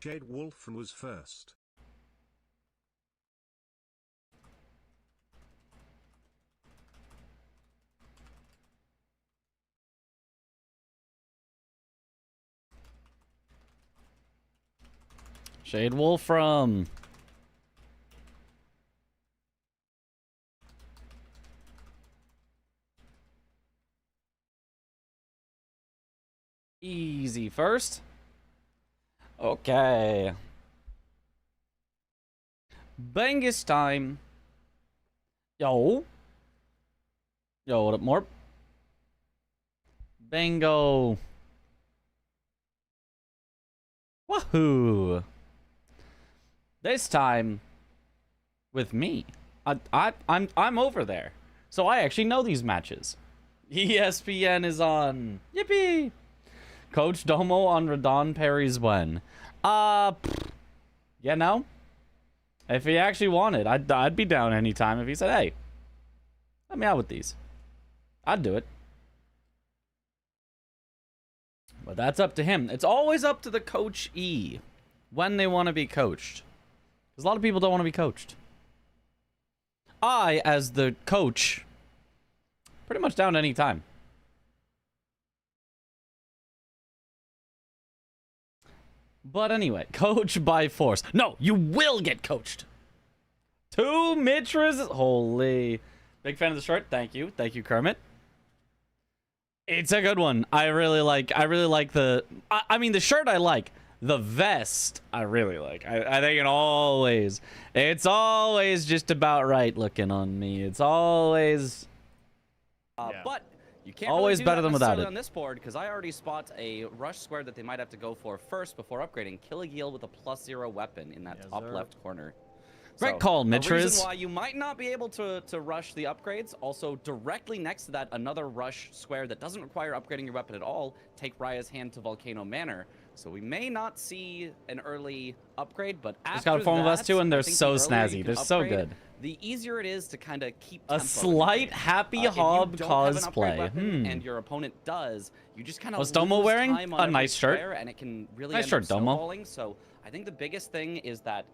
Jade Wolfram was first. Jade Wolfram. Easy first. Okay. Bangus time. Yo. Yo, what up, Morp? Bango. Wahoo. This time with me. I'm over there. So I actually know these matches. ESPN is on. Yippee. Coach Domo on Radon Perry's when. You know, if he actually wanted, I'd be down anytime if he said, hey, let me out with these. I'd do it. But that's up to him. It's always up to the coachee when they want to be coached. Because a lot of people don't want to be coached. I, as the coach, pretty much down any time. But anyway, coach by force. No, you will get coached. 2 Mitras. Holy. Big fan of the shirt. Thank you. Thank you, Kermit. It's a good one. I really like the... I mean, the shirt I like. The vest I really like. I think it's always just about right looking on me. It's always... Yeah. But you can't always really do better that than without it on this board because I already spot a rush square that they might have to go for first before upgrading. Killigeel with a +0 weapon in that top left corner. Great call, A reason Mitras. why you might not be able to rush the upgrades. Also, directly next to that, another rush square that doesn't require upgrading your weapon at all. Take Raya's hand to Volcano Manor. So we may not see an early upgrade, but after Just got a form of us too, and they're I think so the earlier you snazzy. can They're so upgrade, good. The easier it is to kind of keep A tempo slight Happy Hob if you don't have an upgrade cosplay. weapon and your opponent does, you just kind of Was Domo lose wearing time on a every nice shirt? square, and it can really Nice end shirt, up Domo. snowballing. So I think the biggest thing is that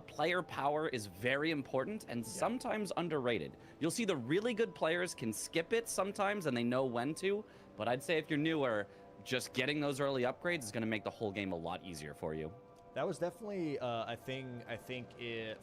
player power is very important and sometimes underrated. You'll see the really good players can skip it sometimes and they know when to, but I'd say if you're newer, just getting those early upgrades is going to make the whole game a lot easier for you. That was definitely a thing, I think,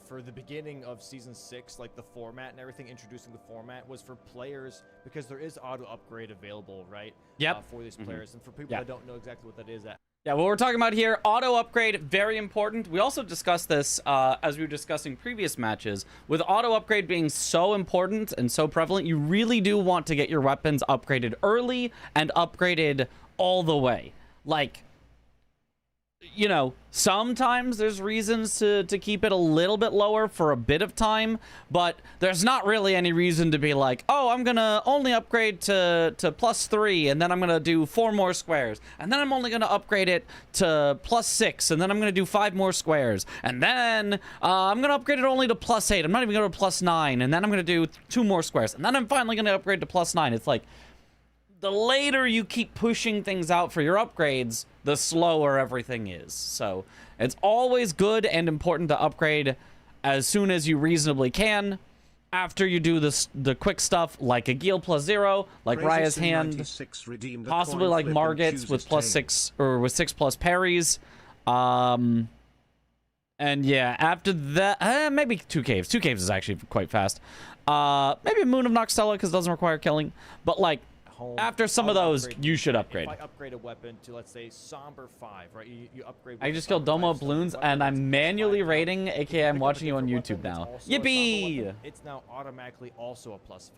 for the beginning of Season 6, like the format and everything, introducing the format, was for players, because there is auto-upgrade available, right? Yep. For these players. And for people that don't know exactly what that is, Yeah, what we're talking about here, auto upgrade, very important. We also discussed this as we were discussing previous matches. With auto upgrade being so important and so prevalent, you really do want to get your weapons upgraded early and upgraded all the way. Like, you know, sometimes there's reasons to keep it a little bit lower for a bit of time, but there's not really any reason to be like, oh, I'm gonna only upgrade to +3, and then I'm gonna do 4 more squares, and then I'm only gonna upgrade it to +6, and then I'm gonna do 5 more squares, and then I'm gonna upgrade it only to +8. I'm not even gonna go to +9, and then I'm gonna do 2 more squares, and then I'm finally gonna upgrade to +9. It's like, the later you keep pushing things out for your upgrades, the slower everything is. So it's always good and important to upgrade as soon as you reasonably can. After you do the quick stuff like a Geel +0, like Raya's hand, possibly like Margit's with +6 or with 6+ parries. And yeah, after that, maybe 2 caves. 2 caves is actually quite fast. Maybe Moon of Noxtella because it doesn't require killing. But like, after some of those, you should upgrade. If I upgrade a weapon to, let's say, Somber 5, right? You upgrade... I just killed Domo Balloons, and I'm manually rating, aka I'm watching you on YouTube now. Yippee! It's now automatically also a +5.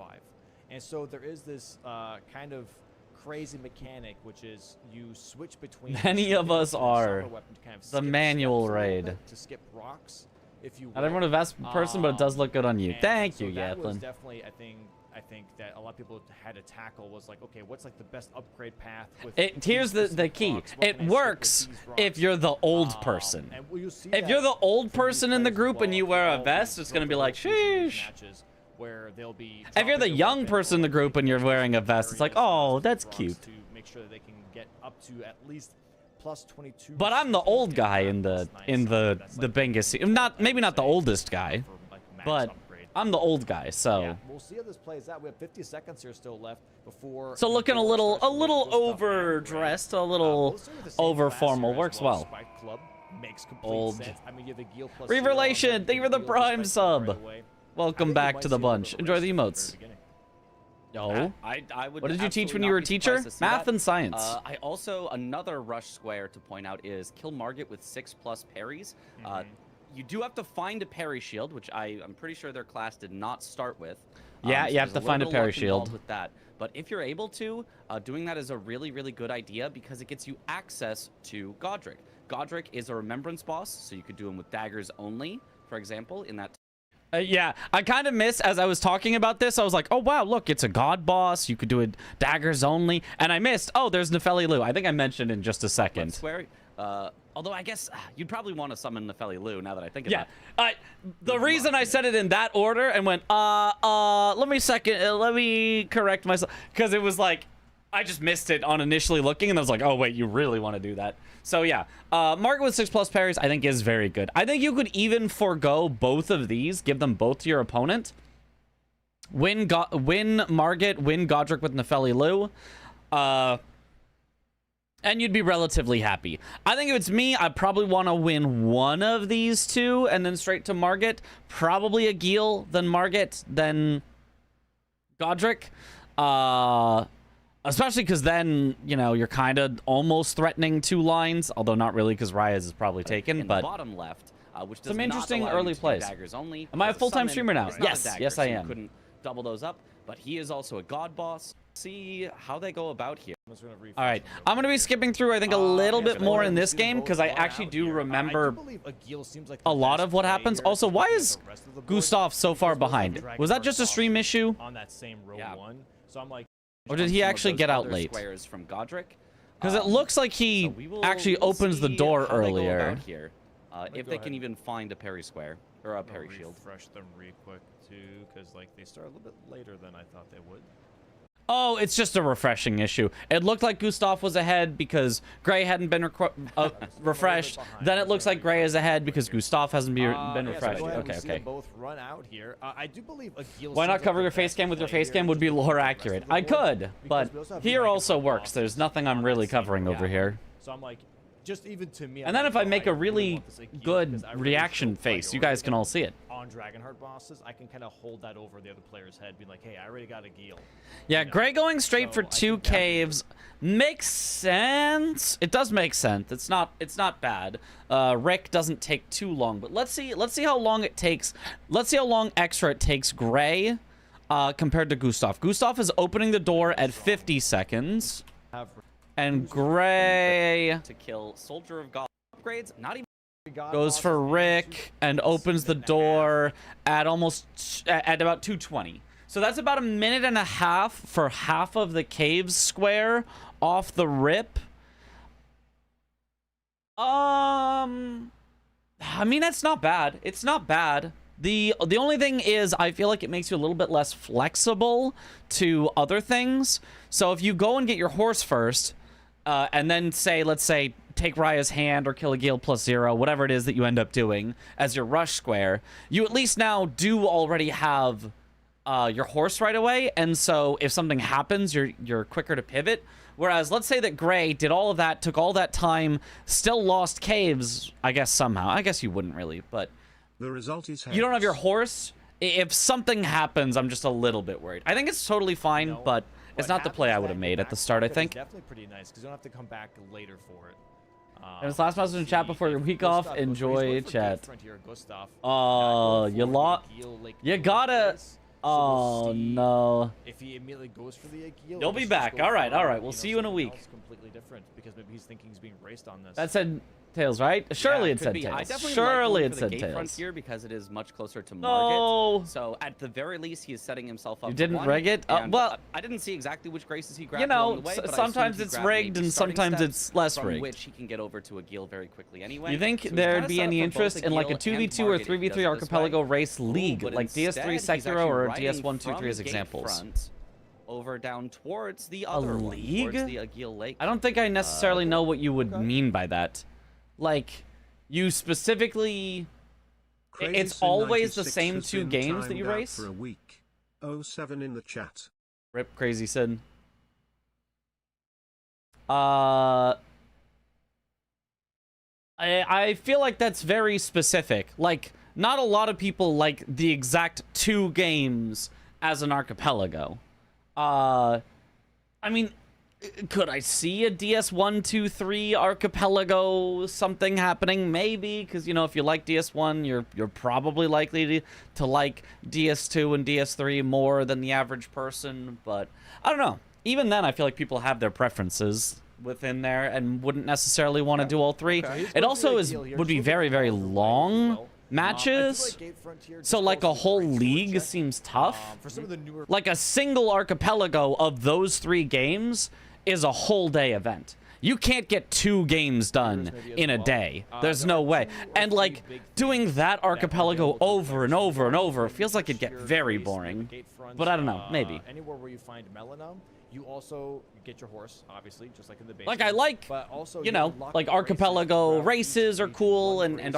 And so there is this kind of crazy mechanic, which is you switch between... Many of us are. The manual raid. To skip rocks, if you will. Not everyone a best person, but it does look good on you. Thank you, That was Yatlin. definitely, I think that a lot of people had to tackle was like, okay, what's like the best upgrade path? Here's the key. It works if you're the old person. If you're the old person in the group and you wear a vest, it's gonna be like, sheesh. If you're the young person in the group and you're wearing a vest, it's like, oh, that's cute. To make sure that they can get up to at least plus 22. But I'm the old guy in the biggest. Maybe not the oldest guy, but I'm the old guy. So yeah, we'll see how this plays out. We have 50 seconds here still left before. So looking a little overdressed, a little over formal works well. Old. Revelation, thank you for the Prime sub. Welcome back to the bunch. Enjoy the emotes. No. I would. What did you teach when absolutely you were a not be teacher? surprised to see Math that. and science. I also, another rush square to point out is kill Margit with 6+ parries. You do have to find a parry shield, which I'm pretty sure their class did not start with. Yeah, so you have to find a parry shield with that. But if you're able to, doing that is a really, really good idea because it gets you access to Godric. Godric is a remembrance boss, so you could do him with daggers only, for example, in that. Yeah, I kind of missed as I was talking about this. I was like, oh, wow, look, it's a god boss. You could do it daggers only. And I missed. Oh, there's Nefeli Lu. I think I mentioned in just a second. Swear, although I guess you'd probably want to summon Nefeli Lu now that I think about it. The reason I said it in that order and went, let me correct myself. Because it was like, I just missed it on initially looking. And I was like, oh, wait, you really want to do that. So yeah, Margit with 6+ parries, I think is very good. I think you could even forego both of these, give them both to your opponent. Win Margit, win Godric with Nefeli Lu, and you'd be relatively happy. I think if it's me, I'd probably want to win one of these two and then straight to Margit. Probably a Gil, then Margit, then Godric. Especially because then, you know, you're kind of almost threatening 2 lines, although not really because Reyes is probably taken. In but the bottom left, which does some interesting not allow early you to do plays. daggers only. Am I a As full-time summon, streamer now? it's not a Yes, dagger, yes, so I you am. couldn't double those up, but he is also a god boss. See how they go about here. All right, I'm going to be skipping through, I think, a little bit more in this game because I actually do remember a lot of what happens. Also, why is Gustaf so far behind? Was that just a stream issue? On that same row one. So I'm like, Or did he actually get out late? Squares from Godric. Because it looks like he actually opens the door earlier. Here, if they can even find a parry square or a parry shield. Refresh them real quick too, because like they start a little bit later than I thought they would. Oh, it's just a refreshing issue. It looked like Gustaf was ahead because Gray hadn't been refreshed. Then it looks like Gray is ahead because Gustaf hasn't been refreshed. Okay. Both run out here. I do believe a Gil. Why not cover your face cam with your face cam would be lore accurate. I could, but here also works. There's nothing I'm really covering over here. So I'm like, just even to me. And then if I make a really good reaction face, you guys can all see it. On Dragonheart bosses, I can kind of hold that over the other player's head, be like, hey, I already got a Gil. Yeah, Gray going straight for 2 caves makes sense. It does make sense. It's not bad. Rick doesn't take too long, but let's see how long it takes. Let's see how long extra it takes Gray compared to Gustaf. Gustaf is opening the door at 50 seconds. And Gray To kill Soldier of God upgrades, not even goes for Rick and opens the door at about 2:20. So that's about 1.5 minutes for half of the caves square off the rip. I mean, that's not bad. It's not bad. The only thing is I feel like it makes you a little bit less flexible to other things. So if you go and get your horse first, and then let's say, take Raya's hand or kill a Gale +0, whatever it is that you end up doing as your rush square, you at least now do already have your horse right away. And so if something happens, you're quicker to pivot. Whereas let's say that Gray did all of that, took all that time, still lost caves, I guess somehow. I guess you wouldn't really, but The result is you don't have your horse. If something happens, I'm just a little bit worried. I think it's totally fine, but it's not the play I would have made at the start, I think. It's definitely pretty nice because you don't have to come back later for it. And this last message in chat before your week off. Enjoy chat. You gotta. Oh no. If he immediately goes for the Agil, You'll be back. All right. We'll see you in a week. Completely different because maybe he's thinking he's being raced on this. That said Tails, right? Surely it said Tails. Surely it said Tails. Here because it is much closer to Margit. No. So at the very least, he is setting himself up. You didn't for rig it? well, I didn't see exactly which graces he grabbed. You know, along the way, but I sometimes assumed he it's grabbed rigged maybe and starting sometimes steps it's less from rigged. which he can get over to a Gil very quickly anyway. You think So he's there'd kinda be set any up for both interest in like a Gil and 2v2 or Margit if he 3v3 does it this archipelago way. race league, But like DS3 instead, he's Sekiro actually or riding DS123 from as gate examples? front over down towards the other one, league? towards the Aguil Lake. I don't think I necessarily know what you would mean by that. Like, you specifically... It's always the same 2 games that you race? For a week. 07 in the chat. Rip Crazy Sid. I feel like that's very specific. Like, not a lot of people like the exact 2 games as an archipelago. I mean, could I see a DS1, 2, 3 archipelago something happening? Maybe, because, you know, if you like DS1, you're probably likely to like DS2 and DS3 more than the average person. But I don't know. Even then, I feel like people have their preferences within there and wouldn't necessarily want to do all 3. Okay. It also would be very, very long matches. So like a whole league seems tough. For some of the newer, Like a single archipelago of those 3 games is a whole day event. You can't get 2 games done in a day. There's no way. And like doing that archipelago over and over and over feels like it'd get very boring. But I don't know, maybe. Anywhere where you find Melanum, you also get your horse, obviously, just like in the base. Like I like, but also you know, like archipelago races are cool and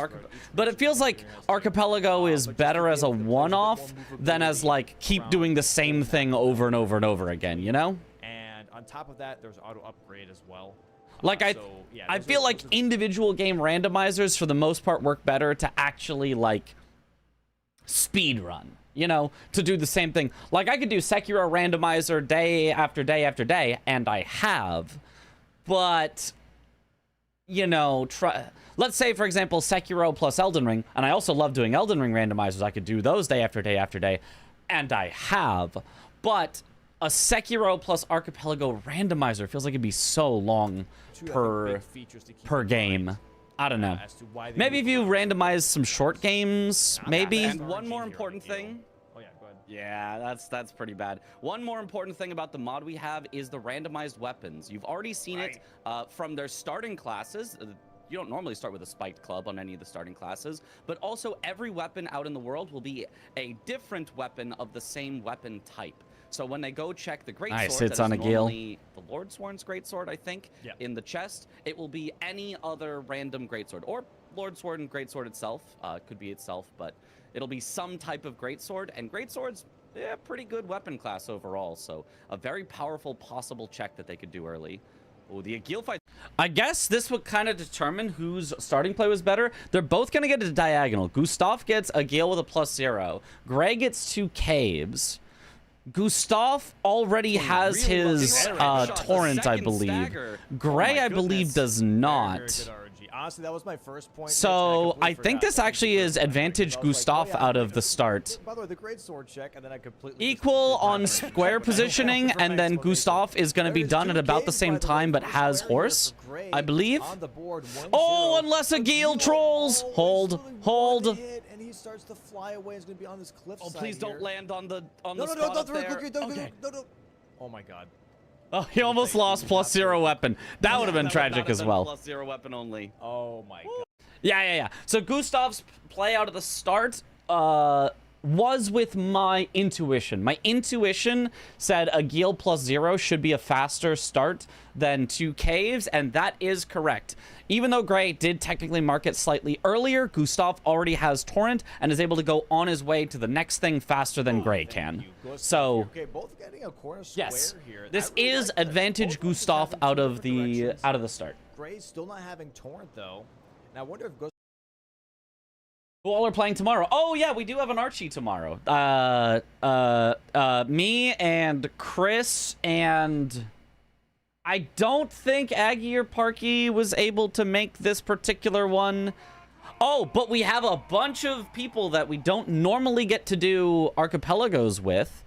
but it feels like archipelago is better as a one-off than as like keep doing the same thing over and over and over again, you know? And on top of that, there's auto upgrade as well. Like I feel like individual game randomizers for the most part work better to actually like speed run, you know, to do the same thing. Like I could do Sekiro randomizer day after day after day, and I have, but you know, let's say for example Sekiro plus Elden Ring, and I also love doing Elden Ring randomizers. I could do those day after day after day, and I have, but a Sekiro plus Archipelago randomizer feels like it'd be so long per game. I don't know. Maybe if you randomize some short games, maybe. And one more important thing. Oh yeah, go ahead. Yeah, that's pretty bad. One more important thing about the mod we have is the randomized weapons. You've already seen it from their starting classes. You don't normally start with a spiked club on any of the starting classes, but also every weapon out in the world will be a different weapon of the same weapon type. So when they go check the great Nice, sword, it's that on is a Gil. normally the Lordsworn's great sword, I think, in the chest, it will be any other random great sword, or Lordsword and great sword itself. Could be itself, but it'll be some type of great sword. And great swords, yeah, pretty good weapon class overall. So a very powerful possible check that they could do early. Oh, the Aguil fight. I guess this would kind of determine whose starting play was better. They're both going to get a diagonal. Gustaf gets a Gale with a +0. Gray gets 2 caves. Gustaf already has his torrent, I believe. Gray, I believe, does not. Honestly, that was my first point. So I think this actually is advantage Gustaf out of the start. By the way, the great sword check, and then I completely Equal on square positioning, and then Gustaf is going to be done at about the same time, but has horse, I believe. Oh, unless a Gale trolls. Hold. And he starts to fly away. He's going to be on this cliff. Oh, please don't land on the spot No. Oh my god. Oh, he almost lost +0 weapon. That would have been tragic as well. +0 weapon only. Oh my god. Yeah. So Gustaf's play out of the start was with my intuition. My intuition said a Gale +0 should be a faster start than 2 caves, and that is correct. Even though Gray did technically mark it slightly earlier, Gustaf already has Torrent and is able to go on his way to the next thing faster than Gray can. So, okay, both getting a corner square yes, here. this is advantage Gustaf out of the start. Gray's still not having Torrent though. And I wonder if Who all are playing tomorrow? Oh yeah, we do have an Archie tomorrow. Me and Chris, and I don't think Aggie or Parky was able to make this particular one. Oh, but we have a bunch of people that we don't normally get to do archipelagos with.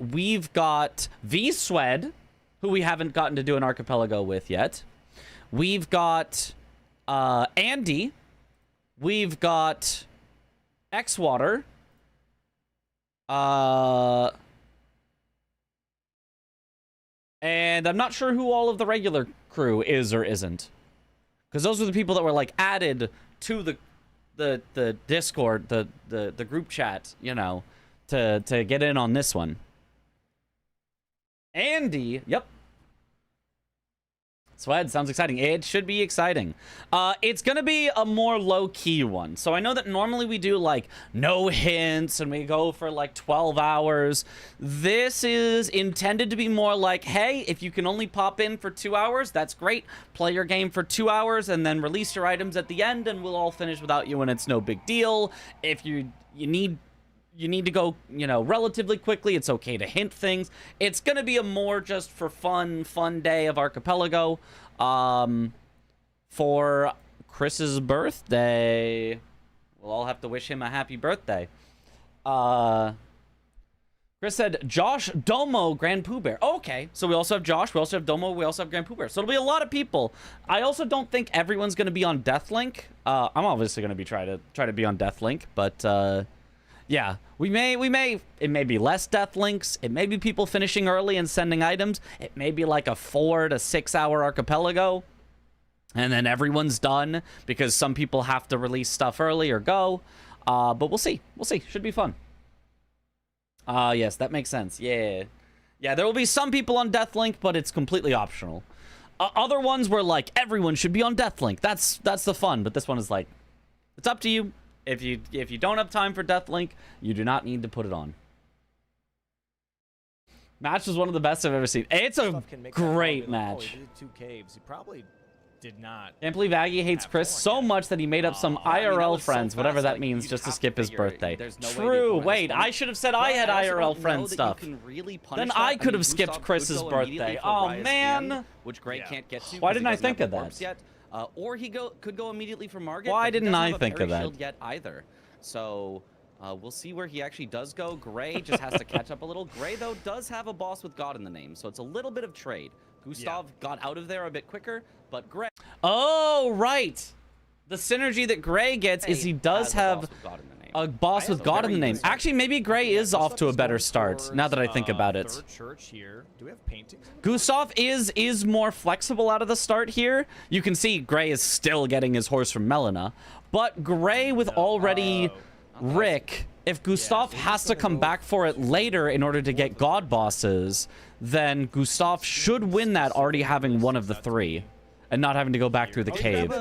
We've got V-Swed, who we haven't gotten to do an archipelago with yet. We've got Andy. We've got X-Water. And I'm not sure who all of the regular crew is or isn't. Because those were the people that were, like, added to the Discord, the group chat, you know, to get in on this one. Andy. Yep. Swed, sounds exciting. It should be exciting. It's going to be a more low-key one. So I know that normally we do, like, no hints, and we go for, like, 12 hours. This is intended to be more like, hey, if you can only pop in for 2 hours, that's great. Play your game for 2 hours, and then release your items at the end, and we'll all finish without you, and it's no big deal. If you need to go, you know, relatively quickly, it's okay to hint things. It's gonna be a more just for fun day of Archipelago. For Chris's birthday, we'll all have to wish him a happy birthday. Chris said Josh, Domo, Grand Pooh Bear. Okay, so we also have Josh, we also have Domo, we also have Grand Pooh Bear. So it'll be a lot of people. I also don't think everyone's gonna be on Deathlink. I'm obviously gonna be try to be on Deathlink, but yeah, it may be less death links. It may be people finishing early and sending items. It may be like a 4 to 6 hour archipelago. And then everyone's done because some people have to release stuff early or go. But we'll see. We'll see. Should be fun. Yes, that makes sense. Yeah. Yeah, there will be some people on Deathlink, but it's completely optional. Other ones were like, everyone should be on Deathlink. That's the fun. But this one is like, it's up to you. If you don't have time for Deathlink, you do not need to put it on. Match was one of the best I've ever seen. It's a great match. He did 2 caves. He probably did not. Can't believe Aggie hates Chris so much that he made up some IRL friends, whatever that means, just to skip his birthday. True. Wait, I should have said I had IRL friend stuff. Then I could have skipped Chris's birthday. Oh man. Which Gray can't get to. Why didn't I think of that? Or he could go immediately for Margit. Why didn't I think of that? Shield yet either. So we'll see where he actually does go. Gray just has to catch up a little. Gray though does have a boss with God in the name, so it's a little bit of trade. Gustaf got out of there a bit quicker, but Gray. Oh right, the synergy that Gray gets is he does have a boss with God in the name. Actually, maybe Gray is off to a better start, now that I think about it. Third church here. Do we have paintings? Gustaf is more flexible out of the start here. You can see Gray is still getting his horse from Melina, but Gray with already Rick, if Gustaf has to come back for it later in order to get God bosses, then Gustaf should win that already having one of the 3 and not having to go back through the cave.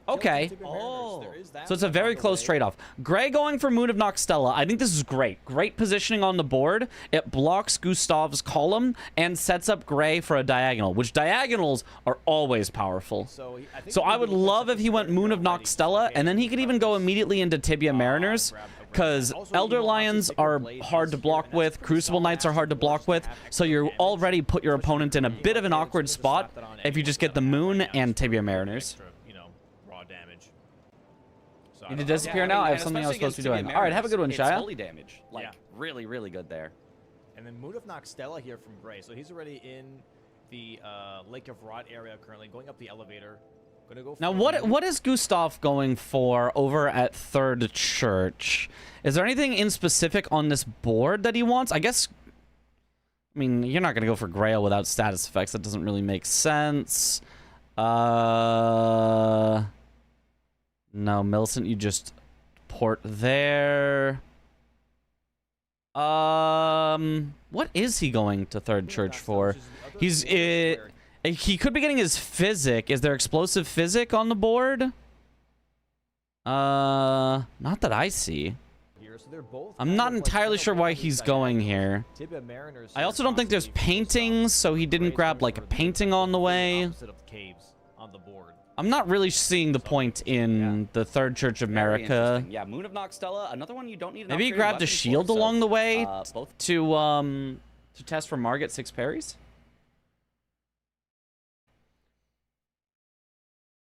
Okay. Oh. So it's a very close trade-off. Gray going for Moon of Noxtella. I think this is great. Great positioning on the board. It blocks Gustav's column and sets up Gray for a diagonal, which diagonals are always powerful. So I would love if he went Moon of Noxtella, and then he could even go immediately into Tibia Mariners, because Elder Lions are hard to block with, Crucible Knights are hard to block with, so you already put your opponent in a bit of an awkward spot if you just get the Moon and Tibia Mariners. Need to disappear now? I have something I was supposed to be doing. All right, have a good one, Shia. Holy damage. Like, really, really good there. And then Moon of Noxtella here from Gray. So he's already in the Lake of Rot area currently, going up the elevator. Gonna go now, what is Gustaf going for over at Third Church? Is there anything in specific on this board that he wants? I guess... I mean, you're not going to go for Grail without status effects. That doesn't really make sense. No, Millicent, you just port there. What is he going to Third Church for? He could be getting his Physic. Is there explosive Physic on the board? Not that I see. I'm not entirely sure why he's going here. I also don't think there's paintings, so he didn't grab like a painting on the way. I'm not really seeing the point in the Third Church of America. Yeah, Moon of Noxtella, another one you don't need. Maybe he grabbed a shield along the way to test for Margit 6 parries.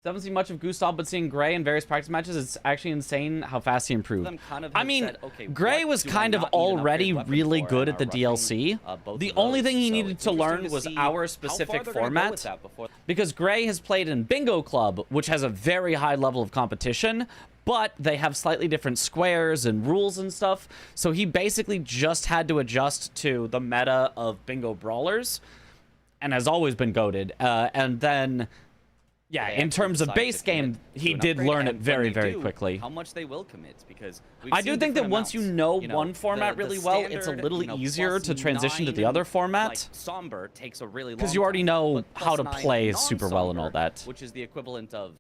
Haven't seen much of Gustaf, but seeing Gray in various practice matches, it's actually insane how fast he improved. I mean, Gray was kind of already really good at the DLC. The only thing he needed to learn was our specific format, because Gray has played in Bingo Club, which has a very high level of competition, but they have slightly different squares and rules and stuff, so he basically just had to adjust to the meta of Bingo Brawlers, and has always been goated. And then Yeah, they in actually terms of decide to base game, commit he to an did upgrade, learn it and when very, they very do, quickly. How much they will commit, because we've I seen do think that different once you amounts. know You know, one format the really well, it's a standard, little you know, easier to plus transition to 9 the other and, format. Like, Somber takes a really long Because you already time, know but how to plus 9 play super well and all non-Somber, that. which is the equivalent of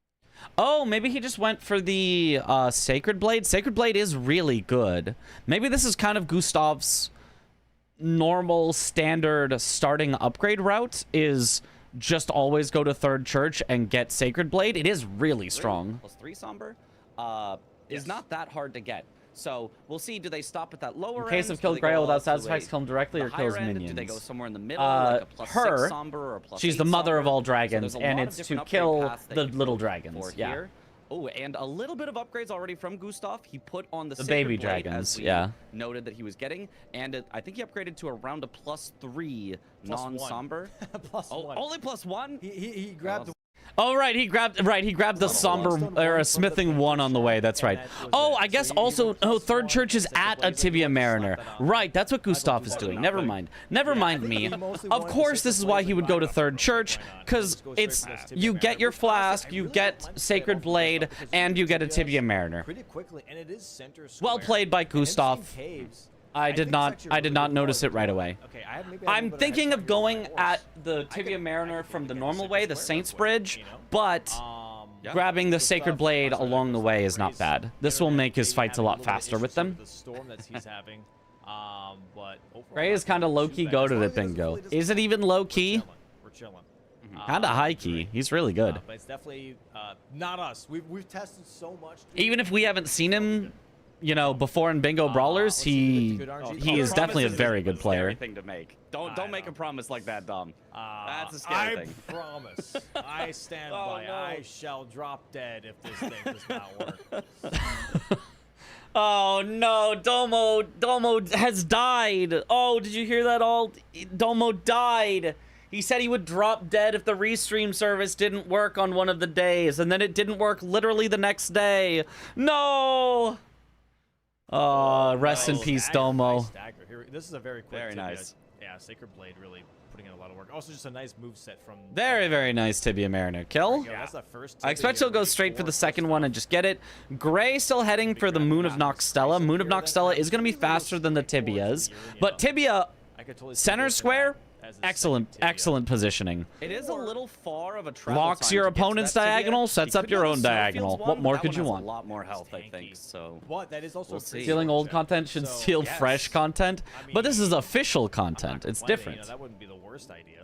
Oh, maybe he just went for the Sacred Blade. Sacred Blade is really good. Maybe this is kind of Gustaf's normal standard starting upgrade route, is just always go to Third Church and get Sacred Blade. It is really strong. +3 Somber is not that hard to get. So we'll see. Do they stop at that lower In case end? of Do kill they Grail go without up to satisfaction, kill him directly the or kills higher end? minions. Do they go somewhere in the middle, like a +6 her, Somber or a she's +8 the mother of Somber? all So dragons, there's a and lot of it's to different upgrade kill paths that the you can little go dragons. for Yeah. here. Oh, and a little bit of upgrades already from Gustaf. He put on the The Sacred baby Blade, dragons, as we yeah. noted that he was getting, and I think he upgraded to around a +3 Plus non-Somber. Plus Oh, one. only +1? He grabbed the Oh, right, he grabbed the somber or a smithing one on the way. That's right. Oh, I guess also Third Church is at a Tibia Mariner. Right, that's what Gustaf is doing. Never mind. Never mind me. Of course, this is why he would go to Third Church, because it's you get your flask, you get Sacred Blade, and you get a Tibia Mariner. pretty quickly, and it is center square. Well played by Gustaf. I did not notice it right away. Okay, I'm thinking of going at the Tibia Mariner from the normal way, the Saints Bridge, but grabbing the Sacred Blade along the way is not bad. This will make his fights a lot faster with them. Gray is kind of low-key goated at bingo. Is it even low-key? We're chilling. Kind of high-key. He's really good. But it's definitely not us. We've tested so much. Even if we haven't seen him, you know, before in Bingo Brawlers, he is definitely a very good player. Thing to make. Don't make a promise like that, Dom. That's a scary thing. I promise. I stand by. No. I shall drop dead if this thing does not work. Oh no, Domo has died. Oh, did you hear that all? Domo died. He said he would drop dead if the restream service didn't work on one of the days, and then it didn't work literally the next day. No! Rest in peace, Domo. Nice dagger. Here, this is a very quick Very tibia. nice. Yeah, Sacred Blade really putting in a lot of work. Also, just a nice move set from. Very, very nice Tibia Mariner. Kill? Yeah, that's the first I expect he'll go straight for the second one and just get it. Gray still heading for the Moon of Noxtella. Moon of Noxtella is going to be faster than the Tibias, but Tibia center square, excellent positioning. It is a little far of a travel Locks time your to get to opponent's that Tibia. diagonal, He sets could up your go own the diagonal. Snowfields What one, more that could one you has want? A lot more health, I Tanky. think. So But that is also We'll see. Stealing old content should steal fresh content, but this is official content. It's different. That wouldn't be the worst idea.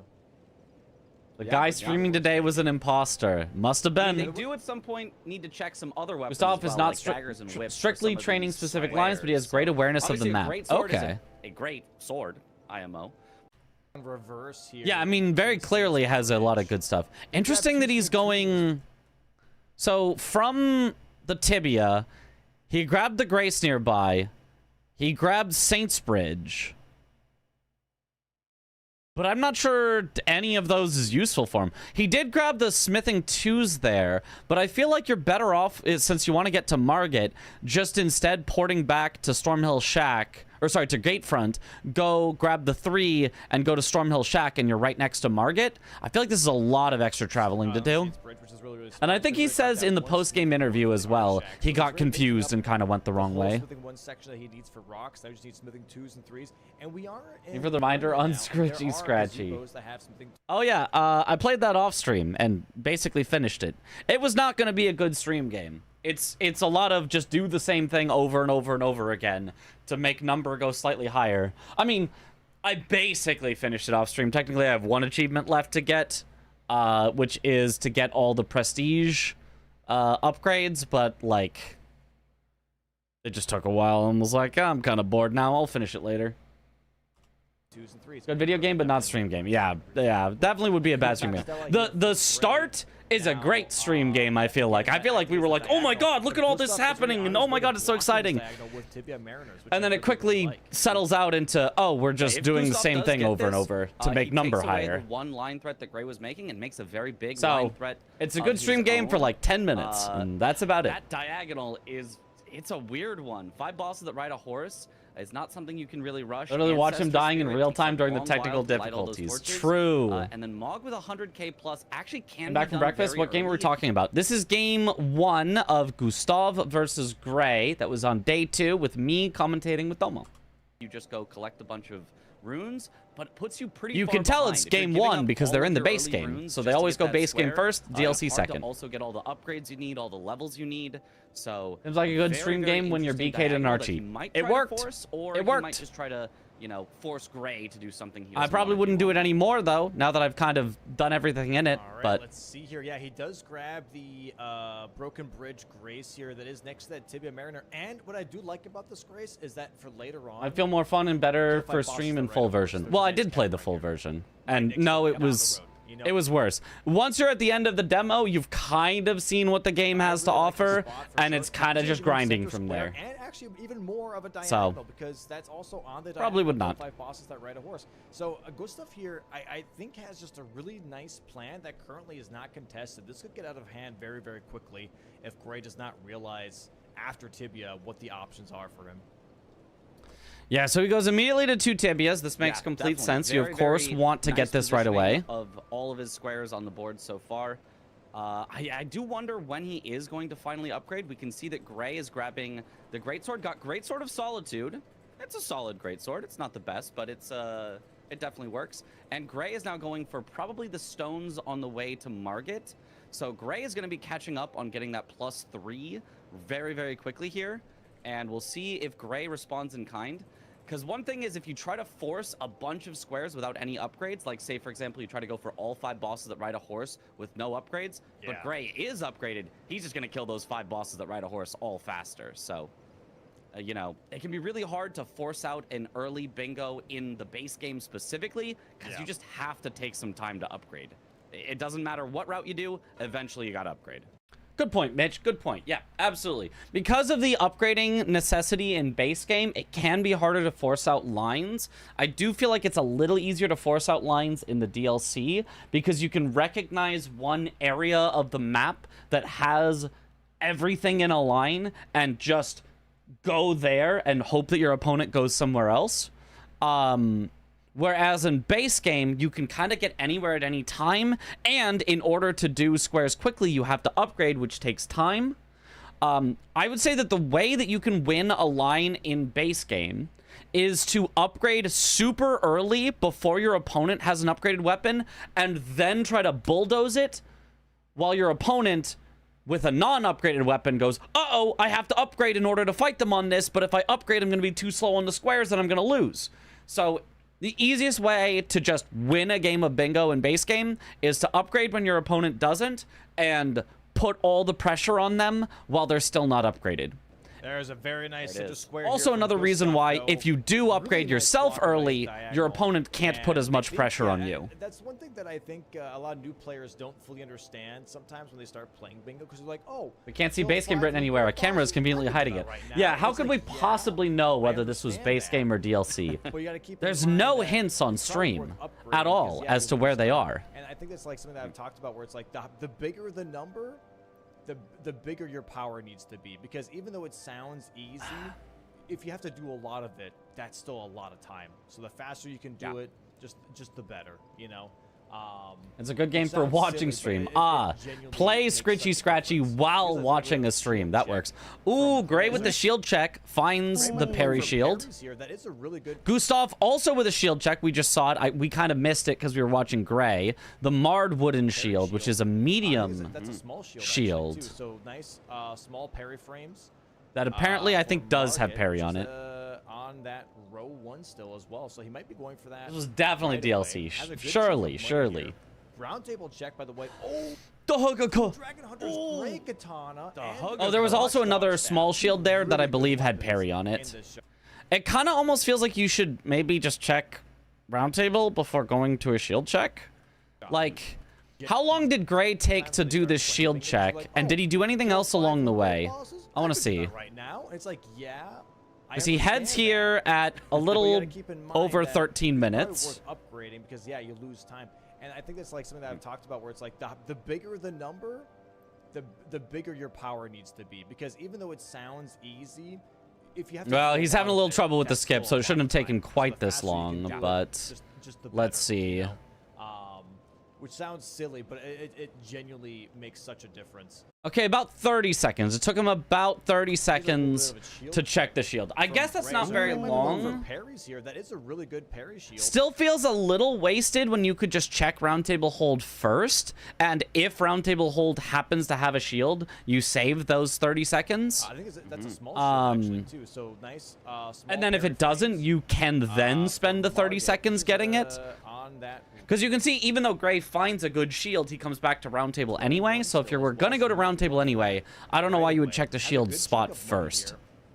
The guy streaming today was an imposter. Must have they been. do at some point need to check some other weapons. Gustaf as is well, not like daggers and whips for strictly some of training these specific squares. lines, but he has great awareness of the Obviously, a map. great sword is Okay. a great sword, IMO. Reverse here. Yeah, I mean, very clearly has a lot of good stuff. Interesting that he's going... So, from the Tibia, he grabbed the Grace nearby. He grabbed Saints Bridge. But I'm not sure any of those is useful for him. He did grab the Smithing 2s there, but I feel like you're better off, since you want to get to Margit, just instead porting back to Stormhill Shack, or sorry, to Gatefront, go grab the 3 and go to Stormhill Shack, and you're right next to Margit. I feel like this is a lot of extra traveling to do. And I think he says in the post-game interview as well, he got confused and kind of went the wrong way. One section that he needs for rocks. I just need smithing 2s and 3s, and we are. Thank you for the reminder on Scritchy Scratchy. Oh yeah, I played that off stream and basically finished it. It was not going to be a good stream game. It's a lot of just do the same thing over and over and over again to make number go slightly higher. I mean, I basically finished it off stream. Technically, I have one achievement left to get, which is to get all the prestige upgrades, but like it just took a while and was like, I'm kind of bored now. I'll finish it later. 2s and 3s. Good video game, but not stream game. Yeah, definitely would be a bad stream game. The start is a great stream game, I feel like. I feel like we were like, oh my god, look at all this happening, and oh my god, it's so exciting. And then it quickly settles out into, oh, we're just If doing the Gustaf same does thing get over and this, over to make he number takes away higher. the one line threat that Gray was making and makes a very big So, line threat. it's a of good his stream game for own. like 10 minutes, and that's about it. That diagonal is, it's a weird one. 5 bosses that ride a horse. It's not something you can really rush. Literally watch him Ancestor dying in Spirit real takes a time during the long technical while to light all those difficulties. torches. True. And then Mog with 100k plus actually can Back be from done breakfast. very What game were we early. talking about? This is game 1 of Gustaf versus Gray. That was on day 2 with me commentating with Domo. You just go collect a bunch of runes, but it puts you pretty You far can tell behind. it's If you're game giving 1 up because all they're of in the your base early game. runes So just they to always get go that base game square, first, DLC it's hard second. to also get all the upgrades you need, all the levels you need. So Seems like a good very, stream very game when you're interesting BK'd and diagonal that he Archie. might It try to worked. force, or It he worked. might just try to, you know, force Gray to do something he I doesn't probably wanna wouldn't do on it anymore, though, now that I've kind of done everything in it. All right, But let's see here. Yeah, he does grab the Broken Bridge Grace here that is next to that Tibia Mariner. And what I do like about this Grace is that for later on, I feel more fun and better Fight for bosses stream that in right full up version. close. Well, I There's a did nice play camp the right full here. version. Right And next to no, it, it down the was... road, you know? It was worse. Once you're at the end of the demo, you've kind of seen what the game has to I really like this offer, spot for and sure. it's kind of Actually, just even grinding center from square, there. and actually even more of a So, diagonal because that's also on the probably would diagonal, not. 5 bosses that ride a horse. So Gustaf here, I think has just a really nice plan that currently is not contested. This could get out of hand very, very quickly if Gray does not realize after Tibia what the options are for him. Yeah, so he goes immediately to 2 tibias. This makes Yeah, complete definitely. sense. You, of Very, course, very want to nice get this right positioning away. Of all of his squares on the board so far. I do wonder when he is going to finally upgrade. We can see that Gray is grabbing the Greatsword. Got Greatsword of Solitude. It's a solid Greatsword. It's not the best, but it's it definitely works. And Gray is now going for probably the stones on the way to Margit. So Gray is going to be catching up on getting that +3 very, very quickly here. And we'll see if Gray responds in kind. Because one thing is, if you try to force a bunch of squares without any upgrades, like say, for example, you try to go for all 5 bosses that ride a horse with no upgrades, but Gray is upgraded, he's just going to kill those 5 bosses that ride a horse all faster. So, you know, it can be really hard to force out an early bingo in the base game specifically, because you just have to take some time to upgrade. It doesn't matter what route you do, eventually you got to upgrade. Good point, Mitch. Good point. Yeah, absolutely. Because of the upgrading necessity in base game, it can be harder to force out lines. I do feel like it's a little easier to force out lines in the DLC because you can recognize one area of the map that has everything in a line and just go there and hope that your opponent goes somewhere else. Whereas in base game, you can kind of get anywhere at any time, and in order to do squares quickly, you have to upgrade, which takes time. I would say that the way that you can win a line in base game is to upgrade super early before your opponent has an upgraded weapon, and then try to bulldoze it while your opponent with a non-upgraded weapon goes, uh-oh, I have to upgrade in order to fight them on this, but if I upgrade, I'm going to be too slow on the squares, and I'm going to lose. So the easiest way to just win a game of bingo in base game is to upgrade when your opponent doesn't and put all the pressure on them while they're still not upgraded. There's a very nice center square. Also, here from another reason Gustaf, why, though. if you do upgrade Really nice yourself block right early, your diagonal. opponent can't put as And much I think, pressure on yeah, you. That's one thing that I think a lot of new players don't fully understand sometimes when they start playing bingo, because they're like, oh, We can't see those base game 5 written anywhere. A camera is bosses conveniently are hiding it. right now. Yeah, And how it's could we like, yeah, possibly know I whether this was understand base that. game or DLC? But you gotta keep in There's mind no that hints on it's probably stream worth upgrading at all because, yeah, as you to where lose they time. are. And I think that's like something that I've talked about where it's like the bigger the number, the bigger your power needs to be. Because even though it sounds easy, if you have to do a lot of it, that's still a lot of time. So the faster you can do it, just the better, you know? It's a good game for sounds watching silly, stream. but it genuinely Play makes such Scritchy a Scratchy difference. while Because that's watching really a stream. shield That check works. Ooh, Gray with the shield check finds the parry shield. Here, that is a really good Gustaf also with a shield check. We just saw it. We kind of missed it because we were watching Gray. The Marred wooden shield, which is a medium that's a small shield. shield. Actually, too. So nice small parry frames. that apparently I for think does have Margit, parry which on is, it. On that row 1 still as well. So he might be going for that. This was definitely right DLC. away. Has a good Surely, chunk of money surely. here. Round table check, by the way. Oh, The Hugako. Dragon Hunter's great katana. Oh, there was also another small shield there that I believe had parry on it. It kind of almost feels like you should maybe just check round table before going to a shield check. Like, how long did Gray take to do this shield check? And did he do anything else along the way? I want to see. Right now, it's like, yeah. Because he heads here at a little over 13 minutes. Worth upgrading because yeah, you lose time, and I think that's like something that I've talked about where it's like the bigger the number, the bigger your power needs to be. Because even though it sounds easy, if you have to Well, do he's lot having a of little it, trouble with the that's skip, still so a it shouldn't have lot of taken time. So quite the this faster you can long, do it, but just the let's better, see. you know? Which sounds silly, but it genuinely makes such a difference. Okay, about 30 seconds. It took him about 30 He's a little seconds bit of a shield to check check the shield. I from guess that's Gray. not So very we might be going for long. parries here. That is a really good parry shield. Still feels a little wasted when you could just check round table hold first, and if round table hold happens to have a shield, you save those 30 seconds. I think that's a small shield actually too. So nice. And then if it doesn't, you can then spend the 30 seconds getting it. On that. Because you can see, even though Gray finds a good shield, he comes back to round table anyway. So if you were going to go to round table anyway, I don't know why you would check the shield spot first.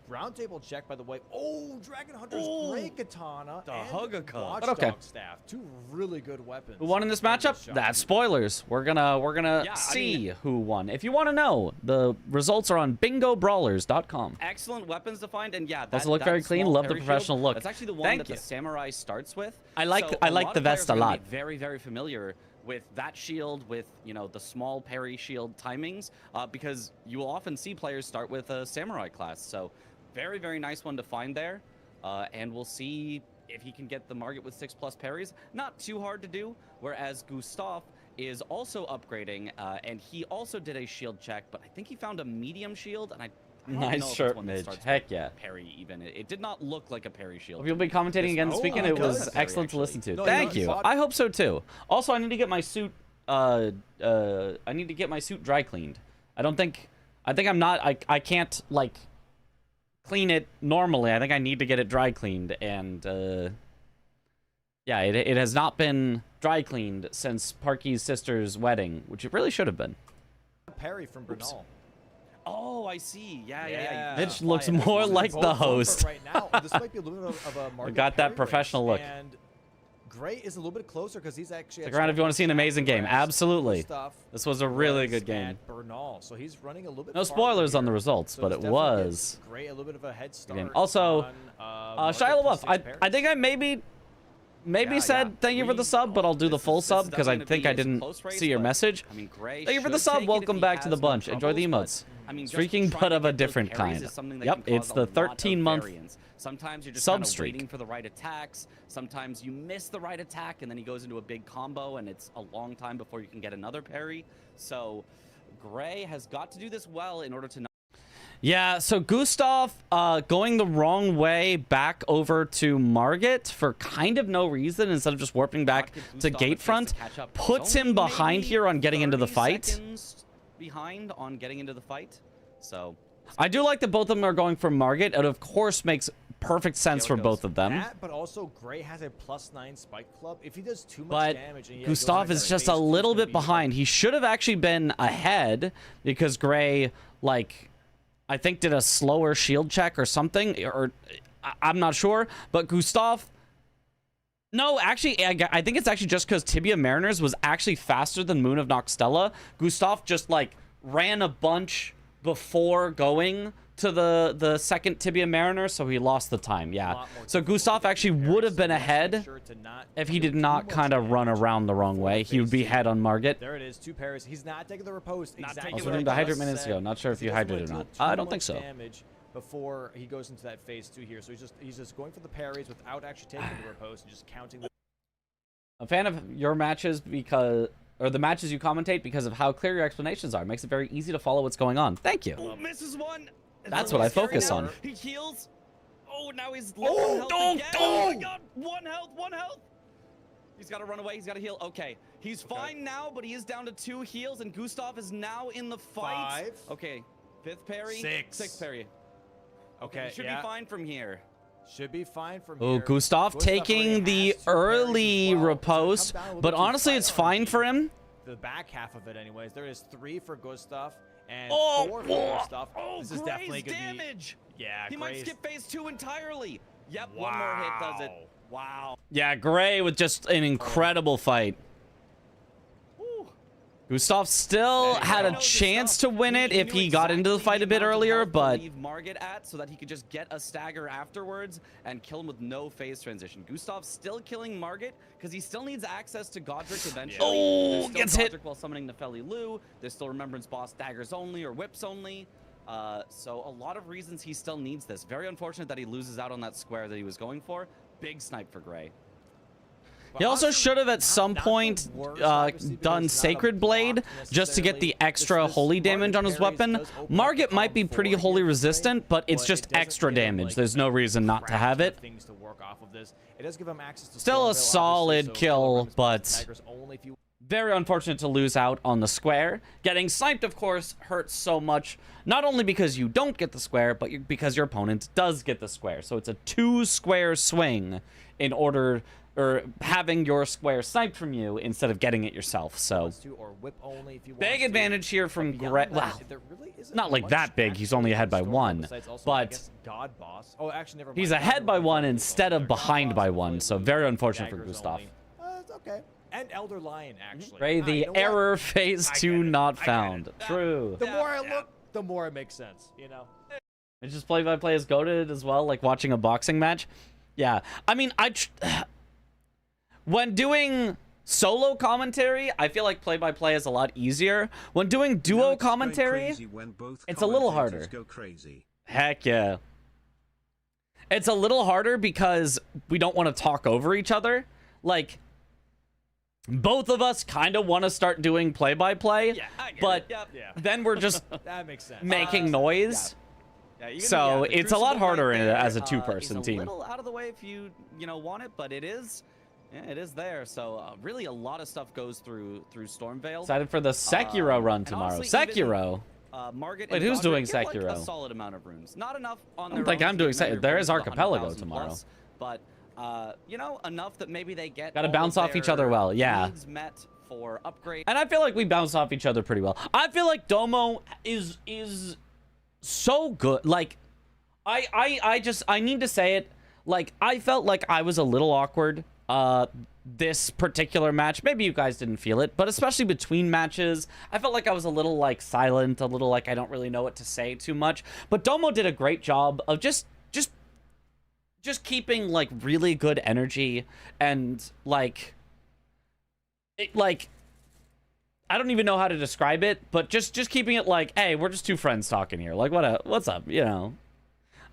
Round table check, by the way. Oh, Dragon Hunter's great katana. The and Hugga. Watchdog Okay. staff. Two really good weapons. Who won in this matchup? That's spoilers. We're gonna see who won. If you want to know, the results are on bingobrawlers.com. Excellent weapons to find, and yeah, Also look very clean. small Love the parry professional shield, look. That's actually the one Thank that you. the samurai starts with. I like So I a like lot the of vest a players are gonna lot. be very, very familiar with that shield, with the small parry shield timings, because you will often see players start with a samurai class. So very, very nice one to find there, and we'll see if he can get the Margit with 6+ parries. Not too hard to do. Whereas Gustaf is also upgrading, and he also did a shield check, but I think he found a medium shield, and I don't know if Nice it's shirt, one that Midge. starts Heck with yeah. Parry even. It did not look like a parry shield. If you'll be commentating again, speaking, oh, it good. was Necessary, excellent to listen to. No, Thank you you. know, I hope so too. Also, I need to get my suit. I need to get my suit dry cleaned. I think I'm not. I can't like clean it normally. I think I need to get it dry cleaned, and yeah, it has not been dry cleaned since Parky's sister's wedding, which it really should have been. Parry from Bernal. Oh, I see. Yeah. Mitch looks more like the host. Right now, this might be a little bit of a Margit Got that parry professional race, look. And Gray is a little bit closer because he's actually. Stick around if you want to see an amazing game. Absolutely. This was a really good game. At Bernal, so he's running a little bit. No farther spoilers on the here. results, So but this it definitely was. gives Gray a little bit of a head start. game. Also, on, Shia Margit LaBeouf, plus 6 I think I maybe Yeah, said thank you for the sub, but I'll do the full sub because I think I didn't see your message. I mean, Gray Thank you for the should sub. take it Welcome if he back to the has no bunch. Enjoy the troubles, emotes. but, I mean, just Streaking, trying but to of a get those different parries kind. is something that Yep, can it's cause the a lot of 13-month variance. Sometimes you're just sub kind of streak. waiting for the right attacks. Sometimes you miss the right attack, and then he goes into a big combo, and it's a long time before you can get another parry. So Gray has got to do this well in order to not. Yeah, so Gustaf going the wrong way back over to Margit for kind of no reason instead of just warping back to Gatefront puts him behind here on getting into the fight. Behind on getting into the fight. So I do like that both of them are going for Margit. It of course makes perfect sense for both of them. That, but also Gray has a +9 spike club. If he does too much But damage, and goes Gustaf into is that just phase a two, little it's gonna bit be behind. He should have actually been ahead because Gray, like, I think did a slower shield check or something, or I'm not sure. But Gustaf, no, actually, I think it's actually just because Tibia Mariners was actually faster than Moon of Noxtella. Gustaf just, like, ran a bunch before going to the second Tibia Mariner, so he lost the time. Yeah. So Gustaf actually would have been ahead if he did not kind of run around the wrong way. He would be ahead on Margit. There it is, 2 parries. He's not taking the riposte. I was doing the hydrate minutes ago. Not sure if you hydrated or not. I don't think so. Damage before he goes into that phase 2 here. So he's just going for the parries without actually taking the riposte and just counting the. I'm a fan of your matches because, or the matches you commentate because of how clear your explanations are. It makes it very easy to follow what's going on. Thank you. Oh, misses one. That's what I focus on. He heals. Oh, now he's low on health again. Oh my god, 1 health, 1 health. He's got to run away. He's got to heal. Okay, he's fine now, but he is down to 2 heals, and Gustaf is now in the fight. 5. Okay, 5th parry. 6. 6th parry. Okay, Should be fine from here. Should be fine from Oh, here. Gustaf taking already the has 2 parries early as well. riposte, It's gonna come down a little but bit to honestly, it's fine for him. The back half of it, anyways. There is 3 for Gustaf and Oh, 4 for Gustaf. Oh, This is definitely Gray's gonna damage. be. Yeah, He might Gray's- skip phase 2 entirely. Yep, 1 more hit does it. Wow. Wow. Yeah, Gray with just an incredible fight. Woo. Gustaf still had a chance to win it if he got into the fight a bit earlier, but leave Margit at so that he could just get a stagger afterwards and kill him with no phase transition. Gustaf's still killing Margit because he still needs access to Godric eventually. Oh, There's still gets hit. Godric while summoning Nefeli Lu. There's still Remembrance boss daggers only or whips only. So a lot of reasons he still needs this. Very unfortunate that he loses out on that square that he was going for. Big snipe for Gray. He also should have at some point done Sacred Blade just to get the extra holy damage on his weapon. Margit might be pretty holy resistant, but it's just extra damage. There's no reason not to have it. Still a solid kill, but very unfortunate to lose out on the square. Getting sniped, of course, hurts so much, not only because you don't get the square, but because your opponent does get the square. So it's a 2-square swing in order, or having your square sniped from you instead of getting it yourself. So big advantage here from Gray. Wow, not like that big. He's only ahead by 1, but he's ahead by 1 instead of behind by 1. So very unfortunate for Gustaf. It's okay. And Elder Lion, actually. Ray, the error phase 2 not found. True. The more I look, the more it makes sense, you know? It's just play-by-play is goated as well, like watching a boxing match. Yeah. I mean, when doing solo commentary, I feel like play-by-play is a lot easier. When doing duo commentary, it's a little harder. Go crazy. Heck yeah. It's a little harder because we don't want to talk over each other. Like, both of us kind of want to start doing play-by-play, but then we're just that makes sense. making noise. So it's a lot harder as a two-person team. A little out of the way if you want it, but it is there. So really a lot of stuff goes through Stormveil. Excited for the Sekiro run tomorrow. Honestly, Sekiro. Margit Wait, who's doing Sekiro? Like a solid amount of runes. Not enough on I their don't think own I'm to doing get many Sekiro. There runes is to Archipelago 100,000 tomorrow. plus, but enough that maybe they get. Gotta all bounce of off each their other well. Yeah. needs met for upgrade. And I feel like we bounce off each other pretty well. I feel like Domo is so good. Like, I need to say it. Like, I felt like I was a little awkward this particular match. Maybe you guys didn't feel it, but especially between matches, I felt like I was a little like silent, a little like I don't really know what to say too much. But Domo did a great job of just keeping like really good energy and like I don't even know how to describe it, but just keeping it like, hey, we're just two friends talking here. Like, what's up, you know?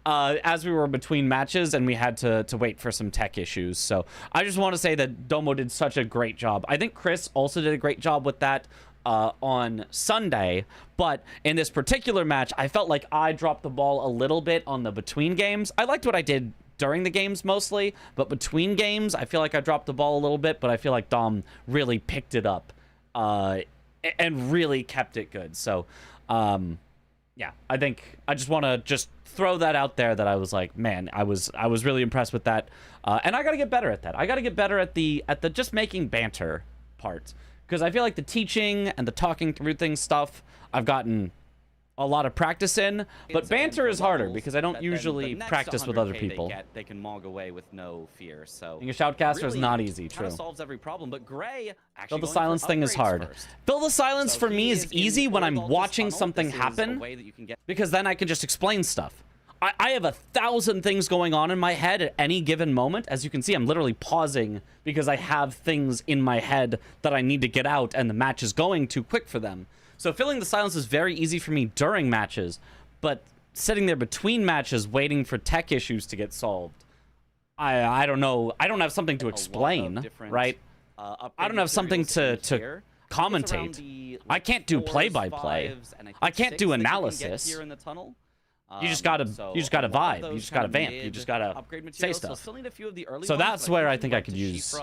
As we were between matches and we had to wait for some tech issues. So I just want to say that Domo did such a great job. I think Chris also did a great job with that on Sunday. But in this particular match, I felt like I dropped the ball a little bit on the between games. I liked what I did during the games mostly, but between games, I feel like I dropped the ball a little bit, but I feel like Dom really picked it up and really kept it good. So, yeah, I think I just want to throw that out there that I was like, man, I was really impressed with that. And I got to get better at that. I got to get better at the just making banter part, because I feel like the teaching and the talking through things stuff I've gotten a lot of practice in, but banter is harder because I don't usually practice with other people. They can mog away with no fear. So being a shoutcaster really is not easy. True. Solves every problem, but Gray actually Build the silence thing is hard. Build the silence for me is easy when I'm watching something happen, because then I can just explain stuff. I have 1,000 things going on in my head at any given moment. As you can see, I'm literally pausing because I have things in my head that I need to get out, and the match is going too quick for them. So filling the silence is very easy for me during matches, but sitting there between matches waiting for tech issues to get solved, I don't know. I don't have something to explain, right? I don't have something to commentate. I can't do play-by-play. I can't do analysis. You just gotta vibe. You just gotta vamp. You just gotta say stuff. So that's where I think I could use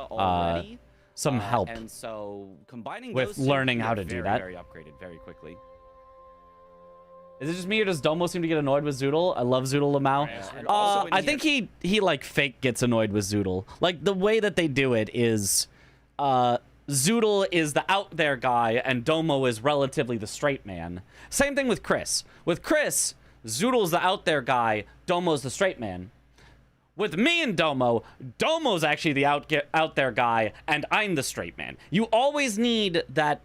some help and so combining with learning how to do that. Very upgraded very quickly. Is it just me, or does Domo seem to get annoyed with Zoodle? I love Zoodle Lamau. I think he like fake gets annoyed with Zoodle. Like the way that they do it is, Zoodle is the out there guy and Domo is relatively the straight man. Same thing with Chris. With Chris, Zoodle's the out there guy, Domo's the straight man. With me and Domo, Domo's actually the out there guy, and I'm the straight man. You always need that,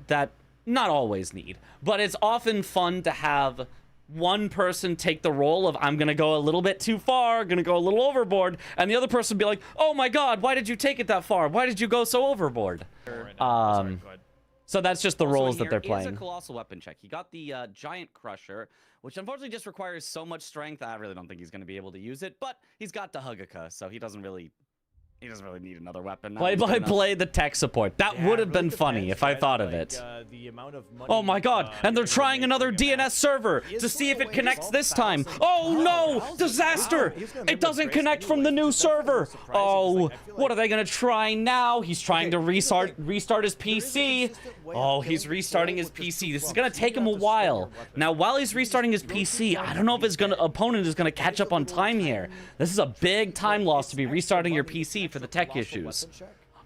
not always need, but it's often fun to have one person take the role of, I'm gonna go a little bit too far, gonna go a little overboard, and the other person be like, oh my god, why did you take it that far? Why did you go so overboard? So that's just the Also in roles that here they're is playing. a colossal weapon check. He got the giant crusher, which unfortunately just requires so much strength. I really don't think he's going to be able to use it, but he's got the Hugaka, so he doesn't really need another weapon. That Play one's by good enough. play the tech support. That would have been funny if I thought of it. The amount of money, Oh my god, and they're you're trying gonna make another from your DNS match server is to see if going it away. connects this time. 12,000. Oh no, Wow. disaster! He's gonna It make doesn't this connect from the anyway. new It's definitely server. surprising, 'cause, Oh, like, I feel what are like- they gonna try now? He's trying to Okay, here's the restart his There is a PC. consistent way of Oh, killing he's restarting people his with just PC. two This is clubs. gonna You take him a have to swing while. your weapon. Now, while he's restarting his PC, I don't know if his opponent is gonna catch up on time here. This is a big time loss to be restarting your PC for the tech issues.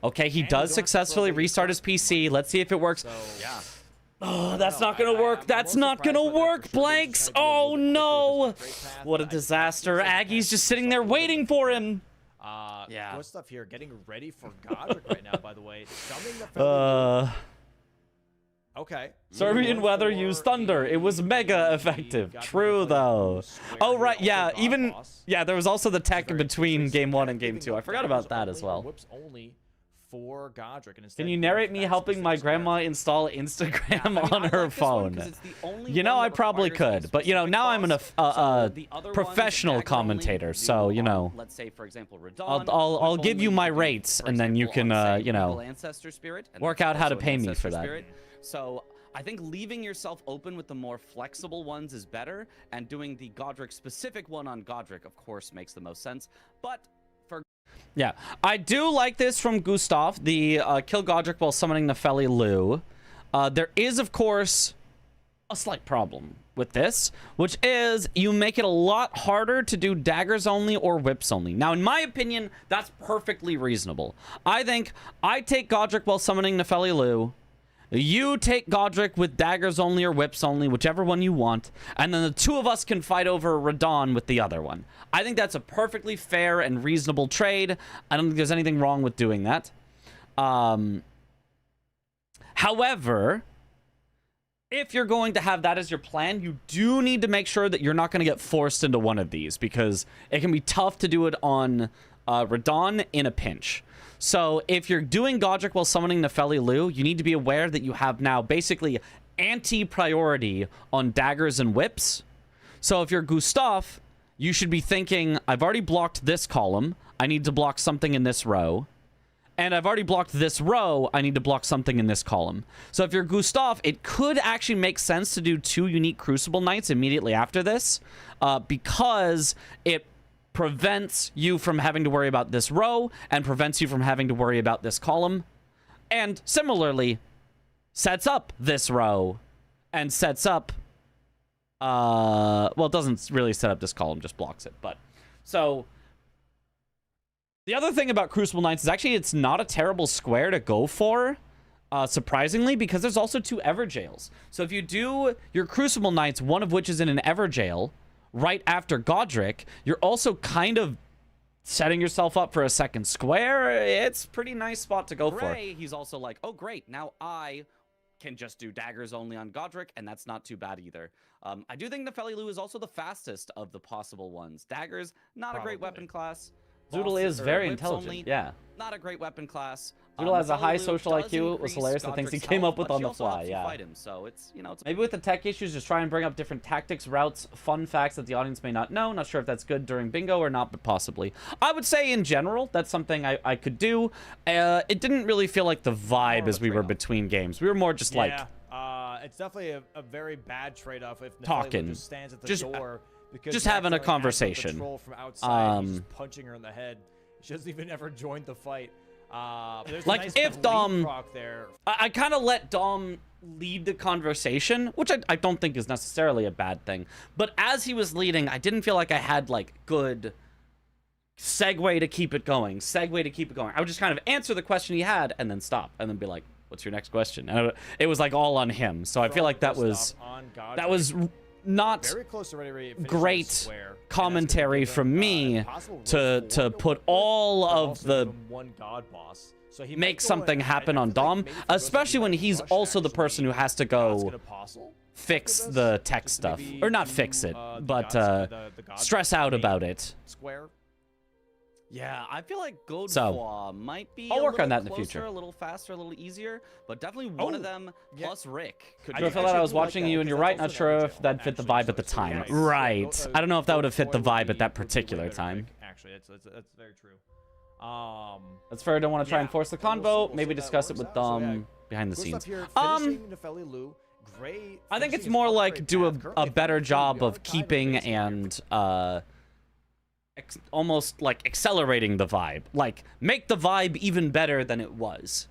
Okay, he does successfully restart his PC. Let's see if it works. Yeah. Oh, that's not gonna work. That's not gonna work, Blanks. Oh no. What a disaster. Aggie's just sitting there waiting for him. Yeah. Gustaf here getting ready for Godric right now, by the way. Summoning the Felly. Okay. Serbian weather used thunder. It was mega effective. True though. Oh right, yeah, even there was also the tech between game 1 and game 2. I forgot about that as well. Whips only for Godric, and Can you narrate me helping my grandma install Instagram on her phone? You know, I probably could, but you know, now I'm a professional commentator, so you know, let's say for example, Radon, I'll give you my rates, and then you can you know, ancestor spirit, and work that's out how to also pay me ancestor for that. spirit. So I think leaving yourself open with the more flexible ones is better, and doing the Godric specific one on Godric, of course, makes the most sense. But for yeah, I do like this from Gustaf, the kill Godric while summoning Nefeli Lu. There is, of course, a slight problem with this, which is you make it a lot harder to do daggers only or whips only. Now, in my opinion, that's perfectly reasonable. I think I take Godric while summoning Nefeli Lu. You take Godric with daggers only or whips only, whichever one you want, and then the two of us can fight over Radon with the other one. I think that's a perfectly fair and reasonable trade. I don't think there's anything wrong with doing that. However, if you're going to have that as your plan, you do need to make sure that you're not going to get forced into one of these, because it can be tough to do it on Radon in a pinch. So if you're doing Godric while summoning Nefeli Lu, you need to be aware that you have now basically anti-priority on daggers and whips. So if you're Gustaf, you should be thinking, I've already blocked this column. I need to block something in this row. And I've already blocked this row. I need to block something in this column. So if you're Gustaf, it could actually make sense to do 2 unique Crucible Knights immediately after this, because it prevents you from having to worry about this row and prevents you from having to worry about this column, and similarly sets up this row and sets up well, it doesn't really set up this column, just blocks it. But so the other thing about Crucible Knights is actually it's not a terrible square to go for, surprisingly, because there's also 2 Everjails. So if you do your Crucible Knights, one of which is in an Everjail right after Godric, you're also kind of setting yourself up for a second square. It's a pretty nice spot to go for. He's also like, oh great, now I can just do daggers only on Godric, and that's not too bad either. I do think Nefeli Lu is also the fastest of the possible ones. Daggers, not a great weapon class. Zoodle is very intelligent, yeah. Not a great weapon class. Zoodle has a high Nefeli Lu social does IQ. It was increase hilarious the things he Godric's came health, up with but on she the also fly, helps you yeah. fight him, so it's, you know, it's Maybe with the tech issues, just try and bring up different tactics, routes, fun facts that the audience may not know. Not sure if that's good during bingo or not, but possibly. I would say in general, that's something I could do. It didn't really feel like the vibe as we were between games. We were more just like... it's definitely a very bad trade-off if Nefeli Lu talking. just stands at the door. Because just you having a accidentally conversation. Control from outside, he's just punching her in the head. She doesn't even ever join the fight. There's like, a nice if Dom... proc there. I kind of let Dom lead the conversation, which I don't think is necessarily a bad thing. But as he was leading, I didn't feel like I had, like, good segue to keep it going. Segue to keep it going. I would just kind of answer the question he had and then stop and then be like, what's your next question? And it was, like, all on him. So I feel like that was not very close to ready great commentary from me to put all of the one god boss. So he make something happen on Dom, especially when he's also the person who has to go fix the tech stuff, or not fix it, but stress out about it. Square. Yeah, I feel like Godefroy might be I'll work on that in the closer, future. a little faster, a little easier, but definitely one of them plus Rick could I feel that I was watching you, and you're right. Not sure if that fit the vibe at the time. Right. I don't know if that would have fit the vibe at that particular time. Actually, that's very true. That's fair. I don't want to try and force the convo. Maybe discuss it with them behind the scenes. I think it's more like do a better job of keeping and almost like accelerating the vibe, like make the vibe even better than it was,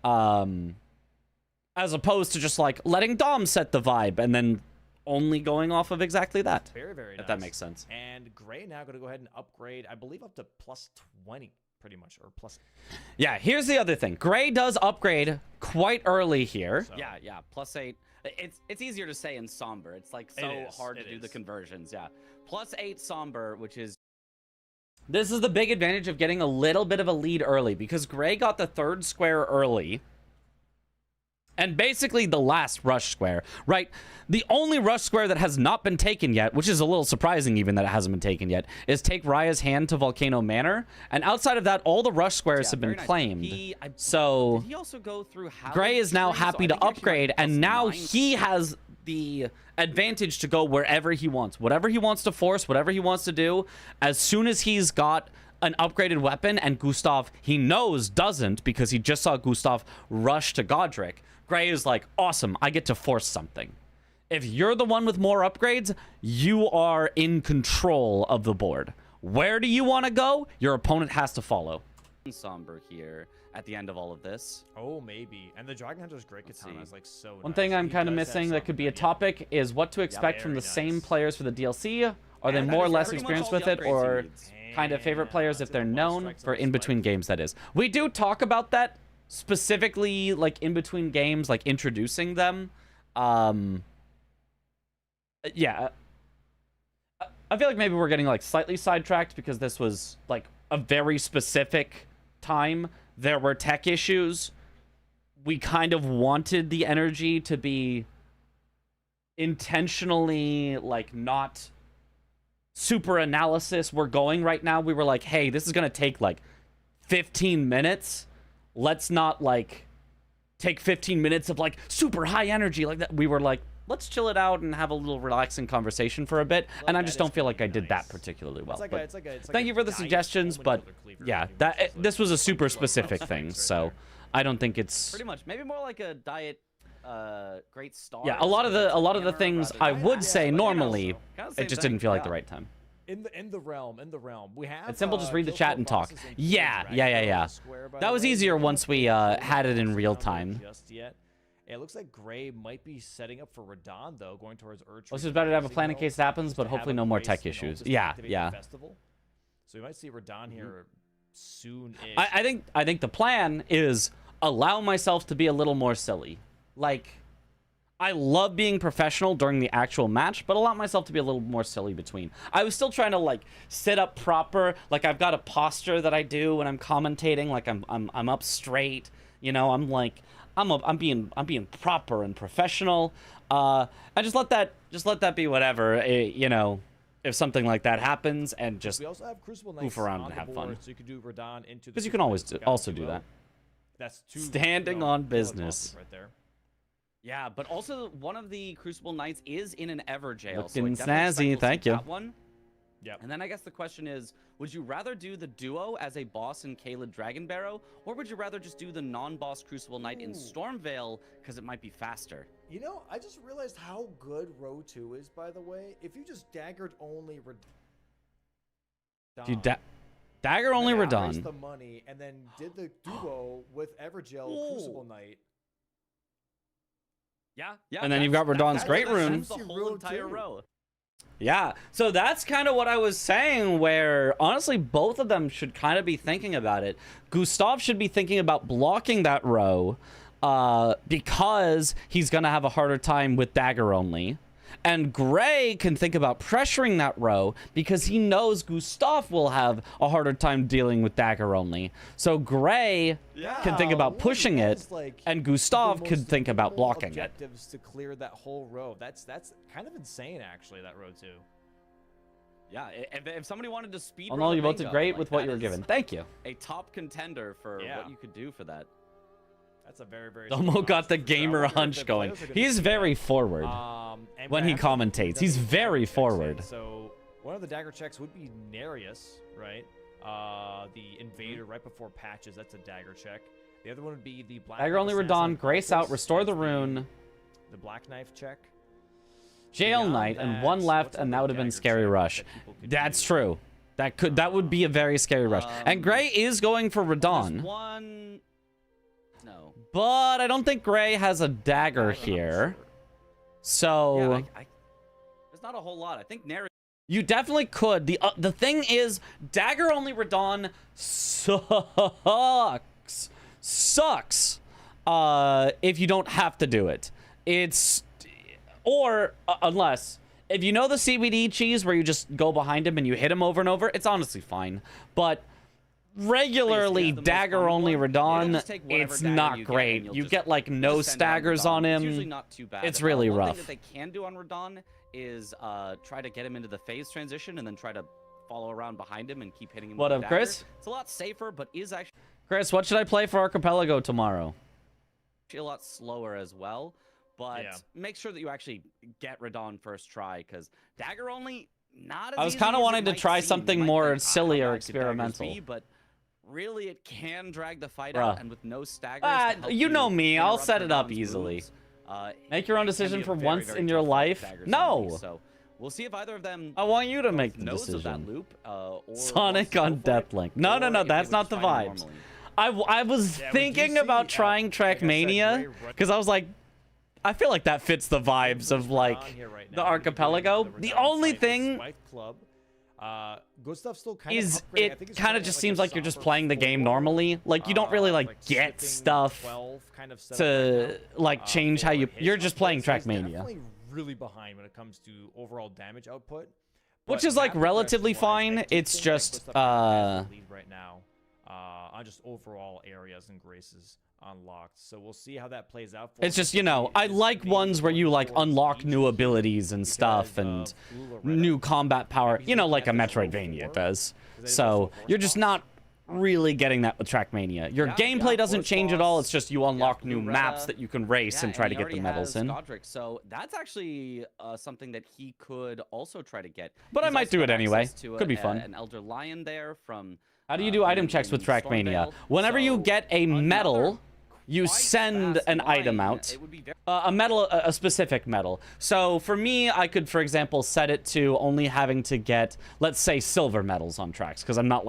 as opposed to just like letting Dom set the vibe and then only going off of exactly that. Very, very nice. If that makes sense. And Gray now going to go ahead and upgrade, I believe, up to plus 20, pretty much, or plus. Yeah, here's the other thing. Gray does upgrade quite early here. So. Yeah, plus 8. It's easier to say in Somber. It's like so hard to do the conversions. Yeah, plus 8 Somber, which is. This is the big advantage of getting a little bit of a lead early, because Gray got the 3rd square early. And basically the last rush square, right? The only rush square that has not been taken yet, which is a little surprising even that it hasn't been taken yet, is take Raya's hand to Volcano Manor. And outside of that, all the rush squares have been claimed. So did he also go through Gray is now happy to upgrade, and now he has the advantage to go wherever he wants. Whatever he wants to force, whatever he wants to do, as soon as he's got an upgraded weapon, and Gustaf, he knows, doesn't, because he just saw Gustaf rush to Godric. Gray is like, awesome, I get to force something. If you're the one with more upgrades, you are in control of the board. Where do you want to go? Your opponent has to follow. Somber here at the end of all of this. Oh, maybe. And the Dragon Hunter's Great Katana is like so One thing I'm kind of missing that could be a topic is what to expect from the same players for the DLC. Are they more or less experienced with it, or kind of favorite players if they're known for in-between games, that is. We do talk about that specifically, like in between games, like introducing them. Yeah, I feel like maybe we're getting like slightly sidetracked because this was like a very specific time. There were tech issues. We kind of wanted the energy to be intentionally like not super analysis we're going right now. We were like, hey, this is gonna take like 15 minutes. Let's not like take 15 minutes of like super high energy like that. We were like, let's chill it out and have a little relaxing conversation for a bit. And I just don't feel like I did that particularly well. Thank you for the suggestions, but yeah, this was a super specific thing, so I don't think it's pretty much maybe more like a diet great start. Yeah, a lot of the things I would say normally, it just didn't feel like the right time. In the realm, we have. It's simple. Just read the chat and talk. Yeah. That was easier once we had it in real time. Just yet. It looks like Gray might be setting up for Radon though, going towards Erdtree. This is better to have a plan in case it happens, but hopefully no more tech issues. Yeah. So we might see Radon here soon. I think the plan is allow myself to be a little more silly. Like, I love being professional during the actual match, but allow myself to be a little more silly between. I was still trying to like sit up proper, like I've got a posture that I do when I'm commentating, like I'm up straight, you know. I'm like I'm being proper and professional. I just let that be whatever, you know. If something like that happens, and just we also have Crucible goof around and have fun. So you can do Radon into because you can always also do that. That's standing on business. Right there. Yeah, but also one of the Crucible Knights is in an Ever Jail. Looking so snazzy, thank you. That one. Yeah. And then I guess the question is, would you rather do the duo as a boss in Caelid Dragon Barrow, or would you rather just do the non-boss Crucible Knight in Stormveil because it might be faster? You know, I just realized how good Row 2 is, by the way. If you just daggered only Radon. If you dagger only Radon. The money and then did the duo with Evergel Crucible Knight. Yeah. And then you've got Radon's Great Rune. The whole entire row. Yeah, so that's kind of what I was saying, where honestly both of them should kind of be thinking about it. Gustaf should be thinking about blocking that row because he's going to have a harder time with dagger only. And Gray can think about pressuring that row because he knows Gustaf will have a harder time dealing with dagger only. So Gray can think about pushing it, and Gustaf could think about blocking it. To clear that whole row. That's kind of insane, actually, that row too. Yeah, if somebody wanted to speed Oh no, you both did Bingo, great like, with what that you were is given. Thank you. A top contender for what you could do for that. That's a very Domo got the gamer hunch going. He's very forward when he commentates. He's very forward. So one of the dagger checks would be Nereus, right? The invader right before patches. That's a dagger check. The other one would be the black. Dagger only Radon, Grace out, restore the rune. The black knife check. Jail Knight and one left, and that would have been Scary Rush. That's true. That would be a very scary rush. And Gray is going for Radon. One. No. But I don't think Gray has a dagger here. So Yeah, there's not a whole lot. I think Nereus. you definitely could. The thing is, dagger only Radon sucks. If you don't have to do it. Unless if you know the CBD cheese where you just go behind him and you hit him over and over, it's honestly fine. But regularly dagger only Radon, it's not great. You get like no staggers on him. It's usually not too bad. It's really One rough. thing that they can do on Radon is try to get him into the phase transition and then try to follow around behind him and keep hitting him. What with up, the dagger. Chris? It's a lot safer, but is actually Chris, what should I play for Archipelago tomorrow? a lot slower as well. But make sure that you actually get Radon first try, because dagger only not as I was easy kind of as wanting it to might try seem. something You might more think, silly or how bad could daggers experimental. be? But really, it can drag the fight Bruh. out, and with no staggers. to help You know me. I'll interrupt set it up Radon's easily. moves, Make your own it can decision be a for very, once very in your tough fight life. with daggers No. only. So we'll see if either of them I want you to make the knows of that decision. loop. Or Sonic wants to on go for it, Deathlink. No, or if they that's would not just the fight it vibes. normally. I was Yeah, thinking we do about see, trying like I said, Trackmania Gray because I was like, I feel like that fits the vibes of like the Archipelago. The only thing Gustaf still kind is of upgrading. I think it it's kind of like just a seems like you're just somber playing the game 4, normally. Like you don't really like get shipping stuff 12 kind of setup to right now, like change how for you. his You're just playing upgrades. He's Trackmania, definitely really behind when it comes to overall damage output, which but is like map relatively progression-wise, fine. I do It's think that just Gustaf has the lead right now on just overall areas and graces unlocked. So we'll see how that plays out. It's just, you know, I like ones where you like unlock new abilities and stuff and new combat power, you know, like a Metroidvania does. So you're just not really getting that with Trackmania. Your gameplay doesn't change at all. It's just you unlock new maps that you can race and try to get the medals in. Godric, so that's actually something that he could also try to get. But I He's might also do it got anyway. access to Could be fun. An Elder Lion there from. How do you do item checks with Trackmania? Stormveil. Whenever you So get a medal, you quite send fast an item line. out. It would be very A medal, a specific medal. So for me, I could, for example, set it to only having to get, let's say, silver medals on tracks, because I'm not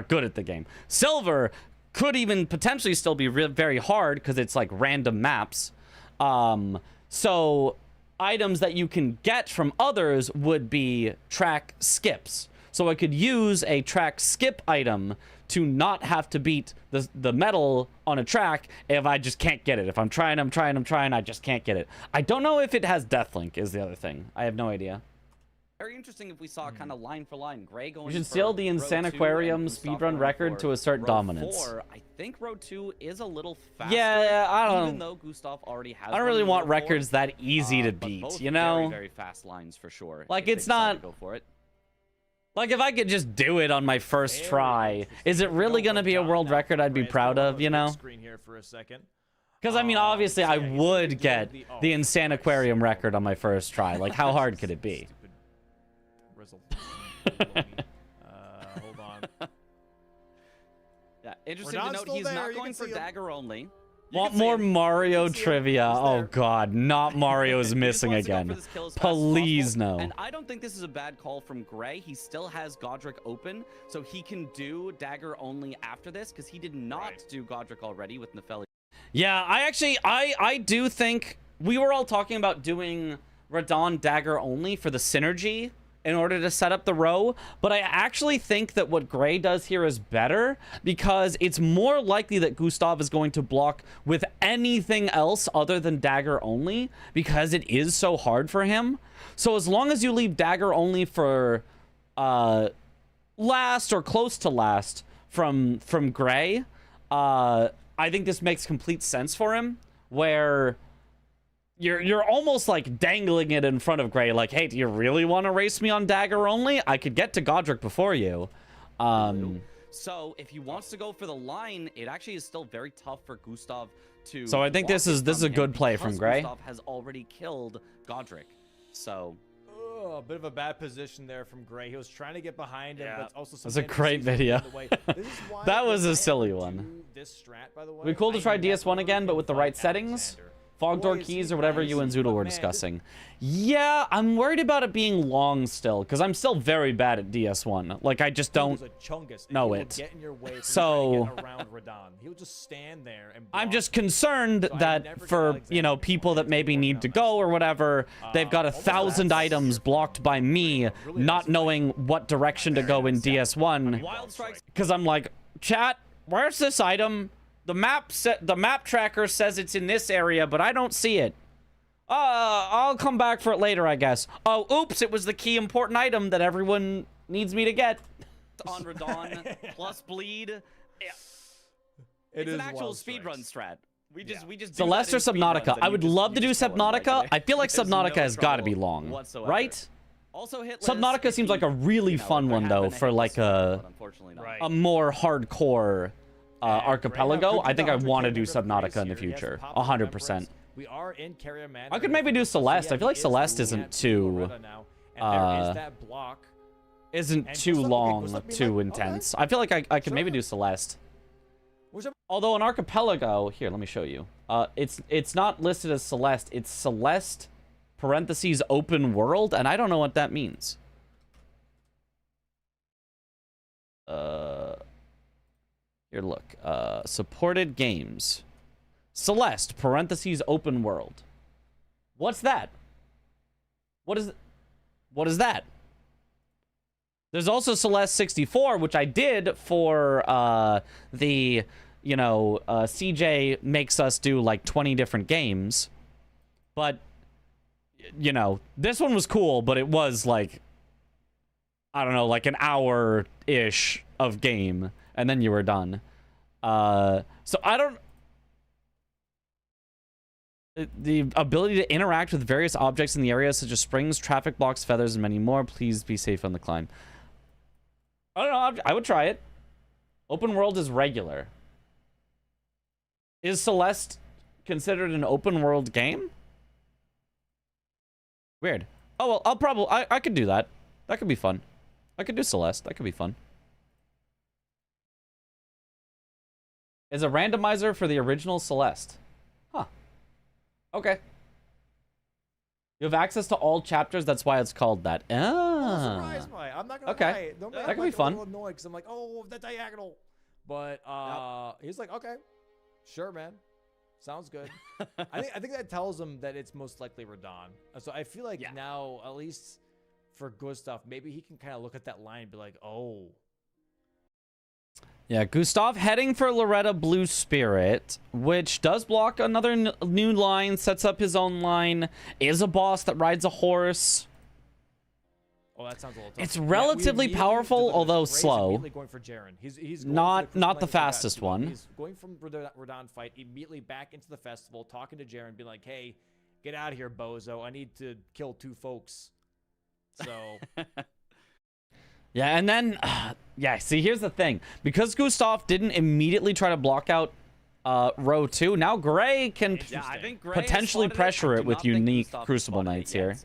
good at the game. Silver could even potentially still be very hard because it's like random maps. So items that you can get from others would be track skips. So I could use a track skip item to not have to beat the medal on a track if I just can't get it. If I'm trying, I just can't get it. I don't know if it has Deathlink is the other thing. I have no idea. very interesting if we saw kind of line for line. Gray going. You should for steal the row Insane 2 Aquarium and Gustaf speedrun going record for to assert row dominance. 4. I think row 2 is a little faster. Yeah, I don't. Even though Gustaf already has. I don't really one in want row 4, records that easy to but beat. both You know. Very, very fast lines for sure. Like, if they it's decide to not- Go for it. Like, if I could just do it on my first Very try, interesting. is it really going to be a John, world now record I'd be Grant's proud going on of, the you big know? screen here for a second. Because, I mean, obviously, so I yeah, he's would doing get the Insane Aquarium record on my first try. Like, how hard could it be? Stupid resolution. Hold on. Yeah, interesting to not note still he's there, not you going can for see him. dagger only. Want can see more him. Mario You can see him. trivia? He's Oh, there. God. Not Mario's He just missing wants to go for again. this kill as fast as Please, possible. no. And I don't think this is a bad call from Gray. He still has Godric open, so he can do dagger only after this, because he did not do Godric already with Nefeli. Yeah, I do think we were all talking about doing Radon dagger only for the synergy in order to set up the row, but I actually think that what Gray does here is better because it's more likely that Gustaf is going to block with anything else other than dagger only because it is so hard for him. So as long as you leave dagger only for last or close to last from Gray, I think this makes complete sense for him, where you're almost like dangling it in front of Gray, like, hey, do you really want to race me on dagger only? I could get to Godric before you. So if he wants to go for the line, it actually is still very tough for Gustaf to. So I think this is a good play from Gray. Gustaf has already killed Godric, so. A bit of a bad position there from Gray. He was trying to get behind him, but also some. That's a great video. That was a silly one. This strat, by the way, It'd be cool to try DS1 again, but with the right settings. Fog door keys or whatever you and Zoodle were discussing. Yeah, I'm worried about it being long still, because I'm still very bad at DS1. Like, I just don't know it. So, he'll just stand there and I'm just concerned that for, you know, people that maybe need to go or whatever, they've got 1,000 items blocked by me, not knowing what direction to go in DS1. Because I'm like, chat, where's this item? The map tracker says it's in this area, but I don't see it. I'll come back for it later, I guess. Oh, oops, it was the key important item that everyone needs me to get. On Radon plus bleed. Yeah. It's an actual speedrun strat. We just Celeste or Subnautica. I would love to do Subnautica. I feel like Subnautica has got to be long, right? Also, Subnautica seems like a really fun one though for like a more hardcore archipelago. I think I want to do Subnautica in the future, 100%. I could maybe do Celeste. I feel like Celeste isn't too long, too intense. I feel like I could maybe do Celeste. Although an archipelago, here, let me show you. It's not listed as Celeste. It's Celeste parentheses open world, and I don't know what that means. Here, look. Supported games. Celeste, parentheses, open world. What's that? What is that? There's also Celeste 64, which I did for the, you know, CJ makes us do like 20 different games. But, you know, this one was cool, but it was like, I don't know, like an hour-ish of game. And then you were done. So I don't... The ability to interact with various objects in the area, such as springs, traffic blocks, feathers, and many more. Please be safe on the climb. I don't know. I would try it. Open world is regular. Is Celeste considered an open world game? Weird. Oh, well, I'll probably... I could do that. That could be fun. I could do Celeste. That could be fun. Is a randomizer for the original Celeste. Huh. Okay. You have access to all chapters, that's why it's called that. Ah. I'm not gonna okay. lie. That could be fun. Because I'm like, oh, that diagonal. But he's like, okay, sure, man. Sounds good. I think that tells him that it's most likely Radon. So I feel like now, at least for Gustaf, maybe he can kind of look at that line and be like, oh. Yeah, Gustaf heading for Loretta Blue Spirit, which does block another new line, sets up his own line, is a boss that rides a horse. Oh, that sounds a little tough. It's relatively powerful, although slow. Going for Jaren. He's not the fastest one. He's going from Radon fight immediately back into the festival, talking to Jaren, being like, hey, get out of here, bozo. I need to kill 2 folks. So... Yeah, and then, yeah, see, here's the thing. Because Gustaf didn't immediately try to block out row 2, now Gray can potentially pressure it with unique Crucible Knights here.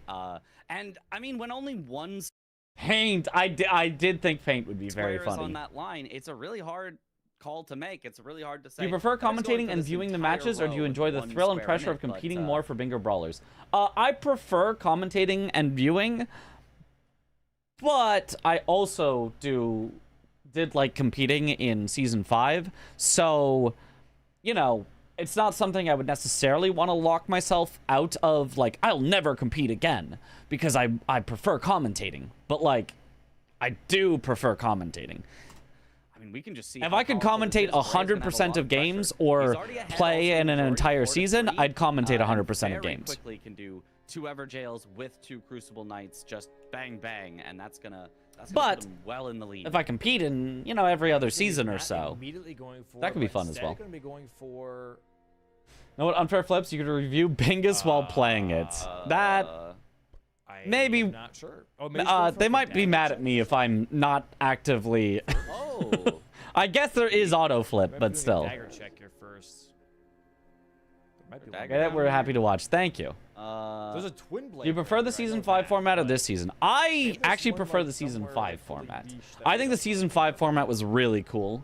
And, I mean, when only one's... Paint, I did think Paint would be very funny. On that line, it's a really hard call to make. It's really hard to say. Do you prefer commentating and viewing the matches, or do you enjoy the thrill and pressure of competing more for Bingo Brawlers? I prefer commentating and viewing, but I also did like competing in season 5, so, you know, it's not something I would necessarily want to lock myself out of, like, I'll never compete again, because I prefer commentating, but, like, I do prefer commentating. I mean, we can just see if I could commentate 100% of games or play in an entire season, I'd commentate 100% of games. Quickly can do 2 Everjails with 2 Crucible Knights, just bang bang, and that's gonna put them well in the lead. If I compete in, you know, every other season or so, immediately going for, that could be fun as well. Going to be going for Know what? Unfair flips. You could review Bingus while playing it. That maybe. I'm not sure. Oh, maybe it's going for they the might be dagger mad check. at me if I'm not actively. Oh. I guess there is auto flip, Maybe but doing a still. dagger check here first. There might be one Dagger more. We're happy to watch. Thank you. There's a twin blade. Do you prefer the right there, I season know 5 that, format or but- this season? I there's actually one, prefer like, the season somewhere, 5 like, really format. niche that I we think the don't season see. 5 format was really cool.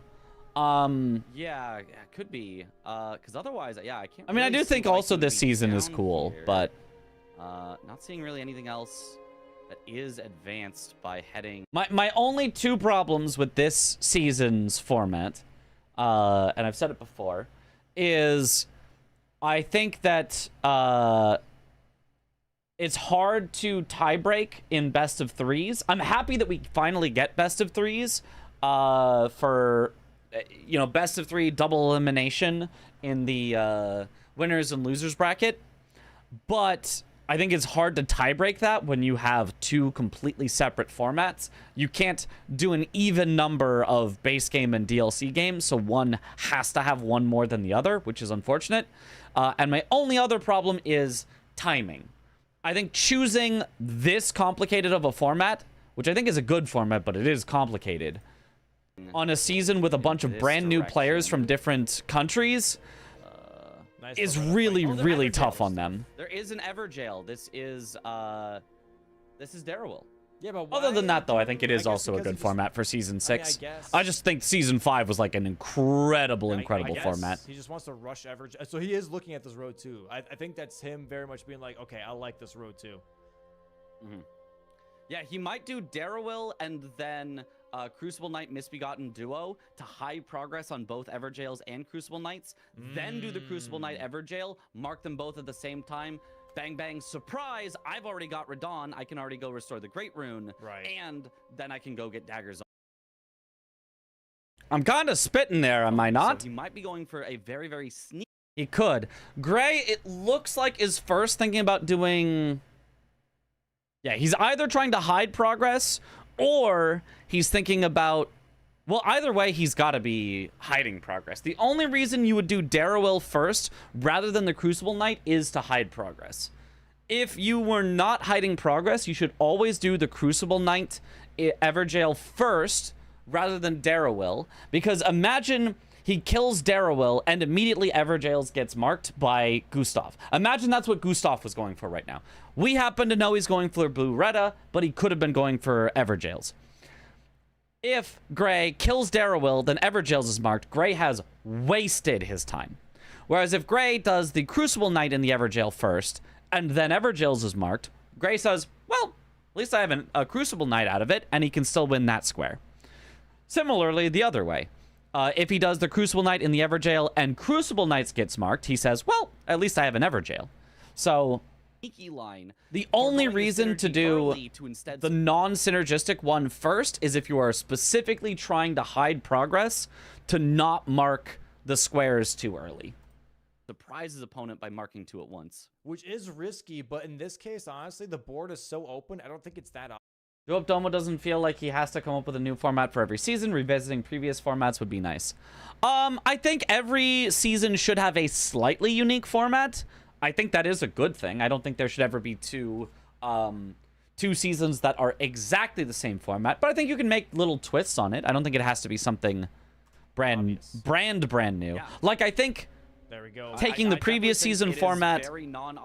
Yeah, it could be. Because otherwise, yeah, I can't. I mean, I really do see think what I also can this be season is down cool, here. but Not seeing really anything else that is advanced by heading. my only 2 problems with this season's format, and I've said it before, is I think that it's hard to tiebreak in best of 3s. I'm happy that we finally get best of 3s for, best of 3 double elimination in the winners and losers bracket. But I think it's hard to tiebreak that when you have 2 completely separate formats. You can't do an even number of base game and DLC games, so one has to have one more than the other, which is unfortunate. And my only other problem is timing. I think choosing this complicated of a format, which I think is a good format, but it is complicated, on a season with a bunch of This brand new direction. players from different countries Nice is little really, fight. Oh, they're really Everjails. tough on them. There is an Everjail. This is Darrowil. Yeah, but Other than why that, though, I think it is guess also a because good it just- format for season 6. guess- I just think season 5 was like an incredible I guess format. He just wants to rush Everjail. So he is looking at this road too. I think that's him very much being like, okay, I like this road too. Yeah, he might do Darrowil and then Crucible Knight Misbegotten Duo to high progress on both Everjails and Crucible Knights. Then do the Crucible Knight Everjail, mark them both at the same time. Bang, bang, surprise! I've already got Radon. I can already go restore the Great Rune. Right. And then I can go get daggers. I'm kind of spitting there, am I not? So he might be going for a very, very sneaky. He could. Gray, it looks like, is first thinking about doing... Yeah, he's either trying to hide progress, or he's thinking about... Well, either way, he's got to be hiding progress. The only reason you would do Darrowil first, rather than the Crucible Knight, is to hide progress. If you were not hiding progress, you should always do the Crucible Knight Everjail first, rather than Darrowil. Because imagine he kills Darrowil, and immediately Everjails gets marked by Gustaf. Imagine that's what Gustaf was going for right now. We happen to know he's going for Blue Retta, but he could have been going for Everjails. If Gray kills Darrowil, then Everjails is marked. Gray has wasted his time. Whereas if Gray does the Crucible Knight in the Everjail first, and then Everjails is marked, Gray says, well, at least I have a Crucible Knight out of it, and he can still win that square. Similarly, the other way. If he does the Crucible Knight in the Everjail and Crucible Knights gets marked, he says, well, at least I have an Everjail. So line. the for only going reason to synergy do early to instead the non-synergistic one first is if you are specifically trying to hide progress to not mark the squares too early. surprise his opponent by marking 2 at once. Which is risky, but in this case, honestly, the board is so open, I don't think it's that. I hope Domo doesn't feel like he has to come up with a new format for every season. Revisiting previous formats would be nice. I think every season should have a slightly unique format. I think that is a good thing. I don't think there should ever be two seasons that are exactly the same format, but I think you can make little twists on it. I don't think it has to be something brand new. Yeah. Like, I think There we go. taking the previous season format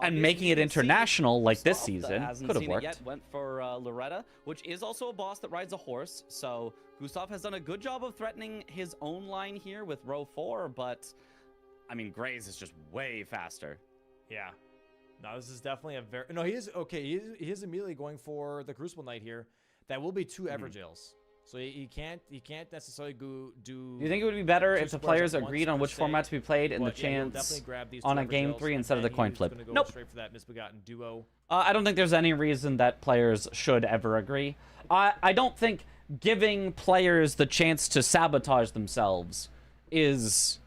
and making it international like this Gustaf, season hasn't could have seen it worked. yet, went for Loretta, which is also a boss that rides a horse. So Gustaf has done a good job of threatening his own line here with row 4, but I mean, Gray's is just way faster. Yeah. No, this is definitely a very... No, he is... Okay, he is immediately going for the Crucible Knight here. That will be 2 Everjails. So he can't necessarily do... Do you think it would be better two if the squares players at once agreed on per which se, format to be played and the but yeah, he'll chance definitely grab these on two a game Everjails, 3 and instead of the then coin he's flip? gonna go Nope. straight for that Misbegotten Duo. I don't think there's any reason that players should ever agree. I don't think giving players the chance to sabotage themselves is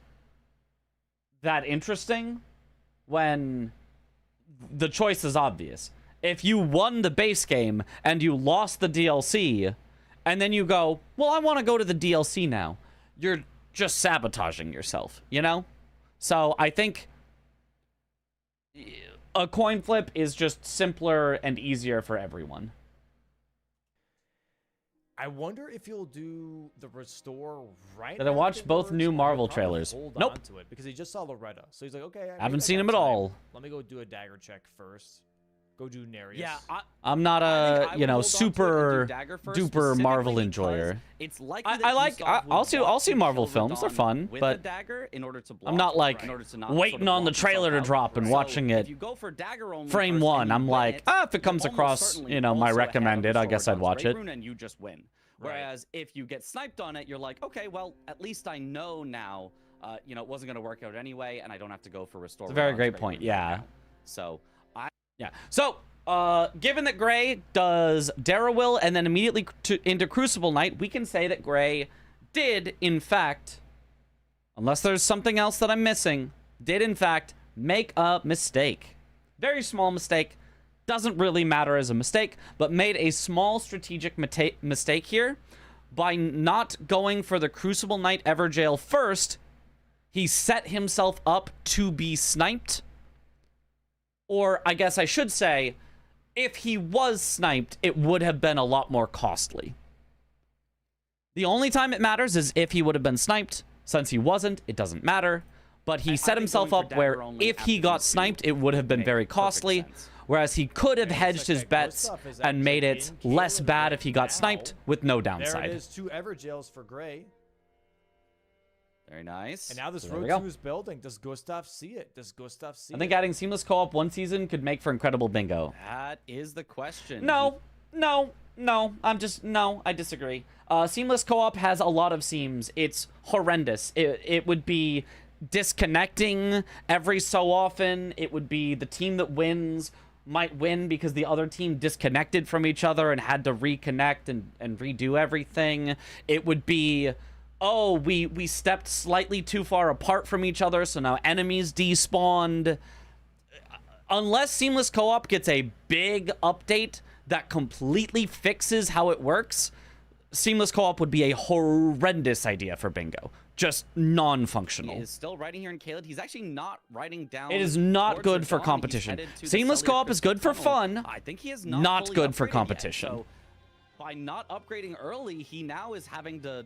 that interesting when the choice is obvious. If you won the base game and you lost the DLC, and then you go, well, I want to go to the DLC now, you're just sabotaging yourself, you know? So I think a coin flip is just simpler and easier for everyone. I wonder if he'll do the restore right. Did I watch both new Marvel trailers? Nope. On to it because he just saw Loretta, so he's like, okay. Haven't seen him at all. Let me go do a dagger check first. Go do Nereus. Yeah, I'm not a super duper Marvel enjoyer. It's like I'll see Marvel films. They're fun, but I'm not like waiting on the trailer to drop and watching it frame one. I'm like, if it comes across, my recommended, I guess I'd watch it. And you just win. Whereas if you get sniped on it, you're like, okay, well, at least I know now. It wasn't going to work out anyway, and I don't have to go for restore. It's a very great point. Yeah. So. Yeah. So, given that Gray does Darrow and then immediately into Crucible Knight, we can say that Gray did, in fact, unless there's something else that I'm missing, did, in fact, make a mistake. Very small mistake. Doesn't really matter as a mistake, but made a small strategic mistake here. By not going for the Crucible Knight Everjail first, he set himself up to be sniped. Or, I guess I should say, if he was sniped, it would have been a lot more costly. The only time it matters is if he would have been sniped. Since he wasn't, it doesn't matter. But he set himself up where if he got sniped, it would have been very costly. Whereas he could have hedged his bets and made it less bad if he got sniped with no downside. There it is, 2 Everjails for Gray. Very nice. And now this Road 2 is building. Does Gustaf see it? Does Gustaf see it? I think adding seamless co-op one season could make for incredible bingo. That is the question. No. I disagree. Seamless co-op has a lot of seams. It's horrendous. It would be disconnecting every so often. It would be the team that wins might win because the other team disconnected from each other and had to reconnect and redo everything. It would be... oh, we stepped slightly too far apart from each other, so now enemies despawned. Unless Seamless Co-op gets a big update that completely fixes how it works, Seamless Co-op would be a horrendous idea for bingo. Just non-functional. He is still writing here in Caled. He's actually not writing down. It is not good for competition. Seamless Co-op is good for fun. I think he is not good for competition. Yet, so by not upgrading early, he now is having to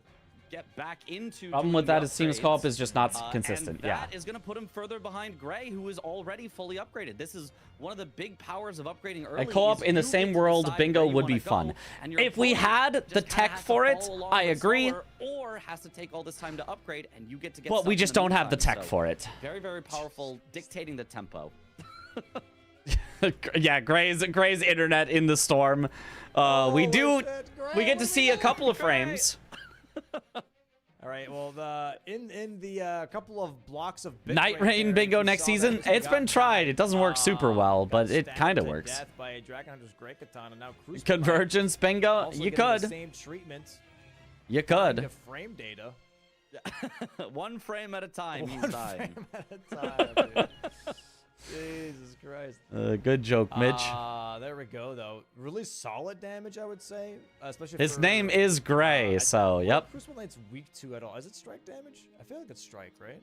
get back into. Problem with that is Seamless Co-op is just not consistent. And that is going to put him further behind Gray, who is already fully upgraded. This is one of the big powers of upgrading early. A co-op in the same world, bingo would be fun. If we had the tech for it, I agree. Or has to take all this time to upgrade, and you get to get. But we just don't have the tech for it. Very, very powerful, dictating the tempo. Yeah, Gray's internet in the storm. We get to see a couple of frames. All right, well, in the couple of blocks of Night Rain bingo next season, it's been tried. It doesn't work super well, but it kind of works. Death by Dragon Hunter's Great Katana. Now Convergence bingo, you could. The same treatment. You could. The frame data. One frame at a time. He's dying. One frame at a time, dude. Jesus Christ. Good joke, Mitch. There we go, though. Really solid damage, I would say. Especially his name is Gray, so yep. Crucible Knight's weak to at all. Is it strike damage? I feel like it's strike, right?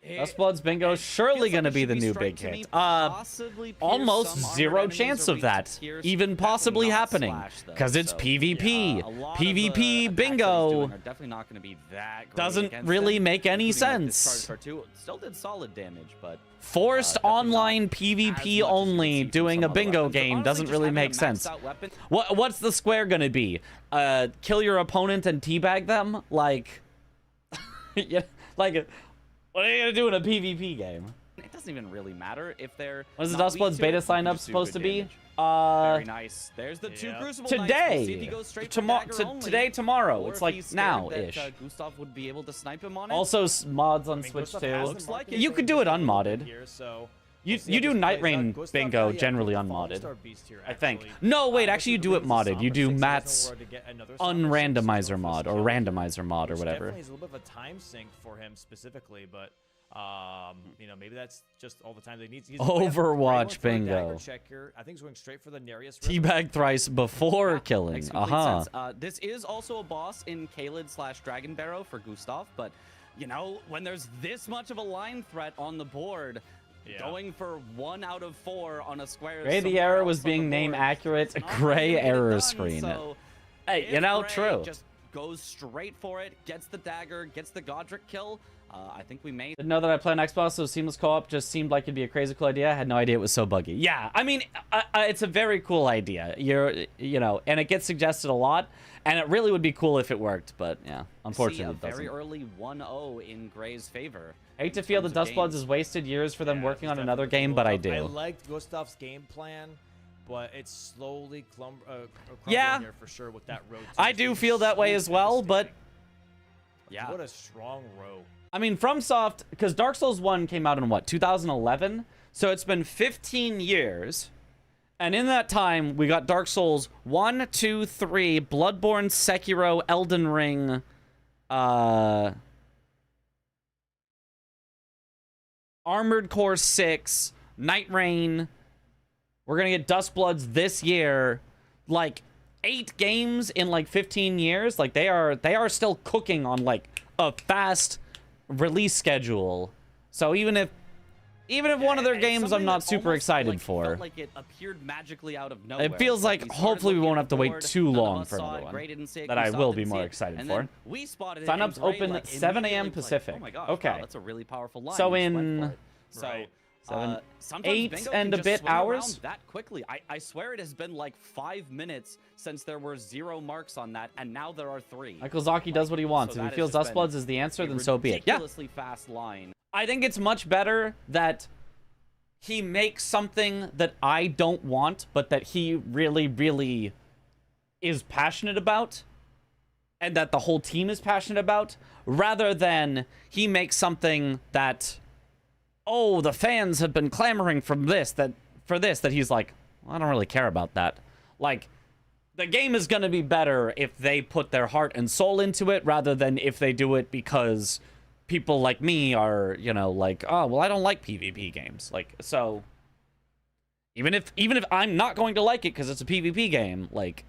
Dustblood's bingo surely going to be the new big hit. Almost zero chance of that even possibly happening because it's PvP. PvP bingo definitely not going to be that great. Doesn't really make any sense. Still did solid damage, but forced online PvP only doing a bingo game doesn't really make sense. What's the square going to be? Kill your opponent and teabag them? Like, yeah, like. What are you gonna do in a PvP game? It doesn't even really matter if they're. What is the Dustblood beta sign up supposed to be? Very nice. There's the 2 Crucible today. Today, tomorrow. Or it's like now-ish. Gustaf would be able to snipe him on it. Also, mods on Switch too. Looks like you could do it unmodded. Here, so You do Night Rain bingo generally unmodded. I think. No, wait. Actually, you do it modded. You do Matt's unrandomizer mod or randomizer mod or whatever. Definitely is a little bit of a time sink for him specifically, but maybe that's just all the time they need. Overwatch bingo. I think he's going straight for the Nereus. Teabag thrice before killing. This is also a boss in Caelid/Dragon Barrow for Gustaf, but when there's this much of a line threat on the board. Yeah. Going for 1 out of 4 on a square. Gray, the error was being name accurate. Gray error screen. So Hey, you know, Gray true. just goes straight for it, gets the dagger, gets the Godric kill. I think we may. Didn't know that I play on Xbox, so seamless co-op just seemed like it'd be a crazy cool idea. I had no idea it was so buggy. Yeah, I mean, it's a very cool idea. You know, and it gets suggested a lot, and it really would be cool if it worked, but yeah, unfortunately it doesn't. Very early 1-0 in Gray's favor. I hate to feel the Dustbloods is wasted years for them working on another game, but I do. I liked Gustaf's game plan, but it's slowly crumbling here for sure with that road. I do feel that way as well, but yeah, what a strong row. I mean, FromSoft, because Dark Souls 1 came out in what, 2011? So it's been 15 years. And in that time, we got Dark Souls 1, 2, 3, Bloodborne, Sekiro, Elden Ring, Armored Core 6, Night Rain. We're going to get Dustbloods this year. Like, 8 games in, like, 15 years. Like, they are still cooking on, like, a fast release schedule. So even if one of their games I'm not super excited for, felt like it appeared magically out of nowhere. it feels like hopefully we won't have to wait too long for another one that I will be more excited for. We spotted Sign-ups open 7 a.m. Pacific. Oh my gosh, okay, wow, that's a really powerful line. so in sometimes 8 Bingo and can a just bit swing around hours. that quickly. I swear it has been like 5 minutes since there were 0 marks on that, and now there are 3. Michael Zaki does what he wants. So if that he feels has just Dustbloods is the answer, a then so be it. Yeah, ridiculously fast line. I think it's much better that he makes something that I don't want, but that he really, really is passionate about, and that the whole team is passionate about, rather than he makes something that, oh, the fans have been clamoring for this, that he's like, well, I don't really care about that. Like, the game is going to be better if they put their heart and soul into it, rather than if they do it because people like me are, you know, like, oh, well, I don't like PvP games. Like, so even if I'm not going to like it because it's a PvP game, like,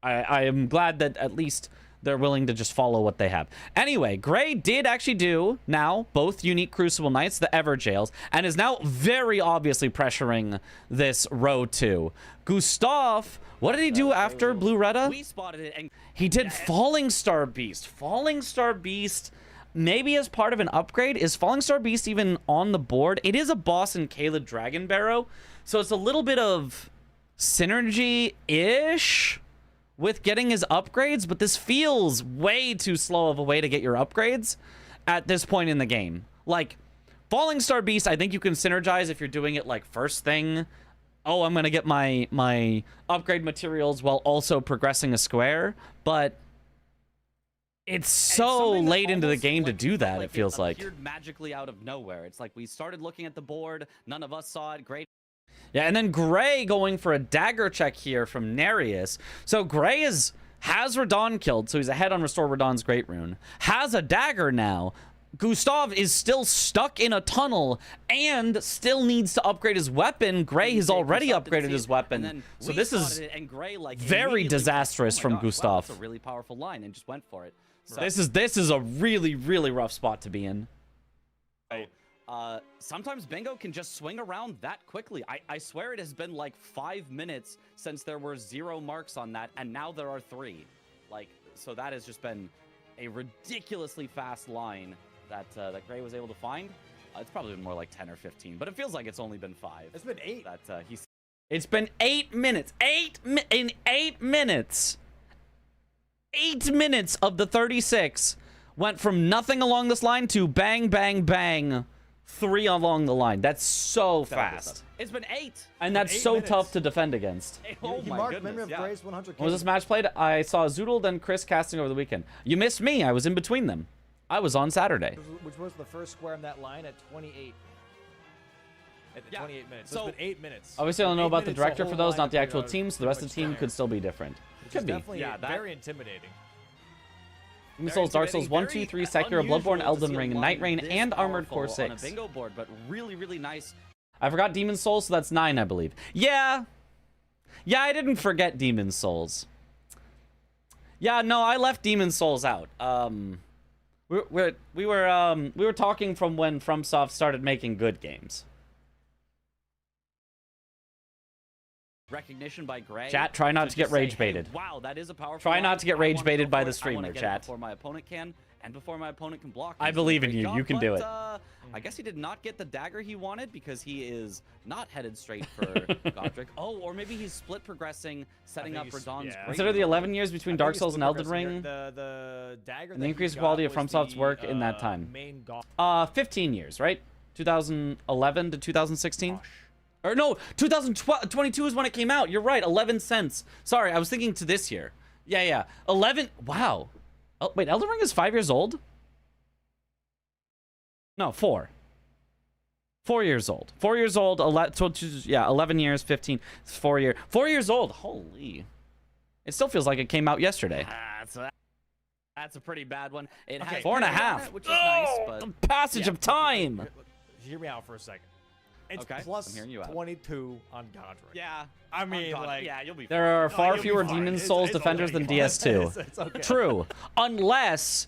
I am glad that at least they're willing to just follow what they have. Anyway, Gray did actually do now both unique Crucible Knights, the Ever Jails, and is now very obviously pressuring this row 2. Gustaf, what did he do after Blue Retta? We spotted it, and He did Falling Star Beast. Falling Star Beast, maybe as part of an upgrade. Is Falling Star Beast even on the board? It is a boss in Caelid Dragon Barrow, so it's a little bit of synergy-ish with getting his upgrades, but this feels way too slow of a way to get your upgrades at this point in the game. Like, Falling Star Beast, I think you can synergize if you're doing it, like, first thing. Oh, I'm going to get my upgrade materials while also progressing a square, but it's so late into the game to do that, it feels like. Appeared magically out of nowhere. It's like we started looking at the board, none of us saw it, great. Yeah, and then Gray going for a dagger check here from Nereus. So Gray has Radon killed, so he's ahead on Restore Radon's Great Rune. Has a dagger now. Gustaf is still stuck in a tunnel and still needs to upgrade his weapon. Gray has already upgraded his weapon. So this is very disastrous from Gustaf. Wow, that's a really powerful line and just went for it. So, this is a really, really rough spot to be in. Sometimes Bingo can just swing around that quickly. I swear it has been like 5 minutes since there were 0 marks on that, and now there are 3. Like, so that has just been a ridiculously fast line that Gray was able to find. It's probably been more like 10 or 15, but it feels like it's only been 5. It's been 8. That he's. It's been 8 minutes. 8 minutes. 8 minutes of the 36 went from nothing along this line to bang, bang, bang. 3 along the line. That's so fast. It's been 8. And that's so tough to defend against. Oh You my marked goodness, Memory of yeah. Gray's 100K. When was this match played? I saw Zoodled and Chris casting over the weekend. You missed me. I was in between them. I was on Saturday. Which was the first square in that line at 28. At Yeah. 28 minutes. So- it's been 8 minutes. Obviously, I don't know 8 about the minutes, director whole for those, line not the of actual pretty team, so the rest of the team much could still be different. Which Could is be. definitely Yeah, that- very intimidating. Demon Souls, Dark Souls 1, 2, 3, Sekiro, Bloodborne, Elden Ring, Night Rain, This and Armored Core powerful on a 6. bingo board, but really, really nice. I forgot Demon Souls, so that's 9, I believe. Yeah, I didn't forget Demon Souls. Yeah, no, I left Demon Souls out. We were talking from when FromSoft started making good games. recognition by Gray. Chat, try not to get just say, rage hey, baited. wow, that is a powerful Try line. not to get I rage wanna baited go by for the it. I streamer, wanna get it chat. before my opponent can, and before my opponent can block. I He's doing believe a in great you. job, You can do but, it. I guess he did not get the dagger he wanted because he is not headed straight for Godric. Oh, or maybe he's split progressing, setting up for Dawn's great. Consider the 11 years between I think Dark he's Souls and split Elden progressing Ring, here. The dagger and that the he increased got quality of was FromSoft's the, work in that time. main god. 15 years, right? 2011 to 2016? Or no, 2022 is when it came out. You're right, 11 cents. Sorry, I was thinking to this year. Yeah. 11, wow. Oh, wait, Elden Ring is 5 years old? No, 4. 4 years old. 4 years old, 11 years, 15, 4 years. 4 years old, holy. It still feels like it came out yesterday. That's a pretty bad one. It Okay, has 4.5. Gray on it, which is nice, but The passage of time. Hear me out for a second. It's Okay, plus I'm hearing you out. 22 on Godric. yeah. I mean, on God, like, yeah, you'll be There are No, far you'll be fewer fine. Demon It's- Souls it's defenders okay. than DS2. It's okay. True. Unless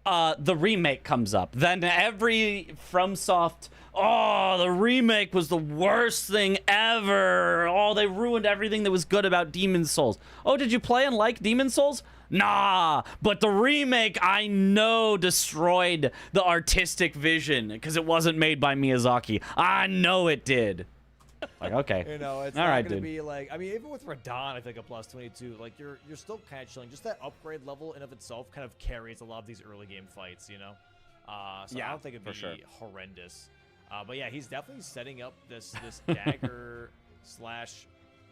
the remake comes up. Then every FromSoft, oh, the remake was the worst thing ever. Oh, they ruined everything that was good about Demon Souls. Oh, did you play and like Demon Souls? Nah, but the remake, I know, destroyed the artistic vision because it wasn't made by Miyazaki. I know it did. Like, okay. You know, it's All not right, gonna dude. be like. I mean, even with Radon, I think a plus 22. Like, you're still kind of chilling. Just that upgrade level in of itself kind of carries a lot of these early game fights. You know. So Yeah, I don't think it'd for be sure. horrendous. But yeah, he's definitely setting up this dagger slash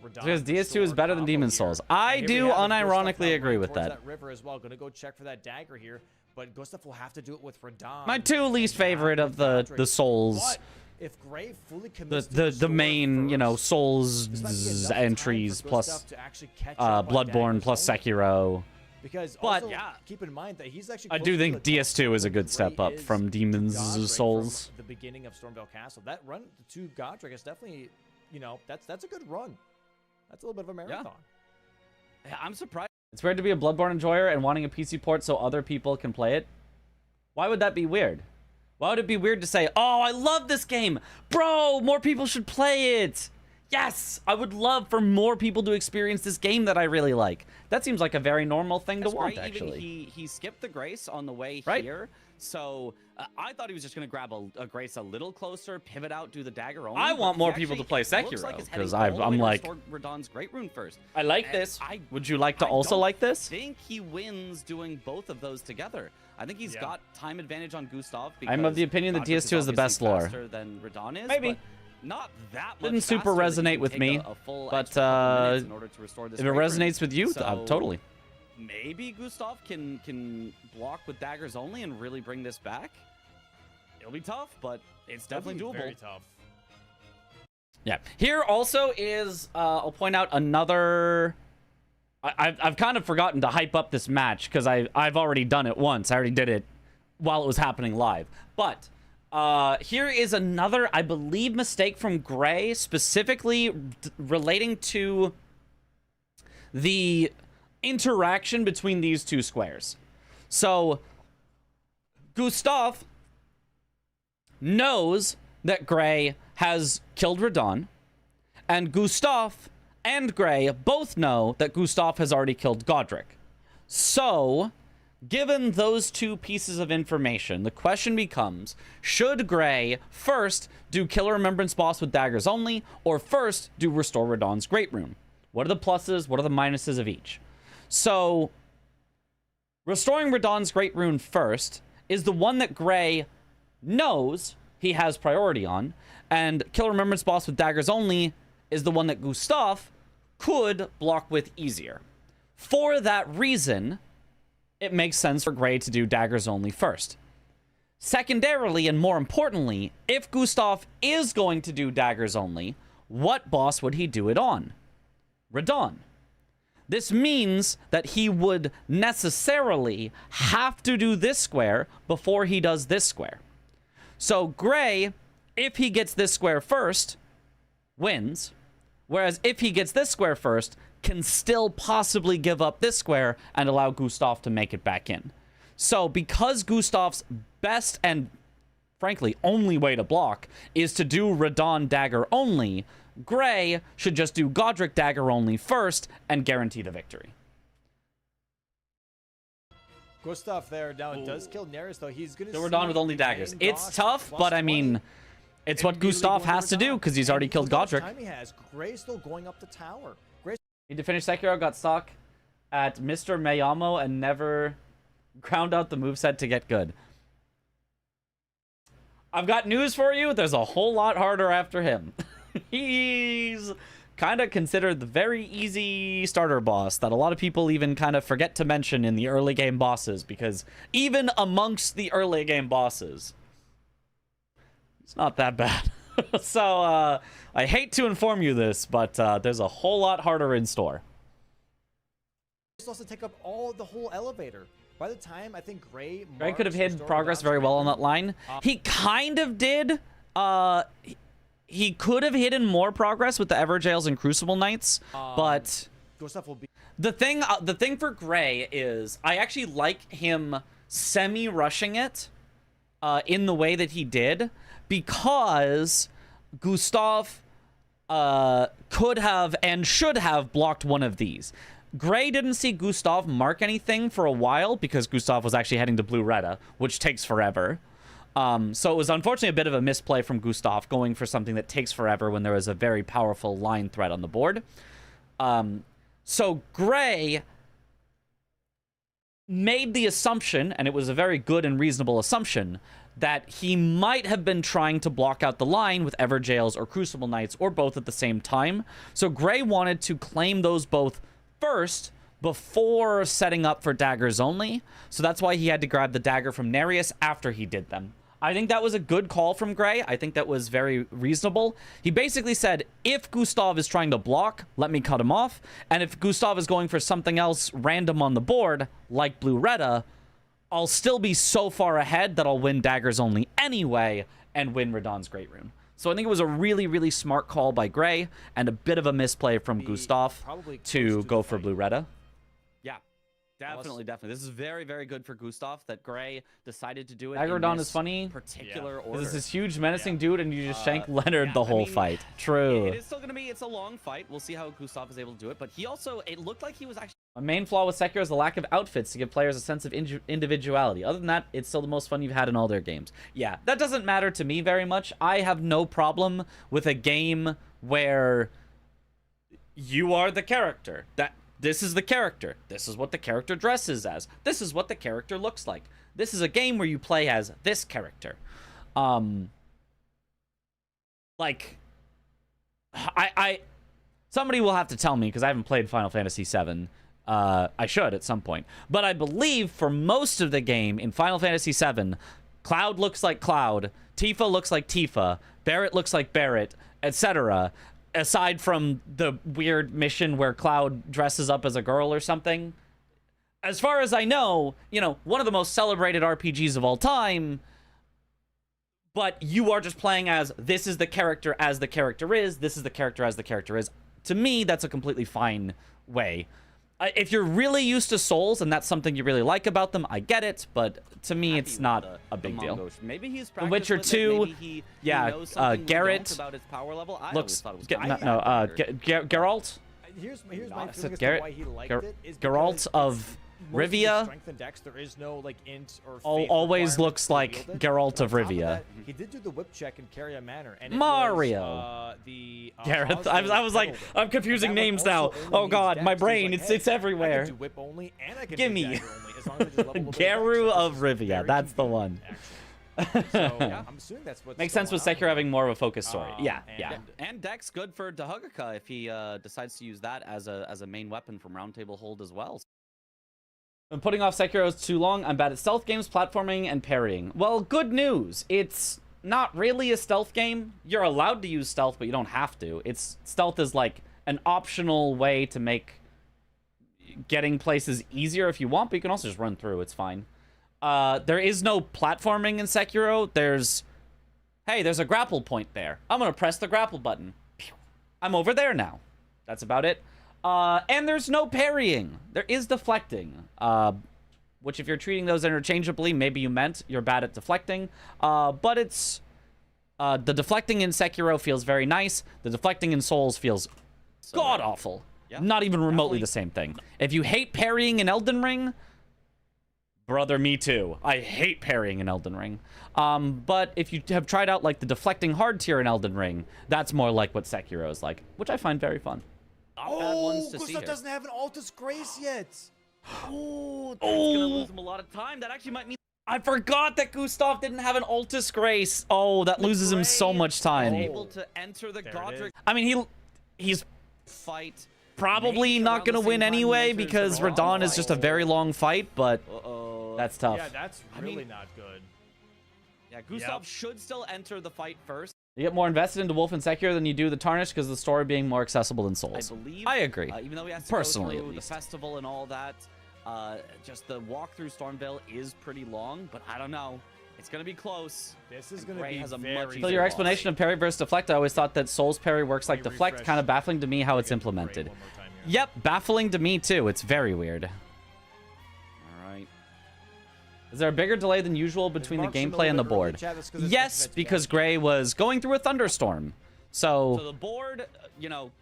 Radon. Because DS2 is sword better than combo Demon here. Souls. And I here we do have it, Gustaf unironically now agree running with towards that. river as well. Gonna go check for that dagger here, but Gustaf will have to do it with Radon. My two least not favorite of with the Godric. Souls. But if Gray fully The commits to the sword main, you know, first, Souls this might be enough time entries for plus Gustaf to actually catch up on Bloodborne daggers plus only. Sekiro. Because But- also, Yeah. keep in mind that he's actually. I close do to think the top DS2 is a where good Gray step up is from to Demon's Godric Souls. from the beginning of Stormvale Castle. That run to Godric is definitely, you know, that's a good run. That's a little bit of a marathon. Yeah, I'm surprised. It's weird to be a Bloodborne enjoyer and wanting a PC port so other people can play it. Why would that be weird? Why would it be weird to say, oh, I love this game. Bro, more people should play it. Yes, I would love for more people to experience this game that I really like. That seems like a very normal thing to That's want, great. actually. Even he skipped the Grace on the way Right. here. So I thought he was just going to grab a Grace a little closer, pivot out, do the dagger only. I but want he more people to actually play looks Sekiro, like he's 'cause heading all the I'm way to like- restore Radon's Great Rune first. I like And this. I- Would you like to I also don't like this? I think he wins doing both of those together. I think he's Yeah. got time advantage on Gustaf. I'm of the opinion that Godric DS2 is the obviously best lore. faster than Radon is, Maybe. but not that much Didn't super faster that you resonate can with take me, a full but, extra couple minutes in order to restore this If it Great Rune. resonates with you, So, totally. Maybe Gustaf can block with daggers only and really bring this back. It'll be tough, but it's definitely doable. Very tough. Yeah. Here also is, I'll point out another. I've kind of forgotten to hype up this match because I've already done it once. I already did it while it was happening live. But here is another, I believe, mistake from Gray, specifically relating to the interaction between these two squares. So Gustaf knows that Gray has killed Radon, and Gustaf and Gray both know that Gustaf has already killed Godric. So, given those two pieces of information, the question becomes, should Gray first do Kill a Remembrance Boss with daggers only, or first do Restore Radon's Great Rune? What are the pluses? What are the minuses of each? So, restoring Radon's Great Rune first is the one that Gray knows he has priority on, and Kill a Remembrance Boss with daggers only is the one that Gustaf could block with easier. For that reason, it makes sense for Gray to do daggers only first. Secondarily, and more importantly, if Gustaf is going to do daggers only, what boss would he do it on? Radon. This means that he would necessarily have to do this square before he does this square. So Gray, if he gets this square first, wins. Whereas if he gets this square first, can still possibly give up this square and allow Gustaf to make it back in. So because Gustaf's best and frankly only way to block is to do Radon dagger only, Gray should just do Godric Dagger only first and guarantee the victory. Gustaf there now does kill Neris, though. He's going to So we're done with only daggers. It's tough, but I mean, it's what Gustaf has to do because he's already killed Godric. Time he has. Gray still going up the tower. Gray Need to finish Sekiro, got stuck at Mr. Mayamo and never ground out the moveset to get good. I've got news for you. There's a whole lot harder after him. He's kind of considered the very easy starter boss that a lot of people even kind of forget to mention in the early game bosses, because even amongst the early game bosses, it's not that bad. So I hate to inform you this, but there's a whole lot harder in store. still has to take up the whole elevator. By the time I think Gray could have hid progress very well on that line. He kind of did. He could have hidden more progress with the Everjails and Crucible Knights, but Gustaf will be the thing for Gray is I actually like him semi-rushing it in the way that he did, because Gustaf could have and should have blocked one of these. Gray didn't see Gustaf mark anything for a while because Gustaf was actually heading to Blue Retta, which takes forever. So it was unfortunately a bit of a misplay from Gustaf going for something that takes forever when there is a very powerful line threat on the board. So Gray made the assumption, and it was a very good and reasonable assumption, that he might have been trying to block out the line with Everjails or Crucible Knights, or both at the same time. So Gray wanted to claim those both first before setting up for daggers only. So that's why he had to grab the dagger from Nereus after he did them. I think that was a good call from Gray. I think that was very reasonable. He basically said, if Gustaf is trying to block, let me cut him off. And if Gustaf is going for something else random on the board, like Blue Retta, I'll still be so far ahead that I'll win daggers only anyway and win Radahn's Great Rune. So I think it was a really, really smart call by Gray and a bit of a misplay from Gustaf to go for Blue Retta. Yeah, definitely. This is very, very good for Gustaf that Gray decided to do it. Radaahn is funny. Particular order. This is this huge menacing dude, and you just shank Leonard the whole fight. True. It is still going to be, it's a long fight. We'll see how Gustaf is able to do it. But he also, it looked like he was actually... My main flaw with Sekiro is the lack of outfits to give players a sense of individuality. Other than that, it's still the most fun you've had in all their games. Yeah, that doesn't matter to me very much. I have no problem with a game where you are the character. This is the character. This is what the character dresses as. This is what the character looks like. This is a game where you play as this character. Somebody will have to tell me, because I haven't played Final Fantasy VII. I should at some point. But I believe for most of the game in Final Fantasy VII, Cloud looks like Cloud, Tifa looks like Tifa, Barret looks like Barret, etc. Aside from the weird mission where Cloud dresses up as a girl or something. As far as I know, one of the most celebrated RPGs of all time, but you are just playing as, this is the character as the character is, this is the character as the character is. To me, that's a completely fine way. If you're really used to Souls and that's something you really like about them, I get it, but to me, it's not a big deal. Maybe he's The Witcher 2, Garrett about his power level. I looks... thought it was Geralt? Here's my feeling as to Geralt? why he liked it is Geralt because of Rivia strength and dex, there is no int or always looks like Geralt of Rivia. He did do the whip check and carry a manner. And Mario. Gareth. I was like, I'm confusing names now. Oh god, my brain, it's everywhere. I can do whip only and I can Gimme. do dagger only, as long as I just level a little bit Garu extra. of Rivia, that's the one. So, I'm assuming that's what's Makes sense with going on Sekiro having more of a focus story. Yeah. And Dex good for Dahaguka if he decides to use that as a main weapon from Roundtable Hold as well. I'm putting off Sekiro too long. I'm bad at stealth games, platforming, and parrying. Well, good news. It's not really a stealth game. You're allowed to use stealth, but you don't have to. Stealth is like an optional way to make getting places easier if you want, but you can also just run through. It's fine. There is no platforming in Sekiro. There's a grapple point there. I'm going to press the grapple button. I'm over there now. That's about it. And there's no parrying. There is deflecting, which if you're treating those interchangeably, maybe you meant you're bad at deflecting. But it's The deflecting in Sekiro feels very nice. The deflecting in Souls feels god-awful. Yeah, Not even remotely the same thing. If you hate parrying in Elden Ring, brother, me too. I hate parrying in Elden Ring. But if you have tried out like the deflecting hard tier in Elden Ring, that's more like what Sekiro is like, which I find very fun. Not bad ones to see Gustaf here. doesn't have an Altus Grace yet. Oh, that's gonna lose him a lot of time. That actually might mean I forgot that Gustaf didn't have an Altus Grace. Oh, that loses him so much time. able to enter the There it Godric is. I mean, he's fight. probably Maybe not around the going to same win time he anyway enters the because Radahn Radahn is fight. just a very long fight, but Uh-oh. that's tough. Yeah, that's really not good. Yeah, Gustaf should still enter the fight first. You get more invested into Wolf and Sekiro than you do the Tarnish because of the story being more accessible than I Souls. believe. I agree. Even though he has to Personally, go at through the least. festival and all that, just the walk through Stormvale is pretty long. But I don't know. It's gonna be close. This is And going to Gray be has a very much So easier your boss. explanation of parry versus deflect, I always thought that Souls parry works like Let me deflect. refresh. Kind of baffling to me how it's Get Gray implemented. one more time here. Yep, baffling to me too. It's very weird. All right. Is there a bigger delay than usual between the Mark's in gameplay and the little bit early board? chat, that's 'cause it's Yes, advanced because one. Gray was going through a thunderstorm. So So the board,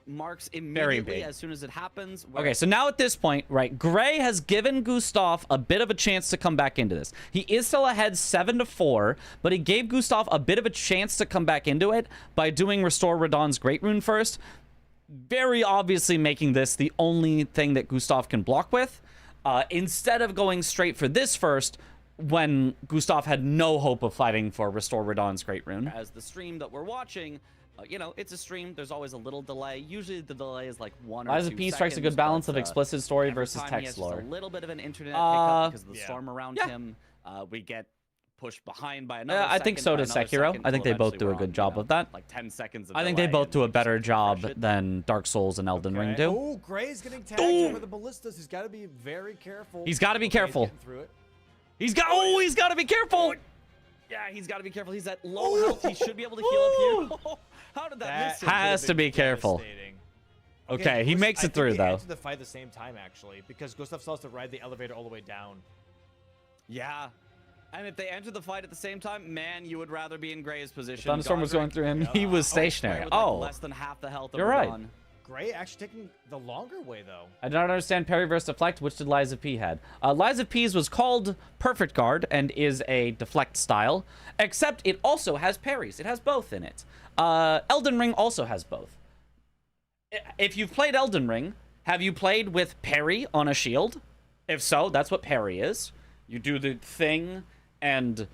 marks Very immediately big. as soon as it happens. okay, so now at this point, right, Gray has given Gustaf a bit of a chance to come back into this. He is still ahead 7-4, but he gave Gustaf a bit of a chance to come back into it by doing Restore Radahn's Great Rune first. Very obviously making this the only thing that Gustaf can block with, instead of going straight for this first when Gustaf had no hope of fighting for Restore Radahn's Great Rune. As the stream that we're watching, it's a stream. There's always a little delay. Usually the delay is like 1 or 2 Lies of seconds. P strikes a good balance of but, explicit story every versus time he text has just lore. a little bit of an internet hiccup because of the Yeah. storm around Yeah. him. We get pushed behind by another I think second, so by does another Sekiro. second, I think till they both eventually do a we're good on, job of that. Like 10 seconds of I think they delay both and do a just better refresh job it. than Dark Souls and Elden Ring do. Oh, Gray's getting tagged here for the ballistas. He's got to be very careful. He's gotta be Okay, he's careful. getting through it. He's got to be careful. Yeah, he's got to be careful. He's at low health. He should be able to heal up here. How did that miss him? Has to be careful. Devastating. Okay, he makes I it through think they though. entered the fight at the same time actually, because Gustaf still has to ride the elevator all the way down. Yeah. And if they enter the fight at the same time, man, you would rather be in Gray's position. Thunderstorm was going through him. He was stationary. With, like, Oh, less than half the health of You're right. Radahn. Gray actually taking the longer way though. I don't understand parry versus deflect. Which did Lies of P had? Lies of P's was called Perfect Guard and is a deflect style, except it also has parries. It has both in it. Elden Ring also has both. If you've played Elden Ring, have you played with parry on a shield? If so, that's what parry is. You do the thing, and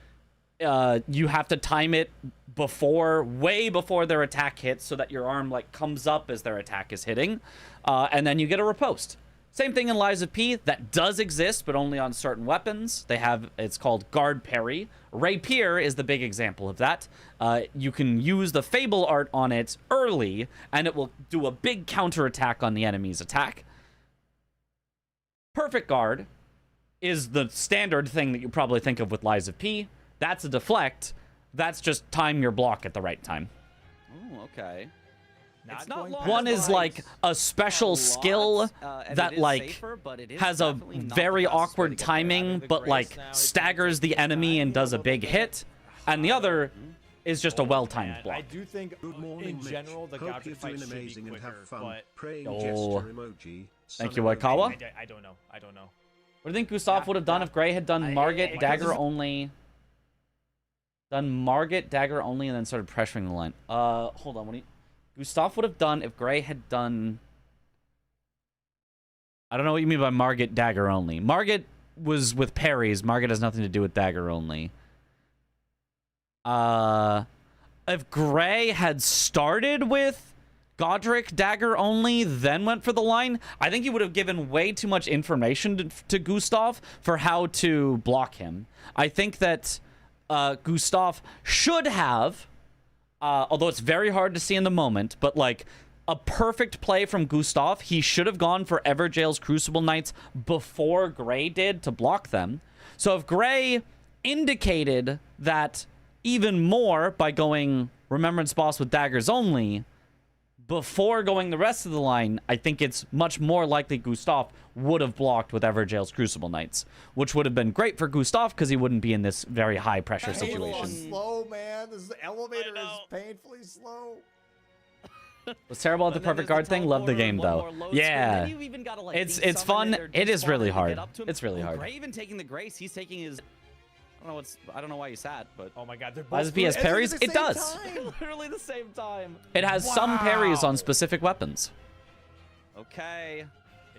you have to time it way before their attack hits, so that your arm like comes up as their attack is hitting, and then you get a riposte. Same thing in Lies of P. That does exist, but only on certain weapons. It's called guard parry. Rapier is the big example of that. You can use the Fable art on it early, and it will do a big counterattack on the enemy's attack. Perfect Guard is the standard thing that you probably think of with Lies of P. That's a deflect. That's just time your block at the right time. Oh, okay. It's Not not going long. past One is the like lights. a special lot, skill and that it is like safer, but it is has a definitely not the very fastest way to awkward get there. timing, the but grace like now, he's staggers the taking enemy time, and does a little big bit. hit. And the other is just a Oh, well-timed man, block. I do think Good morning, in general the Mitch. Hope Godric you're fight doing should amazing be and quicker, have fun. but Praying Oh. gesture emoji. Thank you, Son Waikawa. emoji. I don't know. I don't know. What do you think Gustaf would have done if Gray had done Margit dagger only? Done Margit dagger only and then started pressuring the line. Hold on. Gustaf would have done if Gray had done. I don't know what you mean by Margit dagger only. Margit was with parries. Margit has nothing to do with dagger only. If Gray had started with Godric dagger only, then went for the line, I think he would have given way too much information to Gustaf for how to block him. I think that Gustaf should have, although it's very hard to see in the moment, but like a perfect play from Gustaf, he should have gone for Everjail's Crucible Knights before Gray did to block them. So if Gray indicated that even more by going Remembrance Boss with daggers only, before going the rest of the line, I think it's much more likely Gustaf would have blocked with Everjail's Crucible Knights, which would have been great for Gustaf because he wouldn't be in this very high pressure situation. Slow, man. This elevator is painfully slow. Was terrible at the perfect guard thing. Love the game though. Yeah, it's fun. It is really hard. It's really hard. Gray even taking the grace. He's taking his. I don't know why he's sad, but oh my god, they're as he has parries, it does. Literally the same time. It has some parries on specific weapons. Okay.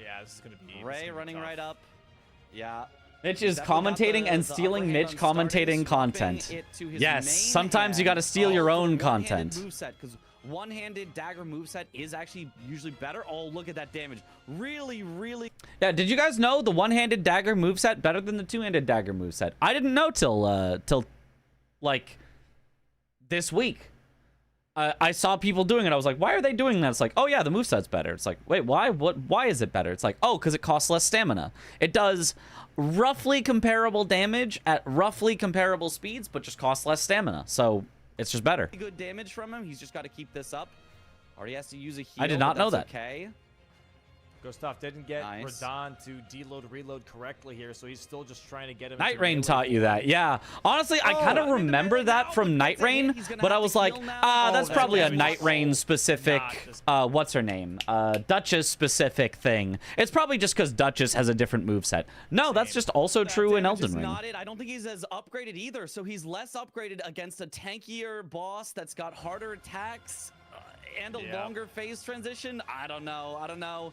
Yeah, this is gonna be Gray running right up. Yeah. Mitch is commentating and stealing Mitch commentating content. Yes, sometimes you got to steal your own content. One-handed dagger moveset is actually usually better. Oh, look at that damage. Really, really. Yeah, did you guys know the one-handed dagger moveset better than the two-handed dagger moveset? I didn't know till like this week. I saw people doing it. I was like, why are they doing that? It's like, oh yeah, the moveset's better. It's like, wait, why? Why is it better? It's like, oh, because it costs less stamina. It does roughly comparable damage at roughly comparable speeds, but just costs less stamina. So it's just better. Good damage from him. He's just got to keep this up. Already has to use a heal. I did not know that. Okay. Gustaf didn't get Radon to deload reload correctly here, so he's still just trying to get him. Night Rain taught you that, yeah. Honestly, I kind of remember that from Night Rain, but I was like, that's probably a Night Rain specific, what's her name? Duchess specific thing. It's probably just because Duchess has a different moveset. No, that's just also true in Elden Ring. Not it. I don't think he's as upgraded either, so he's less upgraded against a tankier boss that's got harder attacks and a longer phase transition. I don't know.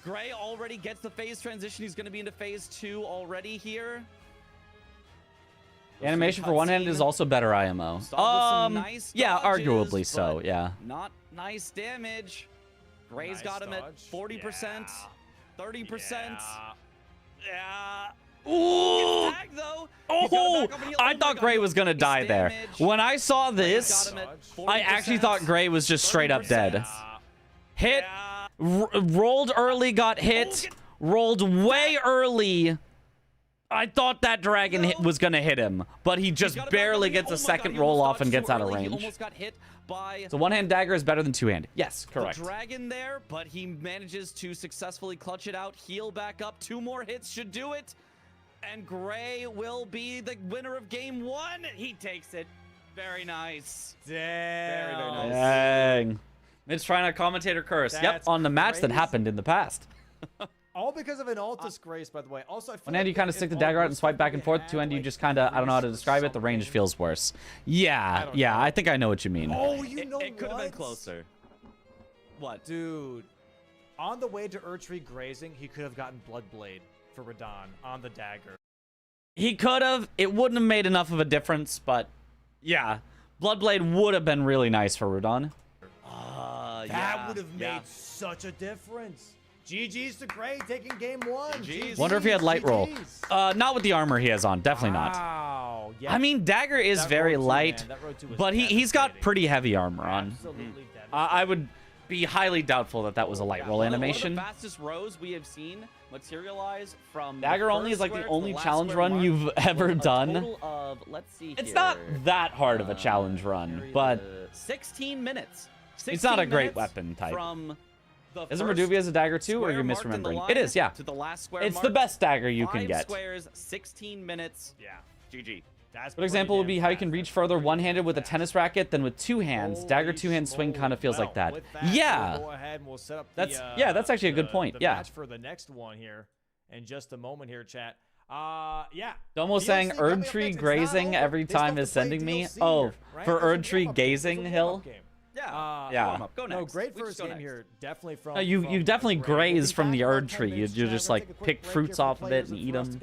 Gray already gets the phase transition. He's going to be into phase 2 already here. The animation for one-handed is also better IMO. Nice yeah, dodges, arguably so, yeah. Not nice damage. Gray's got him at 40%, 30%. Yeah. Ooh! Back, though. Oh, I thought Gray was going to die there. When I saw this, I actually thought Gray was just straight up dead. Hit. Rolled early, got hit. Rolled way early. I thought that dragon was going to hit him, but he just barely gets a second roll off and gets out of range. Almost got hit by so one-hand dagger is better than two-hand. Yes, correct. The dragon there, but he manages to successfully clutch it out, heal back up. 2 more hits should do it. And Gray will be the winner of game 1. He takes it. Very nice. Damn. Very nice. Dang. It's trying to commentator curse. Yep, on the match that happened in the past. All because of an Altus Grace, by the way. Also, I feel one hand you kind of stick the dagger out and swipe back and forth. Two hand you just kind of, I don't know how to describe it. The range feels worse. Yeah, I think I know what you mean. Oh, you know it could have been closer. What? Dude, on the way to Erdtree grazing, he could have gotten Bloodblade for Radon on the dagger. He could have. It wouldn't have made enough of a difference, but yeah. Bloodblade would have been really nice for Radon. That would have made such a difference. GG's to Gray taking game 1. GG's. Wonder if he had light roll. Not with the armor he has on. Definitely not. Yeah. I mean, dagger is very light, but he's got pretty heavy armor on. I would be highly doubtful that was a light roll animation. One of the fastest rows we have seen materialize from dagger only is like the only challenge run you've ever done. Let's see. It's not that hard of a challenge run, but 16 minutes. It's not a great weapon type. Isn't Reduvia's a dagger too, or are you misremembering? It is, yeah. To the last square it's the best dagger you can get. 5 squares, 16 minutes. Yeah. GG. Good example would be how you can reach further one-handed with a tennis racket than with 2 hands. Dagger 2-hand swing kind of feels like that. Yeah. That's actually a good point. Yeah. For the next one here in just a moment here, chat. Yeah. Domo saying Erdtree grazing every time is sending me. Oh, for Erdtree gazing hill. Yeah. Go next. No, great first game here. Definitely from. You definitely graze from the Erdtree. You just like pick fruits off of it and eat them.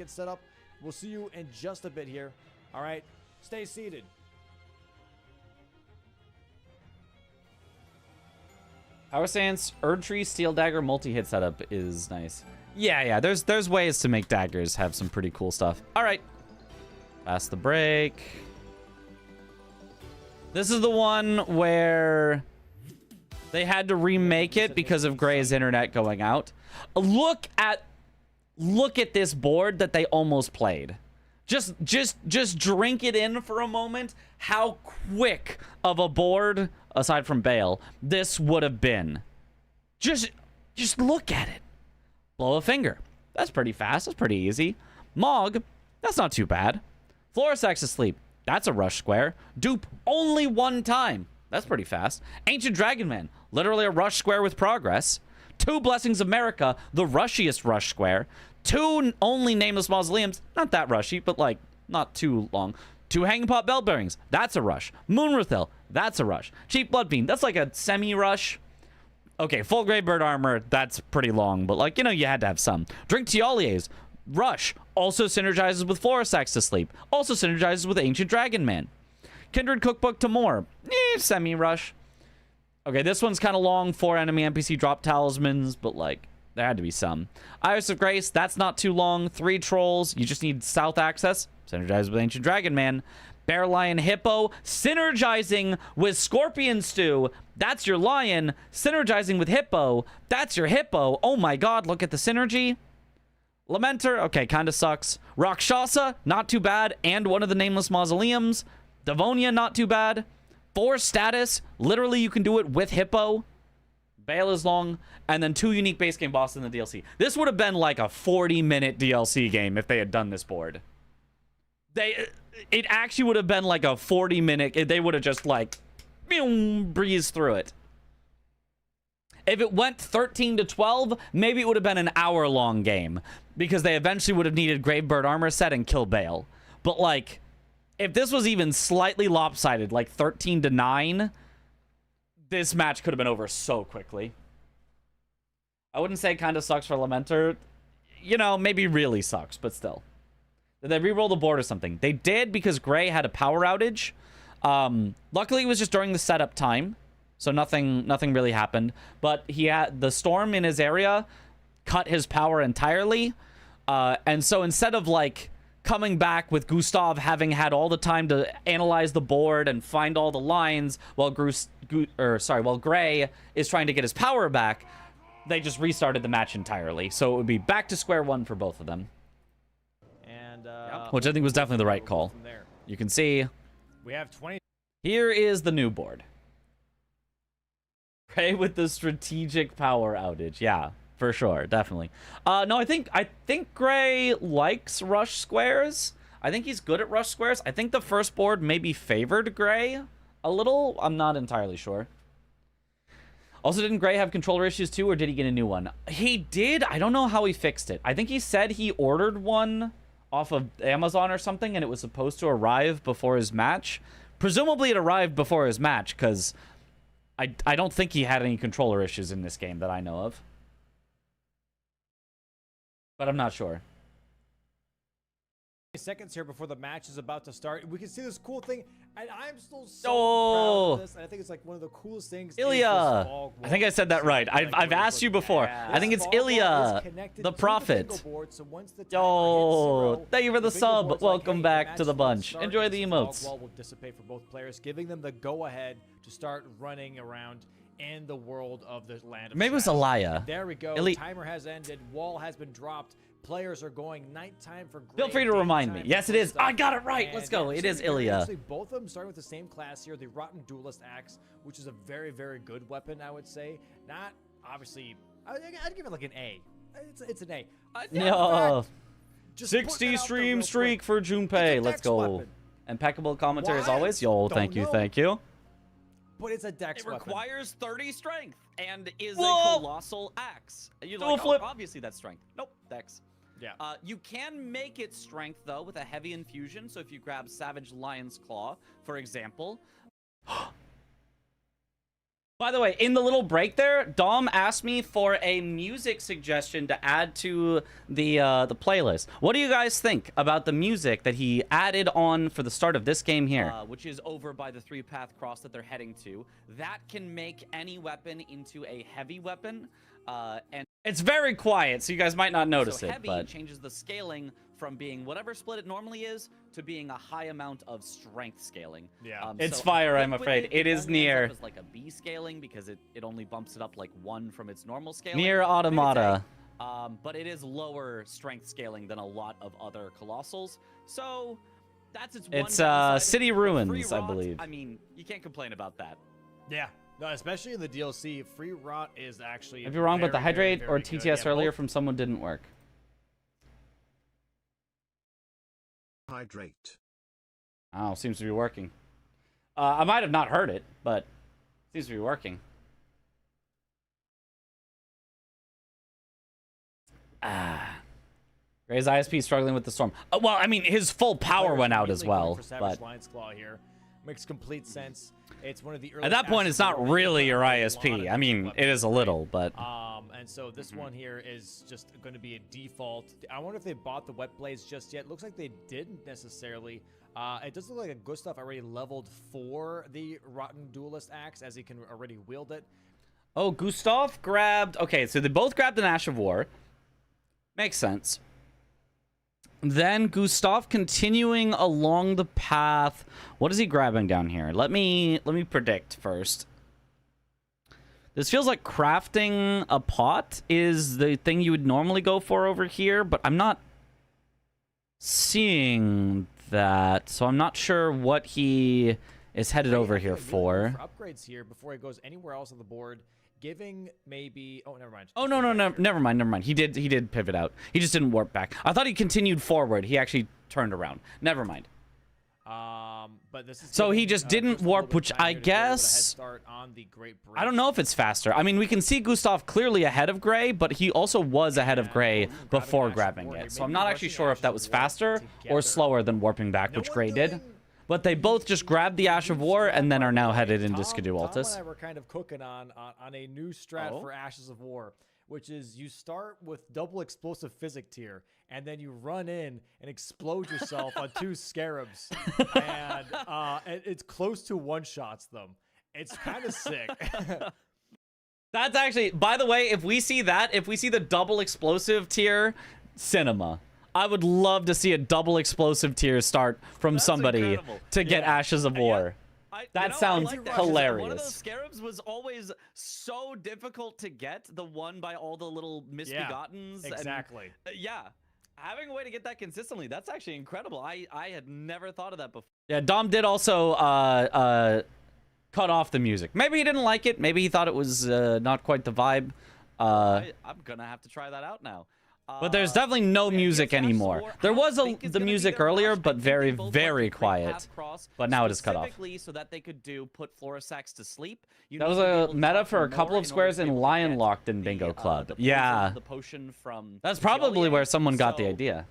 We'll see you in just a bit here. All right, stay seated. Power Stance, Erdtree, Steel Dagger, multi-hit setup is nice. Yeah, there's ways to make daggers have some pretty cool stuff. All right. Pass the break. This is the one where they had to remake it because of Gray's internet going out. Look at this board that they almost played. Just drink it in for a moment. How quick of a board, aside from Bale, this would have been. Just look at it. Blow a finger. That's pretty fast. That's pretty easy. Mog, that's not too bad. Florisax asleep. That's a rush square. Dupe only one time. That's pretty fast. Ancient Dragon Man, literally a rush square with progress. 2 Blessings of America, the rushiest rush square. 2 only Nameless Mausoleums, not that rushy, but like not too long. 2 Hanging Pot Bell Bearings, that's a rush. Moonrathil, that's a rush. Cheap Blood Fiend, that's like a semi-rush. Okay, full Grey Bird Armor, that's pretty long, but like, you know, you had to have some. Drink Tiolier's, rush, also synergizes with Florisax to sleep, also synergizes with Ancient Dragon Man. Kindred Cookbook to more, semi-rush. Okay, this one's kind of long, 4 enemy NPC drop talismans, but like, there had to be some. Iris of Grace, that's not too long. 3 trolls, you just need south access, synergizes with Ancient Dragon Man. Bear, Lion, Hippo, synergizing with Scorpion Stew. That's your Lion. Synergizing with Hippo. That's your Hippo. Oh my god, look at the synergy. Lamenter, okay, kind of sucks. Rakshasa, not too bad, and one of the Nameless Mausoleums. Devonia, not too bad. 4 status, literally you can do it with Hippo. Bale is long, and then 2 unique base game bosses in the DLC. This would have been like a 40-minute DLC game if they had done this board. It actually would have been like a 40-minute. They would have just like breezed through it. If it went 13 to 12, maybe it would have been an hour-long game because they eventually would have needed Gravebird armor set and kill Bale. But like, if this was even slightly lopsided, like 13 to 9, this match could have been over so quickly. I wouldn't say it kind of sucks for Lamenter. You know, maybe really sucks, but still. Did they re-roll the board or something? They did because Gray had a power outage. Luckily, it was just during the setup time, so nothing really happened. But he had the storm in his area cut his power entirely, and so instead of like coming back with Gustaf having had all the time to analyze the board and find all the lines while Gray is trying to get his power back, they just restarted the match entirely. So it would be back to square one for both of them. Which I think was definitely the right call. You can see we have 20. Here is the new board. Gray with the strategic power outage. Yeah, for sure, definitely. No, I think Gray likes rush squares. I think he's good at rush squares. I think the first board maybe favored Gray a little. I'm not entirely sure. Also, didn't Gray have controller issues too, or did he get a new one? He did. I don't know how he fixed it. I think he said he ordered one off of Amazon or something, and it was supposed to arrive before his match. Presumably it arrived before his match, because I don't think he had any controller issues in this game that I know of. But I'm not sure. Seconds here before the match is about to start. We can see this cool thing, and I'm still so proud of this. And I think it's like one of the coolest things. Ilya! I think I said that right. I've asked you before. Yeah. I think it's Ilya, the Prophet. Oh, thank you for the sub. Welcome back to the bunch. Enjoy the emotes. Wall will dissipate for both players, giving them the go-ahead to start running around in the world of the land of Maybe it was Ilya. There we go. Timer has ended. Wall has been dropped. Players are going nighttime for Feel free to remind me. Yes, it is. I got it right. Let's go. It is Ilya. Actually, both of them starting with the same class here, the Rotten Duelist Axe, which is a very, very good weapon, I would say. Not, obviously, I'd give it like an A. It's an A. No. 60 stream streak for Junpei. Let's go. Weapon. Impeccable commentary as always. Yo, thank you. Thank you. But it's a dex weapon. It requires 30 strength and is a colossal axe. You're like, oh, obviously that's strength. Nope, dex. Yeah. You can make it strength, though, with a heavy infusion. So if you grab Savage Lion's Claw, for example. By the way, in the little break there, Dom asked me for a music suggestion to add to the playlist. What do you guys think about the music that he added on for the start of this game here? Which is over by the 3-path cross that they're heading to. That can make any weapon into a heavy weapon. And it's very quiet, so you guys might not notice so heavy but changes the scaling from being whatever split it normally is to being a high amount of strength scaling. Yeah, it's so fire. I'm afraid it is near. It's like a B scaling because it only bumps it up like 1 from its normal scaling. Near Automata. but it is lower strength scaling than a lot of other Colossals. So that's its one downside. City But Ruins, free I rot, believe. I mean, you can't complain about that. Yeah. No, especially in the DLC, free rot is actually. If you're wrong, but the very, hydrate very, or very good. TTS Yeah, earlier both- from someone didn't work. Hydrate. Oh, seems to be working. I might have not heard it, but seems to be working. Gray's ISP struggling with the storm. Well, I mean, his full power Players went out as immediately well, going for Savage but Lion's Claw here makes complete sense. It's one of the early at that point, it's not really your ISP. I mean, it is a little, but And so this one here is just going to be a default. I wonder if they bought the Wet Blades just yet. Looks like they didn't necessarily. It does look like a Gustaf already leveled for the Rotten Duelist Axe, as he can already wield it. oh, Gustaf grabbed. Okay, so they both grabbed an Ash of War. Makes sense. Then Gustaf continuing along the path. What is he grabbing down here? Let me predict first. This feels like crafting a pot is the thing you would normally go for over here, but I'm not seeing that, so I'm not sure what he is headed over here for. Upgrades here before he goes anywhere else on the board. Giving maybe. Oh, never mind. Oh no, never mind. He did pivot out. He just didn't warp back. I thought he continued forward. He actually turned around. Never mind. But this is So he giving, just didn't Gustaf a warp, little bit which of time I here to get a little bit of head guess. start on the Great Bridge. I don't know if it's faster. I mean, we can see Gustaf clearly ahead of Gray, but he also was ahead of Gray before grabbing it. So I'm not actually sure if that was faster or slower than warping back, which Gray did. But they both just grabbed the Ash of War and then are now headed into Skidoo Tom Altus. and I were kind of cooking on a new strat Oh. for Ashes of War, which is you start with double explosive physic tier, and then you run in and explode yourself on 2 scarabs, and it's close to one-shots them. It's kind of sick. That's actually, by the way, if we see the double explosive tier, cinema. I would love to see a double explosive tier start from That's somebody incredible. to get Yeah. Ashes of War. That sounds I like that. hilarious. One of those scarabs was always so difficult to get, the one by all the little misbegottens. Exactly. And, yeah. Having a way to get that consistently, that's actually incredible. I had never thought of that before. Yeah, Dom did also cut off the music. Maybe he didn't like it. Maybe he thought it was not quite the vibe. I'm going to have to try that out now. But there's definitely no music anymore. There was the music earlier, but very, very quiet. But now it is cut off. Specifically so that they could put Florisax to sleep. That was a meta for a couple of squares in Lion Locked in Bingo Club. Yeah. The potion from That's probably where someone got the So, idea.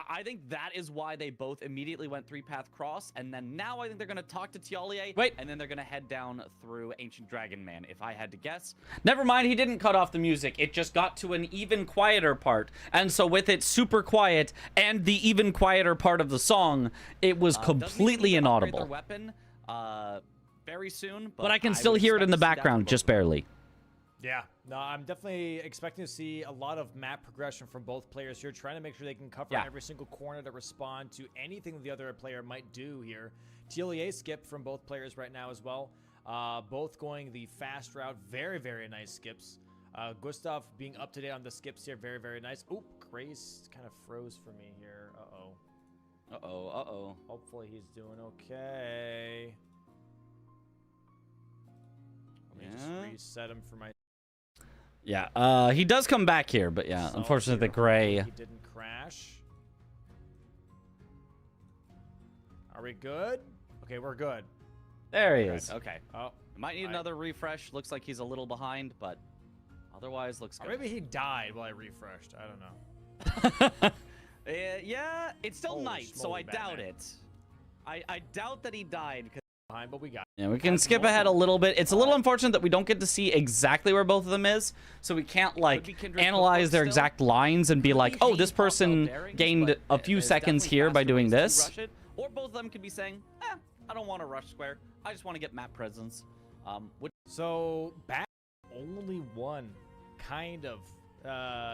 I think that is why they both immediately went 3-path cross, and then now I think they're going to talk to Tiolier, Wait. and then they're going to head down through Ancient Dragon Man, if I had to guess. Never mind, he didn't cut off the music. It just got to an even quieter part. And so with it super quiet and the even quieter part of the song, it was Doesn't mean completely they need to upgrade inaudible. their weapon very soon, But I can would still hear it in the expect to see that background, from just both. barely. Yeah, no, I'm definitely expecting to see a lot of map progression from both players here, trying to make sure they can cover Yeah. every single corner to respond to anything the other player might do here. TLEA skip from both players right now as well. Both going the fast route. Very, very nice skips. Gustaf being up to date on the skips here. Very, very nice. Oop, Grace kind of froze for me here. Uh-oh. Uh-oh, uh-oh. Hopefully he's doing okay. Let me just Yeah. reset him for my... Yeah, he does come back here, but yeah, self unfortunately here. the gray... He didn't crash. Are we good? Okay, we're good. There he is. Okay. Oh, Might need another refresh. Looks like he's a little behind, but otherwise looks or good. maybe he died while I refreshed. I don't know. Yeah, it's still Holy night, so I schmoly, doubt Batman. it. I doubt that he died. Behind, but we got. Yeah, we can skip ahead a little bit. It's a little unfortunate that we don't get to see exactly where both of them is, so we can't, be like, Kindred analyze Cookbook their still. exact lines and be Could like, be oh, Shane this Pop person Bearings, gained but a few there's seconds definitely here by faster doing ways to this. rush it. Or both of them could be saying, I don't want to rush square. I just want to get map presence. Which So back only one, kind of.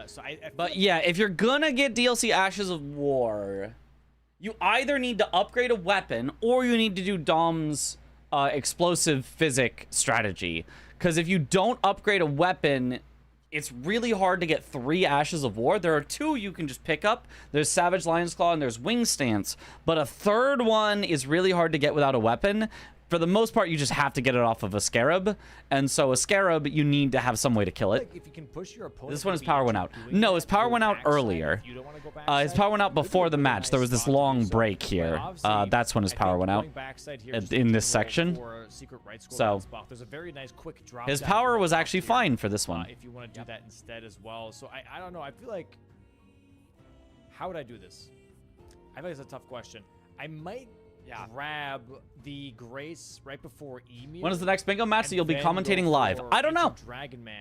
So I But yeah, if you're gonna get DLC Ashes of War, you either need to upgrade a weapon or you need to do Dom's explosive physic strategy. Because if you don't upgrade a weapon, it's really hard to get 3 Ashes of War. There are 2 you can just pick up. There's Savage Lion's Claw and there's Wing Stance. But a third one is really hard to get without a weapon. For the most part, you just have to get it off of a Scarab. And so a Scarab, you need to have some way to kill it. Like if you can push your opponent, This one his power went out. No, his power went out earlier. His power went out before the match. There was this long break here. That's when his power went out in this section. So his power was actually fine for this one. If you want to do that instead as well. So I don't know. I feel like, how would I do this? I think it's a tough question. I might grab the Grace right before Emu. When is the next bingo match that you'll be commentating live? I don't know.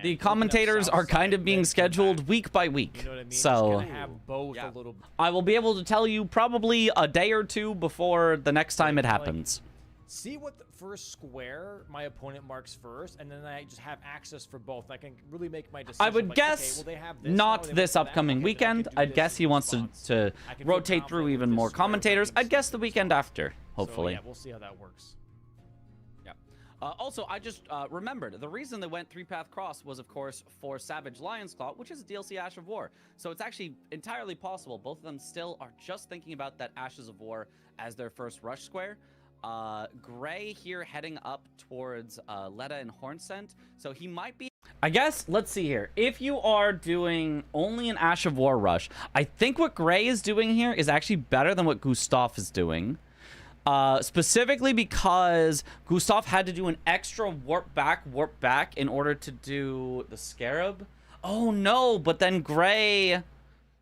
The commentators are kind of being scheduled week by week. You know what I mean? So have both a little. I will be able to tell you probably a day or 2 before the next time it happens. See what the first square my opponent marks first, and then I just have access for both. I can really make my decision. I would like, guess okay, well, they have this not now, they this want that. upcoming Okay, weekend. then I can I'd do guess this he in wants response. to I can feel rotate through confident even with more this square commentators. marking I'd guess the weekend after, hopefully. So, yeah, we'll see how that works. Yeah. Also, I just remembered the reason they went 3-path cross was, of course, for Savage Lion's Claw, which is a DLC Ash of War. So it's actually entirely possible both of them still are just thinking about that Ashes of War as their first rush square. Gray here heading up towards Letta and Hornsent, so he might be. I guess, let's see here. If you are doing only an Ash of War rush, I think what Gray is doing here is actually better than what Gustaf is doing. Specifically because Gustaf had to do an extra warp back in order to do the Scarab. Oh no, but then Gray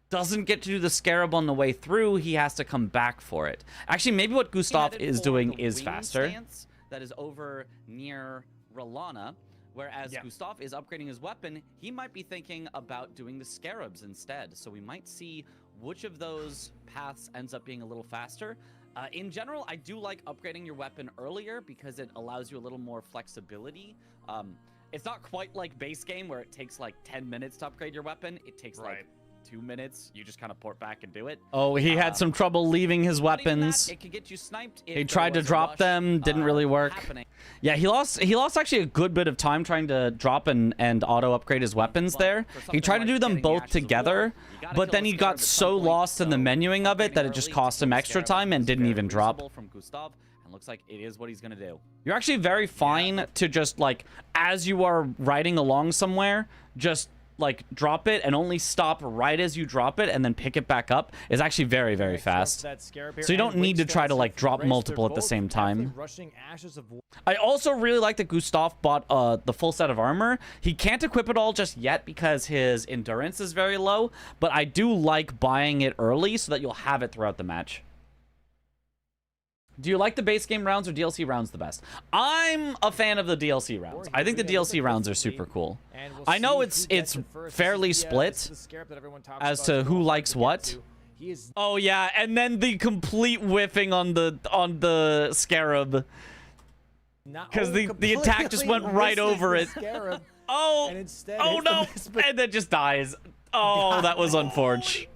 doesn't get to do the Scarab on the way through. He has to come back for it. Actually, maybe what Gustaf is doing is faster. That is over near Rolana, whereas Gustaf is upgrading his weapon. He might be thinking about doing the Scarabs instead. So we might see which of those paths ends up being a little faster. In general, I do like upgrading your weapon earlier because it allows you a little more flexibility. It's not quite like base game where it takes like 10 minutes to upgrade your weapon. It takes like 2 minutes. You just kind of port back and do it. Oh, he had some trouble leaving his weapons. It could get you sniped. He tried to drop them, didn't really work. Yeah, he lost actually a good bit of time trying to drop and auto upgrade his weapons there. He tried to do them both together, but then he got so lost in the menuing of it that it just cost him extra time and didn't even drop. From Gustaf, and looks like it is what he's gonna do. You're actually very fine to just, like, as you are riding along somewhere, just like drop it and only stop right as you drop it and then pick it back up is actually very, very fast. So you don't need to try to like drop multiple at the same time. I also really like that Gustaf bought the full set of armor. He can't equip it all just yet because his endurance is very low, but I do like buying it early so that you'll have it throughout the match. Do you like the base game rounds or DLC rounds the best? I'm a fan of the DLC rounds. I think the DLC rounds are super cool. I know it's fairly split as to who likes what. Oh yeah, and then the complete whiffing on the Scarab. Because the attack just went right over it. Oh, oh no, and then just dies. Oh, that was unfortunate.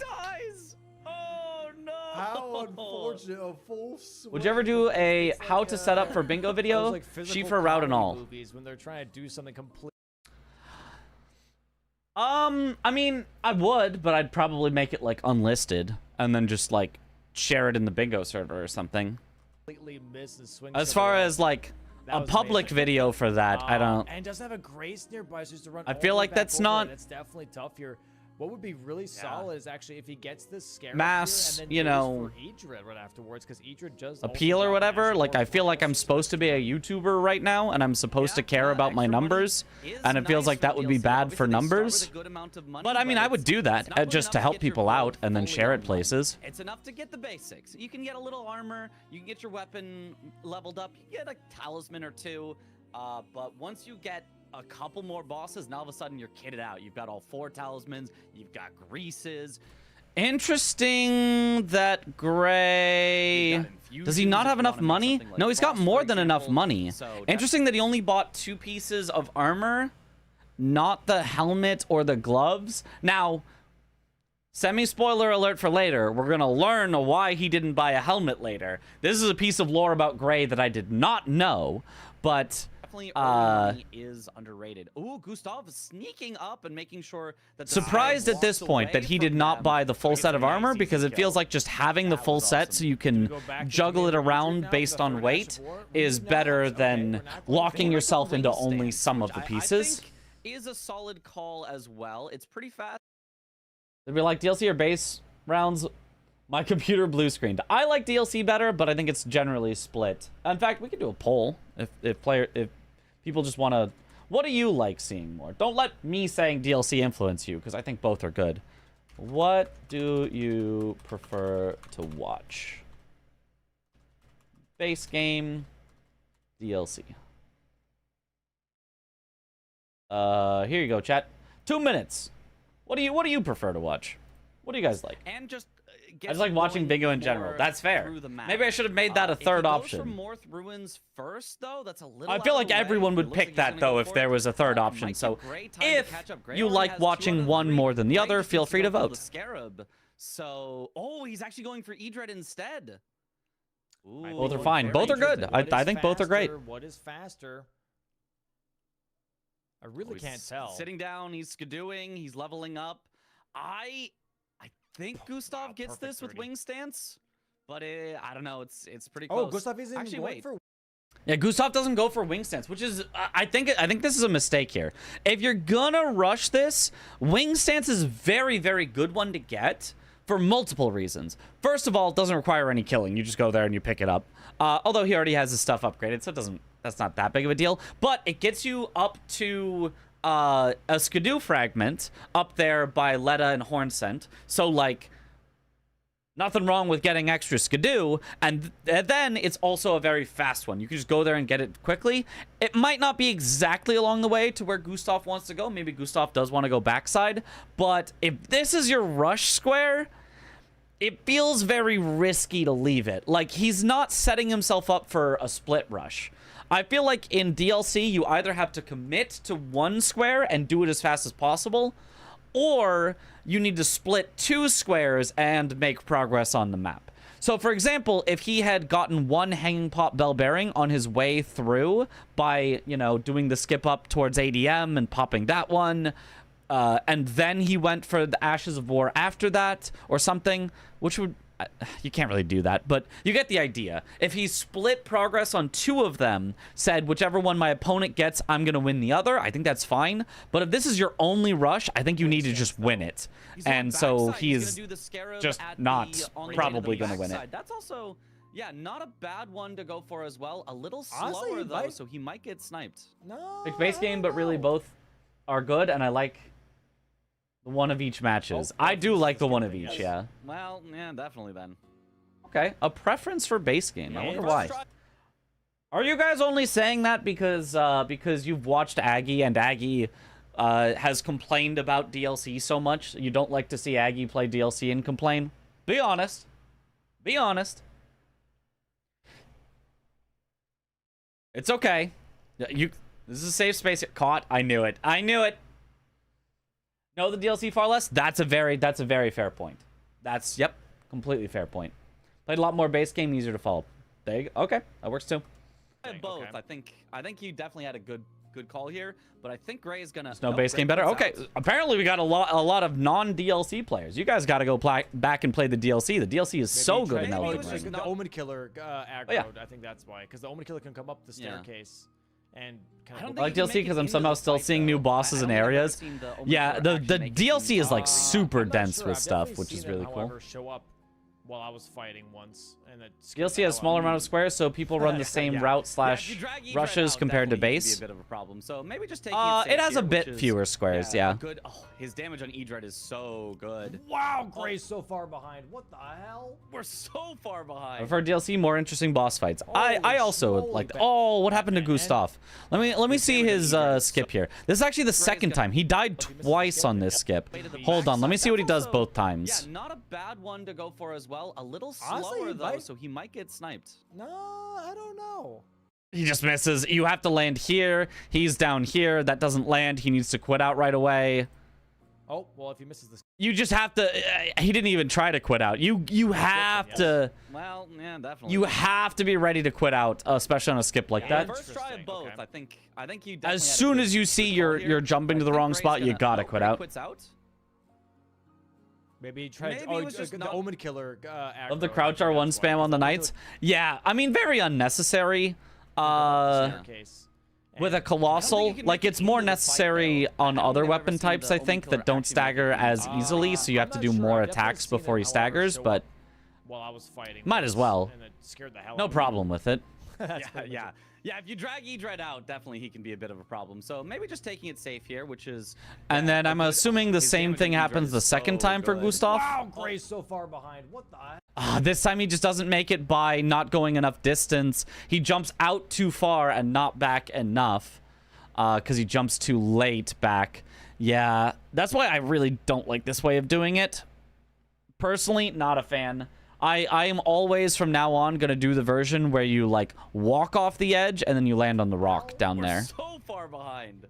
How unfortunate. A full Would you ever do a how to set up for bingo video? Like Shifa route and all. When they're trying to do something complete. I mean, I would, but I'd probably make it like unlisted and then just like share it in the bingo server or something. As far as like a public video for that, I don't. And doesn't have a Grace nearby, so to run. I feel like that's not. That's definitely tough here. What would be really solid is actually if he gets this Scarab mass, here and then you know, right afterwards, because Idra does appeal or whatever. Like I feel like I'm supposed to be a YouTuber right now, and I'm supposed to care about my numbers, and it feels like that would be bad for numbers. But I mean, I would do that just to help people out and then share it places. It's enough to get the basics. You can get a little armor, you can get your weapon leveled up, you get a talisman or two, but once you get a couple more bosses, now all of a sudden you're kitted out. You've got all 4 talismans, you've got greases. Interesting that Gray... Does he not have enough money? Like no, he's got more than enough money. So interesting that he only bought 2 pieces of armor, not the helmet or the gloves. Now, semi-spoiler alert for later, we're going to learn why he didn't buy a helmet later. This is a piece of lore about Gray that I did not know, but definitely early money is underrated. Ooh, Gustaf is sneaking up and making sure that the Surprised side at this walks point that away he did from not them. buy the full set of a nice armor, easy because it feels kill. like just having the That full was set awesome. so you Can we can go back to juggle it being Richard around now based for the on third weight Ash of War? is No, better okay, than we're not going locking there. yourself into Ring only stance, some of which the I pieces. think is a solid call as well. It's pretty fast. They'd be like, DLC or base rounds? My computer blue screened. I like DLC better, but I think it's generally split. In fact, we could do a poll if people just want to. What do you like seeing more? Don't let me saying DLC influence you, because I think both are good. What do you prefer to watch? Base game, DLC. Here you go, chat. 2 minutes. What do you prefer to watch? What do you guys like? And just I just like watching bingo in general. That's fair. Maybe I should have made that a third option. If he goes for Morth Ruins first, though, that's a little. I feel out like of the way. everyone would It looks pick like he's that gonna though go if for there it. was a third Might option. be So great time to if catch up. Gray you already like has 2 out watching of the one 3. more than the Gray other, just feel needs free to go for the vote. Scarab. So, he's actually going for Edred instead. Ooh. Both are fine. Both are good. I think both are great. What is faster? I really He's can't tell. Sitting down, he's skidooing, he's leveling up. I think Gustaf gets perfect this with 30. wing stance, but I don't know. It's pretty Oh, close. Gustaf isn't Actually, even going wait. for. Yeah, Gustaf doesn't go for wing stance, which is I think this is a mistake here. If you're gonna rush this, wing stance is a very, very good one to get for multiple reasons. First of all, it doesn't require any killing. You just go there and you pick it up. Although he already has his stuff upgraded, so that's not that big of a deal. But it gets you up to a Skidoo fragment up there by Letta and Hornsent. So like, nothing wrong with getting extra Skidoo, and then it's also a very fast one. You can just go there and get it quickly. It might not be exactly along the way to where Gustaf wants to go. Maybe Gustaf does want to go backside, but if this is your rush square, it feels very risky to leave it. Like, he's not setting himself up for a split rush. I feel like in DLC, you either have to commit to one square and do it as fast as possible, or you need to split 2 squares and make progress on the map. So, for example, if he had gotten one Hanging Pot Bell Bearing on his way through by, you know, doing the skip up towards ADM and popping that one, and then he went for the Ashes of War after that or something, which would... you can't really do that, but you get the idea. If he split progress on 2 of them, said whichever one my opponent gets, I'm going to win the other, I think that's fine. But if this is your only rush, I think you need to just win it. And so he's just not probably going to win it. That's also, yeah, not a bad one to go for as well. A little Honestly, slower, he though, might- so he might get sniped. No. Like base I game, don't but really know. both are good, and I like the one of each matches. I do like the one of each, yeah. Well, yeah, definitely then. Okay, a preference for base game. I wonder Yeah. why. Are you guys only saying that because you've watched Aggie and Aggie has complained about DLC so much? You don't like to see Aggie play DLC and complain? Be honest. Be honest. It's okay. This is a safe space. Caught. I knew it. I knew it. No, the DLC far less. That's a very fair point. Yep, completely fair point. Played a lot more base game, easier to follow. There you go. Okay, that works too. Both. Okay. I think you definitely had a good call here, but I think Gray is gonna. No base game better. Okay, apparently we got a lot of non-DLC players. You guys got to go back and play the DLC. The DLC is so good in Maybe Elden it was Ring. the Omen Killer aggroed. yeah. I think that's why, because the Omen Killer can come up the Yeah. staircase and kind I don't of. I like think you DLC can make because it I'm into somehow the still fight, seeing new though. bosses I and don't think I've ever areas. seen the Omen Yeah, Killer the actually make it DLC is like into- super I'm not dense sure. with I've stuff, definitely which is seen it, really cool. however, show up while I was fighting once, and it skipped DLC has out smaller on amount me. of squares, so people run the same Yeah. route Yeah, if you / drag Edred rushes out, compared to definitely it could base. be a bit of a problem. So maybe just take It has a bit fewer squares, yeah. Good. Oh, his damage on Edred is so good. Wow, Gray's so far behind. What the hell? We're so far I behind. prefer DLC, more interesting boss fights. I Holy also schmoly, like. but- Oh, what happened to Batman. Gustaf? Let me see damage on his Edred is skip so- here. This is actually the second gonna- time he died But he missed the twice skip. on this skip. Way to the Hold on, let me backside. see what he That's does both also- times. Yeah, not a bad one to go for as well. A little Honestly, slower he though, might- so he might get sniped. No, I don't know. He just misses. You have to land here. He's down here. That doesn't land. He needs to quit out right away. Oh, well, if he misses this. You just have to. He didn't even try to quit out. You have to. Well, yeah, definitely. You have to be ready to quit out, especially on a skip like that. First try of both. Okay. I think you. As soon as you see you're jumping to the wrong spot, you gotta quit out. Quits out. Maybe he tried. Maybe Oh, it was just the not- Omen Killer. Of the crouch R1 spam on the knights. Yeah, I mean, very unnecessary. With a colossal, like it's more necessary on other weapon types, I think, that don't stagger as easily, so you have to do more attacks before he staggers, but while I was fighting, might as well. And it scared the hell No out of me. problem with it. Yeah. If you drag E-Dread out, definitely he can be a bit of a problem. So maybe just taking it safe here, which is. And then I'm assuming the his same damage thing on E-Dread happens is the second so time for good. Gustaf. Wow, Gray's so far behind. What the? This time he just doesn't make it by not going enough distance. He jumps out too far and not back enough. Because he jumps too late back. Yeah, that's why I really don't like this way of doing it. Personally, not a fan. I am always, from now on, going to do the version where you, like, walk off the edge and then you land on the rock down We're there. so far behind.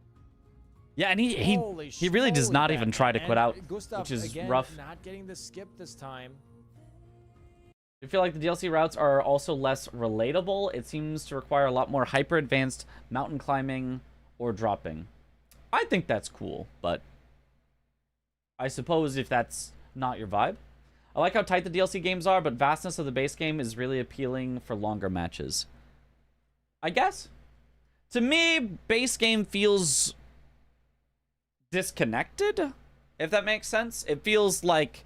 Yeah, and he really does not even try to quit out, Gustaf, which is again, rough. Not getting the skip this time. I feel like the DLC routes are also less relatable. It seems to require a lot more hyper-advanced mountain climbing or dropping. I think that's cool, but I suppose if that's not your vibe. I like how tight the DLC games are, but vastness of the base game is really appealing for longer matches. I guess. To me, base game feels disconnected, if that makes sense. It feels like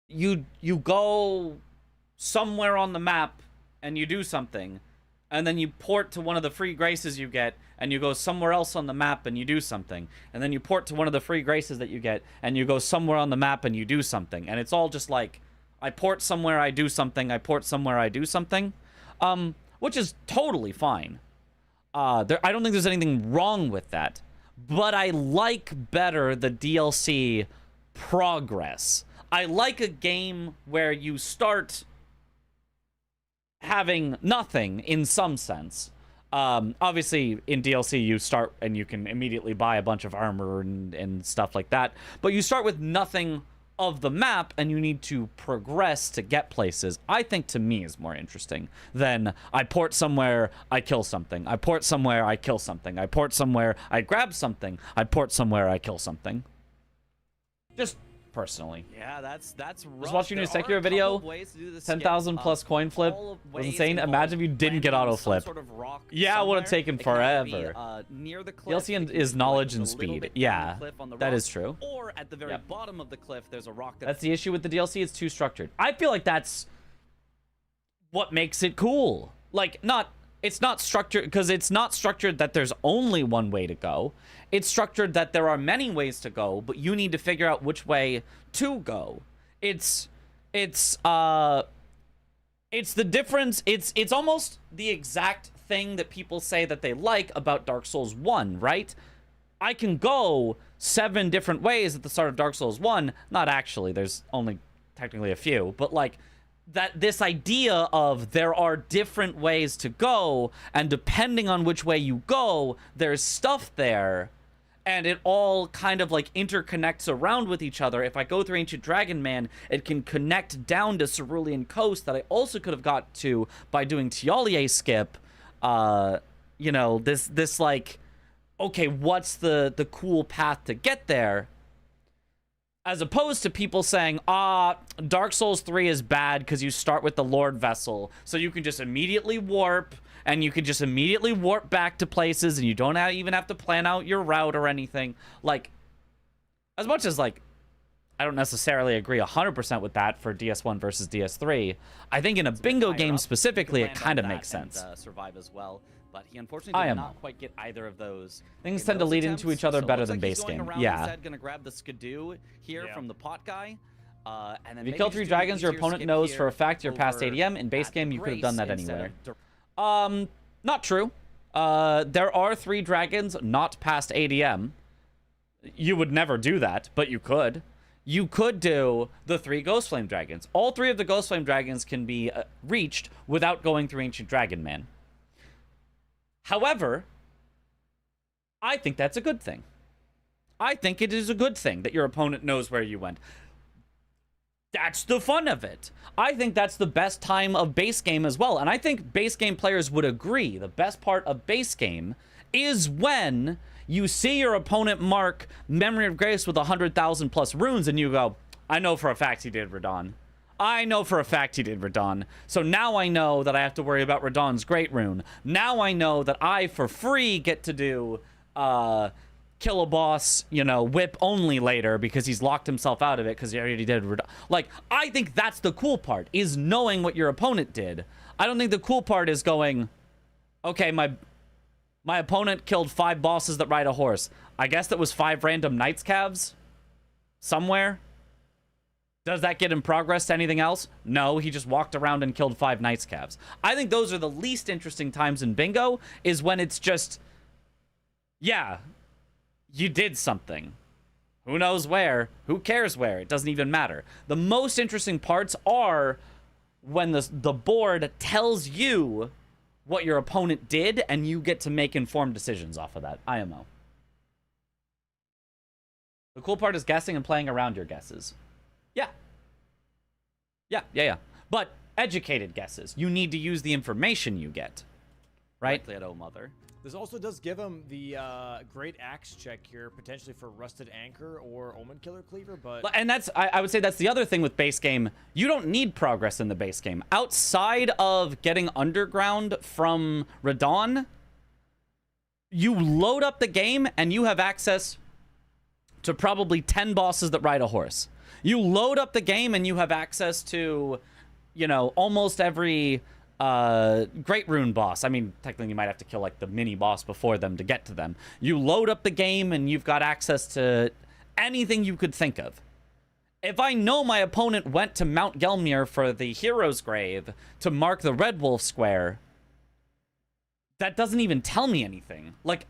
you go somewhere on the map and you do something, and then you port to one of the free graces you get, and you go somewhere else on the map and you do something, and then you port to one of the free graces that you get, and you go somewhere on the map and you do something, and it's all just like, I port somewhere, I do something, I port somewhere, I do something, which is totally fine. I don't think there's anything wrong with that, but I like better the DLC progress. I like a game where you start having nothing in some sense. Obviously, in DLC, you start and you can immediately buy a bunch of armor and stuff like that. But you start with nothing of the map, and you need to progress to get places. I think, to me, is more interesting than I port somewhere, I kill something. I port somewhere, I kill something. I port somewhere, I grab something. I port somewhere, I kill something. Just personally. Yeah, that's rough. Just watching your There are Sekiro a video, couple of ways to do this 10,000 skip. plus coin flip All of was ways insane. involve Imagine if you didn't get landing auto on some flip. sort of rock Yeah, it would have somewhere. taken It can either be, forever. near the cliff, DLC it can is be, knowledge like, and a little speed. bit Yeah, down the cliff on the that rock, is true. Or at the very Yep. bottom of the cliff, there's a rock That's the issue with the DLC. It's too structured. I feel like that's what makes it cool. Like, it's not structured, because it's not structured that there's only one way to go. It's structured that there are many ways to go, but you need to figure out which way to go. It's the difference. It's almost the exact thing that people say that they like about Dark Souls 1, right? I can go 7 different ways at the start of Dark Souls 1. Not actually, there's only technically a few, but like that this idea of there are different ways to go, and depending on which way you go, there's stuff there, and it all kind of like interconnects around with each other. If I go through Ancient Dragon Man, it can connect down to Cerulean Coast that I also could have got to by doing Tialier skip. You know, this like, okay, what's the cool path to get there? As opposed to people saying, Dark Souls 3 is bad because you start with the Lord Vessel, so you can just immediately warp, and you can just immediately warp back to places, and you don't even have to plan out your route or anything. Like, as much as, like, I don't necessarily agree 100% with that for DS1 versus DS3, I think in a bingo game specifically, it kind of makes sense. Survive as well, but he unfortunately did not quite get either of those. Things tend to lead into each other better than base game. Yeah. Instead, gonna grab the skidoo here from the pot guy. And then if you kill 3 dragons, your opponent knows for a fact you're past ADM. In base game, you could have done that anywhere. Not true. There are 3 dragons not past ADM. You would never do that, but you could. You could do the 3 Ghost Flame Dragons. All 3 of the Ghost Flame Dragons can be reached without going through Ancient Dragon Man. However, I think that's a good thing. I think it is a good thing that your opponent knows where you went. That's the fun of it. I think that's the best time of base game as well. And I think base game players would agree the best part of base game is when you see your opponent mark Memory of Grace with 100,000 plus runes and you go, I know for a fact he did Radon. I know for a fact he did Radon. So now I know that I have to worry about Radon's Great Rune. Now I know that I, for free, get to do kill a boss, you know, whip only later because he's locked himself out of it because he already did Radon. Like, I think that's the cool part, is knowing what your opponent did. I don't think the cool part is going, okay, my opponent killed 5 bosses that ride a horse. I guess that was 5 random Knights Calves somewhere. Does that get him progress to anything else? No, he just walked around and killed 5 Knights Calves. I think those are the least interesting times in bingo, is when it's just, yeah, you did something. Who knows where? Who cares where? It doesn't even matter. The most interesting parts are when the board tells you what your opponent did, and you get to make informed decisions off of that. IMO. The cool part is guessing and playing around your guesses. Yeah. But educated guesses. You need to use the information you get. Right? At Oh Mother. This also does give him the Great Axe check here, potentially for Rusted Anchor or Omen Killer Cleaver, but... And that's, I would say that's the other thing with base game. You don't need progress in the base game. Outside of getting Underground from Radon, you load up the game and you have access to probably 10 bosses that ride a horse. You load up the game and you have access to, you know, almost every Great Rune boss. I mean, technically you might have to kill like the mini boss before them to get to them. You load up the game and you've got access to anything you could think of. If I know my opponent went to Mount Gelmir for the Hero's Grave to mark the Red Wolf Square, that doesn't even tell me anything. Like,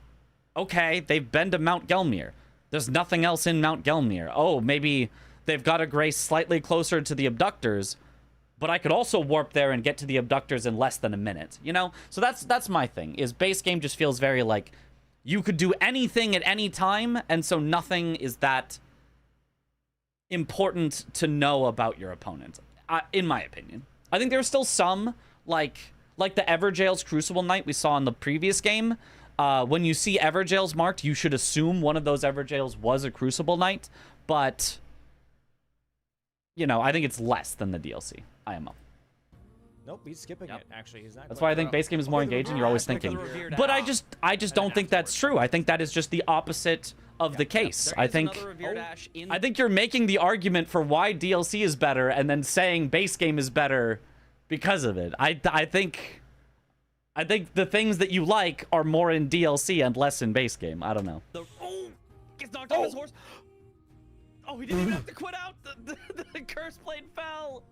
okay, they've been to Mount Gelmir. There's nothing else in Mount Gelmir. Oh, maybe they've got a grace slightly closer to the abductors, but I could also warp there and get to the abductors in less than a minute, you know? So that's my thing, is base game just feels very like you could do anything at any time, and so nothing is that important to know about your opponent, in my opinion. I think there's still some, like the Everjail's Crucible Knight we saw in the previous game. When you see Everjail's marked, you should assume one of those Everjails was a Crucible Knight, but, you know, I think it's less than the DLC. IMO. Nope, he's skipping it, actually. He's not. That's why I think base game is more engaging. You're always thinking. But I just don't think that's true. I think that is just the opposite of the case. I think you're making the argument for why DLC is better and then saying base game is better because of it. I think the things that you like are more in DLC and less in base game. I don't know. Gets knocked off his horse. Oh, he didn't even have to quit out. The curse blade fell.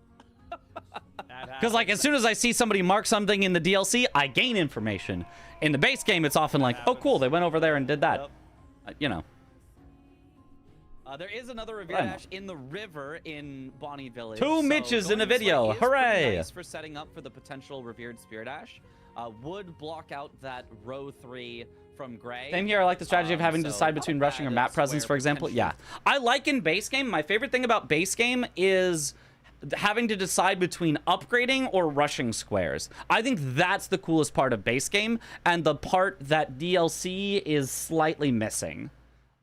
Because, like, as soon as I see somebody mark something in the DLC, I gain information. In the base game, it's often like, oh, cool, they went over there and did that. Yep. You know. There is another Revere Dash in the river in Bonnie Village. Two Mitches in a video. Hooray! Nice for setting up for the potential Revered Spirit Dash. Would block out that row 3 from Gray. Same here. I like the strategy of having to decide between rushing or map presence, for example. Yeah. I like in base game, my favorite thing about base game is having to decide between upgrading or rushing squares. I think that's the coolest part of base game, and the part that DLC is slightly missing.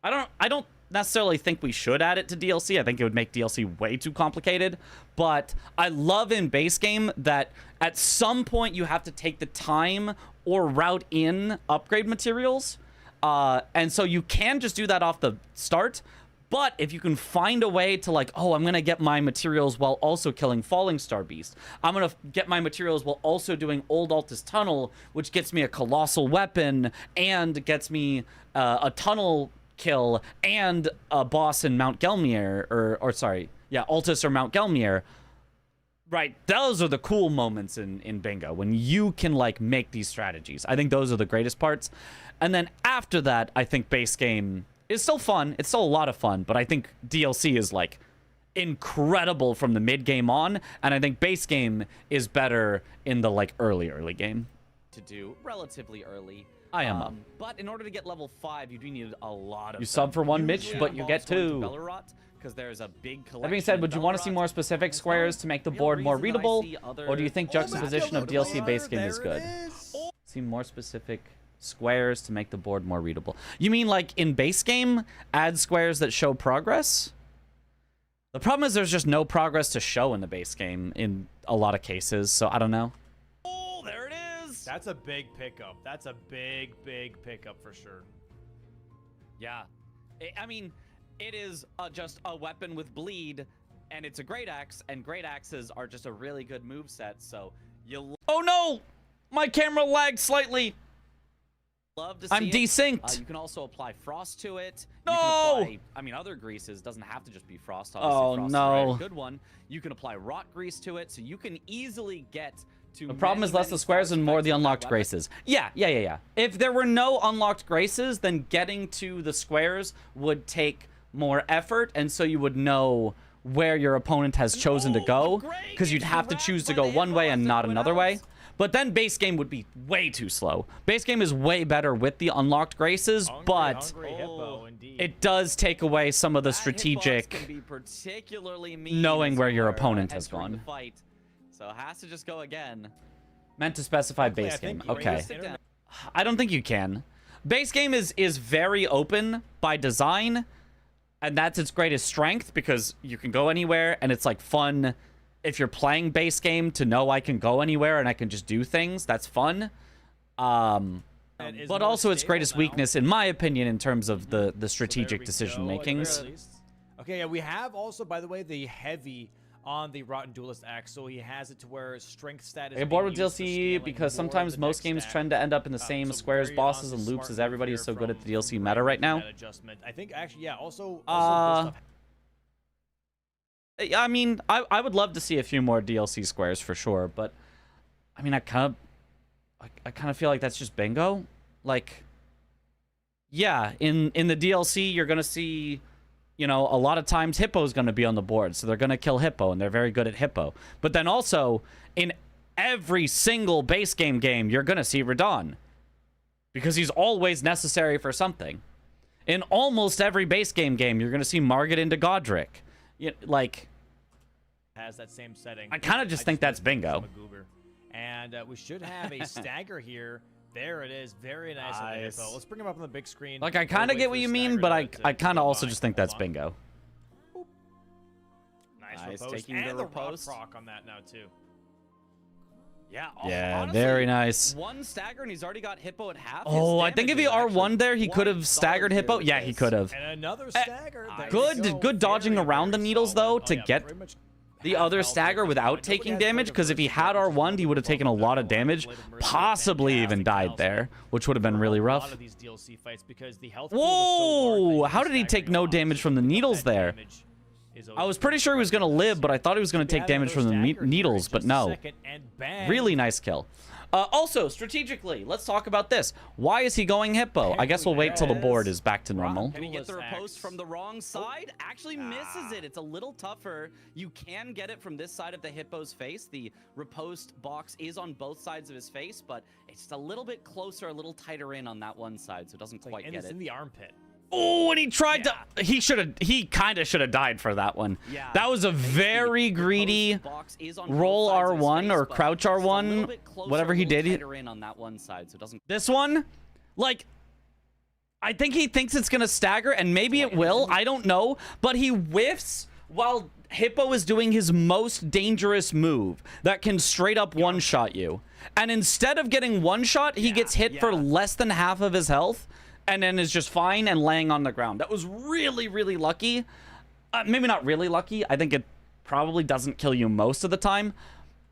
I don't necessarily think we should add it to DLC. I think it would make DLC way too complicated, but I love in base game that at some point you have to take the time or route in upgrade materials, and so you can just do that off the start. But if you can find a way to, like, oh, I'm going to get my materials while also killing Falling Star Beast. I'm going to get my materials while also doing Old Altus Tunnel, which gets me a colossal weapon and gets me a tunnel kill and a boss in Mount Gelmir, or sorry, yeah, Altus or Mount Gelmir. Right, those are the cool moments in bingo, when you can, like, make these strategies. I think those are the greatest parts. And then after that, I think base game... it's still fun. It's still a lot of fun, but I think DLC is, like, incredible from the mid-game on, and I think base game is better in the, like, early game. To do relatively early. I am up. But in order to get level 5, you do need a lot of You sub for one Mitch, Usually but you get involves going to two. Bellerot, because there's a big collection. That being said, would you want to see more specific squares to make the board more readable, or do you think juxtaposition of DLC base game is good? See more specific squares to make the board more readable. You mean like in base game, add squares that show progress? The problem is there's just no progress to show in the base game in a lot of cases, so I don't know. Oh, there it is. That's a big pickup. That's a big pickup for sure. Yeah. I mean, it is just a weapon with bleed, and it's a great axe, and great axes are just a really good move set, so you Oh no! My camera lagged slightly. love to see I'm it. desynced. You can also apply frost to it. No! You can apply, I mean, other greases. Doesn't have to just be frost. Obviously, Oh, frost no. is a good one. You can apply rot grease to it, so you can easily get to. The problem is less the squares and more the unlocked graces. Yeah. If there were no unlocked graces, then getting to the squares would take more effort, and so you would know where your opponent has chosen to go, because you'd have to choose to go one way and not another way. But then base game would be way too slow. Base game is way better with the unlocked graces, but it does take away some of the strategic can be particularly mean knowing where your for opponent has entering the gone. fight. So it has to just go again. Meant to specify Luckily, base I think game. you Okay. sit down. I don't think you can. Base game is very open by design, and that's its greatest strength because you can go anywhere, and it's like fun if you're playing base game to know I can go anywhere and I can just do things. That's fun. But also its greatest weakness, in my opinion, in terms of the strategic decision makings. Okay, yeah, we have also, by the way, the heavy on the Rotten Duelist axe, so he has it to where strength stat is I bored with DLC because sometimes most games trend to end up in the same squares, bosses, and loops as everybody is so good at the DLC meta right now. I think actually, yeah. Also I mean, I would love to see a few more DLC squares for sure, but I mean, I kind of feel like that's just bingo. Like, yeah, in the DLC, you're gonna see, you know, a lot of times Hippo's gonna be on the board, so they're gonna kill Hippo, and they're very good at Hippo. But then also, in every single base game, you're gonna see Radon, because he's always necessary for something. In almost every base game, you're gonna see Margit into Godric. Like, has that same setting. I kind of just think that's bingo. And we should have a stagger here. There it is. Very nice. Nice. Let's bring him up on the big screen. Like, I kind of get what you mean, but I kind of also just think that's bingo. Nice riposte. Taking and the the rock riposte. proc on that now too. Yeah. Yeah, honestly, very nice. One stagger and he's already got Hippo at half. Oh, His I think if damage he is R1 there, he actually could have quite staggered solid Hippo. here Yeah, with he this. could have. And another stagger. There you Good go. dodging Very, around the very needles, solid. though, Oh, to yeah, get very much the half other health stagger at this without point. Nobody taking has damage, Blade of because if he Mercy. had R1'd, he would have taken a lot of damage, Blade of Mercy, possibly even fantastic died health there, which would have been for really a rough. lot of these DLC fights because the health pool is so large that Whoa! you How can did he take stagger no off. damage from the That needles there? damage is I always was pretty sure he was going to live, but I thought he was going to take damage from the needles, but no. Really nice kill. Also, strategically, let's talk about this. Why is he going Hippo? I guess we'll wait till the board is back to normal. Can he get the Duelist riposte axe. from the wrong side? Actually misses it. It's a little tougher. You can get it from this side of the Hippo's face. The riposte box is on both sides of his face, but it's just a little bit closer, a little tighter in on that one side, so it doesn't quite And get it's it. in the armpit. Oh, and he tried to... He kind of should have died for that one. Yeah, That was a very the greedy riposte box is on both roll sides of his R1 face, or but crouch it's just a R1, little bit closer, whatever a he little did. tighter in on that one side, so it doesn't. This one, like, I think he thinks it's going to stagger, and maybe it will. I don't know. But he whiffs while Hippo is doing his most dangerous move that can straight up one-shot you. And instead of getting one-shot, he gets hit for less than half of his health, and then is just fine and laying on the ground. That was really, really lucky. Maybe not really lucky. I think it probably doesn't kill you most of the time.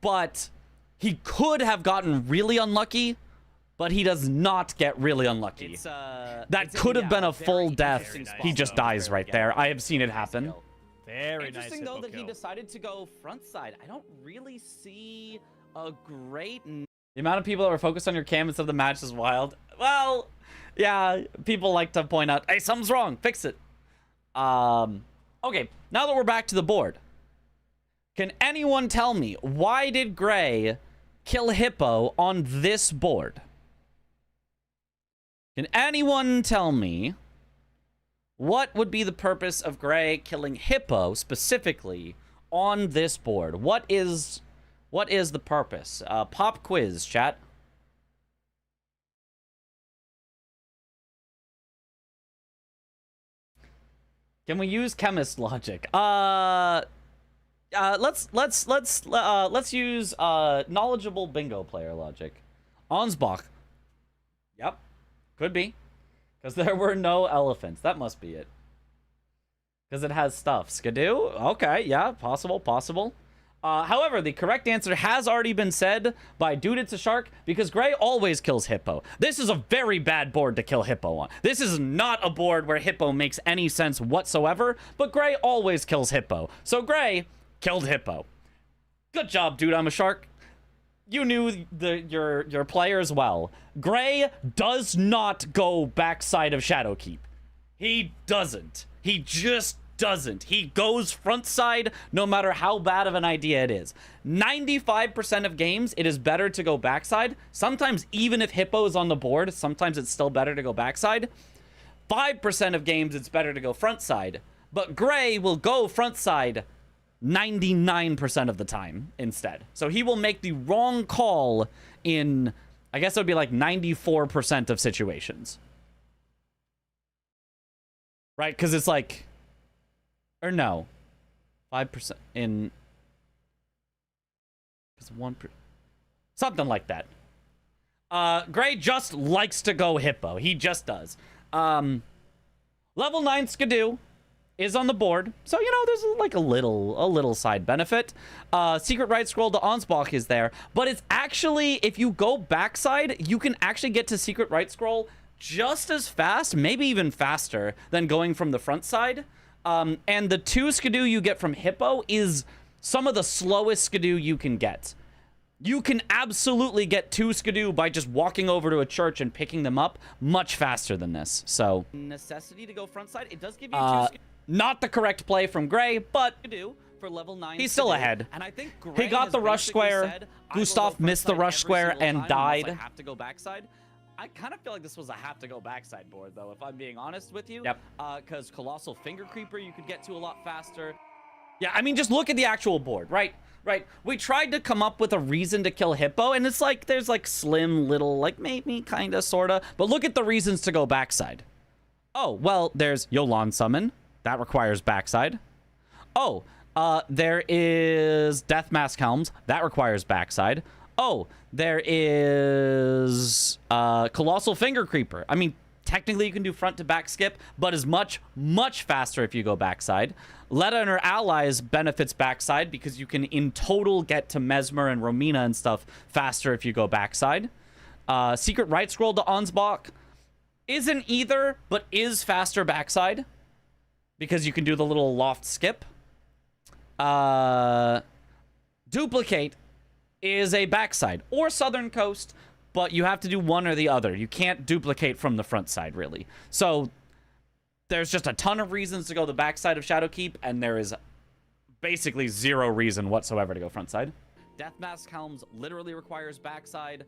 But he could have gotten really unlucky, but he does not get really unlucky. That could have been a full death. He just dies right there. I have seen it happen. Very Interesting nice though Hippo that he kill. decided to go front side. I don't really see a great. The amount of people that were focused on your cam instead of the match is wild. Well, yeah, people like to point out, hey, something's wrong, fix it. Okay, now that we're back to the board, can anyone tell me why did Gray kill Hippo on this board? Can anyone tell me what would be the purpose of Gray killing Hippo specifically on this board? What is the purpose? Pop quiz, chat. Can we use chemist logic? Let's use knowledgeable bingo player logic. Ansbach. Yep. Could be. Because there were no elephants. That must be it. Because it has stuff. Skidoo? Okay, yeah, possible. However, the correct answer has already been said by Dude It's a Shark, because Gray always kills Hippo. This is a very bad board to kill Hippo on. This is not a board where Hippo makes any sense whatsoever, but Gray always kills Hippo. So Gray killed Hippo. Good job, Dude I'm a Shark. You knew your players well. Gray does not go backside of Shadowkeep. He doesn't. He just doesn't. He goes front side no matter how bad of an idea it is. 95% of games, it is better to go backside. Sometimes even if Hippo is on the board, sometimes it's still better to go backside. 5% of games, it's better to go front side. But Gray will go front side 99% of the time instead. So he will make the wrong call in, I guess it would be like 94% of situations. Right? Because it's like, or no, 5% in, it's 1%, something like that. Gray just likes to go Hippo. He just does. Level 9 Skidoo is on the board, so you know there's like a little side benefit. Secret right scroll to Ansbach is there, but it's actually, if you go backside, you can actually get to secret right scroll just as fast, maybe even faster than going from the front side. And the 2 Skidoo you get from Hippo is some of the slowest Skidoo you can get. You can absolutely get 2 Skidoo by just walking over to a church and picking them up much faster than this. So Necessity to go front side. It does give you 2 Skidoo. Not the correct play from Gray, but For level 9 he's still ahead. And I think Gray He got has the rush basically square. said, I will go Gustaf front missed the side rush every square single and time unless died. I have to go backside. I kind of feel like this was a have to go backside board, though, if I'm being honest with you. Yep. Because Colossal Finger Creeper you could get to a lot faster. Yeah, I mean, just look at the actual board, right? Right. We tried to come up with a reason to kill Hippo, and it's like, there's like slim little, like maybe, kind of, sort of. But look at the reasons to go backside. Oh, well, there's Yolan Summon. That requires backside. Oh, there is Death Mask Helms. That requires backside. Oh, there is Colossal Finger Creeper. I mean, technically you can do front to back skip, but is much faster if you go backside. Letta and her allies benefits backside because you can in total get to Mesmer and Romina and stuff faster if you go backside. Secret right scroll to Ansbach isn't either, but is faster backside because you can do the little loft skip. Duplicate is a backside or southern coast, but you have to do one or the other. You can't duplicate from the front side, really. So there's just a ton of reasons to go the backside of Shadowkeep, and there is basically zero reason whatsoever to go front side. Death Mask Helms literally requires backside.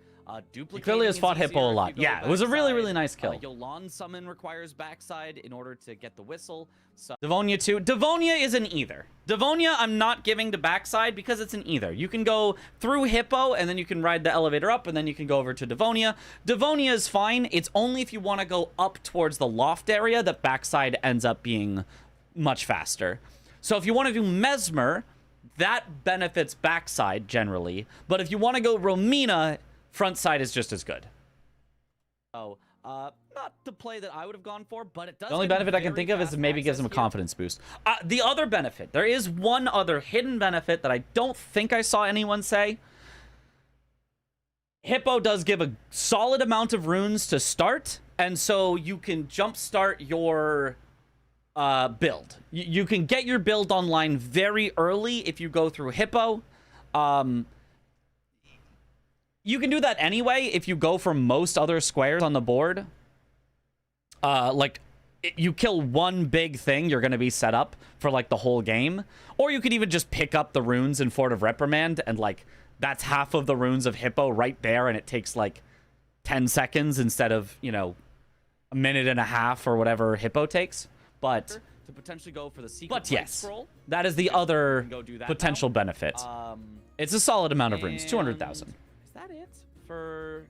He clearly has fought Hippo a lot. Yeah, it was a really nice kill. Yolan Summon requires backside in order to get the whistle. So Devonia too. Devonia is an either. Devonia I'm not giving to backside because it's an either. You can go through Hippo and then you can ride the elevator up and then you can go over to Devonia. Devonia is fine. It's only if you want to go up towards the loft area that backside ends up being much faster. So if you want to do Mesmer, that benefits backside generally. But if you want to go Romina, front side is just as good. So, not the play that I would have gone for, but it does. The only benefit I can think of is it maybe gives him a confidence boost. The other benefit, there is one other hidden benefit that I don't think I saw anyone say. Hippo does give a solid amount of runes to start, and so you can jumpstart your build. You can get your build online very early if you go through Hippo. You can do that anyway if you go for most other squares on the board. You kill one big thing, you're going to be set up for, like, the whole game. Or you could even just pick up the runes in Fort of Reprimand, and, like, that's half of the runes of Hippo right there, and it takes, like, 10 seconds instead of, you know, a minute and a half or whatever Hippo takes. But to potentially go for the secret But right yes, scroll. that is the other Go do that potential now. benefit. It's a solid amount of runes, And 200,000. Is that it for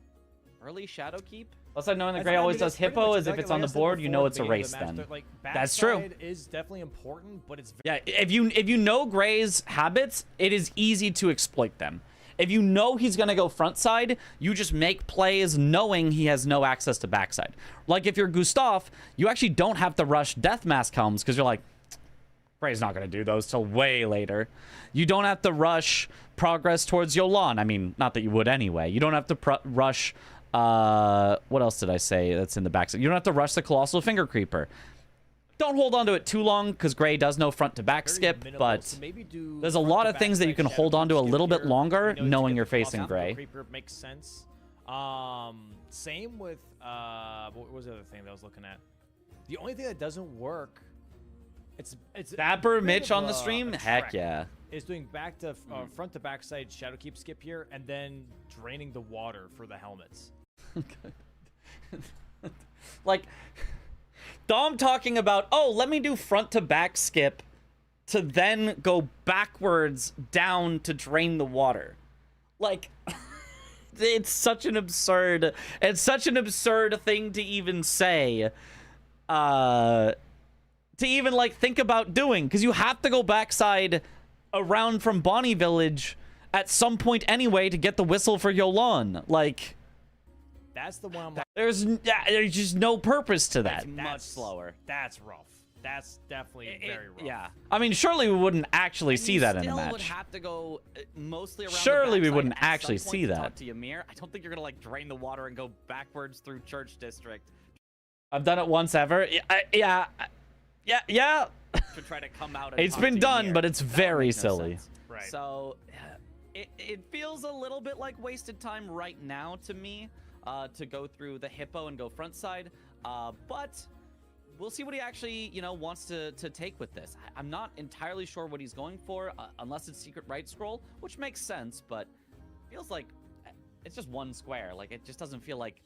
early Shadowkeep? Plus, I knowing that That's- Gray I always mean, does it's pretty Hippo much is if like- it's like on I the said board, you before know at it's the a beginning race of the match, then. like, That's true. backside is definitely important, but it's Yeah, if you know Gray's habits, it is easy to exploit them. If you know he's gonna go front side, you just make plays knowing he has no access to backside. Like if you're Gustaf, you actually don't have to rush Death Mask helms because you're like, Gray's not gonna do those till way later. You don't have to rush progress towards Yolan. I mean, not that you would anyway. You don't have to rush. What else did I say that's in the backside? You don't have to rush the Colossal Finger Creeper. Don't hold on to it too long because Gray does no front to back very skip, minimal, but so maybe do there's a front lot to of things that you backside can hold on to a Shadowkeep little bit here, longer you know, to knowing get you're the facing Colossal Gray. Creeper makes sense. Same with what was the other thing that I was looking at? The only thing that doesn't work, it's Dapper a bit Mitch of on the a stream? trek, Heck yeah. is doing back to front to backside Shadowkeep skip here, and then draining the water for the helmets. Like, Dom talking about, oh, let me do front to back skip to then go backwards down to drain the water. Like, it's such an absurd thing to even say. To even, like, think about doing. Because you have to go backside around from Bonnie Village at some point anyway to get the whistle for Yolan. Like, That's the one I'm like, there's just no purpose to that. It's much slower. That's rough. That's definitely very rough. Yeah. I mean, surely we wouldn't actually see that in a Still would match. have to go mostly around. Surely we the backside wouldn't at some actually point see to that. Talk to Ymir. I don't think you're gonna like drain the water and go backwards through Church District I've done it once ever. Yeah. to try to come out. And It's talk been to done, Ymir. but it's That would very make no silly. sense. Right. So it feels a little bit like wasted time right now to me to go through the Hippo and go front side. But we'll see what he actually, wants to take with this. I'm not entirely sure what he's going for, unless it's secret right scroll, which makes sense, but feels like it's just one square. Like, it just doesn't feel like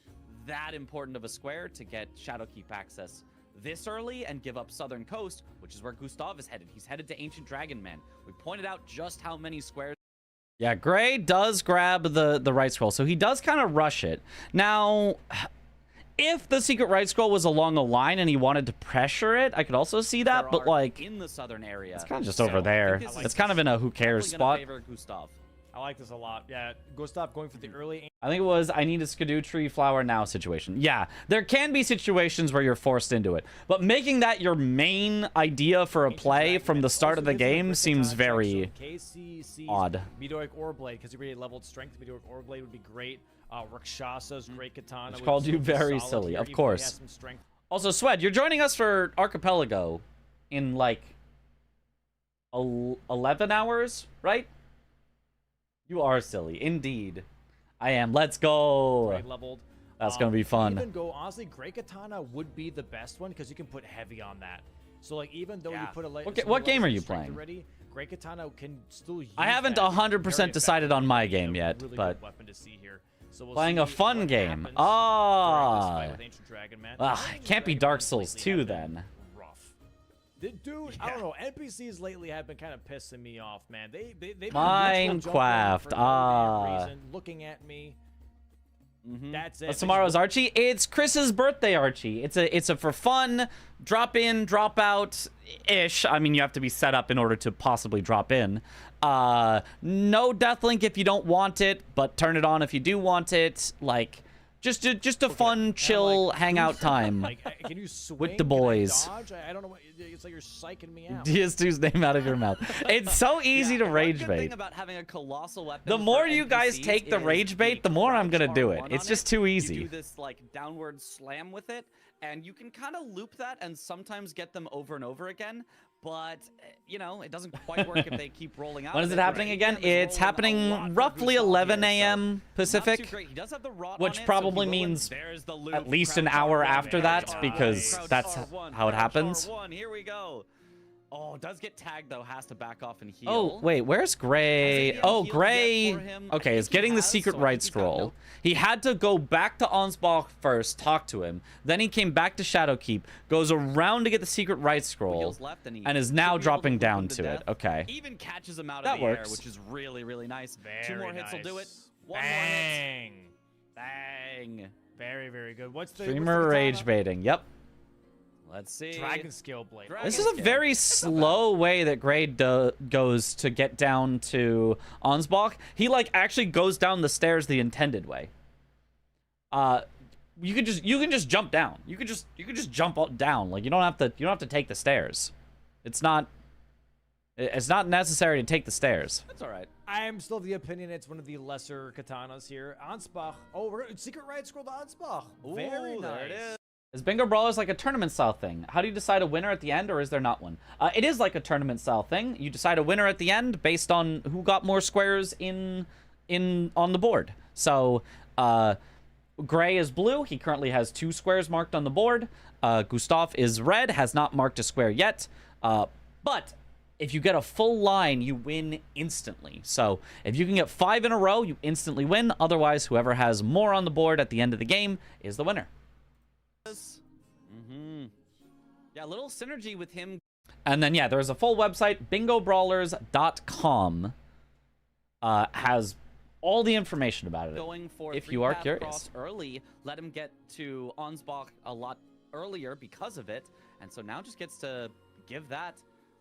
that important of a square to get Shadowkeep access this early and give up Southern Coast, which is where Gustaf is headed. He's headed to Ancient Dragon Man. We pointed out just how many squares. Yeah, Gray does grab the right scroll, so he does kind of rush it. Now, if the secret right scroll was along a line and he wanted to pressure it, I could also see that, there but are like, in the southern area. it's kind of just So, over I there. think this It's is kind of in a who cares Definitely spot. gonna favor Gustaf. I like this a lot. Yeah, Gustaf going for the early. I think it was, I need a Skidoo Tree Flower now situation. Yeah, there can be situations where you're forced into it, but making that your main idea for a play from the start of the game seems very odd. Meteoric Oreblade, because he really leveled strength. Meteoric Oreblade would be great. Rakshasa's great katana. Which would called you still be very solid silly, here, of even though he has course. some strength. Also, Swed, you're joining us for Archipelago in like 11 hours, right? You are silly, indeed. I am. Let's go. Right leveled. That's gonna be fun. Even go honestly, Great Katana would be the best one because you can put heavy on that. So like even though you Yeah. put a What game are you strength playing? Already, Great Katana can still use I haven't that 100% very decided on my effectively. game A yet, really but good weapon to see here. So we'll playing see a fun what game. happens during this Ah, fight with Ancient Dragon Man. it can't be Dragon Dark Mans Souls lately 2 have been then. Rough. Dude, I don't know. NPCs lately have been kind of pissing me off, man. They've been Minecraft, jumping around for no damn reason, looking at me. Mm-hmm. That's it. What's tomorrow's Archie? It's Chris's birthday, Archie. It's a for fun, drop in, drop out ish. I mean, you have to be set up in order to possibly drop in. No Deathlink if you don't want it, but turn it on if you do want it. Like, just a fun, chill hangout time. Like, can you swing? With the Can I boys. dodge? I don't know. It's like you're psyching me out. DS2's name out of your mouth. It's so easy to One rage good bait. thing about having a colossal weapon The for more you guys NPCs take the is rage bait, the more I'm gonna crouch do R1 it. on It's just too easy. You do this like downward slam with it, and you can kind of loop that and sometimes get them over and over again. But it doesn't quite work if they keep rolling out. When is of it happening Right? again? Again, there's It's rolling a lot happening for roughly Gustaf 11 here, so a.m. not too Pacific, great. He does have the rot which on it, probably so he will means there's the loop, at least an crouch hour R1, after crouch that, R1, because crouch that's R1, how it crouch happens. R1. Here we go. Oh, does get tagged though. Has to back off and heal. Oh, wait, where's Gray? Has Oh, he Gray. healed yet for him? I Okay, is think he getting the has, secret so I right think he's got scroll. no- He had to go back to Onsbach first, talk to him. Then he came back to Shadowkeep, goes around to get the secret right scroll, Heals left and is should now be able to dropping loop down him to to it. death. Okay. Even catches him out That of the works. air, which is really, really nice. Very 2 more hits will do it. nice. 1 more hit. Bang. Bang. Very, very good. What's the Streamer rage baiting. Yep. Let's see. Dragon Scale Blade. Dragon This is a Scale. very slow way that Gray goes to get down to Onsbach. He like actually goes down the stairs the intended way. You can just jump down. You can just jump down. Like you don't have to take the stairs. It's not necessary to take the stairs. That's all right. I am still of the opinion it's one of the lesser katanas here. Ansbach. Oh, we're secret right scroll to Ansbach. Very Ooh, nice. there it is. Is Bingo Brawlers like a tournament style thing? How do you decide a winner at the end, or is there not one? It is like a tournament style thing. You decide a winner at the end based on who got more squares on the board. So Gray is blue. He currently has 2 squares marked on the board. Gustaf is red, has not marked a square yet. But if you get a full line, you win instantly. So if you can get 5 in a row, you instantly win. Otherwise, whoever has more on the board at the end of the game is the winner. Yeah, a little synergy with him. And then, yeah, there's a full website, bingobrawlers.com. Has all the information about it. Going for if 3 you are path curious. cross early, let him get to Ansbach a lot earlier because of it, and so now just gets to give that.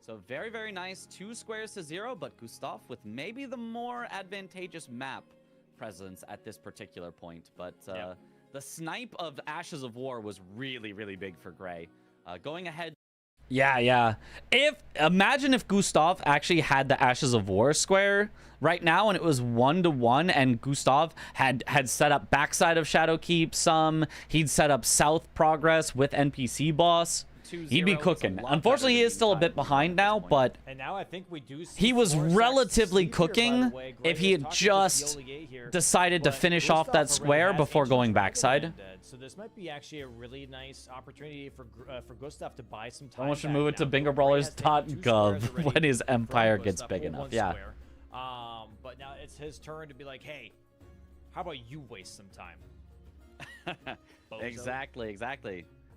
So very, very nice. 2 squares to 0, but Gustaf with maybe the more advantageous map presence at this particular point. But the snipe of Ashes of War was really, really big for Gray. Going ahead. Yeah. Imagine if Gustaf actually had the Ashes of War square right now, and it was 1-to-1, and Gustaf had set up backside of Shadowkeep some. He'd set up South Progress with NPC boss. 2-0 He'd be is a cooking. lot Unfortunately, better he than is still a being bit tied behind at now, this point. but And now I think we do see he was Florsax relatively sleep here, by cooking the way. Gray if he is had talking to just Piolier here, decided to but finish Gustaf off that already square has before Ancient going Dragon backside. Man dead. So this might be actually a really nice opportunity for Gustaf to buy some time. Someone should back move it to now. Gray has taken 2 bingobrawlers.gov squares already when his from empire gets Gustaf, big or enough. 1 Yeah. square. But now it's his turn to be like, hey, how about you waste some time? Bozo. Exactly.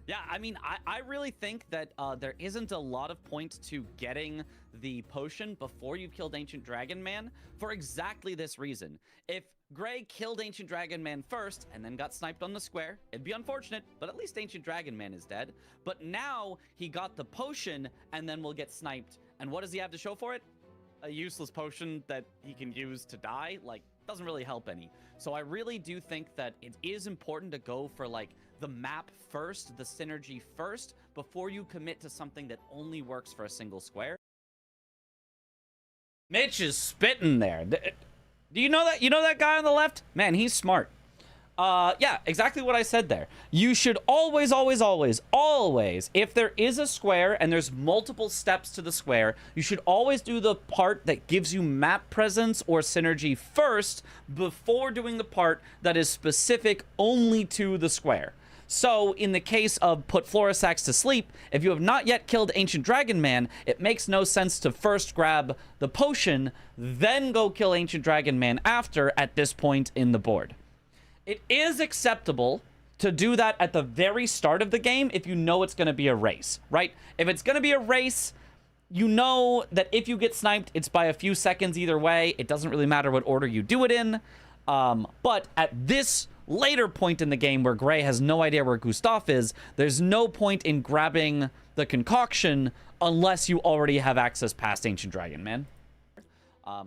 Yeah, I mean, I really think that there isn't a lot of point to getting the potion before you've killed Ancient Dragon Man for exactly this reason. If Gray killed Ancient Dragon Man first and then got sniped on the square, it'd be unfortunate, but at least Ancient Dragon Man is dead. But now he got the potion and then will get sniped. And what does he have to show for it? A useless potion that he can use to die? Like, doesn't really help any. So I really do think that it is important to go for, like, the map first, the synergy first, before you commit to something that only works for a single square. Mitch is spitting there. Do you know that? You know that guy on the left? Man, he's smart. Yeah, exactly what I said there. You should always, if there is a square and there's multiple steps to the square, you should always do the part that gives you map presence or synergy first before doing the part that is specific only to the square. So, in the case of put Florisax to sleep, if you have not yet killed Ancient Dragon Man, it makes no sense to first grab the potion, then go kill Ancient Dragon Man after at this point in the board. It is acceptable to do that at the very start of the game if you know it's going to be a race, right? If it's going to be a race, you know that if you get sniped, it's by a few seconds either way. It doesn't really matter what order you do it in. But at this later point in the game where Gray has no idea where Gustaf is, there's no point in grabbing the concoction unless you already have access past Ancient Dragon Man.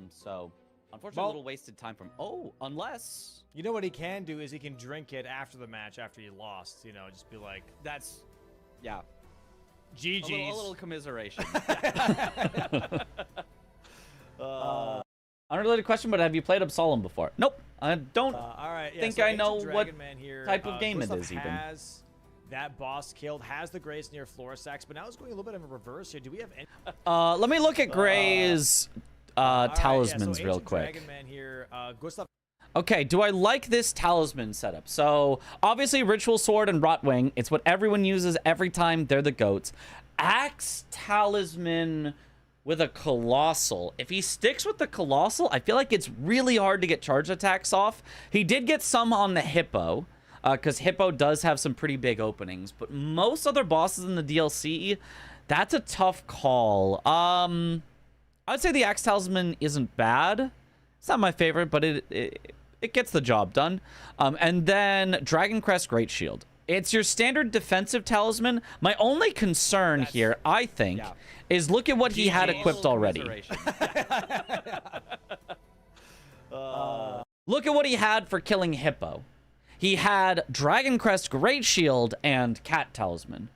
So, unfortunately, a little wasted time from... Oh, unless... You know what he can do is he can drink it after the match, after you lost. You know, just be like, That's... Yeah. GG's. A little commiseration. Unrelated question, but have you played Absalom before? Nope. I don't All right, yeah, think so I know Ancient what Dragon Man here, type of game it Gustaf is even. has that boss killed, has the Grace near Florisax, but now it's going a little bit of a reverse here. Do we have any... Let me look at Gray's All right, talismans yeah, so real Ancient quick. Dragon Man here, Gustaf... Okay, do I like this talisman setup? So, obviously, Ritual Sword and Rotwing, it's what everyone uses every time. They're the goats. Axe Talisman with a Colossal. If he sticks with the Colossal, I feel like it's really hard to get charge attacks off. He did get some on the Hippo, because Hippo does have some pretty big openings. But most other bosses in the DLC, that's a tough call. I would say the Axe Talisman isn't bad. It's not my favorite, but it gets the job done. And then Dragon Crest Great Shield. It's your standard defensive talisman. My only concern here, I think, is look at what he had equipped already. Look at what he had for killing Hippo. He had Dragon Crest Great Shield and Cat Talisman.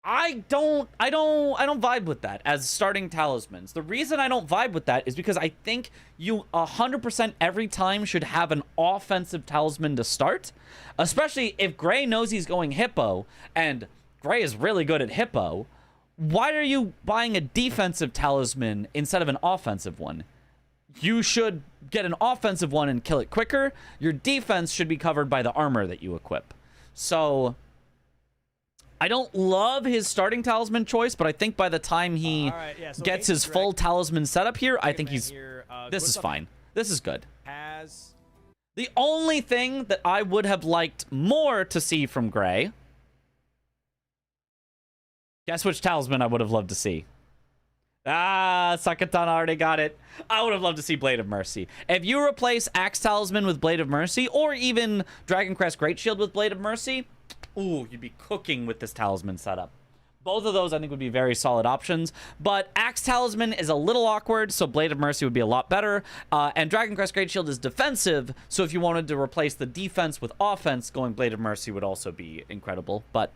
I don't vibe with that as starting talismans. The reason I don't vibe with that is because I think you 100% every time should have an offensive talisman to start, especially if Gray knows he's going Hippo, and Gray is really good at Hippo. Why are you buying a defensive talisman instead of an offensive one? You should get an offensive one and kill it quicker. Your defense should be covered by the armor that you equip. So I don't love his starting talisman choice, but I think by the time he gets his full talisman setup here, I think he's... this is fine. This is good. The only thing that I would have liked more to see from Gray... Guess which talisman I would have loved to see? Sakatana already got it. I would have loved to see Blade of Mercy. If you replace Axe Talisman with Blade of Mercy, or even Dragon Crest Great Shield with Blade of Mercy... Ooh, you'd be cooking with this talisman setup. Both of those, I think, would be very solid options. But Axe Talisman is a little awkward, so Blade of Mercy would be a lot better. And Dragon Crest Great Shield is defensive, so if you wanted to replace the defense with offense, going Blade of Mercy would also be incredible. But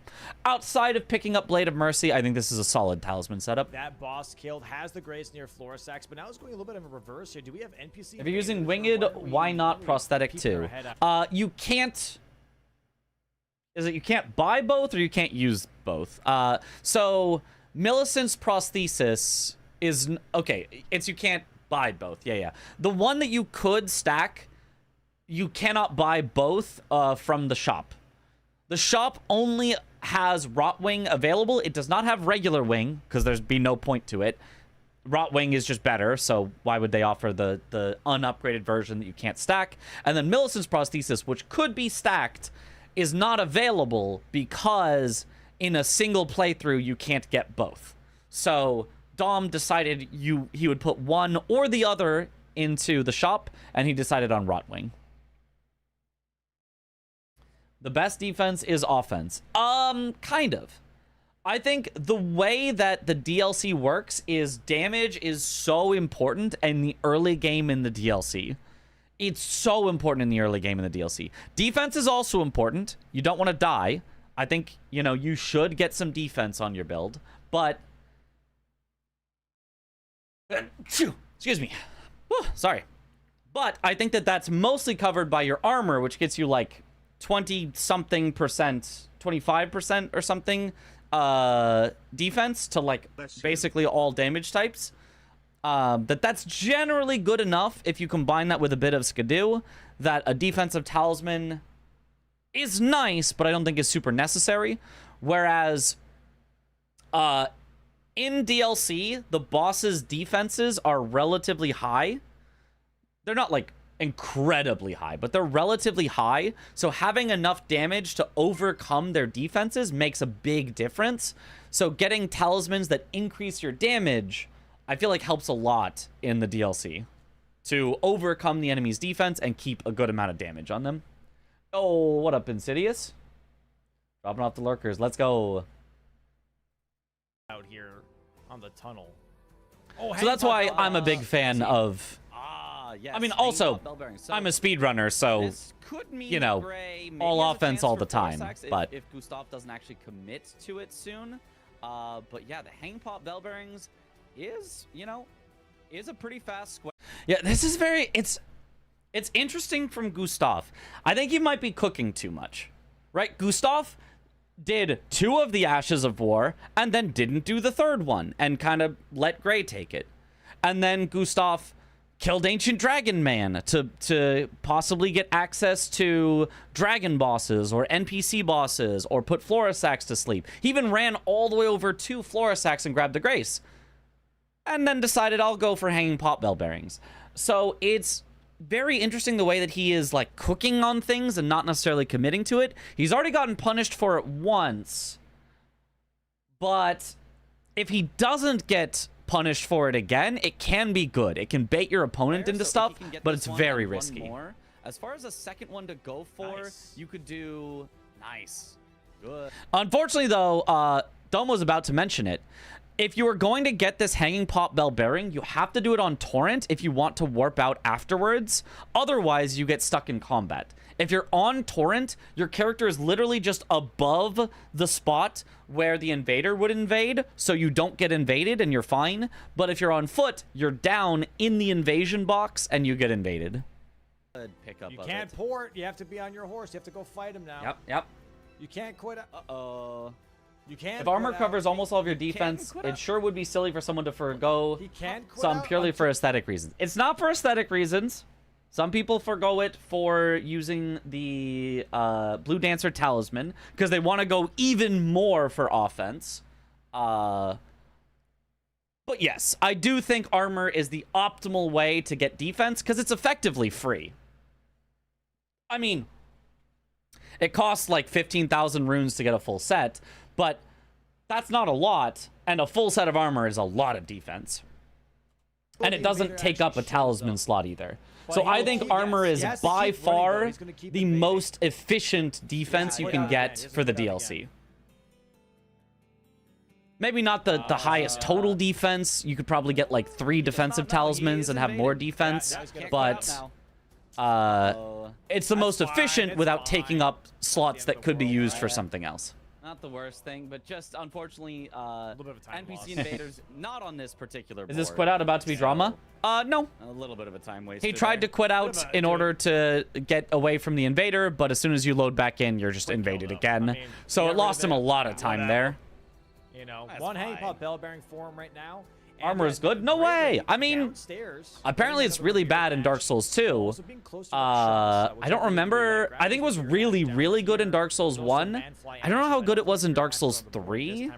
outside of picking up Blade of Mercy, I think this is a solid talisman setup. That boss killed, has the Grace near Florisax, but now it's going a little bit of a reverse here. Do we have NPC? If you're using Winged, why not Prosthetic too? You can't... Is it you can't buy both or you can't use both? So Millicent's prosthesis is... Okay, it's you can't buy both. Yeah. The one that you could stack, you cannot buy both from the shop. The shop only has Rotwing available. It does not have regular wing, because there'd be no point to it. Rotwing is just better, so why would they offer the unupgraded version that you can't stack? And then Millicent's prosthesis, which could be stacked, is not available because in a single playthrough you can't get both. So Dom decided he would put one or the other into the shop, and he decided on Rotwing. The best defense is offense. Kind of. I think the way that the DLC works is damage is so important in the early game in the DLC. It's so important in the early game in the DLC. Defense is also important. You don't want to die. I think, you know, you should get some defense on your build. But... excuse me. Whew, sorry. But I think that that's mostly covered by your armor, which gets you like 20-something percent, 25% or something defense to like basically all damage types. That's generally good enough if you combine that with a bit of Skidoo, that a defensive talisman is nice, but I don't think is super necessary. Whereas, in DLC, the boss's defenses are relatively high. They're not, like, incredibly high, but they're relatively high. So having enough damage to overcome their defenses makes a big difference. So getting talismans that increase your damage, I feel like helps a lot in the DLC to overcome the enemy's defense and keep a good amount of damage on them. Oh, what up, Insidious? Dropping off the lurkers. Let's go. Out here on the tunnel. So that's why I'm a big fan of... Yes. I mean, also, I'm a speedrunner, so, you know, all offense all the time. But if Gustaf doesn't actually commit to it soon. But yeah, the Hang Pop Bell Bearings is, you know, is a pretty fast square. Yeah, this is very... It's interesting from Gustaf. I think he might be cooking too much. Right? Gustaf did 2 of the Ashes of War and then didn't do the 3rd one and kind of let Gray take it. And then Gustaf killed Ancient Dragon Man to possibly get access to dragon bosses or NPC bosses or put Florisax to sleep. He even ran all the way over to Florisax and grabbed the Grace. And then decided I'll go for hanging pop bell bearings. So it's very interesting the way that he is like cooking on things and not necessarily committing to it. He's already gotten punished for it once. But if he doesn't get punished for it again, it can be good. It can bait your opponent into stuff, but it's very risky. As far as a second one to go for, you could do good. Unfortunately, though, Dome was about to mention it. If you are going to get this hanging pop bell bearing, you have to do it on torrent if you want to warp out afterwards. Otherwise, you get stuck in combat. If you're on torrent, your character is literally just above the spot where the invader would invade, so you don't get invaded and you're fine. But if you're on foot, you're down in the invasion box and you get invaded. You can't port. You have to be on your horse. You have to go fight him now. Yep. You can't quit. You can't. If armor covers almost all of your defense, it sure would be silly for someone to forgo some purely for aesthetic reasons. It's not for aesthetic reasons. Some people forgo it for using the Blue Dancer Talisman because they want to go even more for offense. But yes, I do think armor is the optimal way to get defense because it's effectively free. I mean, it costs like 15,000 runes to get a full set, but that's not a lot, and a full set of armor is a lot of defense. And it doesn't take up a talisman slot either. So I think armor is by far the most efficient defense you can get for the DLC. Maybe not the highest total defense. You could probably get like 3 defensive talismans and have more defense, but it's the most efficient without taking up slots that could be used for something else. Not the worst thing, but just unfortunately, NPC invaders not on this particular board. Is this quit out about to be drama? No. A little bit of a time waste. He tried to quit out in order to get away from the invader, but as soon as you load back in, you're just invaded again. So it lost him a lot of time there. You know, one hanging pop bell bearing form right now. Armor is good? No way! I mean, apparently it's really bad in Dark Souls 2. I don't remember. I think it was really, really good in Dark Souls 1. I don't know how good it was in Dark Souls 3.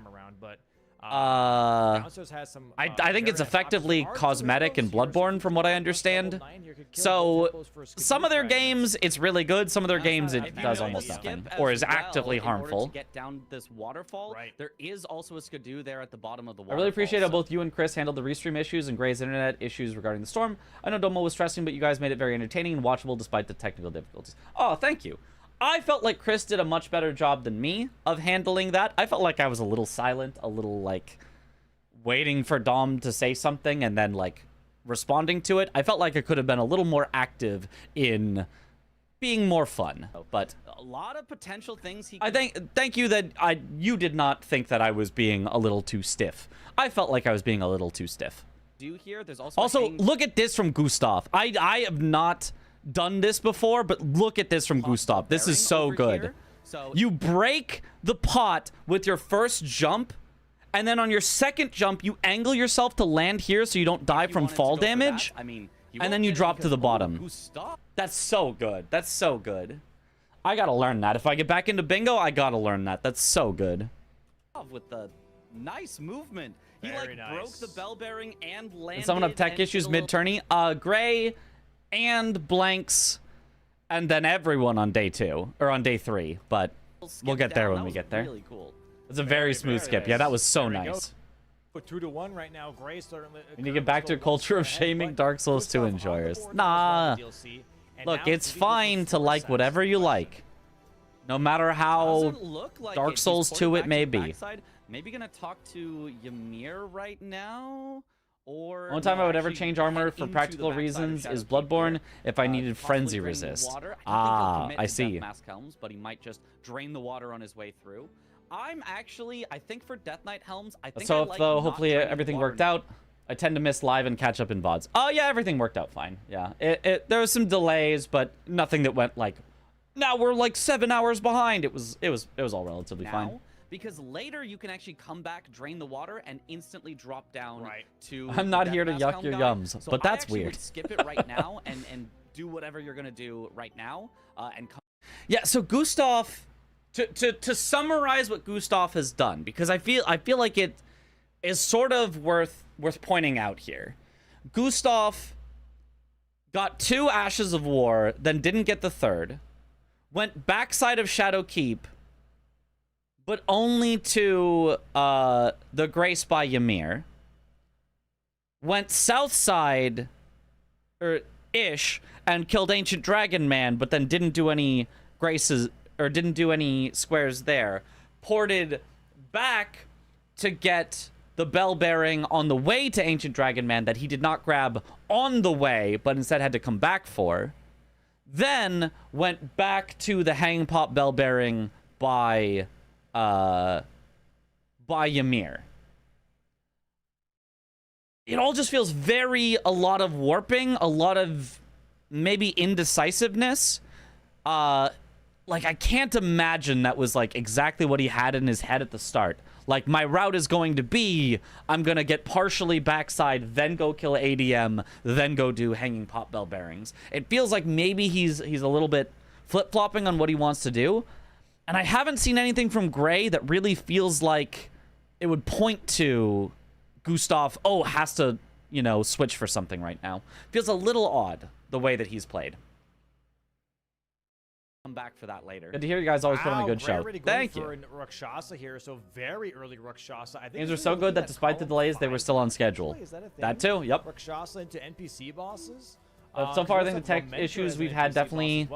I think it's effectively cosmetic in Bloodborne from what I understand. So some of their games it's really good, some of their games it does almost nothing or is actively harmful. To get down this waterfall, there is also a skidoo there at the bottom of the waterfall. I really appreciate how both you and Chris handled the restream issues and Gray's internet issues regarding the storm. I know Domo was stressing, but you guys made it very entertaining and watchable despite the technical difficulties. Oh, thank you. I felt like Chris did a much better job than me of handling that. I felt like I was a little silent, a little, like, waiting for Dom to say something and then, like, responding to it. I felt like I could have been a little more active in being more fun. But a lot of potential things he thank you that you did not think that I was being a little too stiff. I felt like I was being a little too stiff. There's also look at this from Gustaf. I have not done this before, but look at this from Gustaf. This is so good. You break the pot with your first jump, and then on your second jump, you angle yourself to land here so you don't die from fall damage, and then you drop to the bottom. That's so good. That's so good. I gotta learn that. If I get back into bingo, I gotta learn that. That's so good. With the nice movement. He broke the bell bearing and landed. Did someone have tech issues mid-tourney? Gray and Blanks, and then everyone on day 2 or on day 3. But we'll get there when we get there. Really cool. It's a very smooth skip. Yeah, that was so nice. 2-1 right now. Gray certainly. We need to get back to a culture of shaming Dark Souls 2 enjoyers. Nah. Look, it's fine to like whatever you like, no matter how Dark Souls 2 it may be. Maybe gonna talk to Ymir right now. Or one time I would ever change armor for practical reasons is Bloodborne if I needed frenzy resist. I see. Mask helms, but he might just drain the water on his way through. I think for Death Knight helms, so though hopefully everything worked out. I tend to miss live and catch up in VODs. Oh yeah, everything worked out fine. Yeah, there was some delays, but nothing that went like, now we're like 7 hours behind. It was all relatively fine. because later you can actually come back, drain the water, and instantly drop down to. I'm not the here to Death yuck Mask your guy. yums, So but I that's actually weird. would skip it right now and do whatever you're gonna do right now, and come. Yeah, so Gustaf, to summarize what Gustaf has done, because I feel like it is sort of worth pointing out here. Gustaf got 2 Ashes of War, then didn't get the 3rd. Went backside of Shadow Keep, but only to the Grace by Ymir. Went south side, or ish, and killed Ancient Dragon Man, but then didn't do any graces, or didn't do any squares there. Ported back to get the bell bearing on the way to Ancient Dragon Man that he did not grab on the way, but instead had to come back for. Then went back to the Hang Pop bell bearing by Ymir. It all just feels a lot of warping, a lot of maybe indecisiveness. Like, I can't imagine that was, like, exactly what he had in his head at the start. Like, my route is going to be, I'm going to get partially backside, then go kill ADM, then go do Hanging Pop Bell Bearings. It feels like maybe he's a little bit flip-flopping on what he wants to do. And I haven't seen anything from Gray that really feels like it would point to Gustaf, has to, switch for something right now. Feels a little odd, the way that he's played. Come back for that later. Good to hear you guys always put on a good show. Thank you. Rakshasa here, so very early Rakshasa. I think Games are so good that despite the delays, they were still on schedule. Is that a thing? That too, yep. Rakshasa into NPC bosses? So far, I think the tech issues we've had definitely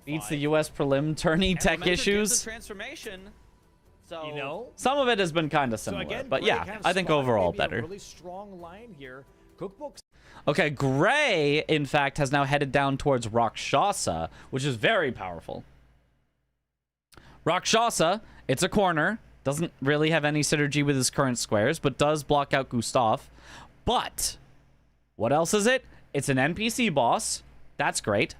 beats the US prelim tourney tech issues. Transformation. So some of it has been kind of similar, but yeah, I think overall better. Really strong line here. Cookbooks. Okay, Gray, in fact, has now headed down towards Rakshasa, which is very powerful. Rakshasa, it's a corner. Doesn't really have any synergy with his current squares, but does block out Gustaf. But what else is it? It's an NPC boss. That's great.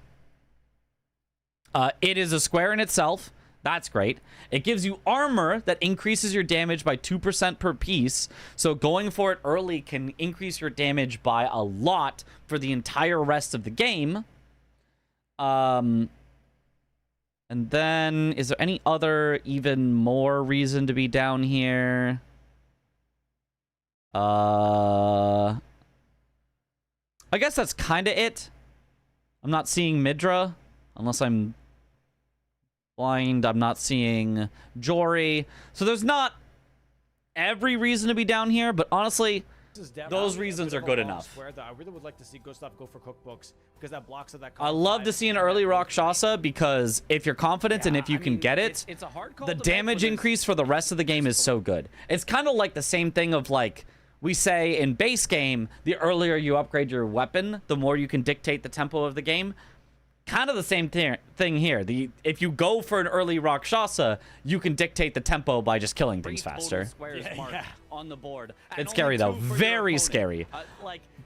It is a square in itself. That's great. It gives you armor that increases your damage by 2% per piece. So going for it early can increase your damage by a lot for the entire rest of the game. And then, is there any other even more reason to be down here? I guess that's kind of it. I'm not seeing Midra, unless I'm blind. I'm not seeing Jory. So there's not every reason to be down here, but honestly, those reasons are good enough. I really would like to see Gustaf go for cookbooks because that blocks of that. I love to see an early Rakshasa because if you're confident and if you can get it, it's a hard call the damage increase for the rest of the game is so good. It's kind of like the same thing of like, we say in base game, the earlier you upgrade your weapon, the more you can dictate the tempo of the game. Kind of the same thing here. If you go for an early Rakshasa, you can dictate the tempo by just killing things faster. On the board. It's scary though, very scary.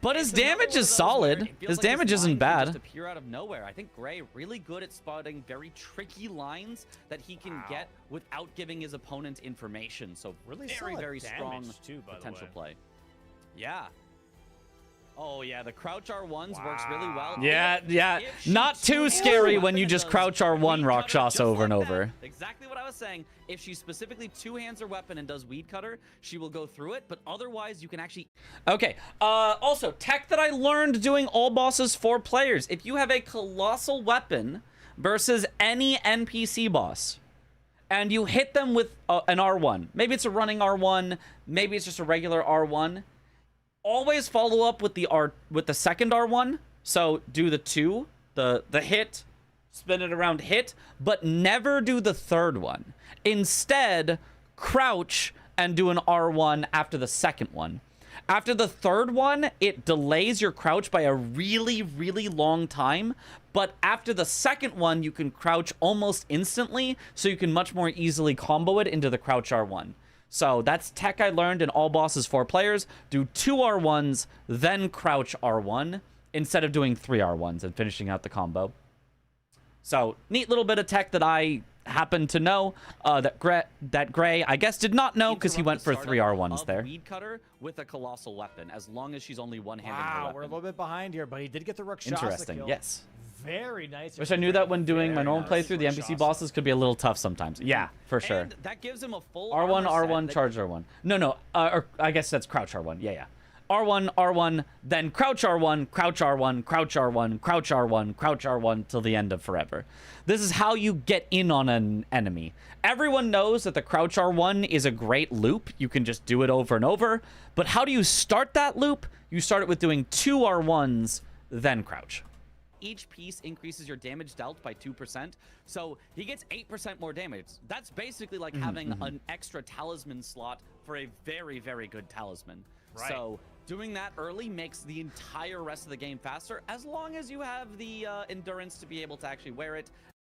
But his damage is solid. His damage isn't bad. Just appear out of nowhere. I think Gray really good at spotting very tricky lines that he can get without giving his opponent information. So really very strong potential play. Yeah. Oh, yeah, the crouch R1s works really well. Yeah. Not too scary when you just crouch R1 Rakshasa over and over. Exactly what I was saying. If she specifically two-hands her weapon and does Weed Cutter, she will go through it, but otherwise you can actually... Okay, also, tech that I learned doing all bosses for players. If you have a colossal weapon versus any NPC boss, and you hit them with an R1, maybe it's a running R1, maybe it's just a regular R1, always follow up with the second R1. So do the 2, the hit, spin it around, hit, but never do the third one. Instead, crouch and do an R1 after the second one. After the third one, it delays your crouch by a really, really long time. But after the second one, you can crouch almost instantly, so you can much more easily combo it into the crouch R1. So that's tech I learned in all bosses for players. Do 2 R1s, then crouch R1, instead of doing 3 R1s and finishing out the combo. So neat little bit of tech that I happen to know that Gray, I guess, did not know because he went for 3 R1s there. Weed Cutter with a colossal weapon, as long as she's only one-handed. Wow, we're a little bit behind here, but he did get the Rakshasa Interesting, kill. yes. Very nice. Wish I knew that when doing my normal playthrough, the NPC bosses could be a little tough sometimes. Yeah, for sure. And that gives him a full R1, R1, charge R1. No, or I guess that's crouch R1. Yeah. R1, R1, then crouch R1, crouch R1, crouch R1, crouch R1, crouch R1 till the end of forever. This is how you get in on an enemy. Everyone knows that the crouch R1 is a great loop. You can just do it over and over. But how do you start that loop? You start it with doing 2 R1s, then crouch. Each piece increases your damage dealt by 2%, so he gets 8% more damage. That's basically like having an extra talisman slot for a very, very good talisman. Right. So doing that early makes the entire rest of the game faster, as long as you have the endurance to be able to actually wear it.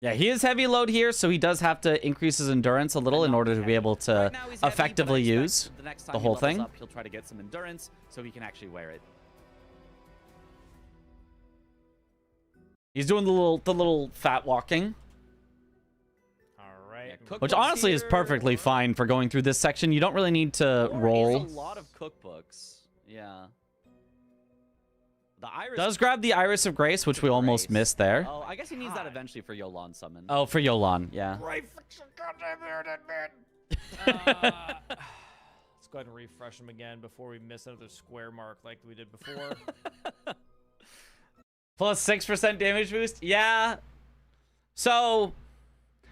Yeah, he is heavy load here, so he does have to increase his endurance a little in order to be able to Right now he's heavy, effectively but I use expect the next time the he whole levels thing. up, he'll try to get some endurance so he can actually wear it. He's doing the little fat walking, All right. Yeah, which cookbooks honestly is here. perfectly fine for going through this section. You don't really need to roll. Is a lot of cookbooks. Yeah. The Iris Does grab the Iris of Grace, which we almost missed there. Oh, I guess he needs that eventually for Yolan summon. Oh, for Yolan, yeah. Right, fix your goddamn internet, man. Let's go ahead and refresh him again before we miss another square mark like we did before. Plus 6% damage boost? Yeah. So,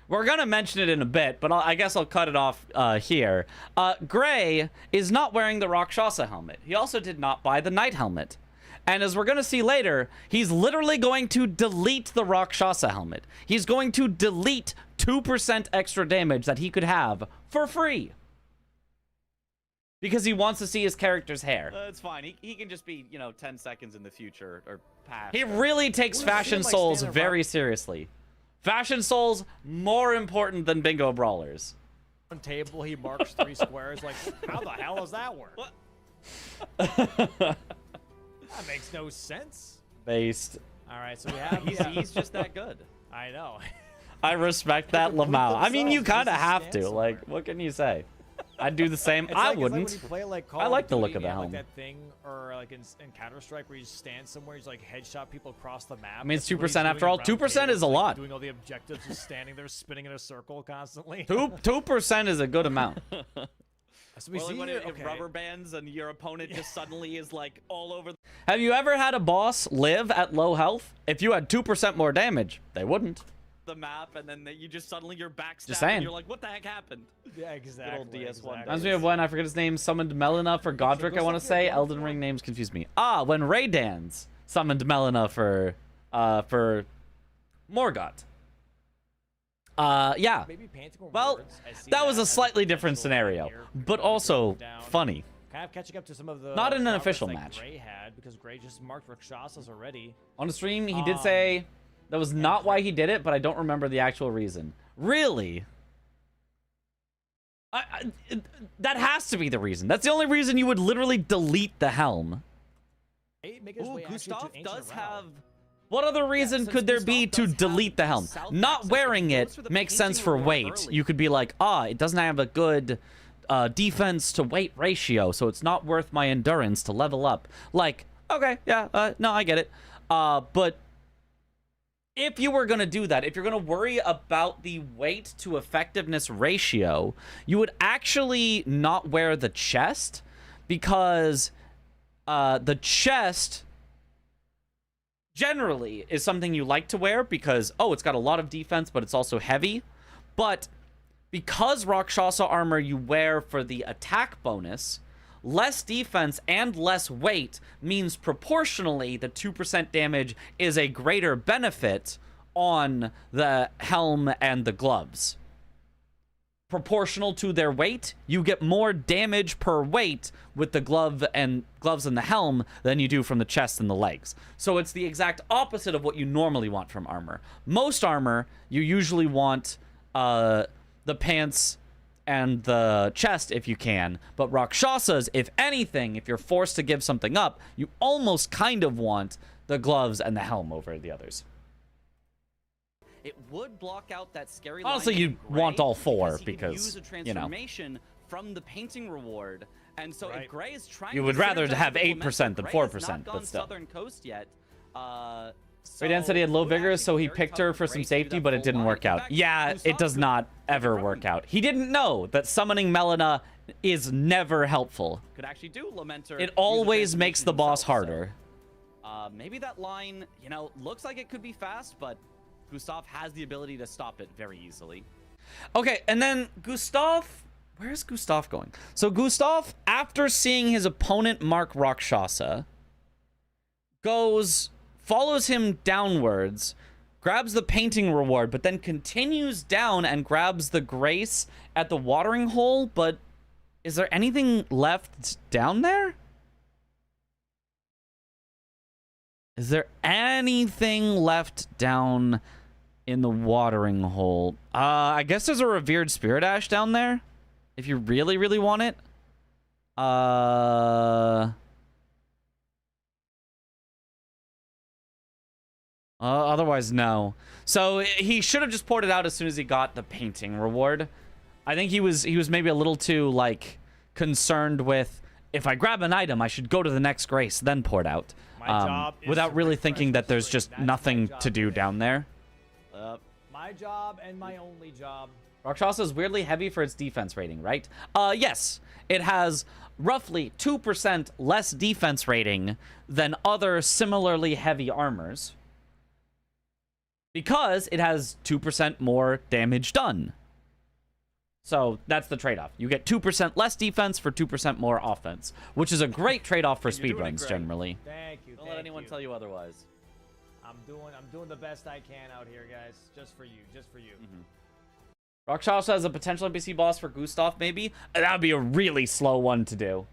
we're going to mention it in a bit, but I guess I'll cut it off here. Gray is not wearing the Rakshasa helmet. He also did not buy the Knight helmet. And as we're going to see later, he's literally going to delete the Rakshasa helmet. He's going to delete 2% extra damage that he could have for free. Because he wants to see his character's hair. It's fine. He can just be, 10 seconds in the future or past. He really takes Fashion Souls very seriously. Fashion Souls more important than Bingo Brawlers. On table, he marks 3 squares. Like, how the hell does that work? What? That makes no sense. Based. All right, so we have. He's just that good. I know. I respect that, Lamau. I mean, you kind of have to. Like, what can you say? I'd do the same. It's I like, wouldn't. It's like when you play, like, Call I like of the look Duty, of the and, helm. like that thing, or like in Counter-Strike where you stand somewhere, you just like headshot people across the map. I mean, it's That's what he's 2% doing after all. around 2% tables, is a like, lot. Doing all the objectives, just standing there, spinning in a circle constantly. 2% is a good amount. So we Or see like when here, it rubber bands and your opponent just suddenly is like all over Have you ever had a boss live at low health? If you had 2% more damage, they wouldn't. the map, and then you just suddenly you're backstabbed Just saying. and you're like, what the heck happened? Yeah, exactly. Good old DS1 exactly. Reminds me of when, I forget his name, summoned Melina for Godric, I want to say. Elden Ring names confuse me. Ah, when Raydans summoned Melina for Morgott. Yeah. Maybe Pentacle Well, Rewards, I see that was a as slightly different potential scenario, here. but also Down. funny. Kind of catching up to some of the Not in an progress official that match. Gray had, because Gray just marked Rakshasas already. On the stream, he did say that was not why he did it, but I don't remember the actual reason. Really? That has to be the reason. That's the only reason you would literally delete the helm. Make his Ooh, way actually to Gustaf Ancient does Realm. have... What other reason since could there Gustaf be to does delete have the helm? south Not access, wearing it it goes for the makes painting sense for reward weight. early. You could be like, it doesn't have a good defense to weight ratio, so it's not worth my endurance to level up. Like, okay, yeah, no, I get it. But if you were going to do that, if you're going to worry about the weight to effectiveness ratio, you would actually not wear the chest, because the chest generally is something you like to wear because, it's got a lot of defense, but it's also heavy. But because Rakshasa armor you wear for the attack bonus, less defense and less weight means proportionally the 2% damage is a greater benefit on the helm and the gloves. Proportional to their weight, you get more damage per weight with the gloves and the helm than you do from the chest and the legs. So it's the exact opposite of what you normally want from armor. Most armor, you usually want the pants and the chest if you can, but Rakshasas, if anything, if you're forced to give something up, you almost kind of want the gloves and the helm over the others. it would block out that scary Honestly, line you from Gray want all four he could because, use a you know. transformation from the painting reward. And so if Gray is trying You would to rather synergize have with 8% than Gray 4%, has not gone but still. Southern Coast yet. Radiant said he had low vigor, so he picked her for some safety, but it didn't work out. Yeah, it does not ever work out. He didn't know that summoning Melina is never helpful. Could actually do Lamenter. It always makes the boss harder. Maybe that line, you know, looks like it could be fast, but Gustaf has the ability to stop it very easily. Okay, and then Gustaf... Where's Gustaf going? So Gustaf, after seeing his opponent mark Rakshasa, follows him downwards, grabs the painting reward, but then continues down and grabs the grace at the watering hole. But is there anything left down there? Is there anything left down in the watering hole? I guess there's a revered spirit ash down there, if you really, really want it. Otherwise, no. So he should have just poured it out as soon as he got the painting reward. I think he was maybe a little too, like, concerned with, if I grab an item, I should go to the next grace, then pour it out. Without really thinking that there's just nothing to do down there. My job and my only job. Rakshasa is weirdly heavy for its defense rating, right? Yes. It has roughly 2% less defense rating than other similarly heavy armors, because it has 2% more damage done. So that's the trade-off. You get 2% less defense for 2% more offense, which is a great trade-off for speedruns generally. Thank you. Don't let anyone tell you otherwise. I'm doing the best I can out here, guys. Just for you. Rakshasa has a potential NPC boss for Gustaf, maybe? That would be a really slow one to do.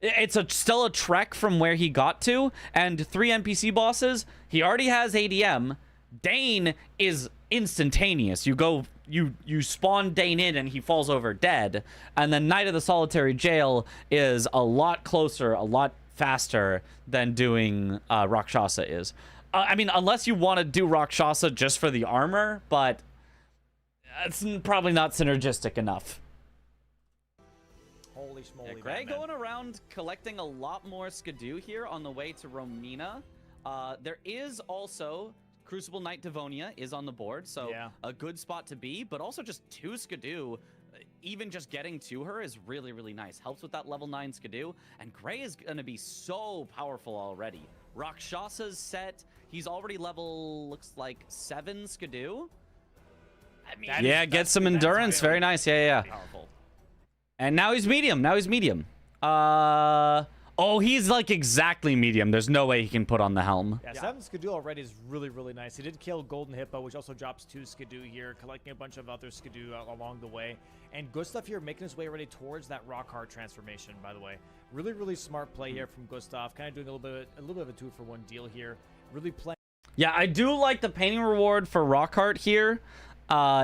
It's still a trek from where he got to, and 3 NPC bosses. He already has ADM. Dane is instantaneous. You spawn Dane in and he falls over dead. And then Knight of the Solitary Jail is a lot closer, a lot faster than doing Rakshasa is. I mean, unless you want to do Rakshasa just for the armor, but it's probably not synergistic enough. Holy schmoly, Gray going around collecting a lot more Skidoo here on the way to Romina. There is also Crucible Knight Devonia is on the board, so a good spot to be, but also just 2 Skidoo. Even just getting to her is really, really nice. Helps with that level 9 Skidoo, and Gray is going to be so powerful already. Rakshasa's set. He's already level, looks like 7 Skidoo. I mean, yeah, get some endurance. Very nice. Yeah. Powerful. And now he's medium. Oh, he's like exactly medium. There's no way he can put on the helm. Yeah, 7 Skidoo already is really, really nice. He did kill Golden Hippo, which also drops 2 Skidoo here, collecting a bunch of other Skidoo along the way. And Gustaf here making his way already towards that rock hard transformation, by the way. Really, really smart play here from Gustaf. Kind of doing a little bit of a 2-for-1 deal here. Really playing. Yeah, I do like the painting reward for Rockhart here.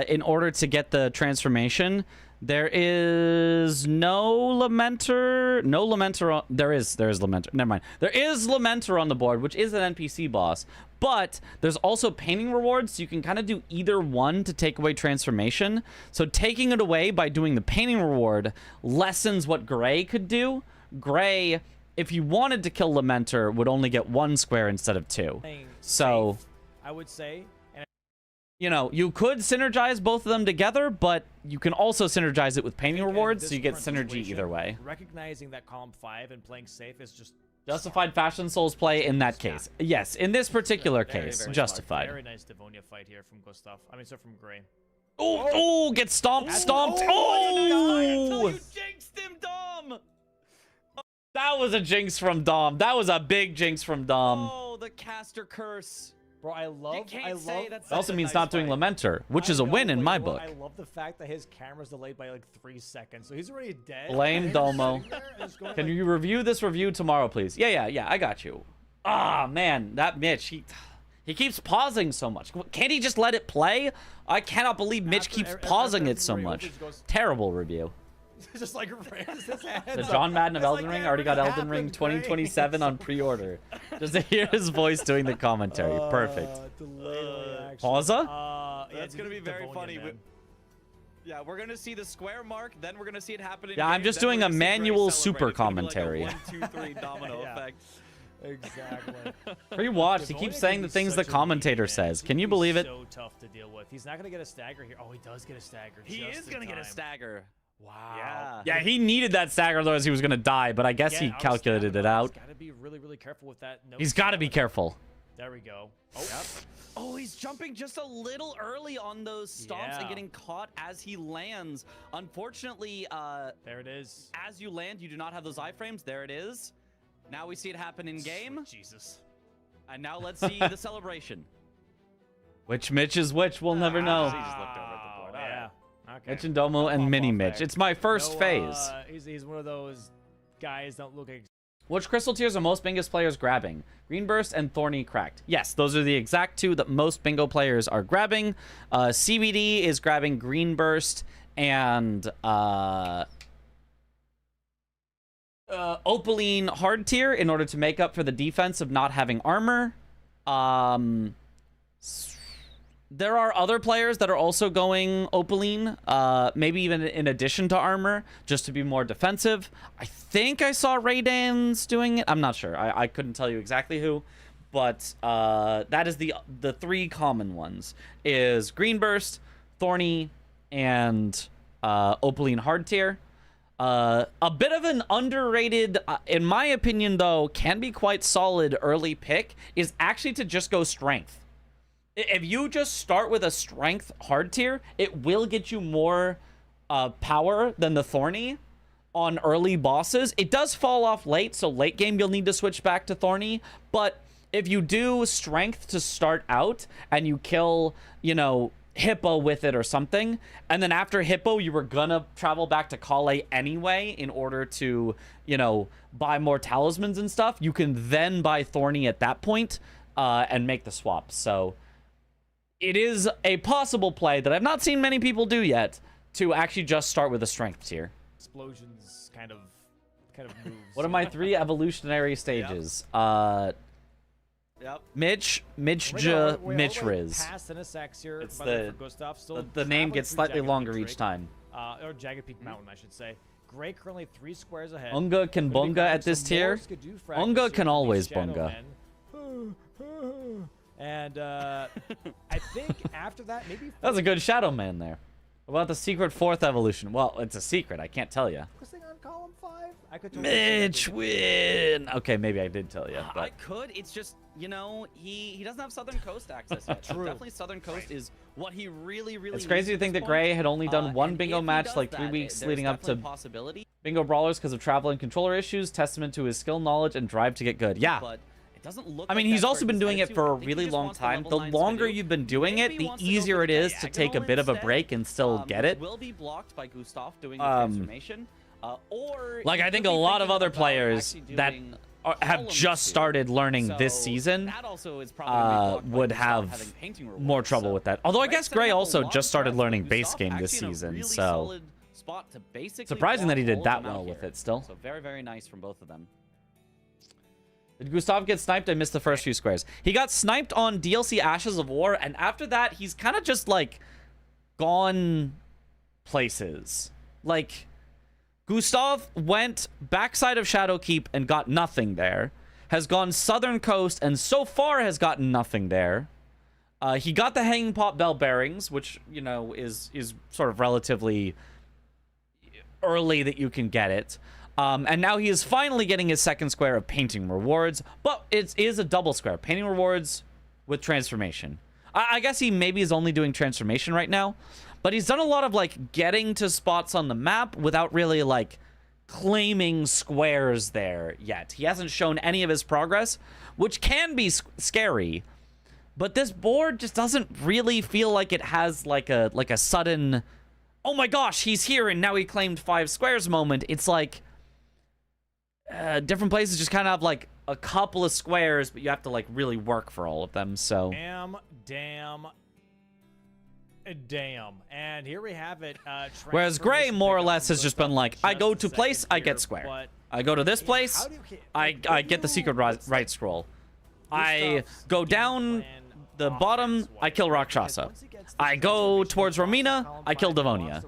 In order to get the transformation, there is no Lamenter. There is Lamenter. Never mind. There is Lamenter on the board, which is an NPC boss. But there's also painting rewards, so you can kind of do either one to take away transformation. So taking it away by doing the painting reward lessens what Gray could do. Gray, if you wanted to kill Lamenter, would only get 1 square instead of 2. So safe, I would say. You know, you could synergize both of them together, but you can also synergize it with painting rewards, so you get synergy either way. Recognizing that column 5 and playing safe is just justified. Fashion Souls play in that case. Yes, in this particular case, very justified. Very nice Devonia fight here from Gustaf. I mean, so from Gray. Oh, get stomped. Oh! You jinxed him, Dom! That was a jinx from Dom. That was a big jinx from Dom. Oh, the caster curse. Bro, I love. That also means not doing Lamenter, which is a win in my book. I love the fact that his camera's delayed by like 3 seconds, so he's already dead. Blame Domo. Can you review this review tomorrow, please? Yeah, I got you. Ah, man, that Mitch, he keeps pausing so much. Can't he just let it play? I cannot believe Mitch keeps pausing it so much. Terrible review. Just like raises his hands. The John Madden of Elden Ring already got Elden Ring 2027 on pre-order. Just to hear his voice doing the commentary. Perfect. Pausa? That's gonna be very Devonia, funny. man. Yeah, we're gonna see the square mark, then we're gonna see it happen in Yeah, I'm game, just then doing we're a gonna see Gray manual celebrate. super It's gonna be commentary. Like a 1, 2, 3 domino Yeah. effect. Exactly. Rewatched. He Devonia keeps can saying be the things such the a commentator meanie, man. says. He Can you be believe it? So tough to deal with. He's not gonna get a stagger here. Oh, he does get a stagger. He just is in gonna get a time. stagger. Wow. Yeah. Yeah, he needed that stagger, otherwise he was gonna die. But I guess he calculated it out. He's got to be really, really careful with that. No He's got to be stamina. careful. There we go. Oh, Yep. Oh, he's jumping just a little early on those stomps and Yeah. getting caught as he lands. Unfortunately, there it is. as you land, you do not have those iframes. There it is. Now we see it happen in game. Sweet Jesus. And now let's see the celebration. Which Mitch is which? We'll never know. He just looked over at the board. Yeah. Okay. Mitch and Domo and Pop Mini off Mitch. there. It's my first No, phase. He's one of those guys that look like. Which crystal tiers are most Bingus players grabbing? Green Burst and Thorny Cracked. Yes, those are the exact two that most Bingo players are grabbing. CBD is grabbing Green Burst and Opaline hard tier in order to make up for the defense of not having armor. There are other players that are also going Opaline, maybe even in addition to armor, just to be more defensive. I think I saw Raydans doing it. I'm not sure. I couldn't tell you exactly who, but that is the three common ones: is Green Burst, Thorny, and Opaline hard tier. A bit of an underrated, in my opinion, though, can be quite solid early pick is actually to just go strength. If you just start with a strength hard tier, it will get you more power than the Thorny on early bosses. It does fall off late, so late game you'll need to switch back to Thorny. But if you do strength to start out and you kill, you know, Hippo with it or something, and then after Hippo you were gonna travel back to Kale anyway in order to, you know, buy more talismans and stuff, you can then buy Thorny at that point and make the swap. So it is a possible play that I've not seen many people do yet to actually just start with a strength tier. Explosions kind of moves. What are my three evolutionary stages? Yep. Mitch Riz. Past NSX here. It's by the way, for Gustaf, still The name traveling gets through slightly Jagged longer Peak each Drake, time. or Jagged Peak Mountain, I should say. Gray currently 3 squares ahead. Unga can Gonna be bunga grabbing at this some tier. more Skidoo fragments Unga here can from always these Shadow bunga. Men. And I think after that, maybe. That was a good Shadow Man there. What about the secret 4th evolution? Well, it's a secret. I can't tell you. Focusing on column 5. I could totally see that Mitch win. Okay, maybe I did tell you. I But could. It's just, you know, he doesn't have Southern Coast access yet. True. Definitely Southern Coast is what he really it's crazy to think that Gray had only done one bingo match like 3 weeks leading up to possibility. Bingo Brawlers because of travel and controller issues. Testament to his skill, knowledge, and drive to get good. Yeah. But it doesn't look I mean, like he's that's also where been he's doing headed it to. for I a think he really just long wants time. level The 9 longer Skidoo. you've been doing Maybe it, he the wants to go easier for it the is to take a diagonal bit of a instead, break and still get it. Will be blocked by Gustaf doing the transformation. Or Like, he I think could a be lot of thinking other about players actually that doing have column just 2. started learning this So season that also is probably gonna be blocked by would Gustaf have having painting more rewards, trouble so with that. Although I Greg's guess setting Gray up a also lot just of started threats, learning but base Gustaf game this actually in a season, really so solid spot to basically surprising that he block did all of that them out well with here. it still. So very, very nice from both of them. Did Gustaf get sniped? I missed the first few squares. He got sniped on DLC Ashes of War, and after that, he's kind of just, like, gone places. Like, Gustaf went backside of Shadowkeep and got nothing there. Has gone Southern Coast, and so far has gotten nothing there. He got the Hanging Pot Bell Bearings, which, you know, is sort of relatively early that you can get it. And now he is finally getting his second square of painting rewards, but it is a double square. Painting rewards with transformation. I guess he maybe is only doing transformation right now, but he's done a lot of, like, getting to spots on the map without really, like, claiming squares there yet. He hasn't shown any of his progress, which can be scary, but this board just doesn't really feel like it has, like a sudden, oh my gosh, he's here and now he claimed 5 squares moment. It's like, different places just kind of have, like, a couple of squares, but you have to, like, really work for all of them, so. Damn. And here we have it. Whereas Gray, more or less, has just been like, I go to place, I get square. I go to this place, I get the secret right scroll. I go down the bottom, I kill Rakshasa. I go towards Romina, I kill Devonia.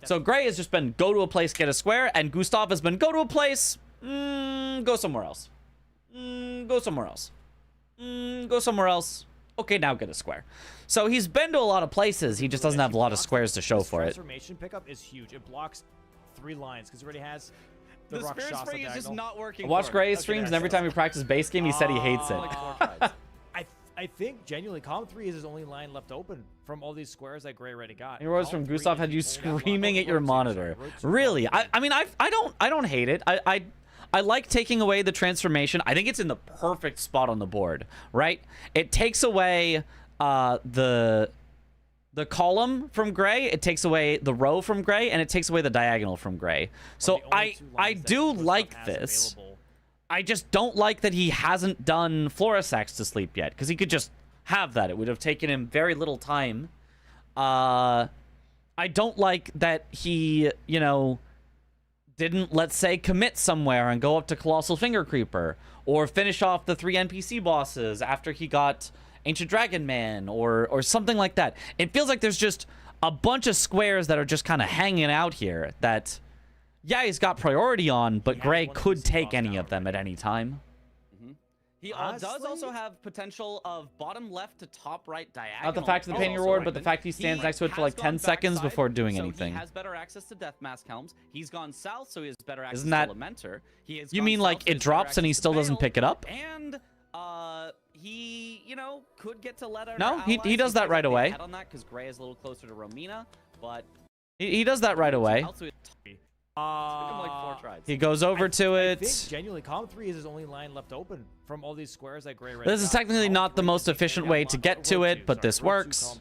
So Gray has just been go to a place, get a square, and Gustaf has been go to a place, go somewhere else. Go somewhere else. Go somewhere else. Okay, now get a square. So he's been to a lot of places. He just doesn't have a lot of squares to show for it. Transformation pickup is huge. It blocks 3 lines because it already has the Spirit Rakshasa Spring is just diagonal. not working. I watch for Gray's him. streams, and every time he practices base game, he said he hates it. I think genuinely column 3 is his only line left open from all these squares that Gray already got. Your words from Column 3 Gustaf is had you the only line. screaming at your Road 2, monitor. sorry, Road 2, Really? column 3. I mean, I don't hate it. I like taking away the transformation. I think it's in the perfect spot on the board, right? It takes away the column from Gray, it takes away the row from Gray, and it takes away the diagonal from Gray. So I do like this. Available. I just don't like that he hasn't done Florisax to sleep yet, because he could just have that. It would have taken him very little time. I don't like that he, you know, didn't, let's say, commit somewhere and go up to Colossal Finger Creeper, or finish off the 3 NPC bosses after he got Ancient Dragon Man, or something like that. It feels like there's just a bunch of squares that are just kind of hanging out here that, yeah, he's got priority on, but Gray could take any of them at any time. He does also have potential of bottom left to top right diagonal. Not the fact of the pain reward, but the fact he stands next to it for like 10 seconds before doing anything. He has better access to Death Mask Helms. He's gone south, so he has better access Isn't that... to Lamentor. You mean like it drops and he still doesn't pick it up? And he, you know, could get to let No, he does that right away. On that because Gray is a little closer to Romina, but he does that right away. Took him like 4 tries. He goes over to it. I think genuinely column 3 is his only line left open from all these squares that Gray already This is got. technically not the most efficient way to get to it, but this works.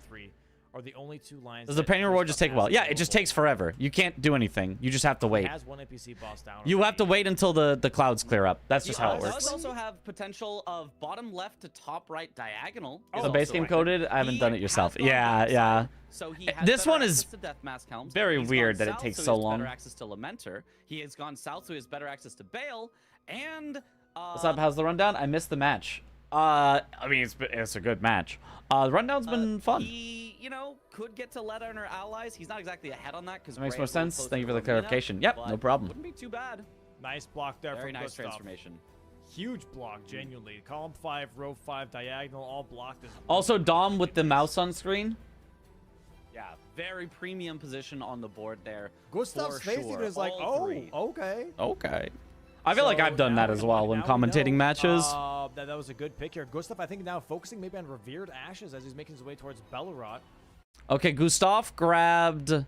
Are the only 2 lines. Does the pain reward just take a while? Yeah, it just takes forever. You can't do anything. You just have to wait. Has 1 NPC boss down. You have to wait until the clouds clear up. That's just how it He works. does also have potential of bottom left to top right diagonal. So base game coded? I haven't done it yourself. Yeah, yeah. So he has This better one access is to Death Mask Helms. very He's weird gone that it south, takes so so he has long. better access to Lamentor. He has gone south, so he has better access to Bale. And What's up? How's the rundown? I missed the match. I mean, it's a good match. The rundown's been fun. He, you know, could get to let on our allies. He's not exactly ahead on that because That makes more sense. Thank you for the clarification. Yep, no problem. Wouldn't be too bad. Nice block there Very from nice Gustaf. transformation. Huge block, genuinely. Column 5, row 5, diagonal, all blocked. Also, Dom with the mouse on screen. Yeah, very premium position on the board there. Gustaf's for facing sure. it is like, All oh, three. okay. Okay. I feel like I've done now that as we- well when now we commentating know, matches. That was a good pick here. Gustaf, I think, now focusing maybe on Revered Ashes as he's making his way towards Bellerot. Okay, Gustaf grabbed...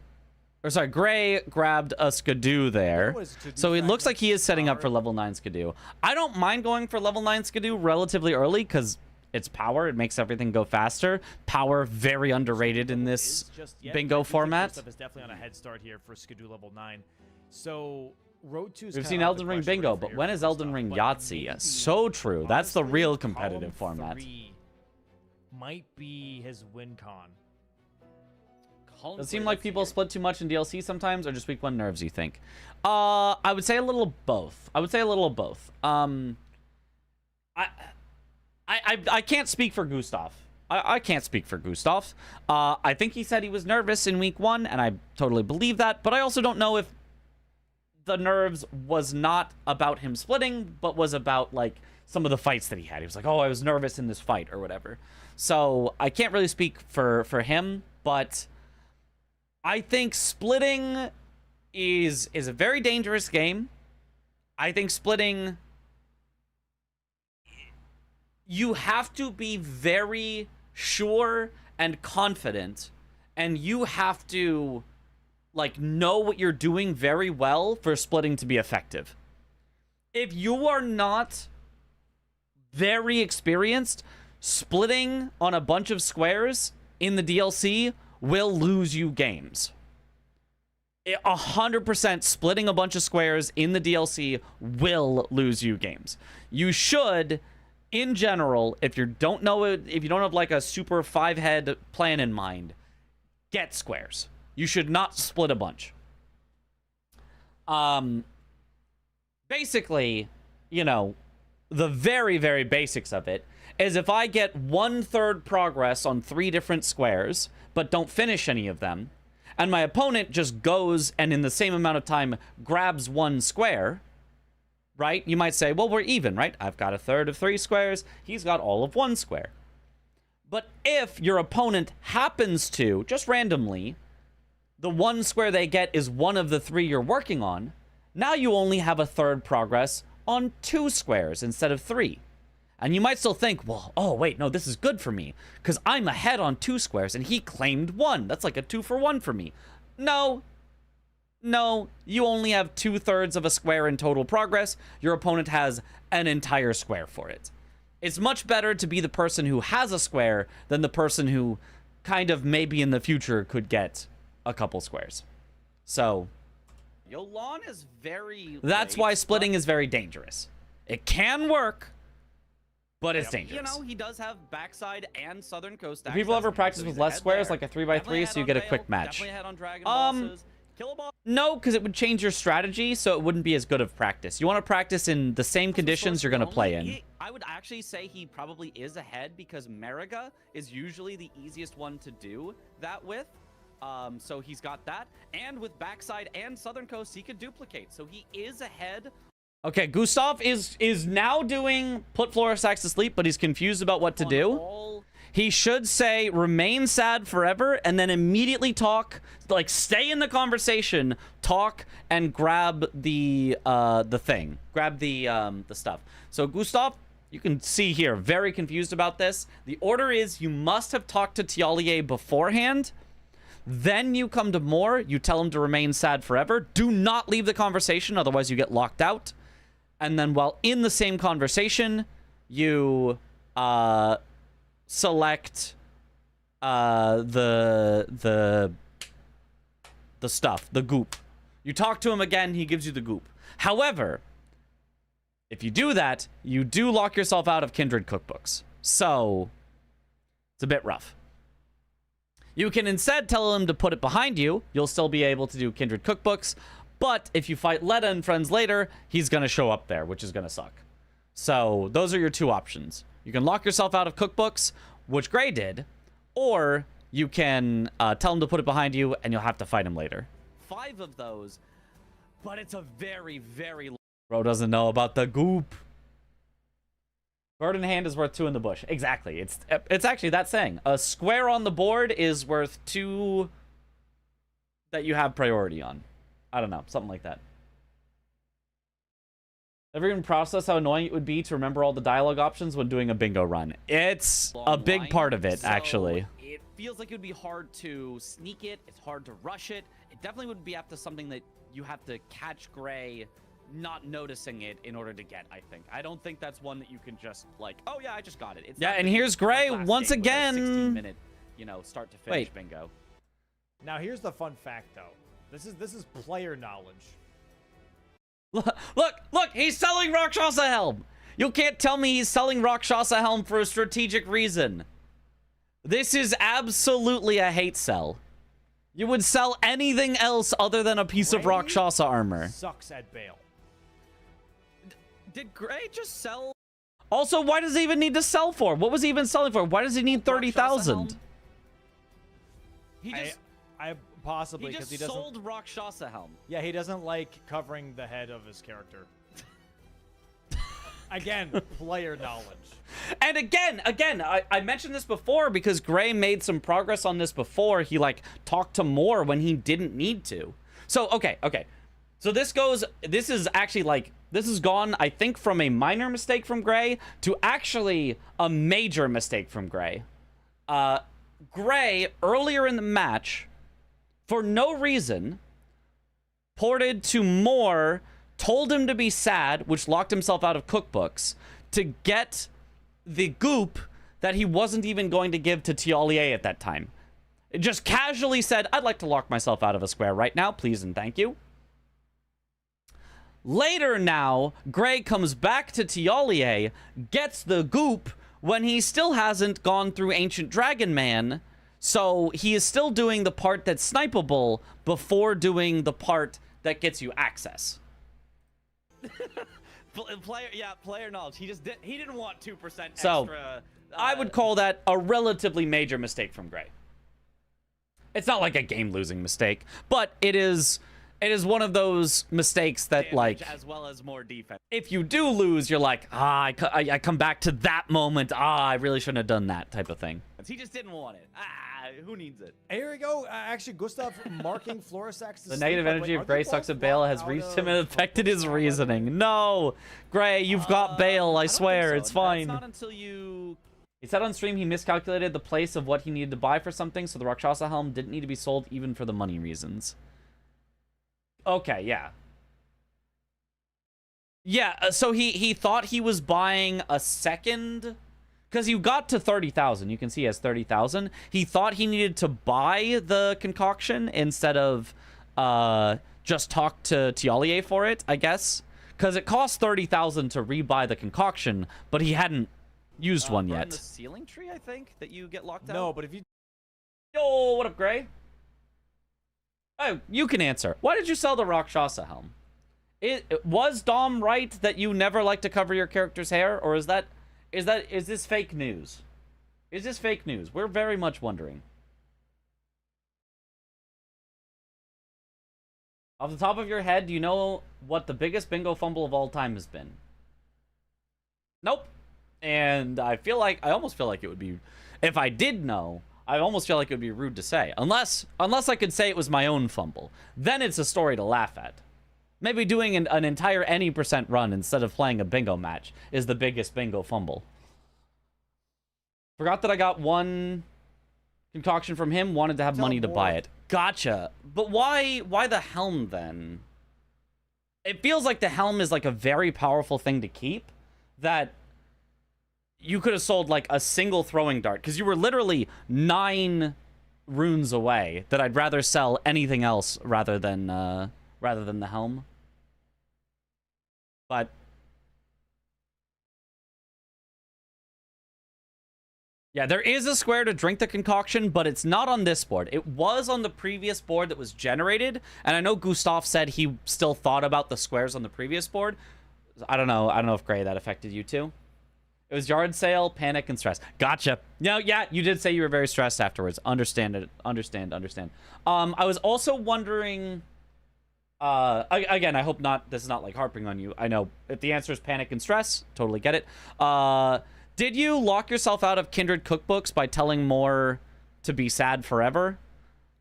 Or sorry, Gray grabbed a Skidoo there. So it looks like he is setting up for level 9 Skidoo. I don't mind going for level 9 Skidoo relatively early because it's power. It makes everything go faster. Power, very underrated in this bingo format. Gustaf is definitely on a head start here for Skidoo level 9. So... Road 2 We've seen Elden Ring bingo, but when is Elden Ring Yahtzee? So true. That's the real competitive format. Might be his win con. Does it seem like people split too much in DLC sometimes, or just week 1 nerves, you think? I would say a little of both. I can't speak for Gustaf. I can't speak for Gustaf. I think he said he was nervous in week 1, and I totally believe that, but I also don't know if the nerves was not about him splitting, but was about, like, some of the fights that he had. He was like, oh, I was nervous in this fight, or whatever. So I can't really speak for him, but I think splitting is a very dangerous game. I think splitting... You have to be very sure and confident, and you have to... like, know what you're doing very well for splitting to be effective. If you are not very experienced, splitting on a bunch of squares in the DLC will lose you games. 100% splitting a bunch of squares in the DLC will lose you games. You should, in general, if you don't know it, if you don't have like a super 5-head plan in mind, get squares. You should not split a bunch. Basically, you know, the very, very basics of it is if I get 1/3 progress on 3 different squares, but don't finish any of them, and my opponent just goes and in the same amount of time grabs 1 square, right? You might say, well, we're even, right? I've got 1/3 of 3 squares. He's got all of 1 square. But if your opponent happens to, just randomly, the 1 square they get is one of the 3 you're working on, now you only have 1/3 progress on 2 squares instead of 3. And you might still think, well, oh, wait, no, this is good for me because I'm ahead on 2 squares and he claimed 1. That's like a 2-for-1 for me. No, you only have 2/3 of a square in total progress. Your opponent has an entire square for it. It's much better to be the person who has a square than the person who kind of maybe in the future could get a couple squares. So Yolan is very that's late, why splitting but, is very dangerous. It can work, but it's you dangerous. know, he does have backside and southern coast Do people ever practice with less squares, like a 3x3, so you get a quick match? Definitely ahead on Dragon bosses. Killaball. No, because it would change your strategy, so it wouldn't be as good of practice. You want to practice in the same conditions you're going to play in. I would actually say he probably is ahead because Mariga is usually the easiest one to do that with. So he's got that. And with backside and southern coast, he could duplicate. So he is ahead. Okay, Gustaf is now doing put Florisax to sleep, but he's confused about what to do. He should say remain sad forever and then immediately talk, like stay in the conversation, talk and grab the thing. Grab the stuff. So Gustaf, you can see here, very confused about this. The order is you must have talked to Tialier beforehand. Then you come to Moore, you tell him to remain sad forever. Do not leave the conversation, otherwise you get locked out. And then while in the same conversation, you select the stuff, the goop. You talk to him again, he gives you the goop. However, if you do that, you do lock yourself out of Kindred cookbooks. So it's a bit rough. You can instead tell him to put it behind you. You'll still be able to do Kindred cookbooks. But if you fight Letta and friends later, he's going to show up there, which is going to suck. So those are your 2 options. You can lock yourself out of cookbooks, which Gray did, or you can tell him to put it behind you and you'll have to fight him later. 5 of those, but it's a very, very... Bro doesn't know about the goop. Bird in hand is worth 2 in the bush. Exactly. It's actually that saying. A square on the board is worth 2 that you have priority on. I don't know. Something like that. Ever even process how annoying it would be to remember all the dialogue options when doing a bingo run? It's a big part of it, actually. It feels like it would be hard to sneak it. It's hard to rush it. It definitely would be up to something that you have to catch Gray not noticing it in order to get, I think. I don't think that's one that you can just like, oh yeah, I just got it. It's yeah, and here's Gray once again. 16-minute, start to finish bingo. Now here's the fun fact though. This is player knowledge. Look, he's selling Rakshasa Helm. You can't tell me he's selling Rakshasa Helm for a strategic reason. This is absolutely a hate sell. You would sell anything else other than a piece of Rakshasa armor. Sucks at bail. Did Gray just sell? Also, why does he even need to sell for? What was he even selling for? Why does he need 30,000? He just possibly because he doesn't sold Rakshasa Helm. Yeah, he doesn't like covering the head of his character. Again, player knowledge. And again, I mentioned this before because Gray made some progress on this before. He like talked to Moore when he didn't need to. So okay. So this is actually like, this has gone, I think, from a minor mistake from Gray to actually a major mistake from Gray. Gray, earlier in the match, for no reason, ported to Moore, told him to be sad, which locked himself out of cookbooks, to get the goop that he wasn't even going to give to Tialier at that time. It just casually said, I'd like to lock myself out of a square right now, please and thank you. Later now, Gray comes back to Tialier, gets the goop when he still hasn't gone through Ancient Dragon Man, so he is still doing the part that's snipeable before doing the part that gets you access. Player knowledge. He didn't want 2% extra. So, I would call that a relatively major mistake from Gray. It's not like a game-losing mistake, but it is one of those mistakes that, like, as well as more defense. if you do lose, you're like, I come back to that moment. I really shouldn't have done that type of thing. He just didn't want it. Who needs it? Here we go. Actually, Gustaf marking Florisax. The negative energy of Gray sucks at Bale has reached him and affected his reasoning. No, Gray, you've got Bale. I swear, it's fine. That's not until you. He said on stream he miscalculated the place of what he needed to buy for something, so the Rakshasa helm didn't need to be sold even for the money reasons. Okay, yeah. Yeah, so he thought he was buying a second, because you got to 30,000. You can see he has 30,000. He thought he needed to buy the concoction instead of just talk to Tialier for it, I guess. Because it cost 30,000 to rebuy the concoction, but he hadn't used one yet. The ceiling tree, I think, that you get locked out? No, but if you... Yo, what up, Gray? Oh, you can answer. Why did you sell the Rakshasa helm? Was Dom right that you never like to cover your character's hair, or is this fake news? Is this fake news? We're very much wondering. Off the top of your head, do you know what the biggest bingo fumble of all time has been? Nope. And I almost feel like it would be, if I did know, I almost feel like it would be rude to say. Unless I could say it was my own fumble. Then it's a story to laugh at. Maybe doing an entire any % run instead of playing a bingo match is the biggest bingo fumble. Forgot that I got one concoction from him, wanted to have money to buy it. Gotcha. But why the helm then? It feels like the helm is like a very powerful thing to keep that you could have sold like a single throwing dart, because you were literally 9 runes away, that I'd rather sell anything else rather than the helm. But yeah, there is a square to drink the concoction, but it's not on this board. It was on the previous board that was generated, and I know Gustaf said he still thought about the squares on the previous board. I don't know if Gray, that affected you too. It was yard sale, panic, and stress. Gotcha. No, yeah, you did say you were very stressed afterwards. Understand. I was also wondering, again, I hope this is not like harping on you. I know if the answer is panic and stress, totally get it. Did you lock yourself out of Kindred cookbooks by telling more to be sad forever?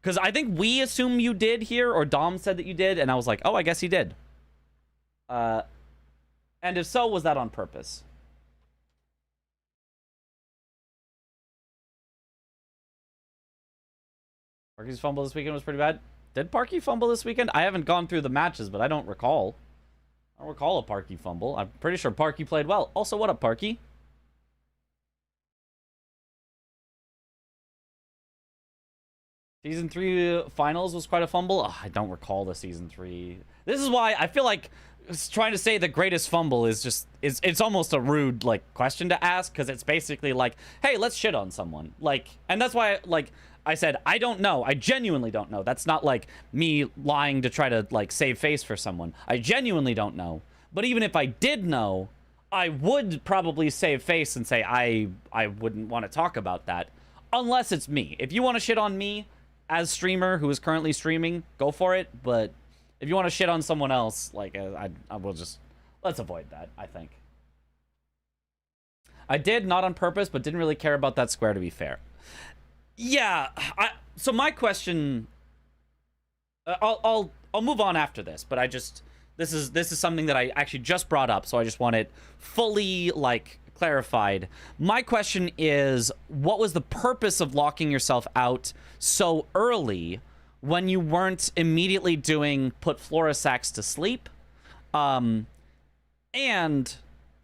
Because I think we assume you did here, or Dom said that you did, and I was like, oh, I guess he did. And if so, was that on purpose? Parky's fumble this weekend was pretty bad. Did Parky fumble this weekend? I haven't gone through the matches, but I don't recall. I don't recall a Parky fumble. I'm pretty sure Parky played well. Also, what up, Parky? Season 3 finals was quite a fumble. Oh, I don't recall the Season 3. This is why I feel like trying to say the greatest fumble is just... It's almost a rude, like, question to ask, because it's basically like, hey, let's shit on someone. Like, and that's why, like... I said, I don't know. I genuinely don't know. That's not like me lying to try to like save face for someone. I genuinely don't know. But even if I did know, I would probably save face and say I wouldn't want to talk about that. Unless it's me. If you want to shit on me as streamer who is currently streaming, go for it. But if you want to shit on someone else, like I will just... Let's avoid that, I think. I did, not on purpose, but didn't really care about that square, to be fair. Yeah, so my question, I'll move on after this, but this is something that I actually just brought up, so I just want it fully like clarified. My question is, what was the purpose of locking yourself out so early when you weren't immediately doing put Florisax to sleep? And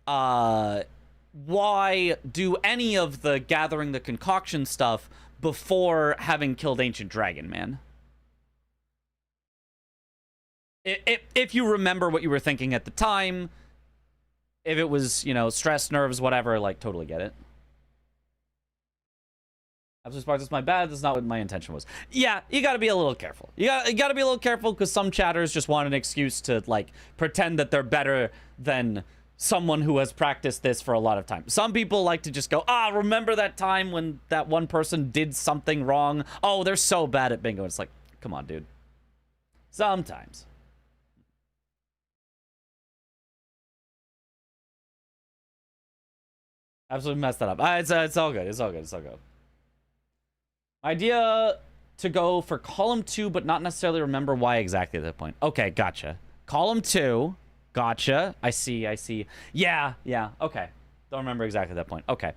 why do any of the gathering the concoction stuff before having killed Ancient Dragon, man? If you remember what you were thinking at the time, if it was, you know, stress, nerves, whatever, like, totally get it. Absolute Sparks, that's my bad. That's not what my intention was. Yeah, you gotta be a little careful. You gotta be a little careful, because some chatters just want an excuse to, like, pretend that they're better than someone who has practiced this for a lot of time. Some people like to just go, remember that time when that one person did something wrong? Oh, they're so bad at bingo. It's like, come on, dude. Sometimes. Absolutely messed that up. It's all good. It's all good. It's all good. Idea to go for column 2, but not necessarily remember why exactly at that point. Okay, gotcha. Column 2. Gotcha. I see. Yeah. Okay. Don't remember exactly at that point. Okay.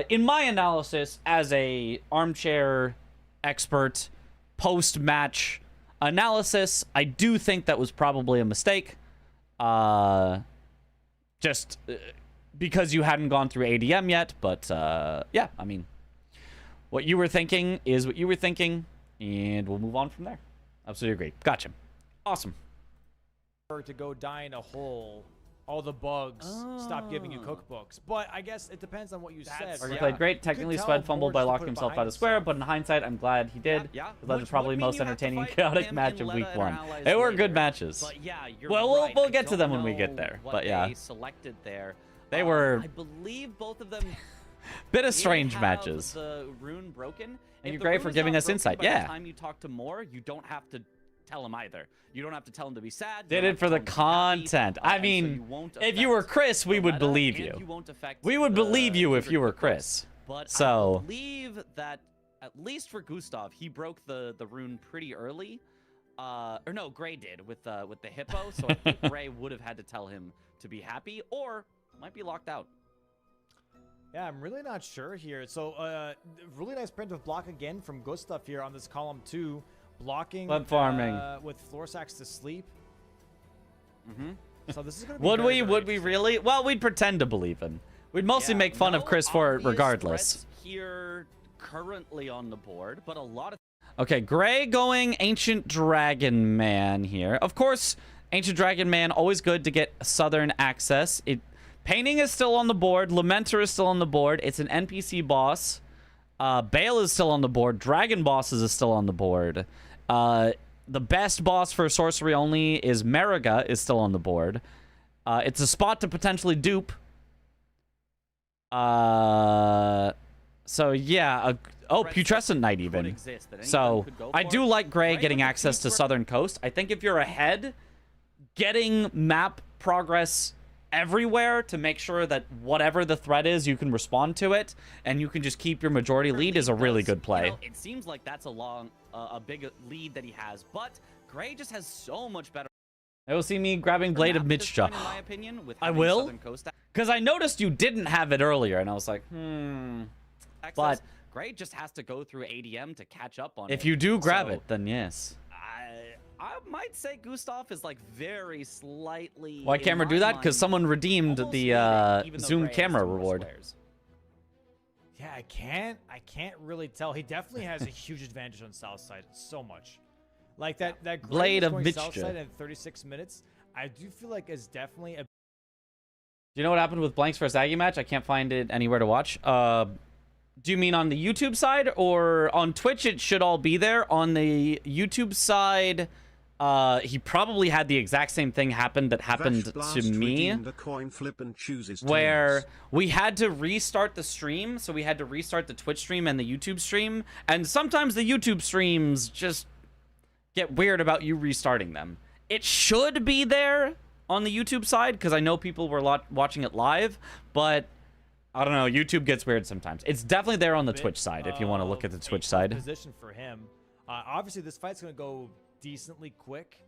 In my analysis as a armchair expert, post-match analysis, I do think that was probably a mistake. Just because you hadn't gone through ADM yet, but yeah, I mean, what you were thinking is what you were thinking, and we'll move on from there. Absolutely agree. Gotcha. Awesome. To go die in a hole, all the bugs stop giving you cookbooks. But I guess it depends on what you said. He played great. Technically, Swed fumbled by locking himself out of square, but in hindsight, I'm glad he did. Yeah. That was probably the most entertaining, chaotic match of week 1. They were good matches. But yeah, Well, we'll get to them when we get there. But yeah, they selected there. They were. I believe both of them. Bit of strange matches. The rune broken. And you're great for giving us insight. By Yeah. the time you talk to more, you don't have to tell him either. You don't have to tell him to be sad. Did it for the content. I mean, if you were Chris, we would believe you. We would believe you if you were Chris. But so I believe that at least for Gustaf, he broke the rune pretty early. Or no, Gray did with the hippo. So I think Gray would have had to tell him to be happy, or might be locked out. Yeah, I'm really not sure here. So, really nice print of block again from Gustaf here on this column 2. Blocking farming with floor sacks to sleep. So this is gonna be would we really? Well, we'd pretend to believe him. We'd mostly make fun of Chris for it regardless. Here currently on the board, but a lot of okay, Gray going Ancient Dragon Man here. Of course, Ancient Dragon Man always good to get Southern access. Painting is still on the board. Lamenter is still on the board. It's an NPC boss. Bale is still on the board. Dragon Bosses is still on the board. The best boss for sorcery only is Mariga is still on the board. It's a spot to potentially dupe. So yeah. Putrescent Knight even. So I do like Gray getting access to Southern Coast. I think if you're ahead, getting map progress everywhere to make sure that whatever the threat is, you can respond to it, and you can just keep your majority lead is a really good play. You know, it seems like that's a big lead that he has, but Gray just has so much better. I will see me grabbing Blade of Mitchja. In my opinion, with I will, because I noticed you didn't have it earlier, and I was like, But Gray just has to go through ADM to catch up on it. If you do grab it, then yes. I might say Gustaf is like very slightly. Why camera do that? Because someone redeemed the Zoom camera reward. Yeah, I can't really tell. He definitely has a huge advantage on south side. So much. Like that Blade of south side in 36 minutes, I do feel like is definitely a. Do you know what happened with Blanks vs. Aggie match? I can't find it anywhere to watch. Do you mean on the YouTube side or on Twitch? It should all be there. On the YouTube side, he probably had the exact same thing happen that happened to me, where we had to restart the stream. So we had to restart the Twitch stream and the YouTube stream. And sometimes the YouTube streams just get weird about you restarting them. It should be there on the YouTube side because I know people were watching it live, but I don't know. YouTube gets weird sometimes. It's definitely there on the Twitch side if you want to look at the Twitch side. Position for him. Obviously, this fight's going to go decently quick.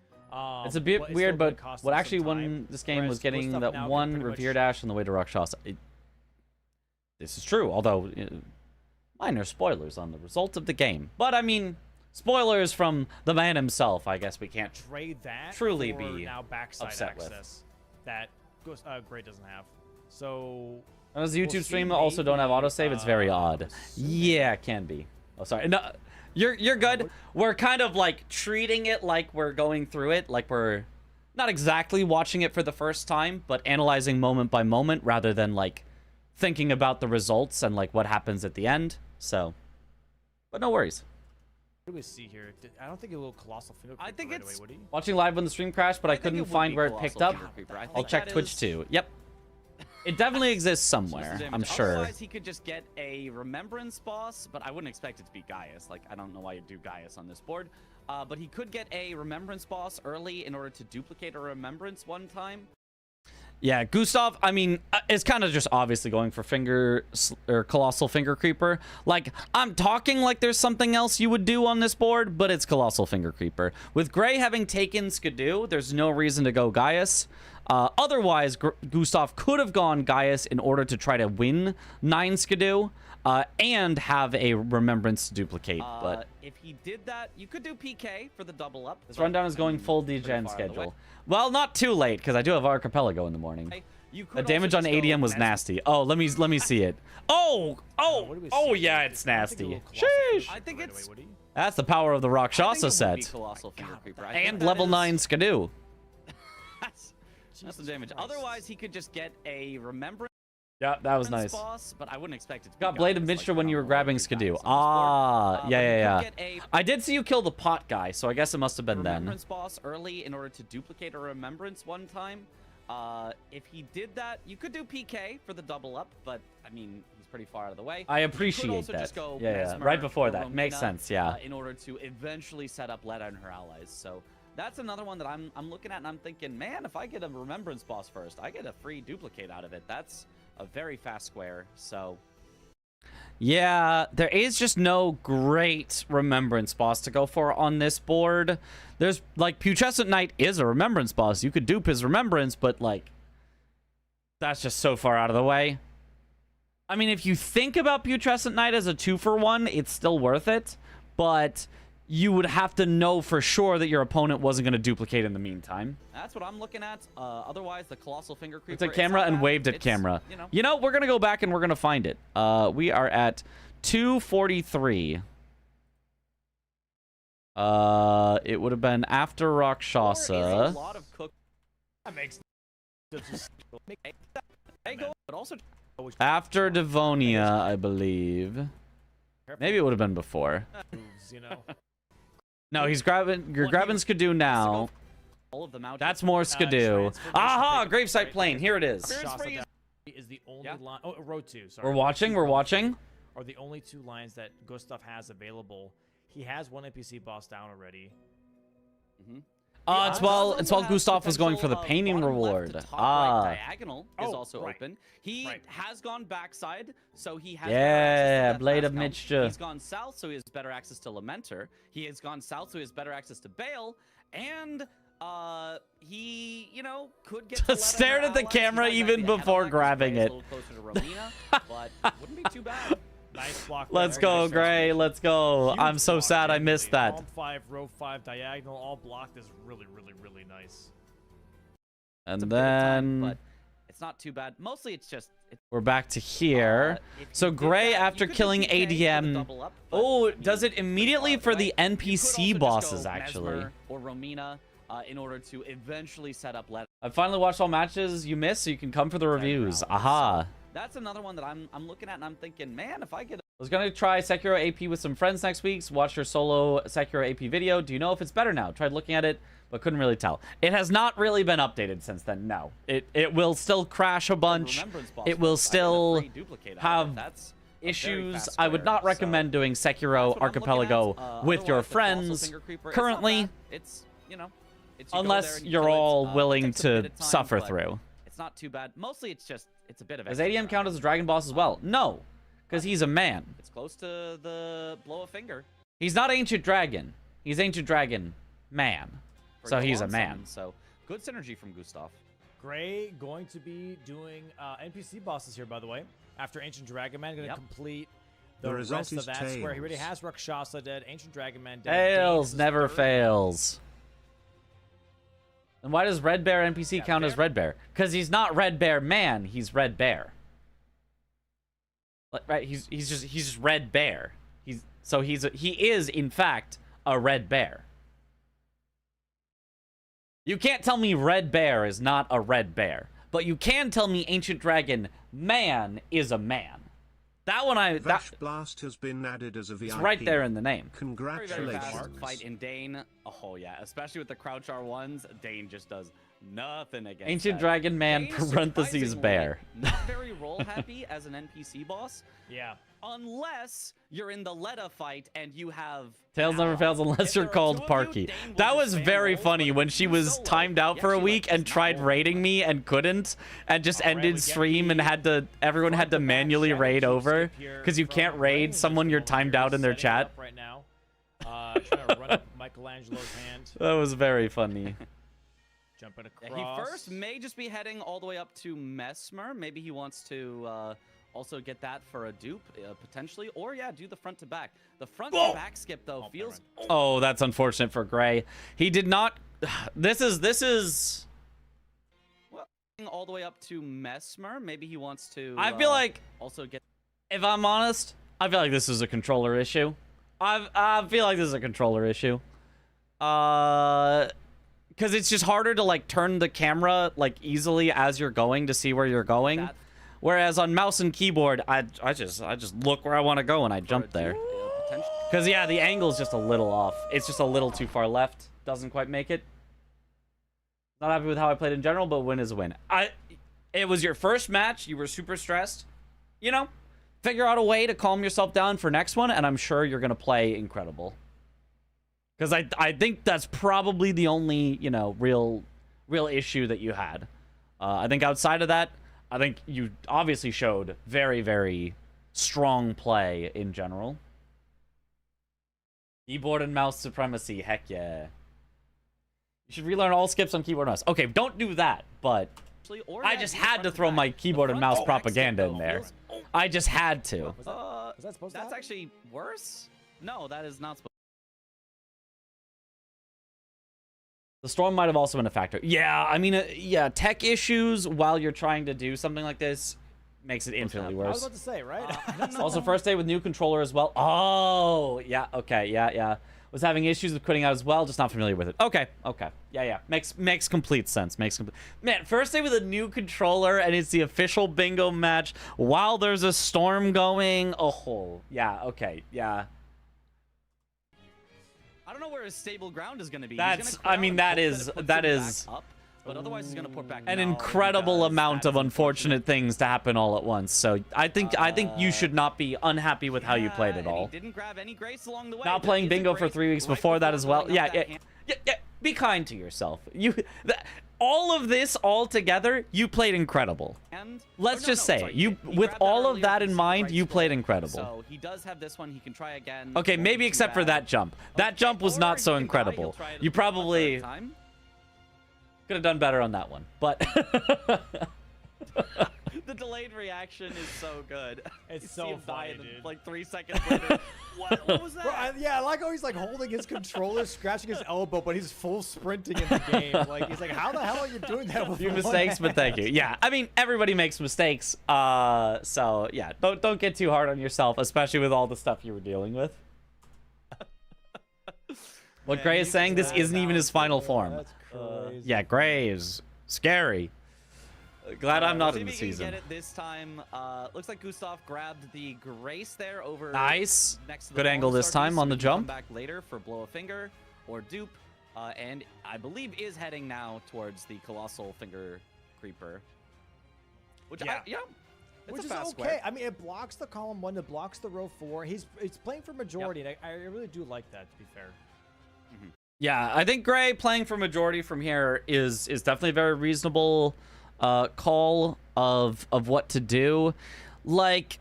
It's a bit weird, but what actually won this game was getting that one Revere Dash on the way to Rakshasa. This is true, although minor spoilers on the result of the game. But I mean, spoilers from the man himself. I guess we can't trade that truly for be now backside upset access with. That Gray doesn't have. So. Does the YouTube stream also don't have autosave? It's very odd. Yeah, it can be. Oh, sorry. No, you're good. We're kind of like treating it like we're going through it, like we're not exactly watching it for the first time, but analyzing moment by moment rather than like thinking about the results and like what happens at the end. So, but no worries. What do we see here? I don't think it will Colossal Finger I think right it's- away, would he? Watching live when the stream crashed, but I think couldn't it would find be where it Colossal picked up. Finger Creeper. I I'll think check that Twitch is- too. Yep. It definitely exists somewhere, I'm sure. Otherwise, he could just get a Remembrance boss, but I wouldn't expect it to be Gaius. Like, I don't know why you'd do Gaius on this board. But he could get a Remembrance boss early in order to duplicate a Remembrance one time. Yeah, Gustaf, I mean, it's kind of just obviously going for Colossal Finger Creeper. Like, I'm talking like there's something else you would do on this board, but it's Colossal Finger Creeper. With Gray having taken Skidoo, there's no reason to go Gaius. Otherwise, Gustaf could have gone Gaius in order to try to win 9 Skidoo and have a Remembrance to duplicate. But if he did that, you could do PK for the double up. this rundown is going full DGen schedule. Well, not too late, because I do have Archipelago in the morning. The damage on ADM was nasty. Oh, let me see it. Oh, yeah, it's nasty. Sheesh. I think it's... That's the power of the Rakshasa set. Colossal Finger Creeper. I think And that level is- 9 Skidoo. That's the damage. Christ. Otherwise, he could just get a Remembrance Yeah, that was nice. boss, but I wouldn't expect it to be Got Blade of Gaius, Mixture like, when I you were don't know why grabbing you'd do Skidoo. Gaius on this board. Ah, But he yeah. could get a I did see you kill the pot guy, so I guess it must have been then. Remembrance boss early in order to duplicate a Remembrance one time. If he did that, you could do PK for the double up, but I mean, he's pretty far out of the way. I You could appreciate also that. just go Yeah, Mesmer right before or that. Makes Romina, sense, yeah. in order to eventually set up Leda and her allies. So that's another one that I'm looking at and I'm thinking, man, if I get a Remembrance boss first, I get a free duplicate out of it. That's a very fast square. So Yeah, there is just no great Remembrance boss to go for on this board. There's, like, Putrescent Knight is a Remembrance boss. You could dupe his Remembrance, but, like, that's just so far out of the way. I mean, if you think about Putrescent Knight as a 2-for-1, it's still worth it, but you would have to know for sure that your opponent wasn't going to duplicate in the meantime. that's what I'm looking at. Otherwise, the Colossal Finger Creeper. It's a it's camera not and bad. waved at It's, camera. You know, We're going to go back and we're going to find it. We are at 243. It would have been after there is a Rakshasa. lot of cook. That makes Hey, go, but also After Devonia, I believe. Maybe it would have been before. moves, you know. No, you're grabbing Skidoo now. all of them out. That's more Skidoo. Transformation Aha, Picker, Gravesite right? Plane. Here it is. Experience freeze. Is the only Yeah. line. Oh, row 2. Sorry. We're watching. Are the only 2 lines that Gustaf has available. He has 1 NPC boss down already. It's while Gustaf was going for the painting reward. Right diagonal is Oh, also right. open. He Right. has gone backside, so he has Yeah, better access to that Blade fast of count. Mixture. He's gone south, so he has better access to Lamenter. He has gone south, so he has better access to Bale, and he, could get. Just stared at the camera even before grabbing it. A little closer to Romina, but wouldn't be too bad. Nice block. Let's there. go, Nice Gray. Let's go. Huge I'm so block, sad I missed genuinely. that. Column 5, row 5, diagonal, all blocked is really, really, really nice. And It's a bit of time, then but it's not too bad. Mostly, it's just. we're back to here. If So you did Gray, that, after you could do killing PK for the ADM, double up, but, oh, I mean, does it pretty immediately far for away. the You could NPC also just bosses, go actually. Mesmer or Romina in order to eventually set up Led. I finally watched all matches you missed, so you can come for the reviews. Round. Aha. That's another one that I'm looking at and I'm thinking, man, if I get. I was gonna try Sekiro AP with some friends next week. Watch your solo Sekiro AP video. Do you know if it's better now? Tried looking at it, but couldn't really tell. It has not really been updated since then. No, it will still crash a bunch. It will still have issues. I would not recommend doing Sekiro Archipelago with your friends currently, It's you go unless there and you you're kill it. all willing Takes a bit to of time, suffer but through. It's not too bad. Mostly, it's a bit of. Does extra ADM time. count as a dragon boss as well? No, because he's a man. It's close to the blow a finger. He's not Ancient Dragon. He's Ancient Dragon man. for So the he's a long man. summon, So good synergy from Gustaf. Gray going to be doing NPC bosses here, by the way. After Ancient Dragon Man, going to Yep. complete The the result rest of is that square. He Tails. already has Rakshasa dead, Ancient Dragon Man dead. Fails, Danes is never third. fails. And why does Red Bear NPC count as Red Bear? Because he's not Red Bear man, he's Red Bear. Right? He's just Red Bear. He is in fact a Red Bear. You can't tell me Red Bear is not a Red Bear, but you can tell me Ancient Dragon man is a man. That one Vash Blast has been added as a VIP. it's right there in the name. Very, very Congratulations. fast fight in Dane. Oh yeah, especially with the crouch R1s, Dane just does nothing against Ancient that. Dragon Man Dane is parentheses surprisingly bear. Not very role happy as an NPC boss, Yeah. unless you're in the Letta fight and you have Tails never allies. fails unless If you're there are called two of you, Parky. Dane will That just was spam very rolls, funny but when if she you was solo, timed out he for a actually, week like, and does not tried roll raiding much. me and couldn't, and just Alright, ended we get stream and the had to everyone had to front-to-back manually shadow raid keep over skip here because you from can't Brain raid just someone you're over timed here, out in their setting it chat. up right now. Trying to run up Michelangelo's hand. That was very funny. Jumping He across. first may just be heading all the way up to Mesmer. Maybe he wants to also get that for a dupe, potentially. Or, yeah, do the front to back. The front to back skip, though, Oh, feels... Oh, that's unfortunate for Gray. He did not. This is. Well, all the way up to Mesmer. Maybe he wants to... I feel like, also get... if I'm honest, I feel like this is a controller issue. I feel like this is a controller issue. Because it's just harder to like turn the camera like easily as you're going to see where you're going. That- Whereas on mouse and keyboard, I just look where I want to go and I jump there. potential. Because yeah, the angle's just a little off. It's just a little too far left. Doesn't quite make it. Not happy with how I played in general, but win is a win. It was your first match. You were super stressed. You know, figure out a way to calm yourself down for next one, and I'm sure you're gonna play incredible. Because I think that's probably the only, you know, real issue that you had. I think outside of that, I think you obviously showed very, very strong play in general. Keyboard and mouse supremacy, heck yeah. You should relearn all skips on keyboard and mouse. Okay, don't do that, but Or I yeah, just do the had front to throw back. my The keyboard and front mouse to back skip, propaganda though, in there. feels- I just had to. Was that supposed to That's happen? actually worse? No, that is not supposed The storm might have also been a factor. Yeah, I mean, yeah, tech issues while you're trying to do something like this makes it infinitely I was worse. about to say, right? I don't know. Also, first day with new controller as well. Oh, yeah, okay, yeah. Was having issues with quitting out as well, just not familiar with it. Okay. Yeah. Makes complete sense. Man, first day with a new controller and it's the official bingo match while there's a storm going. Oh, yeah, okay, yeah. I don't know where his stable ground is going to be. That's- I mean, that is- Up, but otherwise he's going to port back. An down. incredible does. amount That of is unfortunate things to happen all at once. So I think you should not be unhappy with how you played Yeah, it and all. He didn't grab any grace along the way. Not There playing is a bingo for grace 3 weeks right before that as well. throwing up Yeah. that hand. Be kind to yourself. All of this all together, you played incredible. And Let's no, just say, sorry, you he with grabbed that all of earlier, that you in can see mind, right you played scroll. incredible. So he does have this one. He can try again. Okay, Won't maybe be too except for bad. that jump. That Okay, jump was or not he so can try, incredible. he'll try it You a probably third time. could have done better on that one, but The delayed reaction is so good. It's You so see him die funny, and then, dude. like 3 seconds later. What was that? Bro, I like how he's like holding his controller, scratching his elbow, but he's full sprinting in the game. Like he's like, how the hell are you doing that with few one mistakes, but thank you. hand? Yeah, I mean everybody makes mistakes. So yeah, don't get too hard on yourself, especially with all the stuff you were dealing with. What Man, Gray you is saying, this can- isn't even his final form. That's crazy. Yeah, Gray is scary. Glad I'm not See in if the he can season. get it this time. Looks like Gustaf grabbed the grace there over. Nice. Next to the Good angle Brawlers this start time so on he the can come jump. back later for blow a finger or dupe, and I believe is heading now towards the colossal finger creeper. Which Yeah. it's Which a is fast okay. square. I mean, it blocks the column 1, it blocks the row 4. He's playing for majority, and I really do like that, to be fair. Yeah, I think Gray playing for majority from here is definitely a very reasonable call of what to do. Like,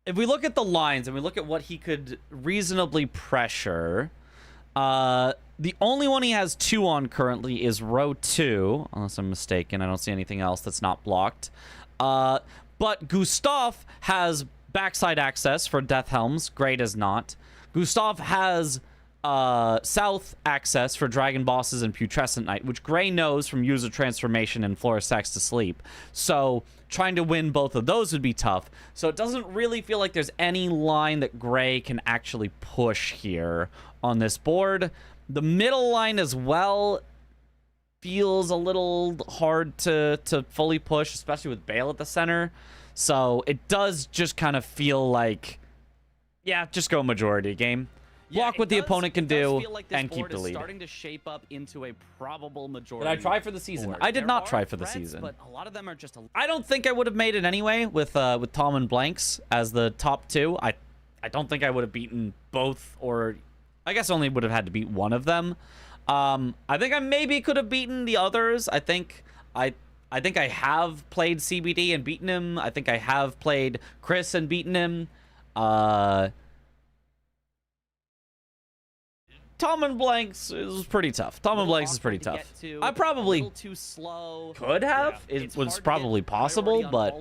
if we look at the lines and we look at what he could reasonably pressure, the only one he has 2 on currently is row 2, unless I'm mistaken. I don't see anything else that's not blocked. But Gustaf has backside access for Death Helms. Gray does not. Gustaf has south access for Dragon Bosses and Putrescent Knight, which Gray knows from User Transformation and Flora Stacks to Sleep. So trying to win both of those would be tough. So it doesn't really feel like there's any line that Gray can actually push here on this board. The middle line as well feels a little hard to fully push, especially with Bale at the center. So it does just kind of feel like, yeah, just go majority game. Block what the opponent can do and keep the lead. Starting to shape up into a probable majority. Did I try for the season? board. I did There not are try for the threats, season. but a lot of them are just. I don't think I would have made it anyway with Tom and Blanks as the top 2. I don't think I would have beaten both, or I guess only would have had to beat one of them. I think I maybe could have beaten the others. I think I have played CBD and beaten him. I think I have played Chris and beaten him. Tom and Blanks is pretty tough. Tom and Blanks is pretty tough. I probably too slow. could have. Yeah. It was probably possible, but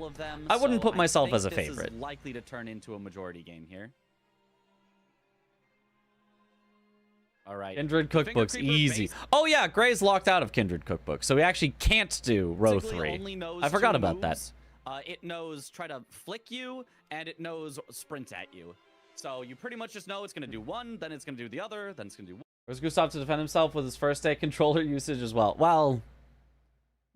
I wouldn't put myself as a This favorite. is likely to turn into a majority game here. All right. Kindred Finger Cookbook's Creeper easy. base- Oh yeah, Gray's locked out of Kindred Cookbook, so we actually can't do row basically 3. only knows I forgot two about that. moves. It knows try to flick you, and it knows sprint at you. So you pretty much just know it's going to do one, then it's going to do the other, then it's going to do one. Where's Gustaf to defend himself with his first day controller usage as well? Well,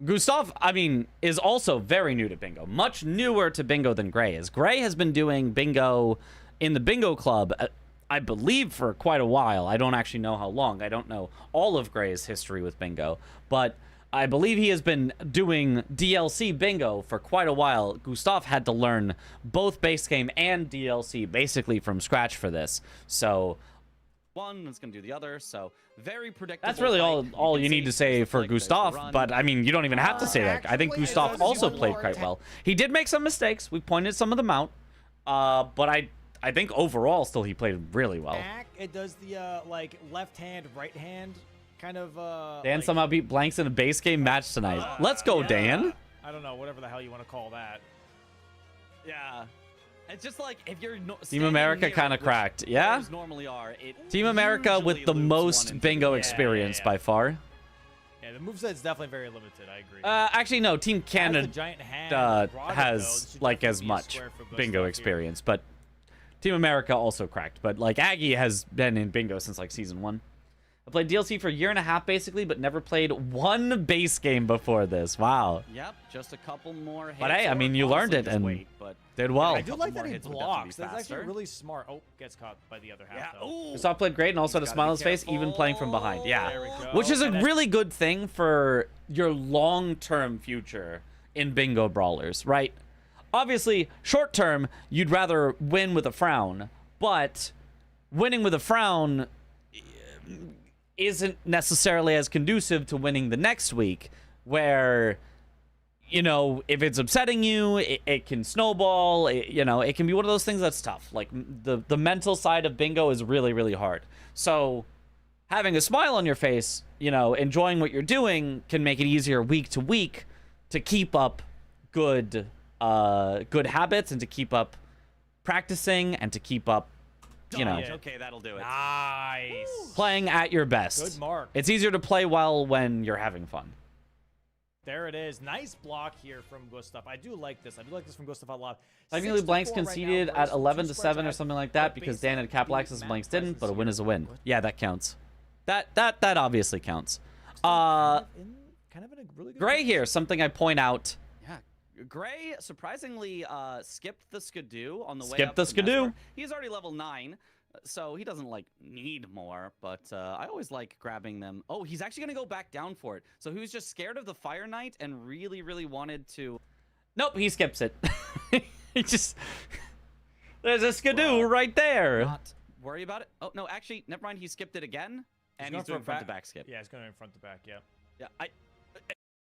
Gustaf, I mean, is also very new to Bingo. Much newer to Bingo than Gray is. Gray has been doing Bingo in the Bingo Club, I believe, for quite a while. I don't actually know how long. I don't know all of Gray's history with Bingo, but I believe he has been doing DLC Bingo for quite a while. Gustaf had to learn both base game and DLC basically from scratch for this. So One, it's going to do the other, so very predictable. that's really fight. all you can need to say just for like there's the Gustaf, run. but I mean, you don't even have to say that. I think Actually, Gustaf it also does played more quite well. He did make some mistakes. We pointed some of them out, but I think overall still he played really well. It does the like left hand, right hand kind of. Dan like, somehow beat Blanks in a base game match tonight. Let's go, yeah. Dan. I don't know, whatever the hell you want to call that. Yeah. It's just like if you're Team America kind of cracked. Yeah? normally are. Team America with the most bingo experience by far. Yeah, the moveset's definitely very limited. I agree. Actually, no. Team Has the Canada giant hand, Roderick, though, has this should like definitely as be a much square for bingo Gustaf here. experience, but Team America also cracked. But like Aggie has been in bingo since like season 1. I played DLC for a year and a half basically, but never played one base game before this. Wow. Yep, just a couple more hits. But hey, I or mean, you learned honestly it just and wait, but did well. I do like more that he hits would definitely blocks. be That's actually faster. really smart. Oh, gets caught by the other half, yeah. though. Ooh. Gustaf played great and also had a Gotta smile on be his face, even playing from behind. Yeah. There we go. Which is a And then- really good thing for your long-term future in bingo brawlers, right? Obviously, short-term, you'd rather win with a frown, but winning with a frown isn't necessarily as conducive to winning the next week, where, you know, if it's upsetting you, it can snowball. You know, it can be one of those things that's tough. Like, the mental side of bingo is really, really hard. So having a smile on your face, you know, enjoying what you're doing can make it easier week to week to keep up good habits and to keep up practicing and to keep up, you know, Yeah. Okay, that'll do it. Nice. playing at your best. Good mark. It's easier to play well when you're having fun. There it is. Nice block here from Gustaf. I do like this. I do like this from Gustaf a lot. Technically, 6-4 Blanks right now. conceded Brace at with 11 two to squares 7 or ahead. something like that But because based Dan on had cap the access and Blanks map didn't, but a presence win is a win. here. Yeah, that counts. That obviously counts. Kind of in a really good Gray here, something I point out. Yeah. Gray surprisingly skipped the skidoo on the way Skipped up the to skidoo. Mesmer. He's already level 9, so he doesn't like need more, but I always like grabbing them. Oh, he's actually going to go back down for it. So he was just scared of the Fire Knight and really, really wanted to... Nope, he skips it. He just... There's a skidoo right there. not worry about it. Oh, no, actually, never mind. He skipped it again, and he's doing front to back skip. Yeah, it's going in front to back, yeah. Yeah,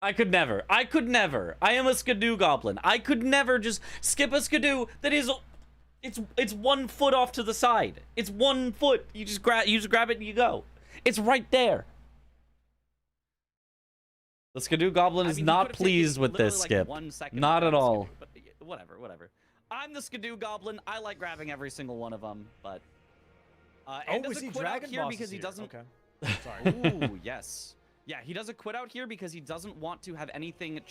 I could never. I could never. I am a skidoo goblin. I could never just skip a skidoo that is... It's 1 foot off to the side. It's 1 foot. You just grab it and you go. It's right there. The skidoo goblin is mean, he not could've taken pleased with this literally, like, skip. 1 second to Not grab at the all. skidoo, but whatever. I'm the skidoo goblin. I like grabbing every single one of them, but... and we does see a quit out Dragon here Bosses because he here. doesn't... Okay. Sorry. Ooh, yes. Yeah, he does a quit out here because he doesn't want to have anything...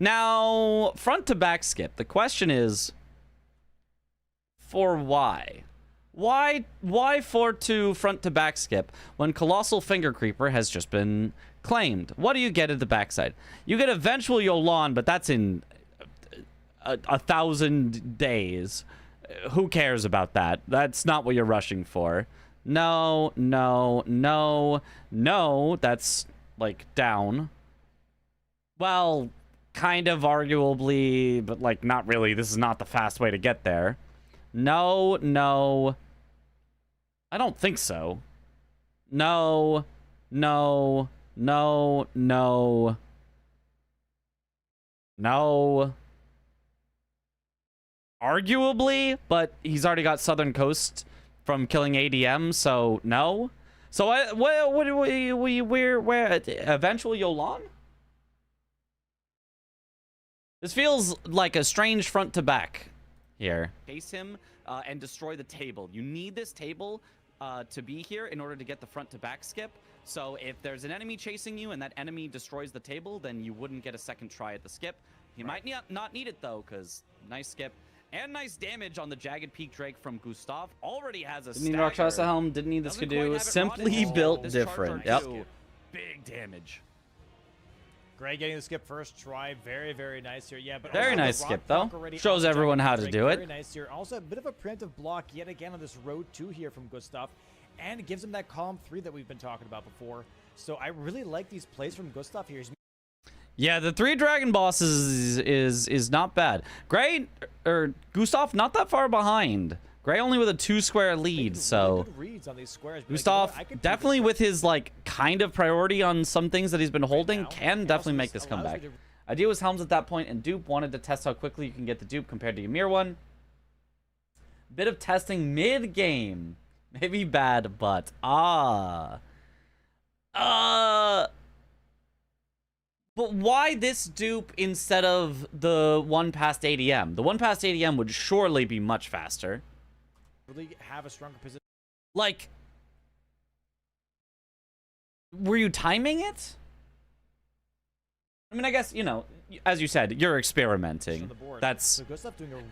Now, front to back skip. The question is, for why? Why 4-2 front to back skip when Colossal Finger Creeper has just been claimed? What do you get at the backside? You get eventual Yolan, but that's in 1,000 days. Who cares about that? That's not what you're rushing for. No, no, no, no. That's, like, down. Well, kind of arguably, but, like, not really. This is not the fast way to get there. No, no. I don't think so. No, no, no, no. No. Arguably, but he's already got Southern Coast from killing ADM, so no. So where eventual Yolan? This feels like a strange front to back here. Chase him and destroy the table. You need this table to be here in order to get the front to back skip. So if there's an enemy chasing you and that enemy destroys the table, then you wouldn't get a second try at the skip. You might not need it though, because nice skip. And nice damage on the Jagged Peak Drake from Gustaf. Already has a Didn't need Rakshasa Helm, didn't need this Skidoo. Simply built different. Yep. Big damage. Gray getting the skip first try. Very, very nice here. Yeah, but very nice skip, though. Shows everyone how to do it. Very nice here. Also, a bit of a preemptive block yet again on this road 2 here from Gustaf. And it gives him that column 3 that we've been talking about before. So I really like these plays from Gustaf here. Yeah, the 3 dragon bosses is not bad. Gray or Gustaf not that far behind. Gray only with a 2-square lead, so really on these squares, Gustaf definitely with his like kind of priority on some things that he's been holding can definitely make this comeback. Idea was Helms at that point, and Dupe wanted to test how quickly you can get the Dupe compared to Ymir one. Bit of testing mid-game. Maybe bad, but but why this dupe instead of the one past ADM? The one past ADM would surely be much faster. Really have a stronger position. Like, were you timing it? I mean, I guess, you know, as you said, you're experimenting. That's,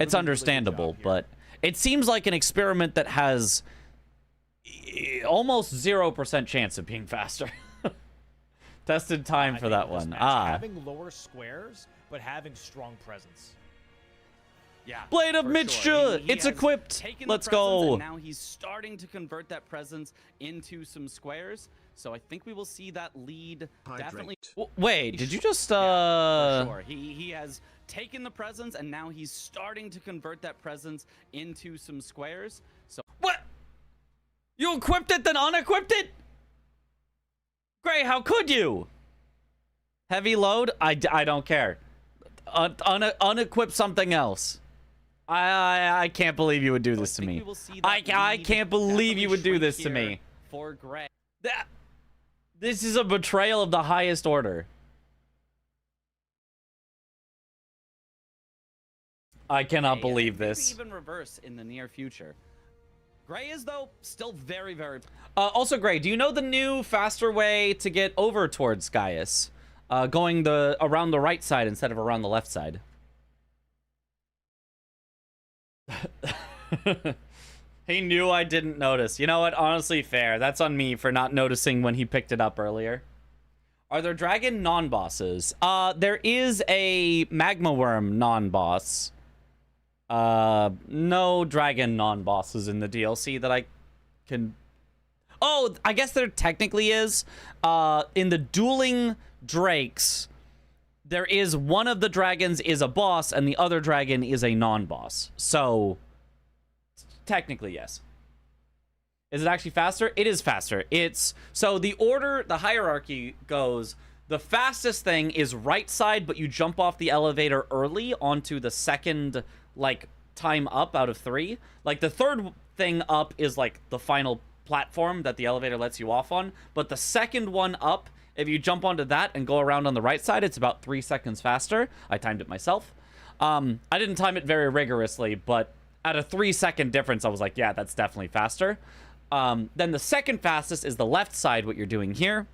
it's understandable, but it seems like an experiment that has almost 0% chance of being faster. Tested time for that one. Having lower squares, but having strong presence. Yeah. Blade of Mixture! It's equipped! Let's go! And now he's starting to convert that presence into some squares. So I think we will see that lead definitely. Wait, did you just Yeah, for sure. He has taken the presence and now he's starting to convert that presence into some squares. So what? You equipped it then unequipped it? Gray, how could you? Heavy load? I don't care. Unequip something else. I can't believe you would do this to me. I can't believe you would do this to me. For Gray. This is a betrayal of the highest order. I cannot believe this. Even reverse in the near future. Gray is, though, still very, very... Also, Gray, do you know the new, faster way to get over towards Gaius? Going around the right side instead of around the left side. He knew I didn't notice. You know what? Honestly, fair. That's on me for not noticing when he picked it up earlier. Are there dragon non-bosses? There is a magma worm non-boss. No dragon non-bosses in the DLC that I can... Oh, I guess there technically is. In the dueling drakes, there is one of the dragons is a boss and the other dragon is a non-boss. So, technically, yes. Is it actually faster? It is faster. It's... So, the order, the hierarchy goes... The fastest thing is right side, but you jump off the elevator early onto the second, like, time up out of 3. Like, the third thing up is, like, the final platform that the elevator lets you off on. But the second one up, if you jump onto that and go around on the right side, it's about 3 seconds faster. I timed it myself. I didn't time it very rigorously, but at a 3-second difference, I was like, yeah, that's definitely faster. Then the second fastest is the left side, what you're doing here.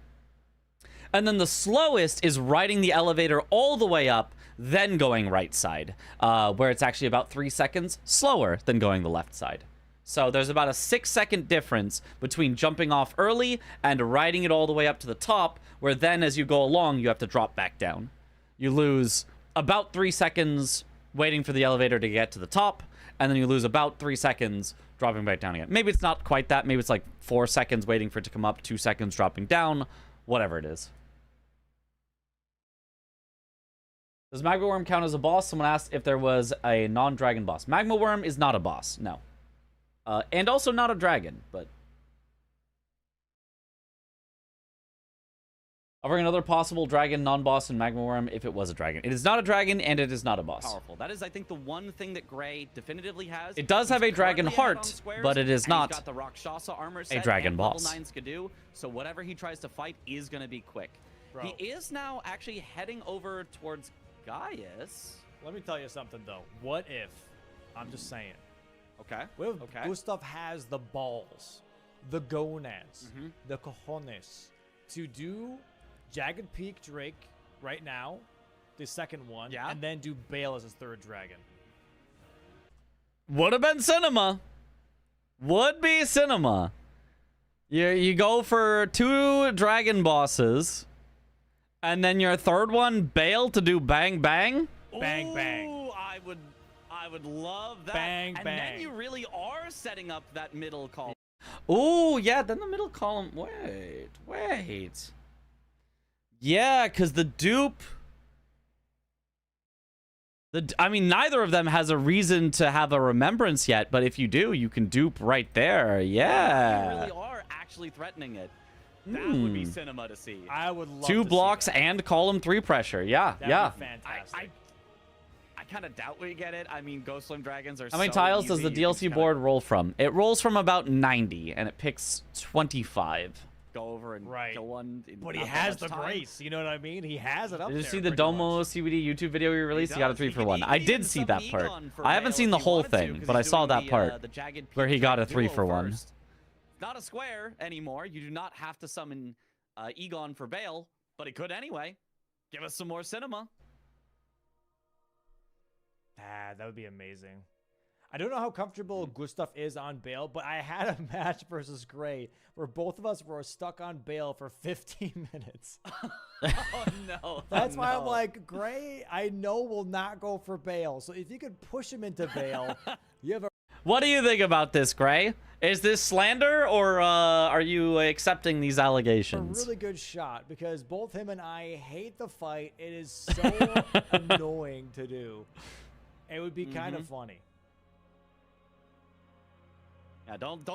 And then the slowest is riding the elevator all the way up, then going right side, where it's actually about 3 seconds slower than going the left side. So there's about a 6-second difference between jumping off early and riding it all the way up to the top, where then as you go along, you have to drop back down. You lose about 3 seconds waiting for the elevator to get to the top, and then you lose about 3 seconds dropping back down again. Maybe it's not quite that. Maybe it's like 4 seconds waiting for it to come up, 2 seconds dropping down, whatever it is. Does Magma Worm count as a boss? Someone asked if there was a non-dragon boss. Magma Worm is not a boss, no. And also not a dragon, but... Offering another possible dragon non-boss in Magma Worm if it was a dragon. It is not a dragon, and it is not a boss. Powerful. That is, I think, the one thing that Gray definitively has. It does have a dragon heart, but it is not got the Rakshasa armor set a dragon and boss. Level 9 Skidoo, so whatever he tries to fight is going to be quick. Bro. He is now actually heading over towards Gaius. Let me tell you something, though. What if, I'm just saying, Okay. what if Okay. Gustaf has the balls, the gonads, the cojones, to do Jagged Peak Drake right now, the second one, Yeah. and then do Bale as his third dragon? Would have been cinema. Would be cinema. You go for 2 dragon bosses, and then your third one, Bale, to do bang bang. Bang, bang. Ooh, I would love that. Bang, and bang. then you really are setting up that middle column. Ooh, yeah, then the middle column. Wait. Yeah, because the dupe... I mean, neither of them has a reason to have a remembrance yet, but if you do, you can dupe right there. Yeah. You really are actually threatening it. That would be cinema to see. I would love 2 to blocks see that. and column 3 pressure. Yeah, That'd yeah. be fantastic. I kind of doubt we get it. I mean, Ghost Flame Dragons are How many so tiles does easy, the you can DLC just board kinda roll from? It rolls from about 90, and it picks 25. go over and Right. kill one. in But he not that has much the time. grace, you know what I mean? He has it up Did you there see the pretty Domo much. CBD YouTube video we released? He got a does. 3 He for could 1. I even did see that some part. Egon for I haven't Bale seen if the he whole wanted to, thing, 'cause but I he's saw doing that part the Jagged where he Peak got a Drake 3 duo for 1. first. Not a square anymore. You do not have to summon Egon for Bale, but he could anyway. Give us some more cinema. Ah, that would be amazing. I don't know how comfortable Gustaf is on Bale, but I had a match versus Gray where both of us were stuck on Bale for 15 minutes. Oh no. That's Oh, why I'm no. like, Gray, I know will not go for Bale. So if you could push him into Bale, you have a What do you think about this, Gray? Is this slander, or are you accepting these allegations? really good shot because both him and I hate the fight. It is so annoying to do. It would be kind of funny. Yeah, don't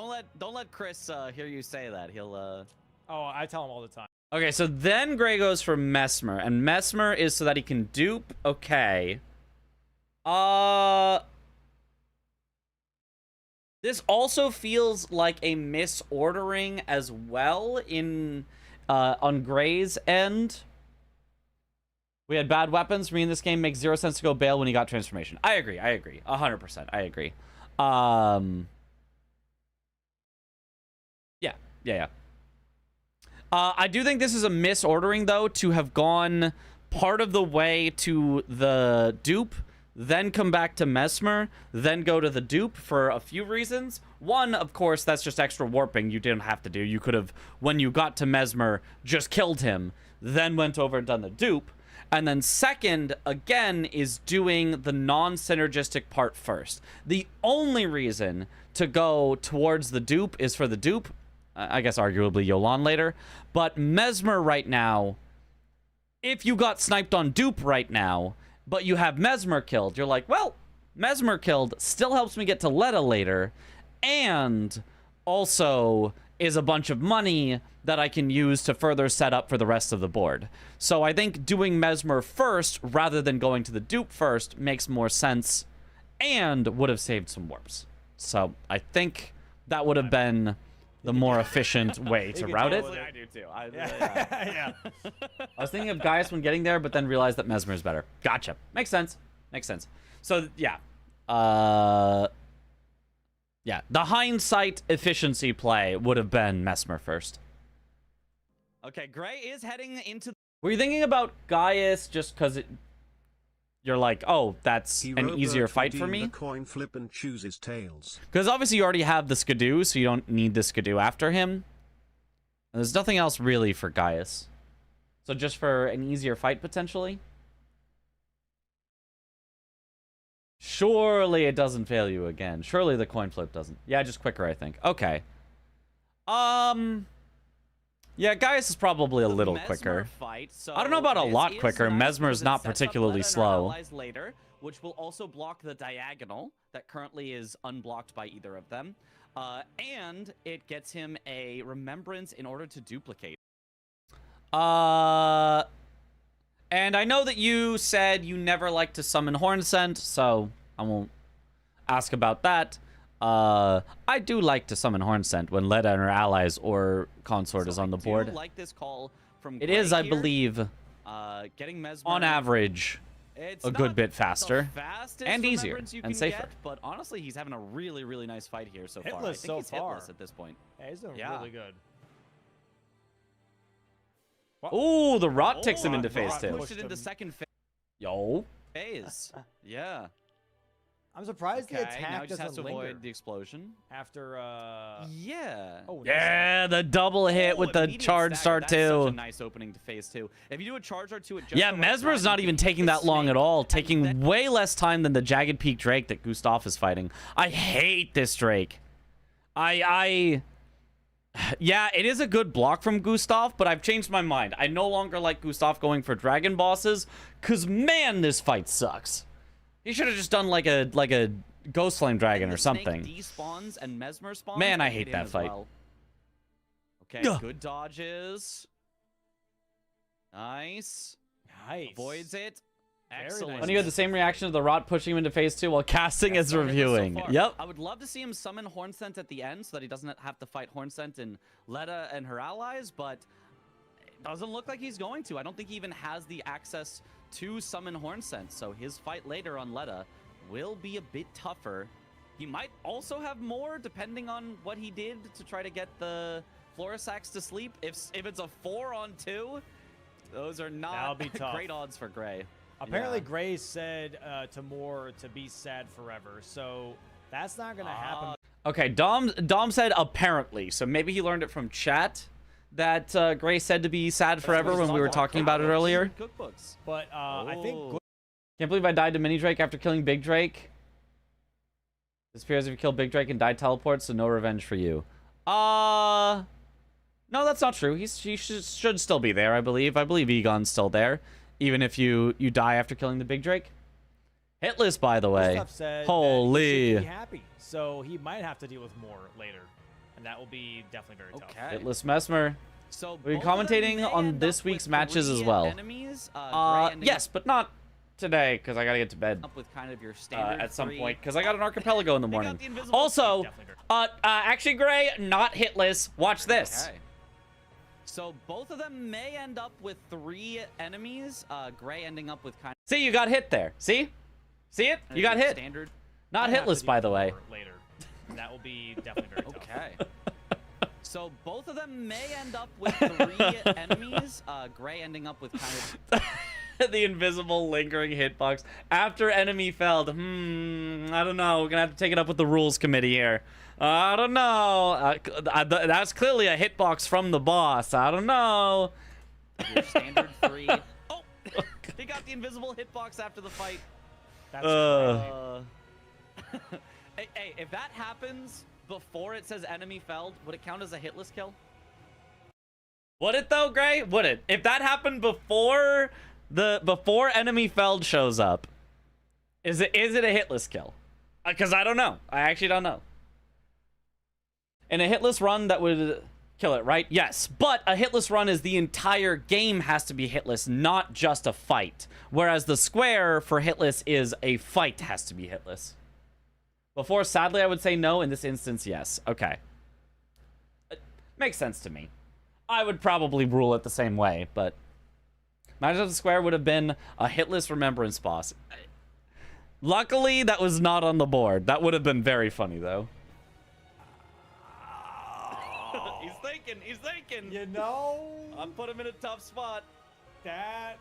let Chris hear you say that. He'll Oh, I tell him all the time. Okay, so then Gray goes for Mesmer, and Mesmer is so that he can dupe. Okay. This also feels like a misordering as well in on Gray's end. We had bad weapons. For me in this game, makes 0 sense to go Bale when he got transformation. I agree. 100%. I agree. Yeah. I do think this is a misordering, though, to have gone part of the way to the dupe, then come back to Mesmer, then go to the dupe for a few reasons. One, of course, that's just extra warping you didn't have to do. You could have, when you got to Mesmer, just killed him, then went over and done the dupe. And then second, again, is doing the non-synergistic part first. The only reason to go towards the dupe is for the dupe. I guess arguably Yolan later. But Mesmer right now, if you got sniped on dupe right now, but you have Mesmer killed, you're like, well, Mesmer killed still helps me get to Letta later, and also is a bunch of money that I can use to further set up for the rest of the board. So I think doing Mesmer first rather than going to the dupe first makes more sense and would have saved some warps. So I think that would have been the more efficient way to route it. I do too. Yeah. I was thinking of Gaius when getting there, but then realized that Mesmer is better. Gotcha. Makes sense. So, yeah. Yeah, the hindsight efficiency play would have been Mesmer first. Okay, Gray is heading into. Were you thinking about Gaius just because you're like, oh, that's an easier fight for me? The coin flip and chooses tails. Because obviously you already have the Skidoo, so you don't need the Skidoo after him. And there's nothing else really for Gaius. So just for an easier fight, potentially? Surely it doesn't fail you again. Surely the coin flip doesn't. Yeah, just quicker, I think. Okay. Yeah, Gaius is probably a little quicker. Fight, so I don't know about a lot quicker. Mesmer's not particularly slow. Later, which will also block the diagonal that currently is unblocked by either of them. And it gets him a remembrance in order to duplicate. And I know that you said you never like to summon Horn Scent, so I won't ask about that. I do like to summon Horn Scent when Leda and her allies or consort is on the board. I do like this call from It Gray is, I here. believe, Getting Mesmer, on average, it's a not good bit the faster fastest and easier remembrance you and can safer. get, but honestly, he's having a really, really nice fight here so far. I Hitless think so he's far. hitless at this point. Yeah, he's doing Yeah. really good. Ooh, the rot takes him into Rot phase pushed 2. Pushed it into him. second Yo. phase. Yeah. I'm surprised the Okay, now attack he just has to doesn't linger avoid the explosion. after. Yeah. Oh, nice. Yeah, the double hit with the immediate charge stagger. start That's such a 2. nice opening to phase 2. If you do a charge or two at just Yeah, the right Mesmer's time, not you even can taking the that long at snake, all, and taking then- way less time than the Jagged Peak Drake that Gustaf is fighting. I hate this Drake. Yeah, it is a good block from Gustaf, but I've changed my mind. I no longer like Gustaf going for dragon bosses, because, man, this fight sucks. He should have just done like a Ghost Flame Dragon the or something. Snake despawns and Mesmer spawns. Man, I that hate hit him that as fight. well. Okay, Ugh. good dodges. Nice. Nice. Avoids it. Very Excellent. nice. When you had the same reaction to the rot pushing him into phase 2 while casting as So reviewing. far. Yep. I would love to see him summon Hornsent at the end so that he doesn't have to fight Hornsent and Leda and her allies, but it doesn't look like he's going to. I don't think he even has the access to summon Hornsent, so his fight later on Leda will be a bit tougher. He might also have more depending on what he did to try to get the Florisax to sleep. If it's a 4-on-2, those are That'll not be tough. great odds for Gray. Apparently, Yeah. Gray said to Moore to be sad forever, so that's not gonna happen. Okay, Dom said apparently, so maybe he learned it from chat that Gray said to be sad forever when we were talking about it earlier. Cookbooks. But I think Oh. Can't believe I died to Mini Drake after killing Big Drake. Disappears if you kill Big Drake and die teleports, so no revenge for you. No, that's not true. He should still be there, I believe. I believe Egon's still there, even if you die after killing the Big Drake. Hitless, by the way. Gustaf said Holy. that he should be happy, so he might have to deal with more later, and that will be definitely very tough. Okay. Hitless Mesmer. So We're both of them commentating may on end this up week's with matches as 3 well. Enemies, Gray ending Yes, but not today, because I gotta get to bed up with kind of your standard at some 3. point, because I got an archipelago in the They got morning. the invisible- Also, Definitely very actually, Gray, not hitless. Watch this. Okay. So both of them may end up with 3 enemies. Gray ending up with kind See, you got hit there. See? See it? of You got your hit. standard. Not Might have to hitless, deal by with the way. more later, and that will be definitely very tough. Okay. So both of them may end up with 3 enemies. Gray ending up with kind of The invisible lingering hitbox after enemy felled. I don't know. We're gonna have to take it up with the rules committee here. I don't know. That's clearly a hitbox from the boss. I don't know. your standard 3. Oh, he got the invisible hitbox after the fight. That's crazy. Hey, if that happens before it says enemy felled, would it count as a hitless kill? Would it though, Gray? Would it? If that happened before enemy felled shows up, is it a hitless kill? Because I don't know. I actually don't know. In a hitless run, that would kill it, right? Yes, but a hitless run is the entire game has to be hitless, not just a fight. Whereas the square for hitless is a fight has to be hitless. Before, sadly, I would say no. In this instance, yes. Okay. Makes sense to me. I would probably rule it the same way, but Magic of the Square would have been a hitless remembrance boss. Luckily, that was not on the board. That would have been very funny, though. He's thinking. You know, I'm put him in a tough spot. that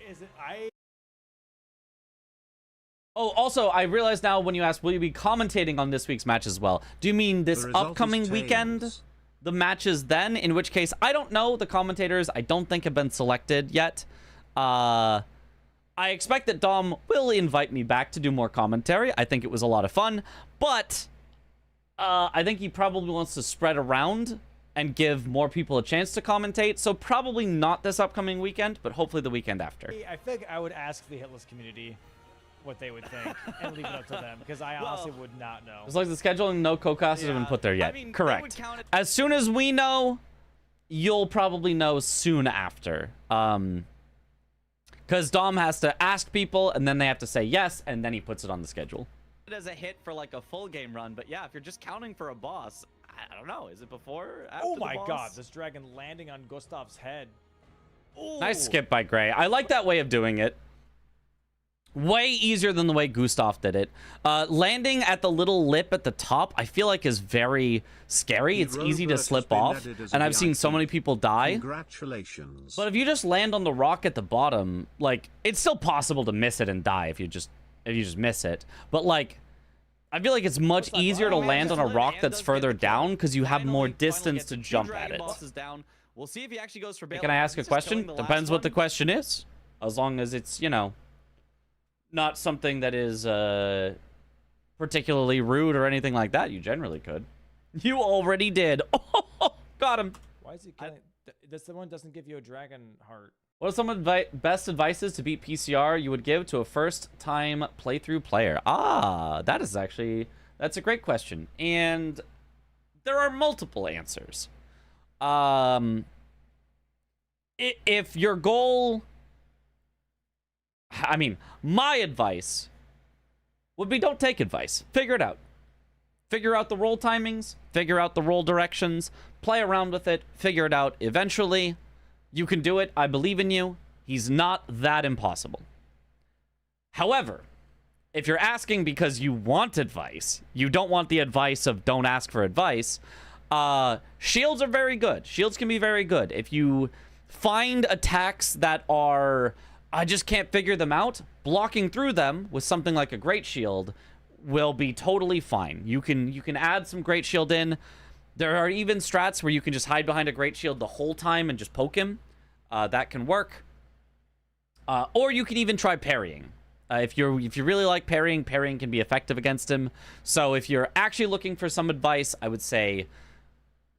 is it. Oh, also, I realize now when you ask, will you be commentating on this week's match as well? Do you mean this The result is upcoming weekend? tails. The matches then? In which case, I don't know. The commentators, I don't think, have been selected yet. I expect that Dom will invite me back to do more commentary. I think it was a lot of fun, but I think he probably wants to spread around and give more people a chance to commentate. So probably not this upcoming weekend, but hopefully the weekend after. I think I would ask the hitless community what they would think and leave it up to them, because I honestly would not know. As long as the scheduling, no co-casters have been put there yet. I mean, correct. As soon as we know, you'll probably know soon after. Because Dom has to ask people, and then they have to say yes, and then he puts it on the schedule. It as a hit for like a full game run, but yeah, if you're just counting for a boss, I don't know. Is it before? After Oh the my boss? god, this dragon landing on Gustaf's head. Ooh. Nice skip by Gray. I like that way of doing it. Way easier than the way Gustaf did it. Landing at the little lip at the top, I feel like is very scary. It's easy to slip off, and I've seen so many people die. Congratulations. But if you just land on the rock at the bottom, like, it's still possible to miss it and die if you just miss it. But like, I feel like it's much easier to land on a rock that's further down because you have more distance to jump at it. We'll see if he actually goes for Can I ask a question? Depends what the question is. As long as it's, you know, not something that is particularly rude or anything like that, you generally could. You already did. Oh, got him. Why is he killing? This one doesn't give you a dragon heart. What are some best advices to beat PCR you would give to a first-time playthrough player? Ah, that's a great question. And there are multiple answers. If your goal... I mean, my advice would be don't take advice. Figure it out. Figure out the roll timings. Figure out the roll directions. Play around with it. Figure it out. Eventually, you can do it. I believe in you. He's not that impossible. However, if you're asking because you want advice, you don't want the advice of don't ask for advice, shields are very good. Shields can be very good. If you find attacks that are... I just can't figure them out, blocking through them with something like a Great Shield will be totally fine. You can add some Great Shield in. There are even strats where you can just hide behind a Great Shield the whole time and just poke him. That can work. Or you can even try parrying. If you really like parrying can be effective against him. So if you're actually looking for some advice, I would say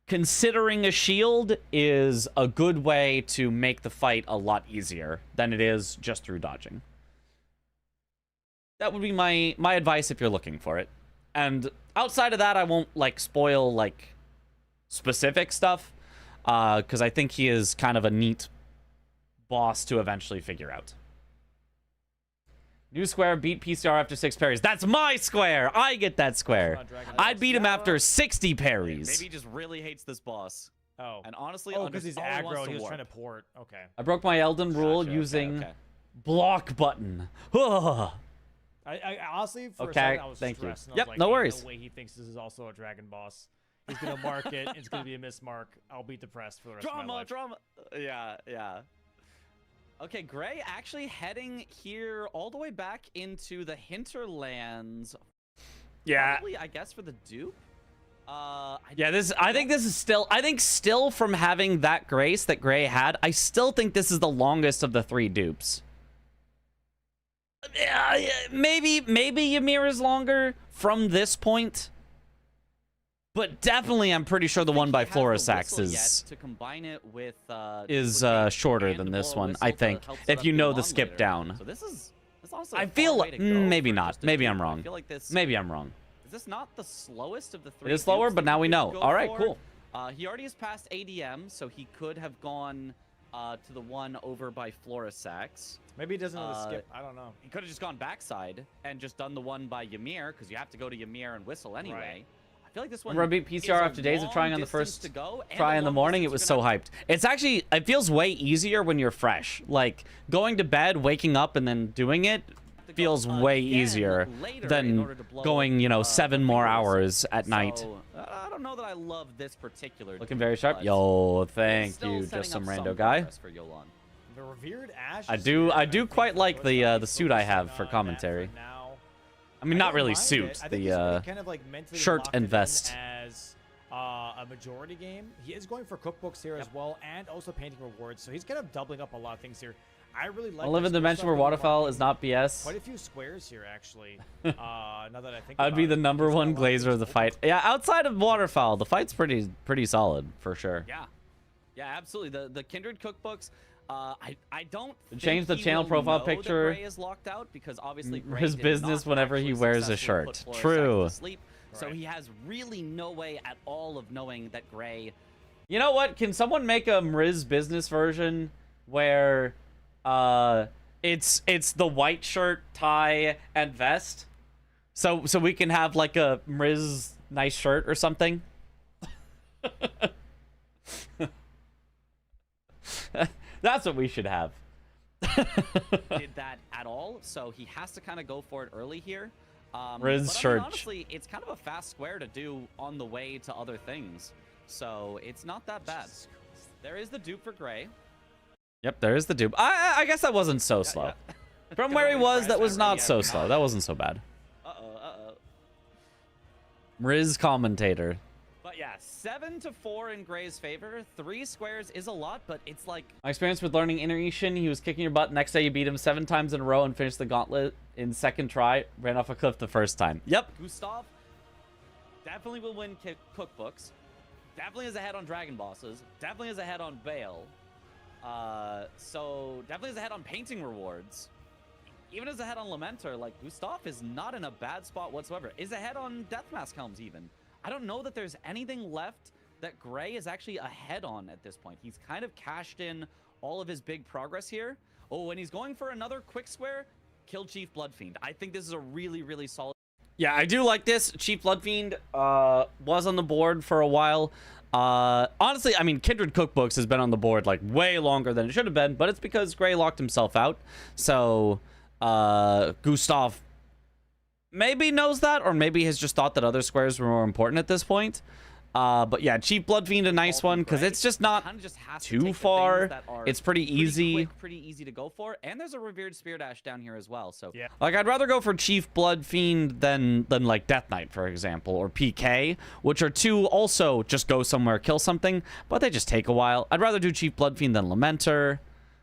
considering a shield is a good way to make the fight a lot easier than it is just through dodging. That would be my advice if you're looking for it. And outside of that, I won't like spoil like specific stuff because I think he is kind of a neat boss to eventually figure out. New square, beat PCR after 6 parries. That's my square! I get that square. I'd beat him after 60 parries. Maybe he just really hates this boss. Oh. And honestly, because he's aggro, he was trying to port. Okay. I broke my Elden rule using block button. I honestly, for a second, I was thank you. stressed. And I was Yep, like, no ain't worries. No way he thinks this is also a dragon boss. He's gonna mark it. It's gonna be a mismark. I'll be depressed for the rest of my life. Drama. Yeah. Okay, Gray actually heading here all the way back into the hinterlands. Yeah. Probably, I guess, for the dupe. Yeah, I think still from having that grace that Gray had, I still think this is the longest of the 3 dupes. Yeah, maybe Ymir is longer from this point. But definitely, I'm pretty sure the one by Florisax is shorter than this one, I think, if you know the skip down. So this is also I feel maybe not. Maybe I'm wrong. Maybe I'm wrong. Is this not the slowest of the 3? It is slower, but now we know. All right, cool. He already has passed ADM, so he could have gone to the one over by Florisax. Maybe he doesn't know the skip. I don't know. He could have just gone backside and just done the one by Ymir, because you have to go to Ymir and whistle anyway. Right. I feel like this one. Remember I beat PCR after days of trying on the first try in the morning. It was so hyped. It's actually, it feels way easier when you're fresh. Like going to bed, waking up, and then doing it feels way easier than going, you know, 7 more hours at night. I don't know that I love this particular. Looking very sharp. Yo, thank you, just some rando guy. The revered Ash. I do quite like the suit I have for commentary. I mean, not really suit, the kind of like shirt and vest. As a majority game, he is going for cookbooks here as well, and also painting rewards. So he's kind of doubling up a lot of things here. I really like. I live in the dimension where waterfowl is not BS. Quite a few squares here, actually. Now that I think I'd be the number one glazer of the fight. open. Yeah, outside of waterfowl, the fight's pretty solid for sure. Yeah, yeah, absolutely. The Kindred cookbooks. I don't Change the think he channel will profile know that picture. Gray is locked out because obviously Gray His did business not whenever he actually wears a successfully shirt. put Flores True. back to sleep. So Right. he has really no way at all of knowing that Gray. You know what? Can someone make a Mriz business version where it's the white shirt, tie, and vest? So we can have like a Mriz nice shirt or something? That's what we should have. Did that at all, so he has to kind of go for it early here. Riz but I Church. mean, honestly, it's kind of a fast square to do on the way to other things, so it's not that bad. There is the dupe for Gray. Yep, there is the dupe. I guess that wasn't so slow. Yeah. From where he was, that was not so slow. That wasn't so bad. Uh-oh. Riz commentator. But yeah, 7-4 in Gray's favor. 3 squares is a lot, but it's like... My experience with learning Inner Ishin, he was kicking your butt. Next day, you beat him 7 times in a row and finished the gauntlet in second try. Ran off a cliff the first time. Yep. Gustaf definitely will win cookbooks. Definitely is ahead on Dragon Bosses. Definitely is ahead on Bale. So definitely is ahead on painting rewards. Even is ahead on Lamenter. Like, Gustaf is not in a bad spot whatsoever. Is ahead on Deathmask Helms even. I don't know that there's anything left that Gray is actually ahead on at this point. He's kind of cashed in all of his big progress here. Oh, and he's going for another quick square. Kill Chief Bloodfiend. I think this is a really, really solid. Yeah, I do like this. Chief Bloodfiend was on the board for a while. Honestly, I mean, Kindred Cookbooks has been on the board like way longer than it should have been, but it's because Gray locked himself out. So, Gustaf maybe knows that, or maybe has just thought that other squares were more important at this point. But yeah, Chief Bloodfiend, a nice one, because it's just not too far. It's pretty easy. Quick, pretty easy to go for. And there's a Revered Spear Dash down here as well. So Yeah. Like, I'd rather go for Chief Bloodfiend than like Death Knight, for example, or PK, which are two also just go somewhere, kill something, but they just take a while. I'd rather do Chief Bloodfiend than Lamenter.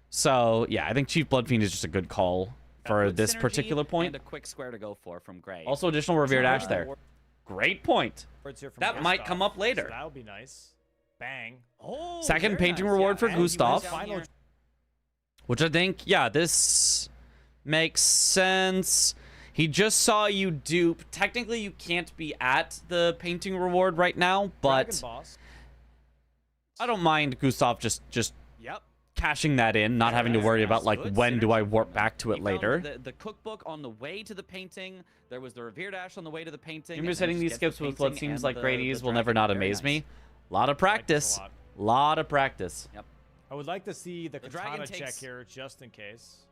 So yeah, I think Chief Bloodfiend is just a good call for good this synergy particular point. and a quick square to go for from Gray. Also, additional Revered Dash there. Great point. Words here from That might Gustaf, come up later. So that would be nice. Bang. Oh, Second very painting nice. reward for and he wins Gustaf. final- Which I think, yeah, this makes sense. He just saw you dupe. Technically, you can't be at the painting reward right now, but Dragon Boss. I don't mind Gustaf just Yep. cashing that in, not having to worry about, like, Good when do I synergy warp from back to it He found later. The cookbook on the way to the painting. There was the Revere Dash on the way to the painting. Him just and hitting then these just gets skips the with what painting seems and like great the ease will never dragon. not Very amaze nice. me. Lot of practice. Like this Lot of practice. Yep. I would like to see the dragon katana check takes- here just in case.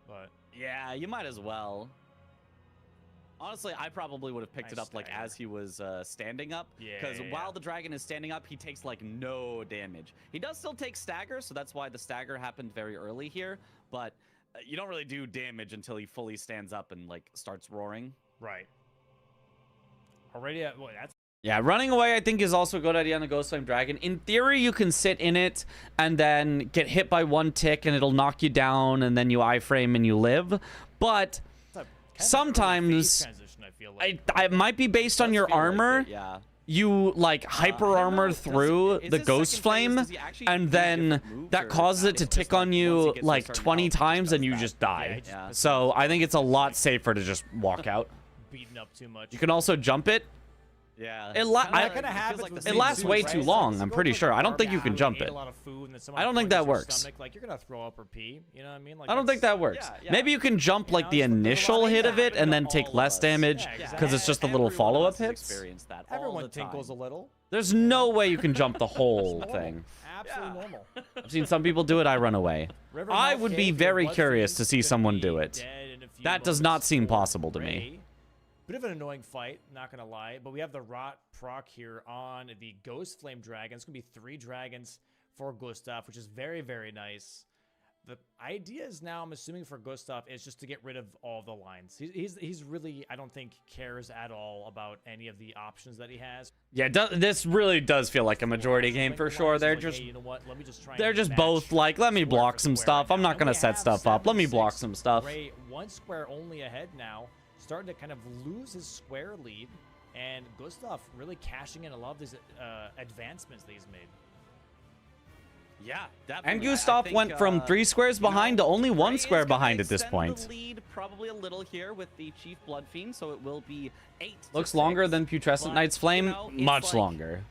But Yeah, you might as well. Honestly, I probably would have picked Nice it up like stagger. as he was standing up. Because Yeah. while the dragon is standing up, he takes like no damage. He does still take stagger, so that's why the stagger happened very early here. But you don't really do damage until he fully stands up and like starts roaring. right. Already at well, that's Yeah, running away I think is also a good idea on the Ghost Flame Dragon. In theory, you can sit in it and then get hit by one tick and it'll knock you down and then you iframe and you live. But a kind of sometimes early phase transition, I feel like. it might be based on Does your feel like armor. it, yeah. You like hyper I don't armor know, through is the his Ghost second phase, Flame, does he actually do and then different moves, that or causes it to it's just tick like on once he you gets to a like certain 20 health, he times does and you that? just die. Yeah, he just Yeah. does So I think it's a lot safer to just walk out. beaten up too much. You can also jump it. Yeah. It la- Kinda I- like- Kinda it feels happens like with the it same lasts suit, way right? too long, I'm pretty sure. I don't think you can jump it. A lot of food and then someone I don't think that punches your works. Stomach, like you're gonna throw up or pee. You know what I mean? Like I don't think that's- that works. yeah. Maybe you can jump You like know, the there's a lot initial of hit that of it and then all take of less us. damage Yeah, because exactly. it's just the Everyone little follow-up else has hits. experienced that all Everyone the time. tinkles a little. There's no way you can jump the whole Normal. thing. Absolutely normal. I've seen some people do it. I run away. River I Mouth would be Cave, your very blood curious fiend's to see gonna someone be do it. dead in a few That does not moments seem for possible to me. Ray. Bit of an annoying fight, not gonna lie. But we have the Rot proc here on the Ghost Flame Dragon. It's gonna be 3 dragons for Gustaf, which is very, very nice. The idea is now, I'm assuming for Gustaf, is just to get rid of all the lines. He's really, I don't think, cares at all about any of the options that he has. Yeah, this really does feel like a majority game for sure. They're just, hey, you know what? Let me just try. they're and just match both like, let me square block for some square stuff. right I'm now. not And gonna we set have stuff up. Let me 7-6. block some stuff. Gray, one square only ahead now, starting to kind of lose his square lead, and Gustaf really cashing in a lot of these advancements that he's made. Yeah, definitely. And I Gustaf think, went from 3 squares behind to only 1 Gray is square gonna behind at this extend point. The lead probably a little here with the Chief Blood Fiend, so it will be 8 to Looks 6, longer than Putrescent but, Knight's Flame. you know, it's Much like longer.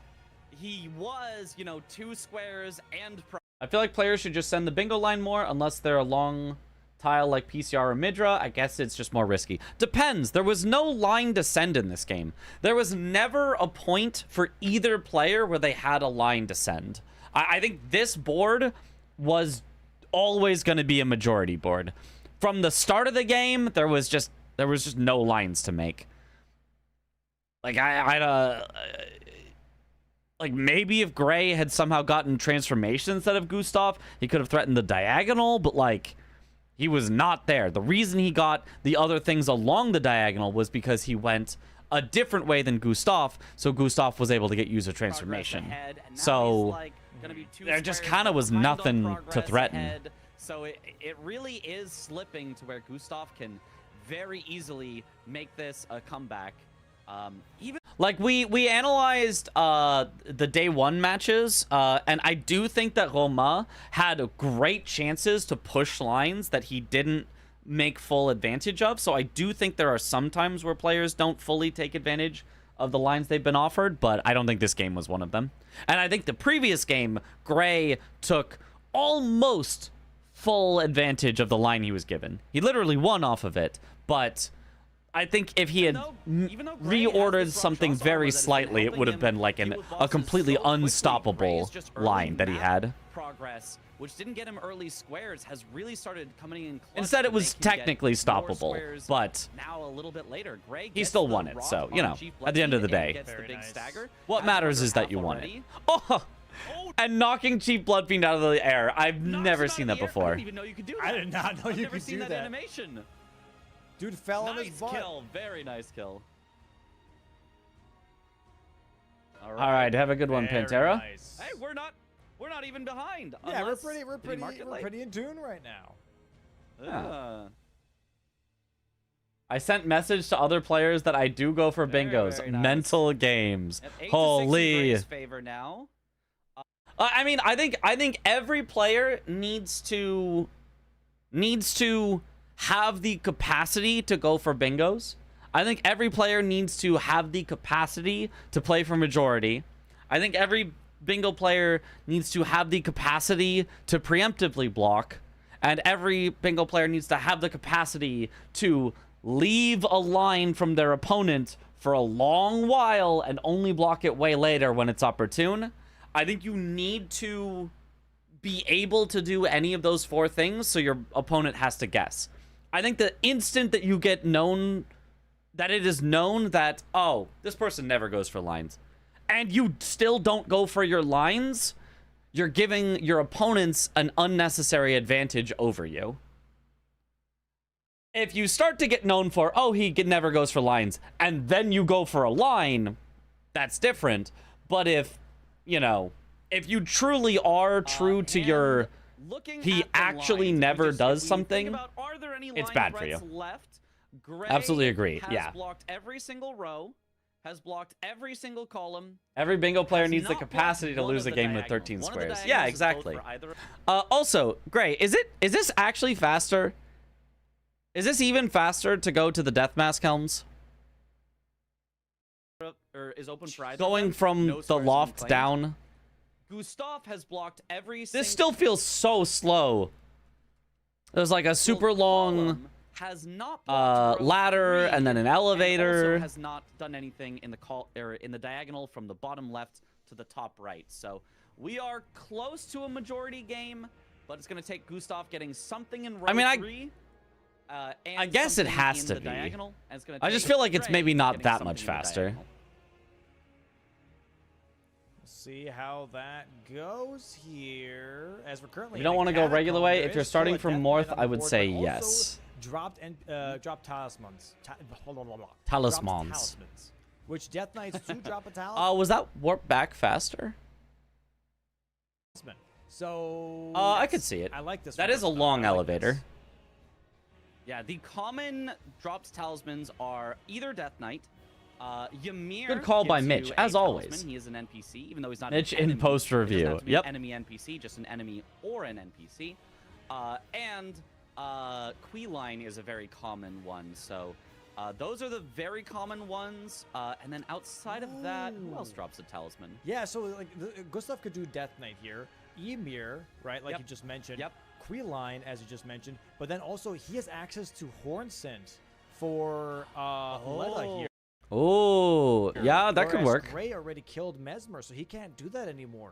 He was, 2 squares and I feel like players should just send the bingo line more unless they're a long tile like PCR or Midra. I guess it's just more risky. Depends. There was no line to send in this game. There was never a point for either player where they had a line to send. I think this board was always going to be a majority board. From the start of the game, there was just no lines to make. Like like maybe if Gray had somehow gotten transformation instead of Gustaf, he could have threatened the diagonal, but like he was not there. The reason he got the other things along the diagonal was because he went a different way than Gustaf, so Gustaf was able to get user transformation. So there just kind of was nothing to threaten. So it really is slipping to where Gustaf can very easily make this a comeback. Even like we analyzed the day 1 matches, and I do think that Roma had great chances to push lines that he didn't make full advantage of. So I do think there are some times where players don't fully take advantage of the lines they've been offered, but I don't think this game was one of them. And I think the previous game, Gray took almost full advantage of the line he was given. He literally won off of it, but I think if he had reordered something very slightly, it would have been like a completely unstoppable line that he had. Progress, which didn't get him early squares, has really started coming in clutch. Instead, it to was make him get technically more stoppable, squares. but Now a little bit later, Gray he gets still the won it. rock So, on Chief at the end of the Blood day, Fiend and gets the big stagger. what Has matters another is that half you won it. already. Oh, and knocking Chief Blood Fiend out of the air. I've never seen that I before. didn't even know you could do that. I did not know I've you never could seen do that. animation. Dude fell on his Nice butt. kill, very nice kill. All right, have a good one, Very Pantera. nice. Hey, we're not even behind. Yeah, unless- we're did he mark it late? pretty in tune right now. Ah. I sent message to other players that I do go for Very, bingos. very nice. Mental games. At 8 to 6 in Holy. Gray's favor now. I mean, I think every player needs to have the capacity to go for bingos. I think every player needs to have the capacity to play for majority. I think every bingo player needs to have the capacity to preemptively block, and every bingo player needs to have the capacity to leave a line from their opponent for a long while and only block it way later when it's opportune. I think you need to be able to do any of those 4 things so your opponent has to guess. I think the instant that you get known, that it is known that, oh, this person never goes for lines, and you still don't go for your lines, you're giving your opponents an unnecessary advantage over you. If you start to get known for, oh, he never goes for lines, and then you go for a line, that's different. But if you truly are true to your, he actually never does something, it's bad for you. Gray Absolutely agree. has Yeah. blocked every single row, has blocked every single column. Every bingo player has needs the not capacity blocked to one lose of a the game with diagonals. 13 One of the squares. Yeah, diagonals is both exactly. for either- Also, Gray, is this actually faster? Is this even faster to go to the death mask helms? Or is open for either Going of them. from No the squares loft unclaimed. down? Gustaf has blocked every. This still feels so slow. There's like a super long has not blocked row ladder 3, and then an and elevator. also has not done anything in the diagonal from the bottom left to the top right. So we are close to a majority game, but it's going to take Gustaf getting something in row I mean, 3. And I guess it something has in to the be. diagonal, and it's gonna I just take feel like it's Gray maybe not getting that something much in the faster. diagonal. See how that goes here. As we're currently, If you don't want to go regular way, if you're starting from north, I would say yes. yes. Dropped talismans. Talismans. Talismans. Which Death Knights do drop a talisman. Was that warp back faster? So I could see it. I like this. That is a long elevator. Yeah, the common drops talismans are either Death Knight, Ymir. Good call by gives Mitch, you as a always. talisman. He is an NPC, even though he's not Mitch an in enemy. post He doesn't review. have to be Yep. an enemy NPC, just an enemy or an NPC. And Queeline is a very common one. So those are the very common ones. And then outside of that, who else drops a talisman? Yeah, so like Gustaf could do Death Knight here. Ymir, right, like you just mentioned. Yep. Queeline, as you just mentioned. But then also he has access to Horn Scent for Leda here. Oh, yeah, that could Whereas work. Gray already killed Mesmer, so he can't do that anymore.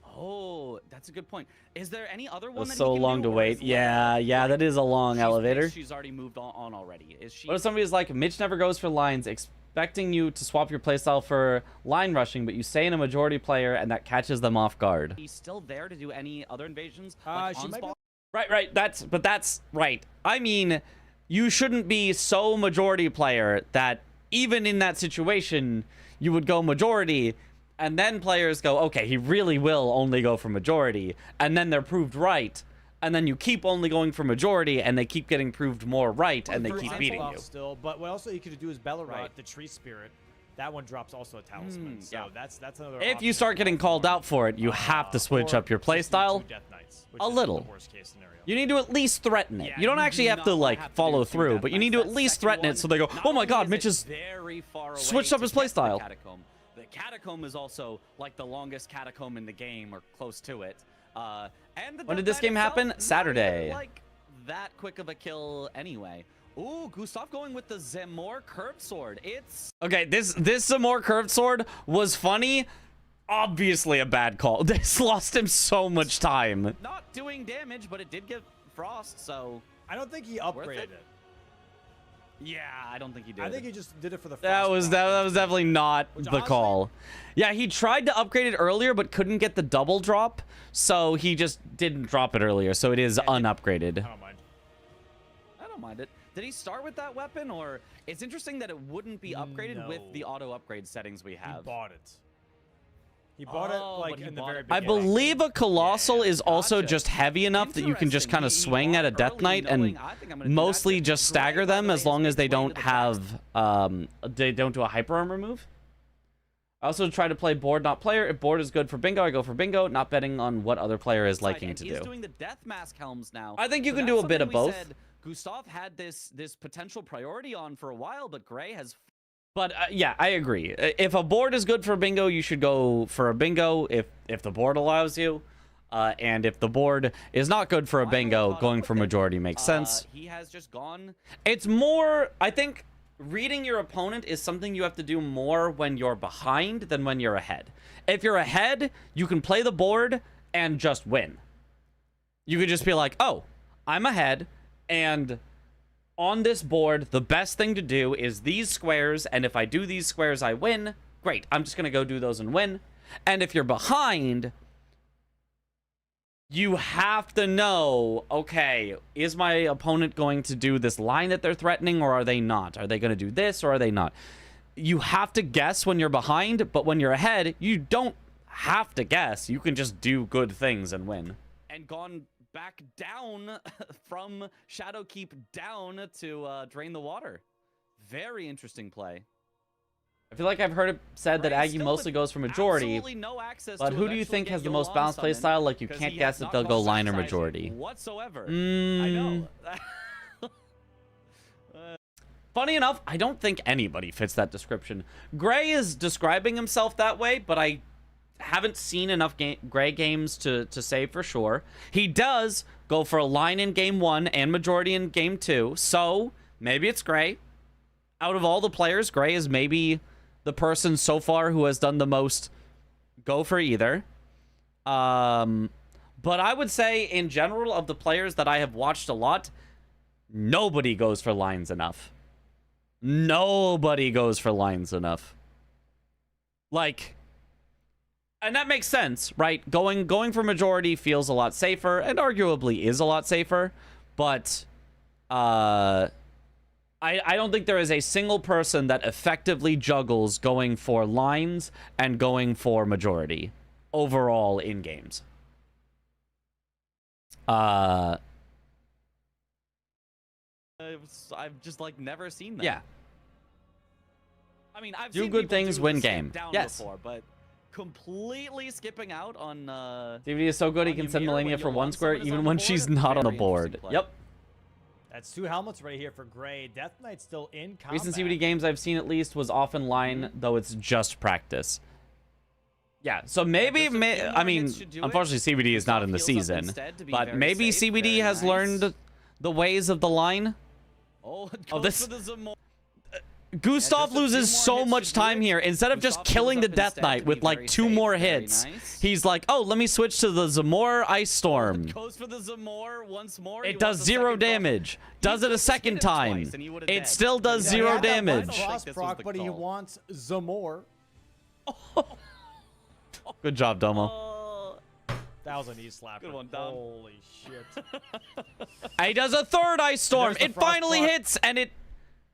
Oh, that's a good point. Is there any other one that So he can long do, to or wait. is Yeah, Leda, yeah, like, that is a long elevator. She's already moved on already. Is she? What if somebody's like, Mitch never goes for lines, expecting you to swap your playstyle for line rushing, but you say in a majority player, and that catches them off guard? He's still there to do any other invasions? She Like might be- Onslaught? Right, that's right. I mean, you shouldn't be so majority player that even in that situation, you would go majority, and then players go, okay, he really will only go for majority, and then they're proved right, and then you keep only going for majority, and they keep getting proved more right, and they For keep example, beating you. Still, but what also you could do is Bellerot, Right. the Tree Spirit. That one drops also a talisman. So yeah. that's another. If you option start getting for called Farm. out for it, you have to switch Or up your just do playstyle. 2 Death Knights, which A is little. The worst case scenario. You need to at least threaten it. Yeah, you don't you actually do have not to wanna like have to follow do 2 through, Death but you Knights. need to at That least second threaten one, it so they go, not oh my only god, is Mitch it is very far away switched up to his get to the playstyle. Catacomb. The catacomb is also like the longest catacomb in the game, or close to it. And the When did Death this Knight game itself, happen? not Saturday. even, like that quick of a kill anyway. Ooh, Gustaf going with the Zemmour curved sword. It's Okay, this Zamor curved sword was funny. Obviously a bad call. This lost him so much time. not doing damage, but it did give frost, so I don't think he Worth upgraded it? it. yeah, I don't think he did. I think he just did it for the. That was definitely not Which, the honestly- call. Yeah, he tried to upgrade it earlier but couldn't get the double drop, so he just didn't drop it earlier. So it is unupgraded. I don't mind. I don't mind it. Did he start with that weapon, or it's interesting that it wouldn't be upgraded with No. the auto upgrade settings we He have. bought it. He bought Oh, it like but he in the bought very it. I beginning. believe a colossal is also gotcha. just heavy enough that you can just kind of Interesting. swing He at a bought Death early Knight and knowing, I think I'm gonna do that mostly too. just Gray, stagger by them the as way, long is as they big swing don't to the chest. have they don't do a hyper armor move. I also try to play board not player. If board is good for bingo, I go for bingo, not betting on what other player is liking and to he's do. doing the death mask helms now. I think you So can that's do a bit something of we both. said Gustaf had this potential priority on for a while, but Gray has But yeah, I agree. If a board is good for bingo, you should go for a bingo if the board allows you. And if the board is not good for a finally bingo, caught going up for with him. majority makes sense. He has just gone. It's more, I think, reading your opponent is something you have to do more when you're behind than when you're ahead. If you're ahead, you can play the board and just win. You could just be like, oh, I'm ahead, and on this board, the best thing to do is these squares, and if I do these squares, I win. Great, I'm just going to go do those and win. And if you're behind, you have to know, okay, is my opponent going to do this line that they're threatening, or are they not? Are they going to do this, or are they not? You have to guess when you're behind, but when you're ahead, you don't have to guess. You can just do good things and win. And gone back down from Shadowkeep down to drain the water. Very interesting play. I feel like I've heard it said that Gray Aggie still mostly with goes for majority, absolutely no access but to who do you eventually think get has the Yolan most balanced summoned, playstyle? Like, you 'cause can't he guess has if not they'll go gone line or exercising majority. whatsoever. I know. Funny enough, I don't think anybody fits that description. Gray is describing himself that way, but I haven't seen enough Gray games to say for sure. He does go for a line in game 1 and majority in game 2, so maybe it's Gray. Out of all the players, Gray is maybe the person so far who has done the most go for either. But I would say, in general, of the players that I have watched a lot, nobody goes for lines enough. Nobody goes for lines enough. Like, And that makes sense, right? Going for majority feels a lot safer, and arguably is a lot safer. But I don't think there is a single person that effectively juggles going for lines and going for majority overall in games. I've just like never seen that. Yeah. I mean, I've Do seen good people things, do win the skip game. down Yes. before, but completely skipping out on DVD is so good he on can send Ymir Melania when for you one want square someone even on when the she's board. not on the Very board. interesting play. Yep. That's 2 helmets right here for Gray. Death Knight's still in combat. Recent CBD games I've seen at least was often line, though it's just practice. Yeah, so maybe, just a few I more mean, hits should do it. unfortunately CBD is not Gustaf in the heals up season, instead to be but very maybe safe, CBD very has nice. learned the ways of the line. Oh, it Oh, goes this- for the Zamor. Gustav just a few loses more so hits much should do time it. here. Instead of just Gustaf killing the heals up Death instead Knight to with be like very 2 safe, more very hits, nice. he's like, oh, let me switch to the Zamor Ice Storm. Goes for the Zamor once more. He It does wants a 0 second cross. damage. Does it a could've second hit him time. twice and he would've It dead. still does Yeah, 0 he had that one damage. cross This was proc, the but he call. wants Zamor. Good job, Domo. Oh, That was a knee slapper. Good one, Dom. Holy shit. He does a 3rd Ice Storm. There's the It frost finally proc. hits, and it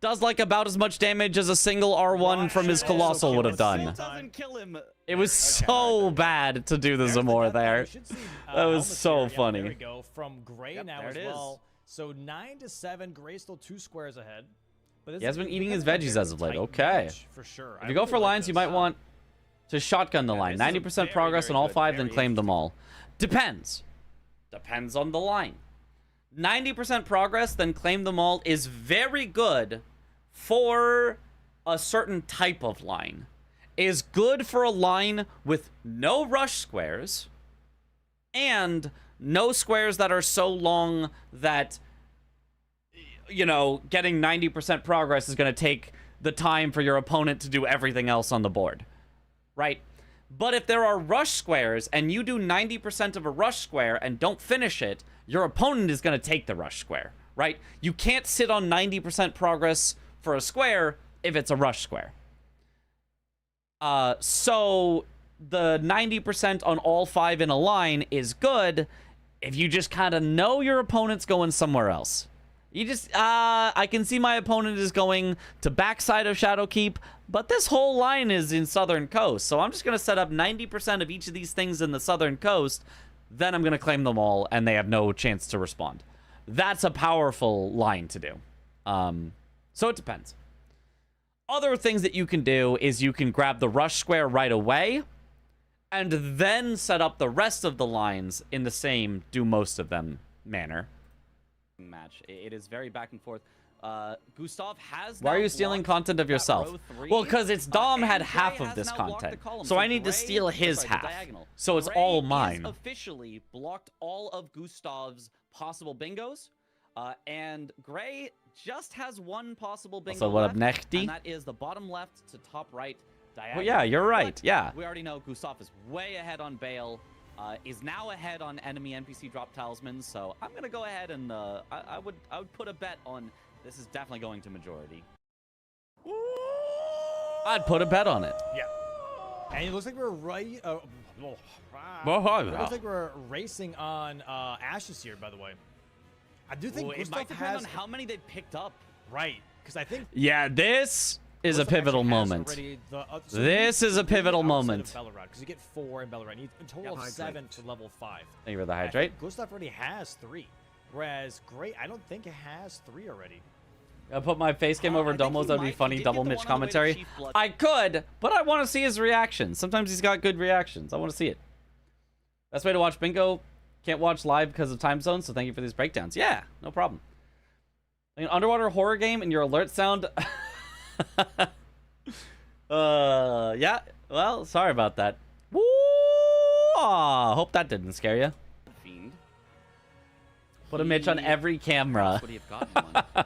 does like about as much damage as a single R1 from his Right. Colossal would have Still done. doesn't kill him. It was so bad to do the There's the Zamor Death Knight. there. We should see, That was helmets so here. Yep, funny. There we go. From Gray Yep, now there as it is. well. So 9 to 7. Gray still 2 squares ahead. But this He has is been eating his becoming a veggies very as of late. tight Okay. match, for sure. If you go for lines, you might want to shotgun the line. this is 90% very, progress very on all good. 5, then Very claim them all. Depends. Depends on the line. 90% progress, then claim them all is very good for a certain type of line. Is good for a line with no rush squares and no squares that are so long that, you know, getting 90% progress is going to take the time for your opponent to do everything else on the board, right? But if there are rush squares and you do 90% of a rush square and don't finish it, your opponent is going to take the rush square, right? You can't sit on 90% progress for a square if it's a rush square. So the 90% on all 5 in a line is good if you just kind of know your opponent's going somewhere else. You just, I can see my opponent is going to backside of Shadowkeep, but this whole line is in Southern Coast. So I'm just going to set up 90% of each of these things in the Southern Coast. Then I'm going to claim them all, and they have no chance to respond. That's a powerful line to do. So it depends. Other things that you can do is you can grab the rush square right away, and then set up the rest of the lines in the same, do most of them manner. Match. It is very back and forth. Gustaf has. Why are now you stealing blocked content of that yourself? row 3, Well, because it's Dom had and half Gray of has this now blocked the content. column. So I need to Gray- steal his sorry, the half. diagonal. So it's Gray all is mine. officially blocked all of Gustav's possible bingos. And Gray just has one possible bingo Also, what up, left, Nechti? and that is the bottom left to top right diagonal. Well, yeah, you're right. But Yeah. we already know Gustaf is way ahead on Bale. Is now ahead on enemy NPC drop talismans, so I'm gonna go ahead and I would put a bet on this is definitely going to majority. I'd put a bet on it. Yeah. And it looks like we're right. It looks like we're racing on Ashes here, by the way. I do think It might Gustaf depend has on how many they picked up. right, because I think Yeah, this is a Gustaf pivotal actually has moment. already the, This is a pivotal moment. Because you get 4 in Bellarine. You need a total of Hydrate. 7 to level 5. Thank you for the I hydrate. think Gustaf already has 3, whereas Gray, I don't think it has 3 already. I put my face cam I over think Domo's. he That'd be might. He funny. did Double get the Mitch one on the way to commentary. Chief Blood. I could, but I want to see his reaction. Sometimes he's got good reactions. I want to see it. Best way to watch Bingo. Can't watch live because of time zones, so thank you for these breakdowns. Yeah, no problem. Like an underwater horror game and your alert sound. Yeah. Well, sorry about that. Woo! Aw, hope that didn't scare you. Fiend. Put a Mitch on every camera. Would he have gotten one?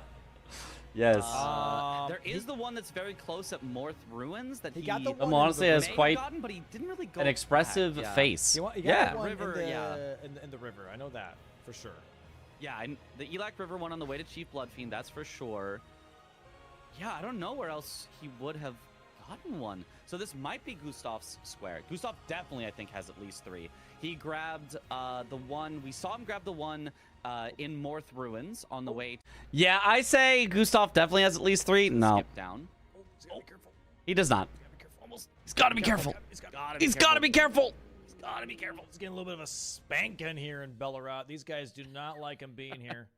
Yes. There is the one that's very close at Morth Ruins that he got the one honestly in the has may have quite gotten, but he didn't really go an expressive back. Yeah. face. You got Yeah. one River, in the, yeah. in the river. I know that for sure. Yeah, and the Elac River one on the way to Chief Blood Fiend, that's for sure. Yeah, I don't know where else he would have gotten one. So this might be Gustaf's square. Gustaf definitely, I think, has at least 3. He grabbed the one. We saw him grab the one in Morth Ruins on the way. Yeah, I say Gustaf definitely has at least 3. No, Skip down. Oh, be careful. he does not. Almost. He's got to be careful. He's got He's got to be careful. to be careful. He's getting a little bit of a spanking here in Ballarat. These guys do not like him being here.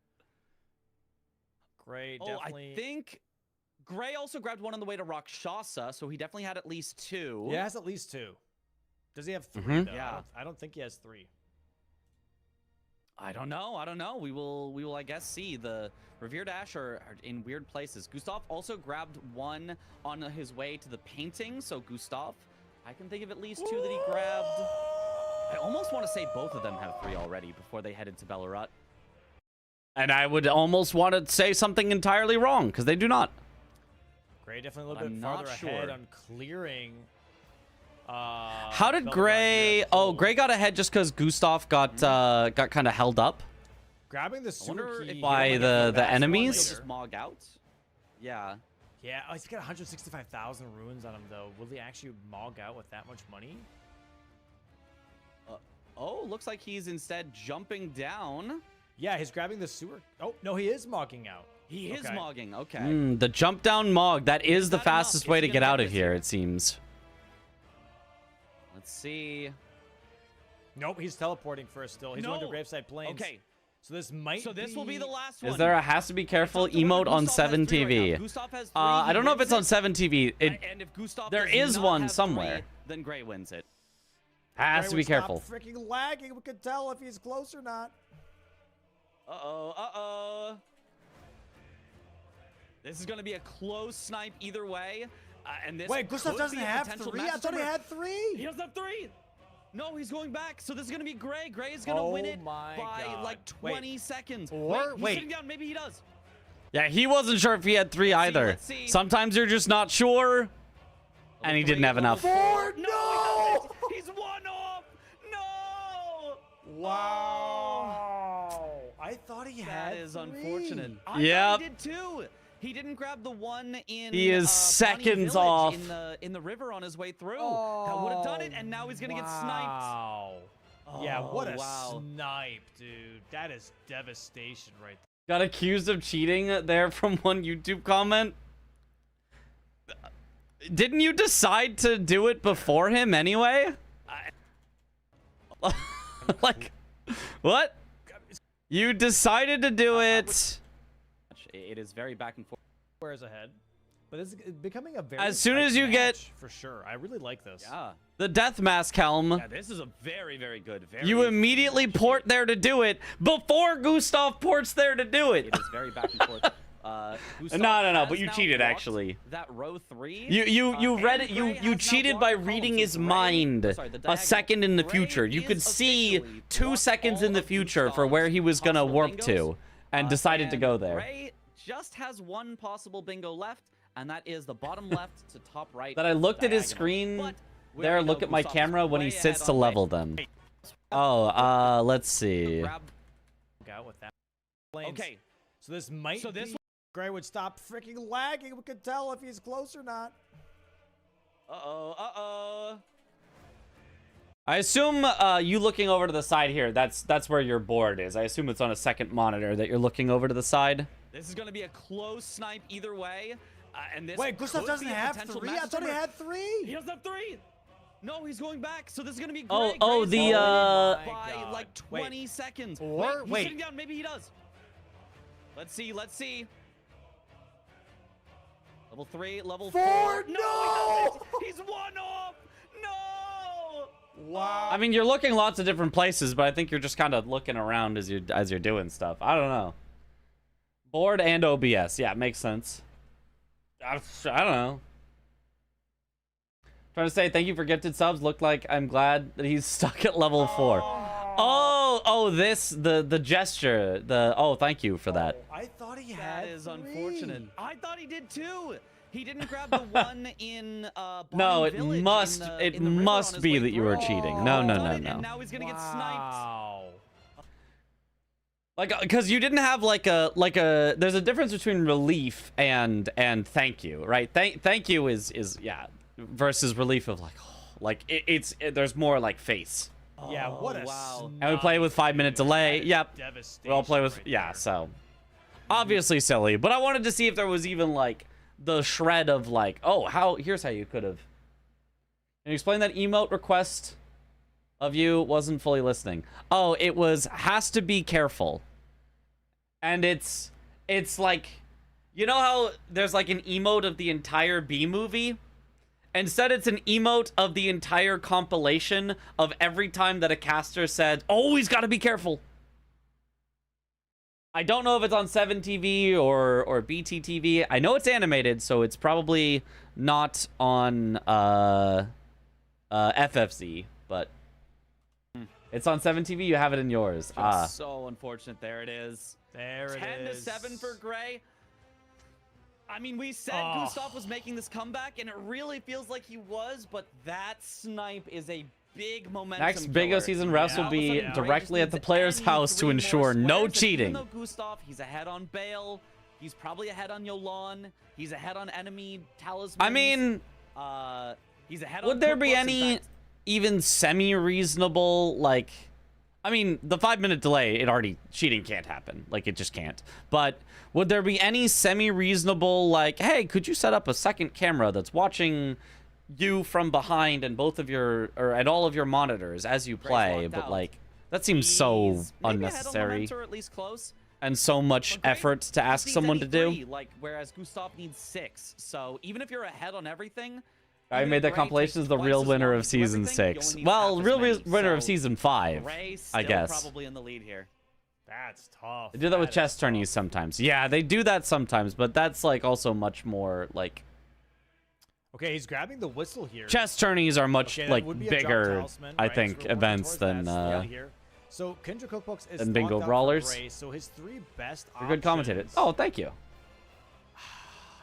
Gray definitely. I think Gray also grabbed one on the way to Rakshasa, so he definitely had at least 2. Yeah, he has at least 2. Does he have 3 though? Yeah. I don't think he has 3. I don't know. We will I guess see. The Revered Ash are in weird places. Gustaf also grabbed one on his way to the painting. So Gustaf, I can think of at least 2 that he grabbed. I almost want to say both of them have 3 already before they headed to Ballarat. And I would almost want to say something entirely wrong, because they do not. Gray definitely a But little bit I'm farther not ahead sure. on clearing. How did Ballarat Gray... here as a Oh, whole. Gray got ahead just because Gustaf got kind of held up Grabbing the I wonder sewer if key by here, the that's one enemies? later. Just Mog out. Yeah. Yeah, oh, he's got 165,000 runes on him though. Will he actually mog out with that much money? Oh, looks like he's instead jumping down. Yeah, he's grabbing the sewer. Oh no, he is mogging out. He is Okay. mogging. Okay. the jump down Mog. That is the that enough? fastest Is way he to gonna get get out of this here, here? it seems. Let's see. Nope, he's teleporting first still. He's going to No. Graveside Plains. Okay. So this might So this will be the last one. Is there a has to be careful It's up to whether emote on Gustaf has 7 3 right now. TV? If Gustaf has 3, I he don't know if wins it's on it. 7 TV. It And if Gustaf there does is not one have somewhere. 3, then Gray wins it. has Gray to would be careful. Stop freaking lagging. We could tell if he's close or not. Uh-oh. This is going to be a close snipe either way. And this Wait, Gustaf could doesn't be a have potential 3? I match thought he number. had 3. He doesn't have 3. No, he's going back. So this is going to be Gray. Gray is going to win it my by God. like 20 seconds. Or- He's wait. sitting down. Maybe he does. Yeah, he wasn't sure if he had 3 either. let's see. Sometimes you're just not sure. And he didn't have enough. 4? No! No! He doesn't. He's 1 off. No! Wow. I thought he had That is 3. unfortunate. I Yep. thought he did too. He didn't grab the one in. He is Bonnie seconds Village off. in the river on his way through. That would have done it, and now he's gonna get sniped. Wow. Yeah, what a wow. snipe, dude. That is devastation right Got accused of cheating there from one YouTube comment. Didn't you decide to do it before him anyway? Like, what? You decided to do it. It is very back and forth. there. Squares ahead. But it's becoming a very As soon tight as you get- match, for sure. I really like this. Yeah. The Death Mask Helm. Yeah, this is a very, very good. Very You immediately port there to do it before Gustaf ports there to do it. It is very back and forth. Gustaf No, has but you now cheated, blocked actually. That row 3. You read it. and You Gray has you now cheated blocked by the column, reading so his Gray- mind sorry, the a diagonal. second in the Gray future. You could is see officially 2 blocked seconds in all the of future for Gustaf's where he was gonna possible warp bingos, to, and decided to and go there. Gray just has one possible bingo left, and that is the bottom left to top right. That I looked at his diagonal. screen But we there. already Look know at my Gustaf's camera when he way sits ahead to on level weight. them. Oh, let's see. Out with that. Plains. Okay. So this might So this be... Gray would stop freaking lagging. We could tell if he's close or not. Uh-oh. I assume you looking over to the side here. That's where your board is. I assume it's on a second monitor that you're looking over to the side. This is going to be a close snipe either way. And this Wait, Gustaf could doesn't be a have potential 3? I match thought he number. had 3. He doesn't have 3. No, he's going back. So this is going to be Oh, Gray. oh, Gray's the, going my by God. like 20 seconds. Or- He's wait. sitting down. Maybe he does. Let's see. Level 3, level 4. 4? No, No! he doesn't. He's 1 off. No. Wow. I mean, you're looking lots of different places, but I think you're just kind of looking around as you're doing stuff. I don't know. Board and OBS, yeah, makes sense. I don't know. Trying to say thank you for gifted subs. Looked like I'm glad that he's stuck at level 4. Oh, the gesture. Thank you for that. Oh, I thought he had That is 3. unfortunate. I thought he did too. He didn't grab the one in Bonnie No, it Village must in the river must on his be way that you were through. cheating. No. And now he's gonna get sniped. Wow. Like, because you didn't have like a there's a difference between relief and thank you, right? Thank you is yeah. versus relief of like, there's more like face. Yeah, what a wow. And we play with 5-minute delay. Yep. We all play with, right yeah, there. so. Obviously silly, but I wanted to see if there was even like the shred of like, oh, here's how you could have. Can you explain that emote request of you wasn't fully listening? Oh, it was has to be careful. And it's like, you know how there's like an emote of the entire B movie? Instead, it's an emote of the entire compilation of every time that a caster said, oh, he's got to be careful. I don't know if it's on 7TV or BTTV. I know it's animated, so it's probably not on FFC, but it's on 7TV. You have it in yours. Just so unfortunate. There it is. There it 10 is. to 7 for Gray. I mean, we said Oh. Gustaf was making this comeback, and it really feels like he was, but that snipe is a big momentum Next Big O killer. season refs will All of a be sudden, Gray directly just at the needs player's any house to 3 more ensure no squares, and cheating. Even though Gustaf, he's ahead on Bale, he's probably ahead on Yolan, he's ahead on enemy talismans. I mean, he's ahead on would there be cookbooks. In any fact, even semi-reasonable, like, I mean, the 5-minute delay, cheating can't happen. Like, it just can't. But would there be any semi-reasonable, like, hey, could you set up a second camera that's watching you from behind and and all of your monitors as you play? locked But out. like, that seems so he's maybe ahead on unnecessary Lament, or at least close. and so much But Gray effort to ask needs someone any to do. 3, like, whereas Gustaf needs 6. So even if you're ahead on everything, I even made if that Gray compilation takes is the twice real as winner long of to do season everything, you 6. only need Well, half as real many. winner of So season 5, Gray I still guess. probably in the lead here. That's tough. They do that with That is chess tourneys tough. sometimes. Yeah, they do that sometimes, but that's like also much more like Okay, he's grabbing the whistle here. chess tourneys are much Okay, that like would be a drop bigger, talisman, I right? So think, we're working events towards than that steal here. So Kendra Cookbooks is than bingo locked out for brawlers. Gray, so his 3 best you're good commentator. options- Oh, thank you.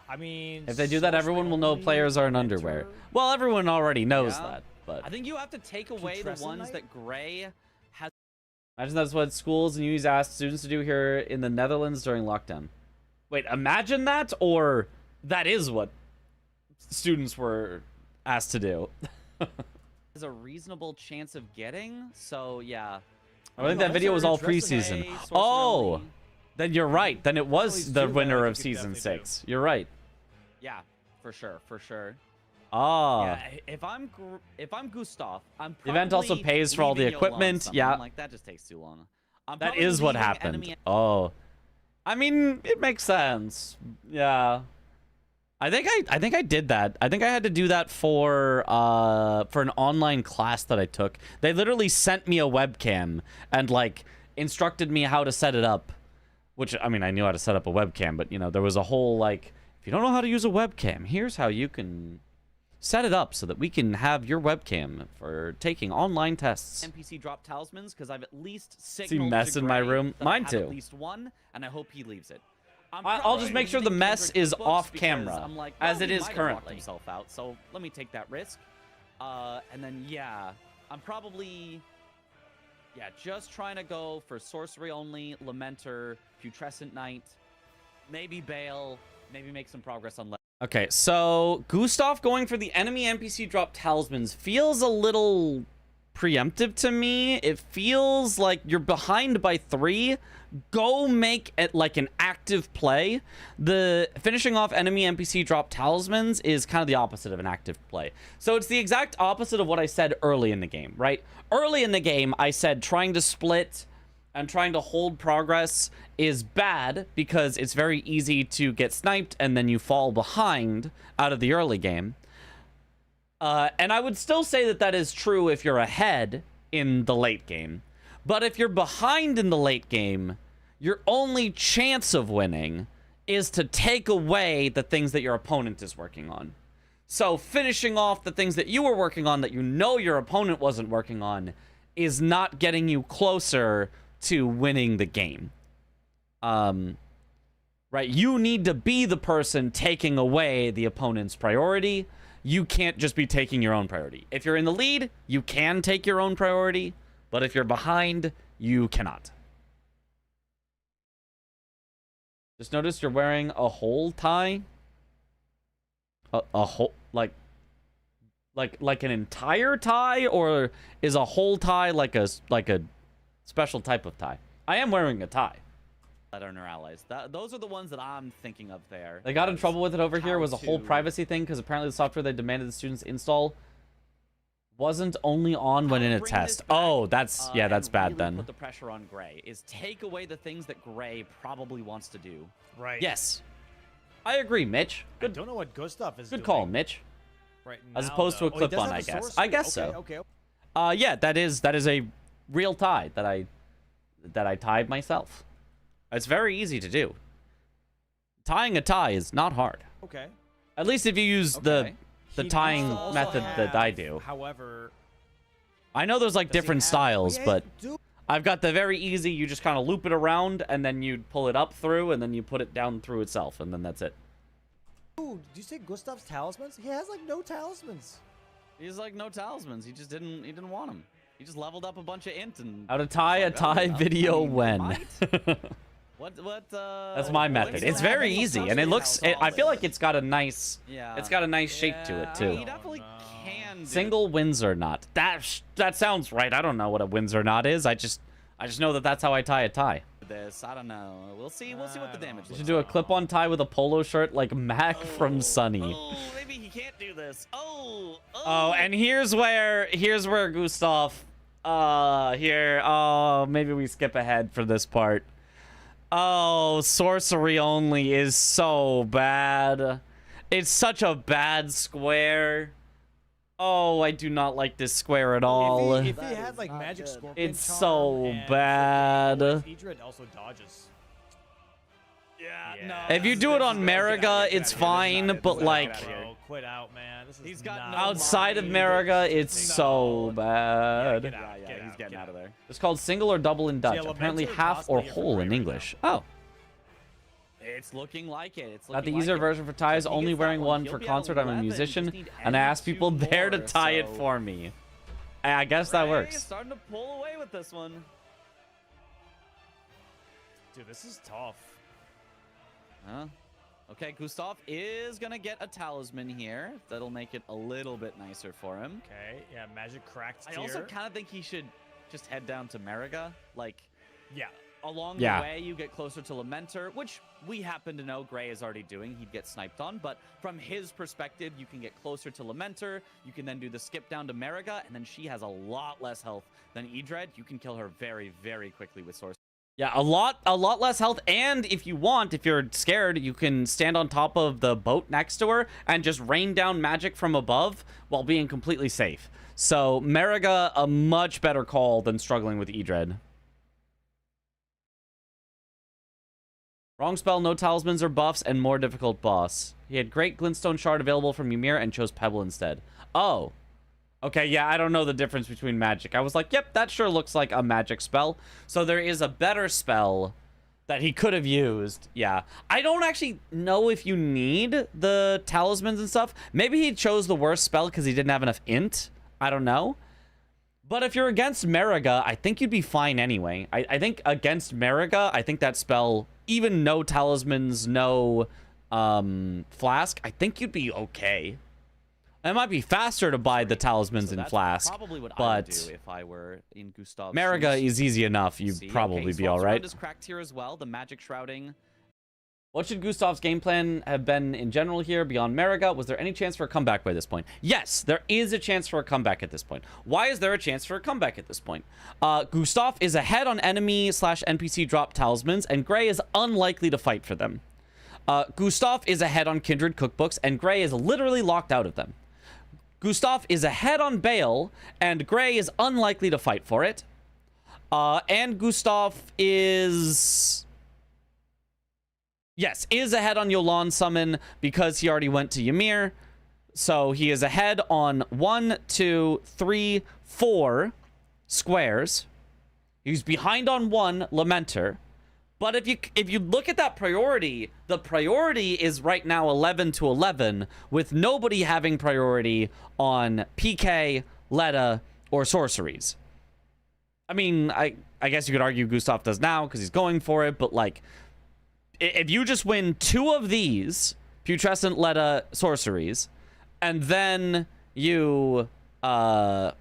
I mean, If they do that, everyone will know sorcery players are in only, underwear. mentor. Well, everyone already knows Yeah. that, but I think you have to take away the ones Putrescent that Gray has. imagine that's what schools and unis asked students to do here in the Netherlands during lockdown. Wait, imagine that, or that is what students were asked to do. Has a reasonable chance of getting. So yeah. I think that video was all preseason. Sorcery Oh, only. then you're right. Then it was Please the do that, winner I of think you season definitely do. 6. You're right. Yeah, for sure, for sure. Ah. Yeah, if I'm Gustaf, I'm The event also probably pays for all the leaving Yolan equipment, something. yeah. Like that just takes too long. I'm That probably is what leaving happened. enemy- Oh. I mean, it makes sense. Yeah. I think I did that. I think I had to do that for an online class that I took. They literally sent me a webcam and like instructed me how to set it up. Which, I mean, I knew how to set up a webcam, but you know, there was a whole like, if you don't know how to use a webcam, here's how you can set it up so that we can have your webcam for taking online tests. NPC drop talismans because I've at least signaled mess to in my Gray room? that I Mine have too. At least one, and I hope he leaves it. I'll just make sure the mess is off camera, as it is locked currently. himself out, so let me take that risk. And then yeah, I'm probably just trying to go for sorcery only, Lamenter, Putrescent Knight, maybe Bale, maybe make some progress on. Okay, so Gustaf going for the enemy NPC drop talismans feels a little preemptive to me. It feels like you're behind by 3. Go make it like an active play. The finishing off enemy NPC drop talismans is kind of the opposite of an active play. So it's the exact opposite of what I said early in the game, right? Early in the game, I said trying to split and trying to hold progress is bad because it's very easy to get sniped and then you fall behind out of the early game. And I would still say that that is true if you're ahead in the late game. But if you're behind in the late game, your only chance of winning is to take away the things that your opponent is working on. So finishing off the things that you were working on that you know your opponent wasn't working on is not getting you closer to winning the game. Right? You need to be the person taking away the opponent's priority. You can't just be taking your own priority. If you're in the lead, you can take your own priority, but if you're behind, you cannot. Just notice you're wearing a whole tie. A whole, like, Like an entire tie, or is a whole tie like a special type of tie? I am wearing a tie. That are allies. Those are the ones that I'm thinking of there. They got in trouble with it over here. Was a whole to- privacy thing because apparently the software they demanded the students install wasn't only on when in a Bring test. this back, Oh, that's that's and bad really then. Put the pressure on Gray. Is take away the things that Gray probably wants to do. Right. Yes, I agree, Mitch. I Good, don't know what Gustaf is good doing. call, Mitch. Right As now, opposed to a though. Oh, he does clip-on, have I a guess. sorcery. I guess so. Okay. Yeah, that is a real tie that I tied myself. It's very easy to do. Tying a tie is not hard. Okay. At least if you use the He needs tying to also method that I have, do. However, I know there's like does he different have- styles, Yeah, but dude, I've got the very easy, you just kind of loop it around, and then you pull it up through, and then you put it down through itself, and then that's it. do you say Gustaf's talismans? He has like no talismans. He's like no talismans. He didn't want them. He just leveled up a bunch of int and. How to tie a Fuck, that tie enough. video I mean, when. might. What That's my method. It's very easy, and it looks, I feel like it's got a nice, Yeah. it's got a nice shape to it I mean, too. he definitely can. Do Single Windsor knot. That sounds right. I don't know what a Windsor knot is. I just know that that's how I tie a tie. this. I don't know. We'll see. We'll see what the damage You is. should do a clip-on tie with a polo shirt like Mac from Sunny. Oh, maybe he can't do this. Oh, and here's where Gustaf. Maybe we skip ahead for this part. Oh, sorcery only is so bad. It's such a bad square. Oh, I do not like this square at all. If he That had is like not magic good. scorpion It's charm so and bad. Idrid also dodges. Yeah, no. If you do it on Mariga, it's fine, but like Bro, quit out, man. This is He's got not no outside of Mariga, it's so bad. Get out, Yeah, get he's out, getting get out of there. It's called single or double in Dutch. Yeah, Apparently Lamentor half or possibly a whole in free English. right Oh. It's looking like it. It's Got looking the easier like it. version for ties, If he only gets that wearing one he'll for be at concert. I'm a 11, musician, just need and I asked two people there to more, tie it so- for me. I guess that Ray is works. starting to pull away with this one. Dude, this is tough. Huh? Okay, Gustaf is gonna get a talisman here. That'll make it a little bit nicer for him. Okay, yeah, magic cracked I tier. also kind of think he should just head down to Mariga. Like, yeah. along Yeah. the way, you get closer to Lamenter, which we happen to know Gray is already doing. He'd get sniped on, but from his perspective, you can get closer to Lamenter. You can then do the skip down to Mariga, and then she has a lot less health than Idrid. You can kill her very, very quickly with Source. Yeah, a lot less health, and if you want, if you're scared, you can stand on top of the boat next to her and just rain down magic from above while being completely safe. So, Mariga, a much better call than struggling with Idrid. Wrong spell, no talismans or buffs, and more difficult boss. He had great glintstone shard available from Ymir and chose Pebble instead. Oh. Okay, yeah, I don't know the difference between magic. I was like, yep, that sure looks like a magic spell. So there is a better spell that he could have used. Yeah. I don't actually know if you need the talismans and stuff. Maybe he chose the worst spell because he didn't have enough int. I don't know. But if you're against Mariga, I think you'd be fine anyway. I think against Mariga, I think that spell, even no talismans, no flask, I think you'd be okay. It might be faster to buy the talismans So in that's Flask, probably what I would but do if I were in Gustav's Mariga shoes. is easy enough. You'd See, probably okay, be swaps all around right. his cracked here as well. The magic shrouding. What should Gustaf's game plan have been in general here beyond Mariga? Was there any chance for a comeback by this point? Yes, there is a chance for a comeback at this point. Why is there a chance for a comeback at this point? Gustaf is ahead on enemy/NPC drop talismans, and Gray is unlikely to fight for them. Gustaf is ahead on Kindred cookbooks, and Gray is literally locked out of them. Gustaf is ahead on Bale, and Gray is unlikely to fight for it. And Gustaf is... Yes, is ahead on Yolan Summon because he already went to Ymir. So he is ahead on 1, 2, 3, 4 squares. He's behind on 1 Lamenter. But if you look at that priority, the priority is right now 11 to 11, with nobody having priority on PK, Letta, or sorceries. I mean, I guess you could argue Gustaf does now because he's going for it, but like, if you just win 2 of these, Putrescent, Letta, sorceries, and then you and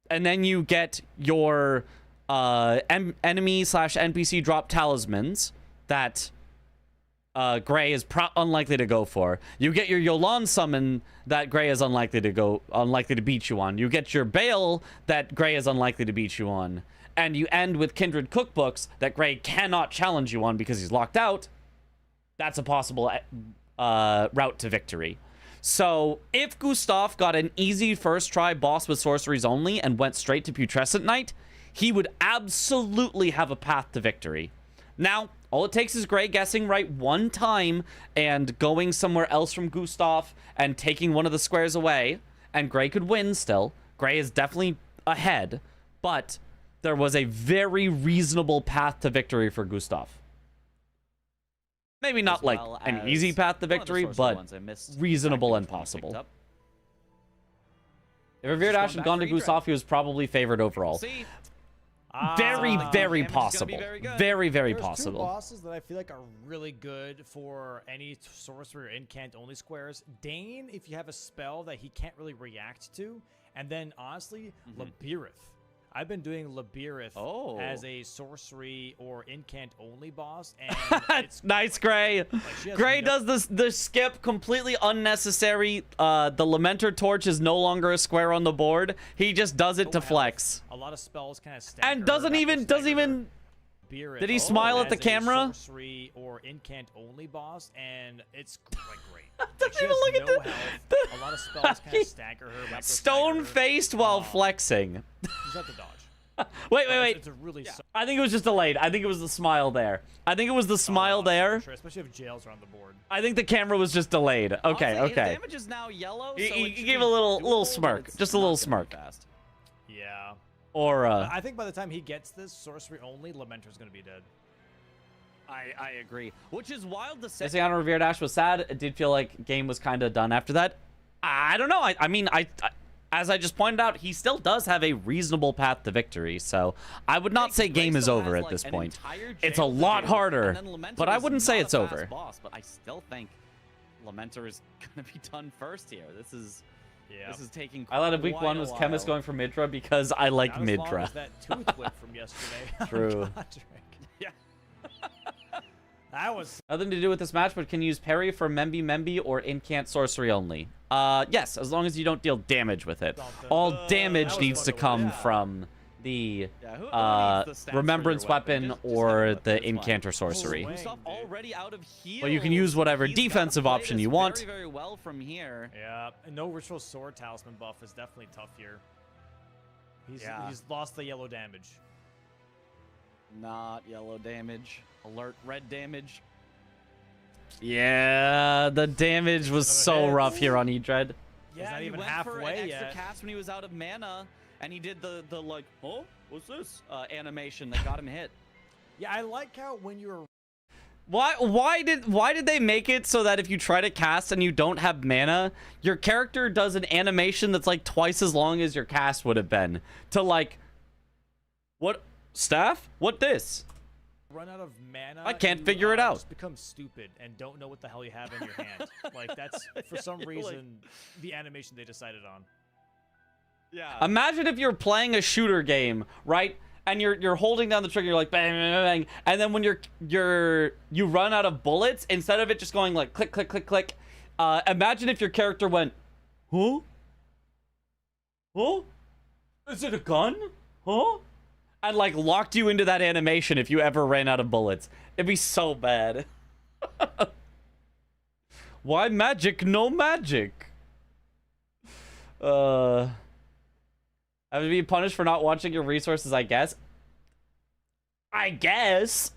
then you get your enemy slash NPC drop talismans that Gray is unlikely to go for. You get your Yolan summon that Gray is unlikely to beat you on. You get your Bale that Gray is unlikely to beat you on. And you end with Kindred Cookbooks that Gray cannot challenge you on because he's locked out. That's a possible route to victory. So if Gustaf got an easy first try boss with sorceries only and went straight to Putrescent Knight, he would absolutely have a path to victory. Now, all it takes is Gray guessing right one time and going somewhere else from Gustaf and taking one of the squares away, and Gray could win still. Gray is definitely ahead, but there was a very reasonable path to victory for Gustaf. Maybe not like an easy path to victory, but reasonable and possible. If Revere Dash had gone to Gustaf, he was probably favored overall. Very possible. Very possible. Two bosses that I feel like are really good for any sorcery or incant only squares. Dane, if you have a spell that he can't really react to, and then honestly, Labirith. I've been doing Labirith as a sorcery or incant only boss, and it's nice, Gray. Like Gray does the skip completely unnecessary. The Lamenter Torch is no longer a square on the board. He just does it to flex. A lot of spells kind of stagger. And doesn't even. Did he smile at the camera? Sorcery or incant only boss, and it's like great. Doesn't even look at the a lot of spells kind of stagger her. Stone-faced while flexing. He's at the dodge. Wait. It's a really. I think it was just delayed. I think it was the smile there. Especially if jails are on the board. I think the camera was just delayed. Okay. His damage is now yellow. He gave a little smirk, just a little smirk. Yeah. Or I think by the time he gets this sorcery only, Lamenter's gonna be dead. I agree. Which is wild to say. Missing out on Revere Dash was sad. It did feel like game was kind of done after that. I don't know. I mean, as I just pointed out, he still does have a reasonable path to victory. So I would not say game is over at this point. It's a lot harder, but I wouldn't say it's over. Boss, but I still think Lamenter is gonna be done first here. This is taking. I thought week one was Chemist going for Midra because I like Midra. As long as that tooth whip from yesterday. True. Yeah. That was nothing to do with this match, but can you use parry for Membi or incant sorcery only? Yes, as long as you don't deal damage with it. All damage needs to come from the remembrance weapon or the incanter sorcery. But you can use whatever defensive option you want. Very well from here. Yeah, and no ritual sword talisman buff is definitely tough here. He's lost the yellow damage. Not yellow damage. Alert red damage. Yeah, the damage was so rough here on Edred. Yeah, not even went halfway for an yet. extra cast when he was out of mana, and he did the like, oh, what's this animation that got him hit. Yeah, I like how when you're. Why did they make it so that if you try to cast and you don't have mana, your character does an animation that's like twice as long as your cast would have been to like. What staff? What this? Run out of mana. I can't figure it out. Just become stupid and don't know what the hell you have in your hand. Like that's for some reason the animation they decided on. Yeah. Imagine if you're playing a shooter game, right? And you're holding down the trigger, you're like bang, bang, bang, and then when you run out of bullets, instead of it just going like click, click, click, click, imagine if your character went, huh? Huh? Is it a gun? Huh? And like locked you into that animation if you ever ran out of bullets. It'd be so bad. Why magic? No magic. I would be punished for not watching your resources, I guess. I guess.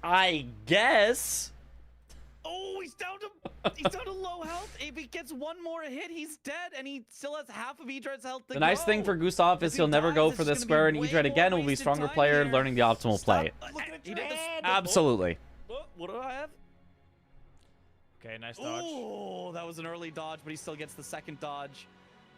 Oh, he's down to low health. If he gets one more hit, he's dead, and he still has half of Edred's health to The nice thing for Gustaf is he'll never go for this square, and Edred again will be a stronger player, learning the optimal play. He did this. Absolutely. What do I have? Okay, nice dodge. Oh, that was an early dodge, but he still gets the second dodge.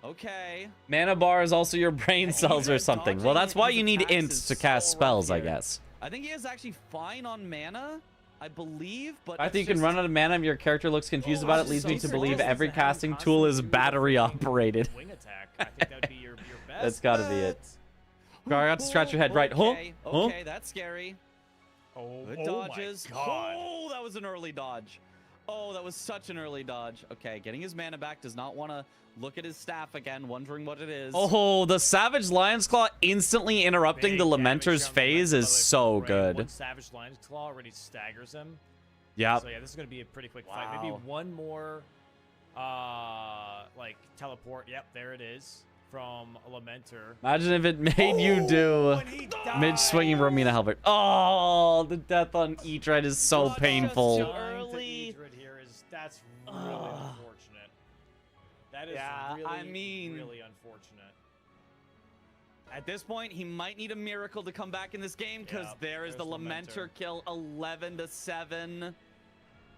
Okay. Mana bar is also your brain cells or something. Well, that's why you need ints to cast spells, I guess. I think he is actually fine on mana. I believe, but I think you can run out of mana if your character looks confused about it. Leads me to believe every casting tool is battery operated. Wing attack. I think that would be your best. That's gotta be it. I got to scratch your head, right? Okay, Huh? okay, that's scary. Oh, Good oh dodges. my God. Oh, that was an early dodge. Oh, that was such an early dodge. Okay, getting his mana back, does not want to look at his staff again, wondering what it is. Oh, the Savage Lion's Claw instantly interrupting the Lamenter's phase is so good. One Savage Lion's Claw already staggers him. Yep. So yeah, this is going to be a pretty quick fight. Maybe one more, like, teleport. Yep, there it is. From a Lamenter. Imagine if it made you do mid-swinging Romina Halbert. Oh, the death on Eatred is so painful. Too early. That's really unfortunate. That is really unfortunate. At this point, he might need a miracle to come back in this game because there is the Lamenter kill 11-7.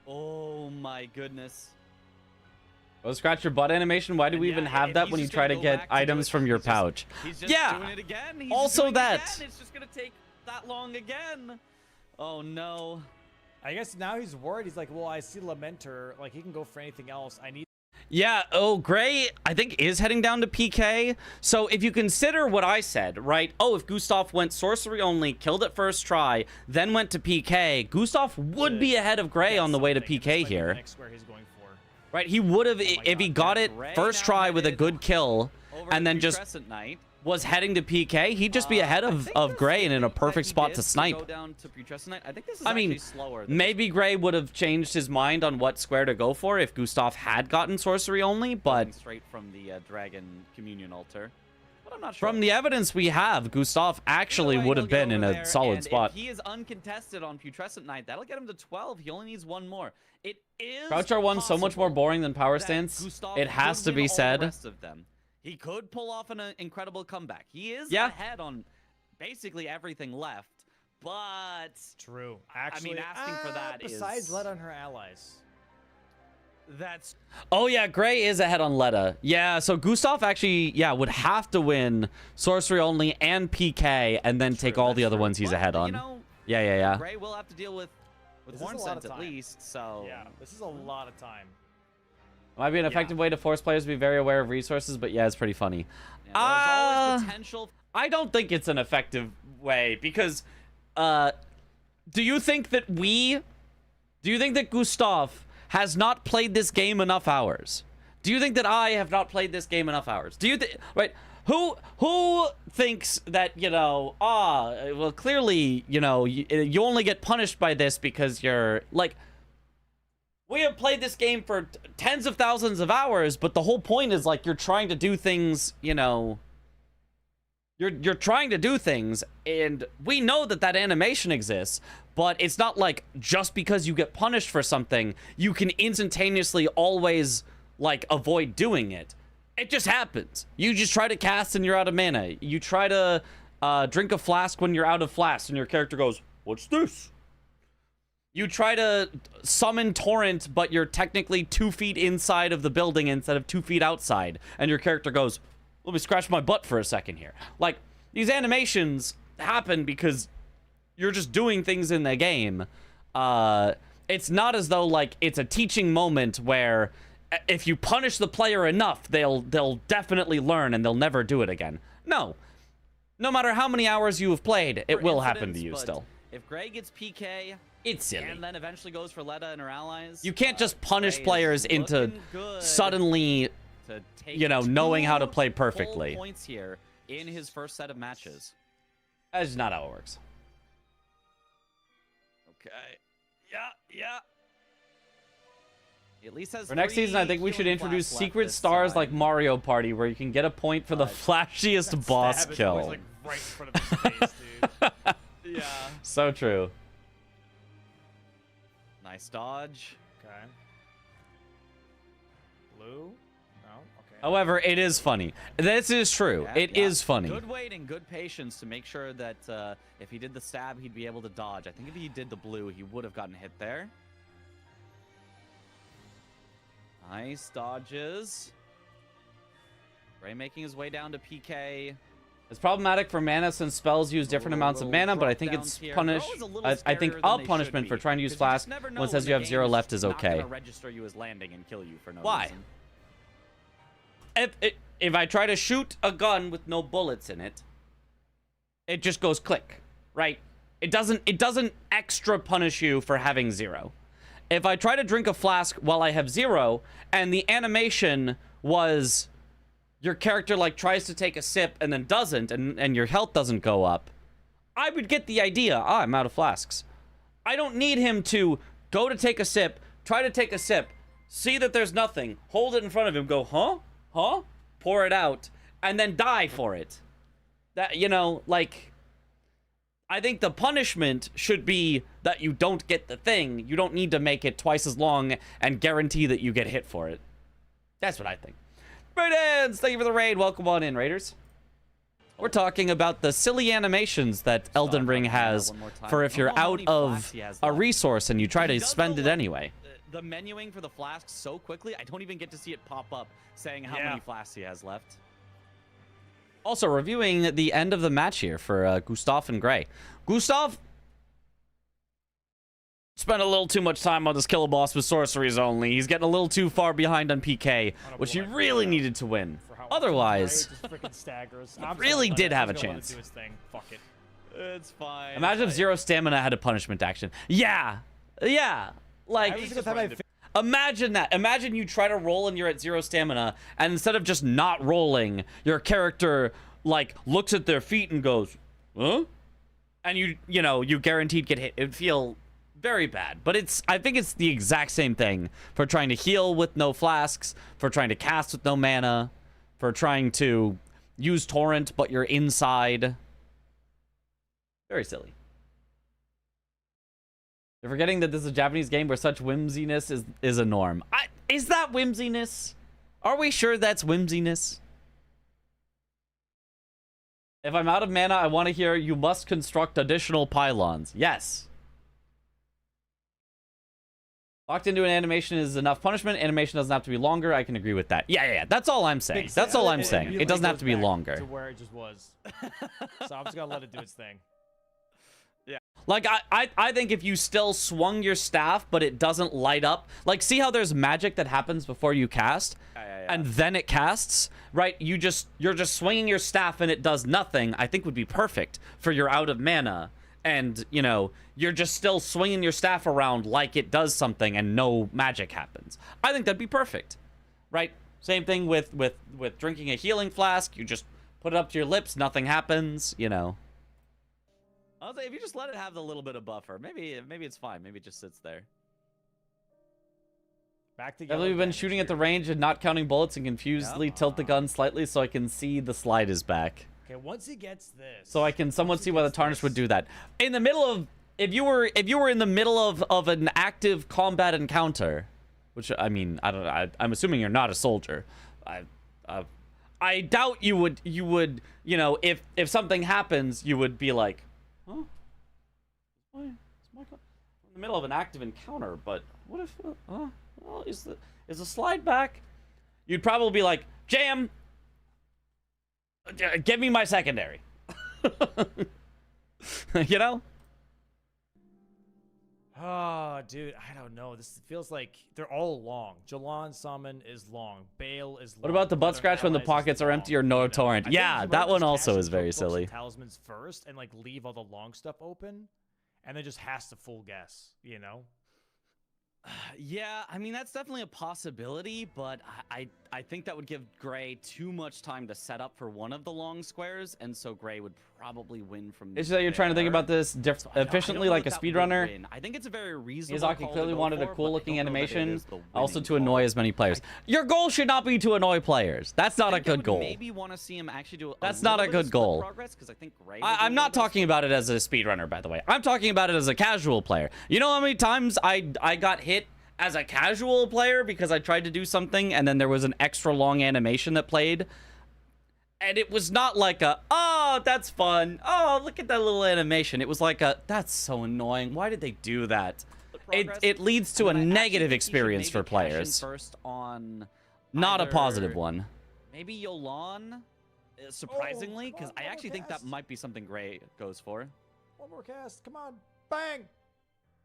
Oh my goodness. Oh, scratch your butt animation. Why do we even have that when you try to get items from your pouch? He's just doing it again. He's also doing that. It again. It's just gonna take that long again. Oh no. I guess now he's worried. He's like, well, I see Lamenter. Like, he can go for anything else. I need. Yeah, oh, Gray, I think, is heading down to PK. So if you consider what I said, right? Oh, if Gustaf went sorcery only, killed it first try, then went to PK, Gustaf would be ahead of Gray on the way to PK here. Next square he's going for. Right, he would have, if he got it first try with a good kill, and then just was heading to PK, he'd just be ahead of Gray and in a perfect spot to snipe. Go down to I think this is I mean, slower than maybe Gray would have changed his mind on what square to go for if Gustaf had gotten sorcery only, but straight from the Dragon Communion altar. But I'm not sure. From the evidence we have, Gustaf actually would have been in a solid spot. If he is uncontested on Putrescent Knight, that'll get him to 12. He only needs one more. It is Crouch R1 so much more boring than Power Stance. It has to be said. He could pull off an incredible comeback. He is ahead on basically everything left, but true. Actually, I mean, asking for that besides let on her allies. That's oh yeah, Gray is ahead on Letta. Yeah, so Gustaf actually would have to win sorcery only and PK and then take all the other ones he's ahead on. You know, yeah. Gray will have to deal with Horn Sense at least. So yeah, this is a lot of time. Might be an effective way to force players to be very aware of resources, but yeah, it's pretty funny. Yeah, there's always potential. I don't think it's an effective way because, do you think that Gustaf has not played this game enough hours? Do you think that I have not played this game enough hours? Do you think, right? Who thinks that, well, clearly, you only get punished by this because you're like, we have played this game for tens of thousands of hours, but the whole point is like you're trying to do things, you're trying to do things, and we know that animation exists, but it's not like just because you get punished for something, you can instantaneously always like avoid doing it. It just happens. You just try to cast and you're out of mana. You try to drink a flask when you're out of flask, and your character goes, "What's this?" You try to summon Torrent, but you're technically 2 feet inside of the building instead of 2 feet outside. And your character goes, "Let me scratch my butt for a second here." Like, these animations happen because you're just doing things in the game. It's not as though, like, it's a teaching moment where if you punish the player enough, they'll definitely learn and they'll never do it again. No. No matter how many hours you have played, it will happen to you still. If Gray gets PK... It's silly. And then eventually goes for Letta and her allies. You can't just punish players into suddenly, knowing how to play perfectly. Points here in his first set of matches. That's not how it works. Okay. Yeah. He at least has for next season, I think we should introduce secret stars like Mario Party, where you can get a point for the flashiest boss kill. Like right in front of his face, dude. Yeah. So true. Nice dodge. Okay. Blue? No? Okay. However, it is funny. This is true. It is funny. Good waiting, good patience to make sure that if he did the stab, he'd be able to dodge. I think if he did the blue, he would have gotten hit there. Nice dodges. Gray making his way down to PK. It's problematic for mana since spells use different amounts of mana, but I think it's punish. I think a punishment for trying to use Flask when it says you have 0 left is okay. Register you as landing and kill you for no Why? reason. If I try to shoot a gun with no bullets in it, it just goes click, right? It doesn't extra punish you for having 0. If I try to drink a flask while I have 0, and the animation was your character like tries to take a sip and then doesn't, and your health doesn't go up, I would get the idea. Ah, I'm out of flasks. I don't need him to go to take a sip, try to take a sip, see that there's nothing, hold it in front of him, go, huh, pour it out, and then die for it. That, you know, like, I think the punishment should be that you don't get the thing. You don't need to make it twice as long and guarantee that you get hit for it. That's what I think. Raiders, thank you for the raid. Welcome on in, Raiders. We're talking about the silly animations that Elden Ring has for if you're out of a resource and you try to spend it anyway. The menuing for the flasks so quickly, I don't even get to see it pop up saying how many flasks he has left. Also, reviewing the end of the match here for Gustaf and Gray. Gustaf spent a little too much time on this kill a boss with sorceries only. He's getting a little too far behind on PK, which he really needed to win. Otherwise, really did have a chance. Fuck it. It's fine. Imagine if 0 stamina had a punishment action. Yeah. Like, imagine that. Imagine you try to roll and you're at 0 stamina, and instead of just not rolling, your character, like, looks at their feet and goes, huh? And you know, you guaranteed get hit. It'd feel very bad. But I think it's the exact same thing for trying to heal with no flasks, for trying to cast with no mana, for trying to use torrent, but you're inside. Very silly. You're forgetting that this is a Japanese game where such whimsiness is a norm. Is that whimsiness? Are we sure that's whimsiness? If I'm out of mana, I want to hear you must construct additional pylons. Yes. Locked into an animation is enough punishment. Animation doesn't have to be longer. I can agree with that. Yeah. That's all I'm saying. That's all I'm saying. It doesn't have to be longer. To where it just was. So I'm just gonna let it do its thing. Yeah. Like, I think if you still swung your staff, but it doesn't light up. Like, see how there's magic that happens before you cast? And then it casts, right? You're just swinging your staff and it does nothing. I think would be perfect for your out of mana. And, you know, you're just still swinging your staff around like it does something and no magic happens. I think that'd be perfect, right? Same thing with drinking a healing flask. You just put it up to your lips, nothing happens, you know. I'll say if you just let it have the little bit of buffer, maybe it's fine. Maybe it just sits there. Back to Have we been shooting at the range and not counting bullets and confusedly tilt the gun slightly so I can see the slide is back? Okay, once he gets this, so I can somewhat see why the tarnish would do that. In the middle of, if you were in the middle of an active combat encounter, which I mean, I'm assuming you're not a soldier. I doubt you would, you know, if something happens, you would be like, huh? In the middle of an active encounter, but what if, well, is the slide back? You'd probably be like, jam. Give me my secondary. You know? Oh, dude, I don't know. This feels like they're all long. Jalan summon is long. Bale is long. What about the butt scratch when the pockets are empty or no torrent? Yeah, that one also is very silly. Talismans first and like leave all the long stuff open, and then just has to full guess. You know? Yeah, I mean, that's definitely a possibility, but I think that would give Gray too much time to set up for one of the long squares, and so Gray would probably win from It's that you're trying to think about this efficiently like a speedrunner. I think it's a very reasonable Miyazaki clearly wanted a cool-looking animation, also to annoy as many players. Your goal should not be to annoy players. That's not a good goal. Maybe want to see him actually do That's not a good goal. I'm not talking about it as a speedrunner, by the way. I'm talking about it as a casual player. You know how many times I got hit as a casual player because I tried to do something and then there was an extra long animation that played? And it was not like a, oh, that's fun. Oh, look at that little animation. It was like a, that's so annoying. Why did they do that? It leads to a negative experience for players. First on not a positive one. Maybe Yolan. surprisingly, come because on, I one more actually think that cast. might be something Gray goes for. One more cast. Come on. Bang.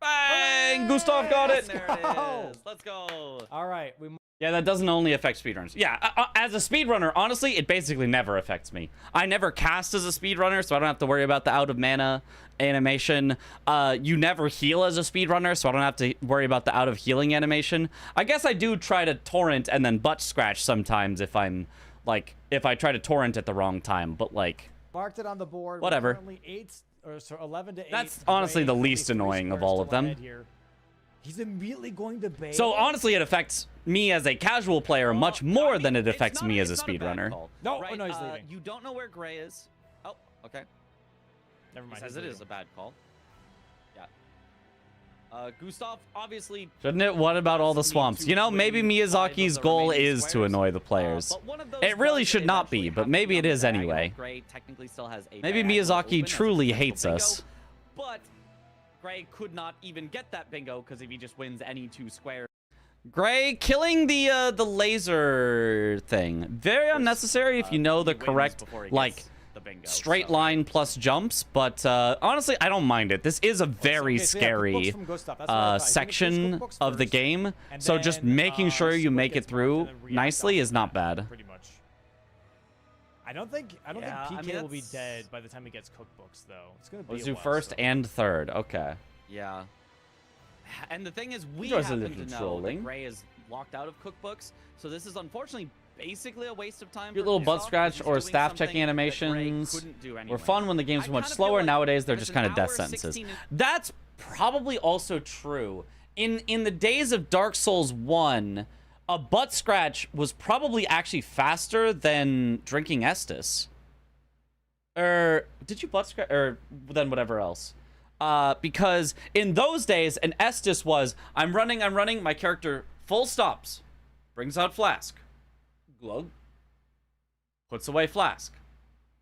Bang! Gustaf got it! Let's There it go. is. Let's go. All right. Yeah, that doesn't only affect speedrunners. Yeah, as a speedrunner, honestly, it basically never affects me. I never cast as a speedrunner, so I don't have to worry about the out of mana animation. You never heal as a speedrunner, so I don't have to worry about the out of healing animation. I guess I do try to torrent and then butt scratch sometimes if I'm, like, if I try to torrent at the wrong time, but, like... Marked it on the board. Whatever. Currently 11 to 8. That's honestly the least annoying of all of them. He's immediately going to bait. So honestly, it affects me as a casual player much more than it affects me as a speedrunner. No, Right, oh, no, he's leaving. You don't know where Gray is. Oh, okay. Never mind. He says he's it is leaving. a bad call. Yeah. Gustaf, obviously... Shouldn't it? What about all the swamps? You know, maybe Miyazaki's goal is to annoy the players. It really should not be, but maybe it is anyway. Gray technically still has a Maybe diagonal Miyazaki open as a truly potential hates bingo, us. But Gray could not even get that bingo because if he just wins any 2 squares... Gray killing the laser thing. Very unnecessary if you know the he wins correct, before he like, gets the bingo, straight so- line plus jumps, but honestly, I don't mind it. This is a very Okay, so yeah, scary cookbooks from Gustaf. That's what I thought. He's gonna section finish cookbooks of the first, game, and so just then, making sure you Split make it gets marked through and then react nicely off is of not that, bad. Pretty much. I don't think Yeah, I PK mean, will be that's- dead by the time he gets cookbooks though. It's gonna be. Let's a do while first still. and third. Okay. Yeah. And the thing is, we Enjoys a happen little to know trolling. that Gray is locked out of cookbooks, so this is unfortunately basically a waste of time. Your for little Gustaf, butt because scratch he's or doing staff something checking that Gray animations couldn't do were anyway. fun when the games I were much kinda feel slower. like Nowadays, they're if just it's kind an of death hour, sentences. 16 is- That's probably also true. In the days of Dark Souls 1, a butt scratch was probably actually faster than drinking Estus. Or did you butt scratch? Or then whatever else. Because in those days, an Estus was, I'm running, my character full stops, brings out flask, glug, puts away flask,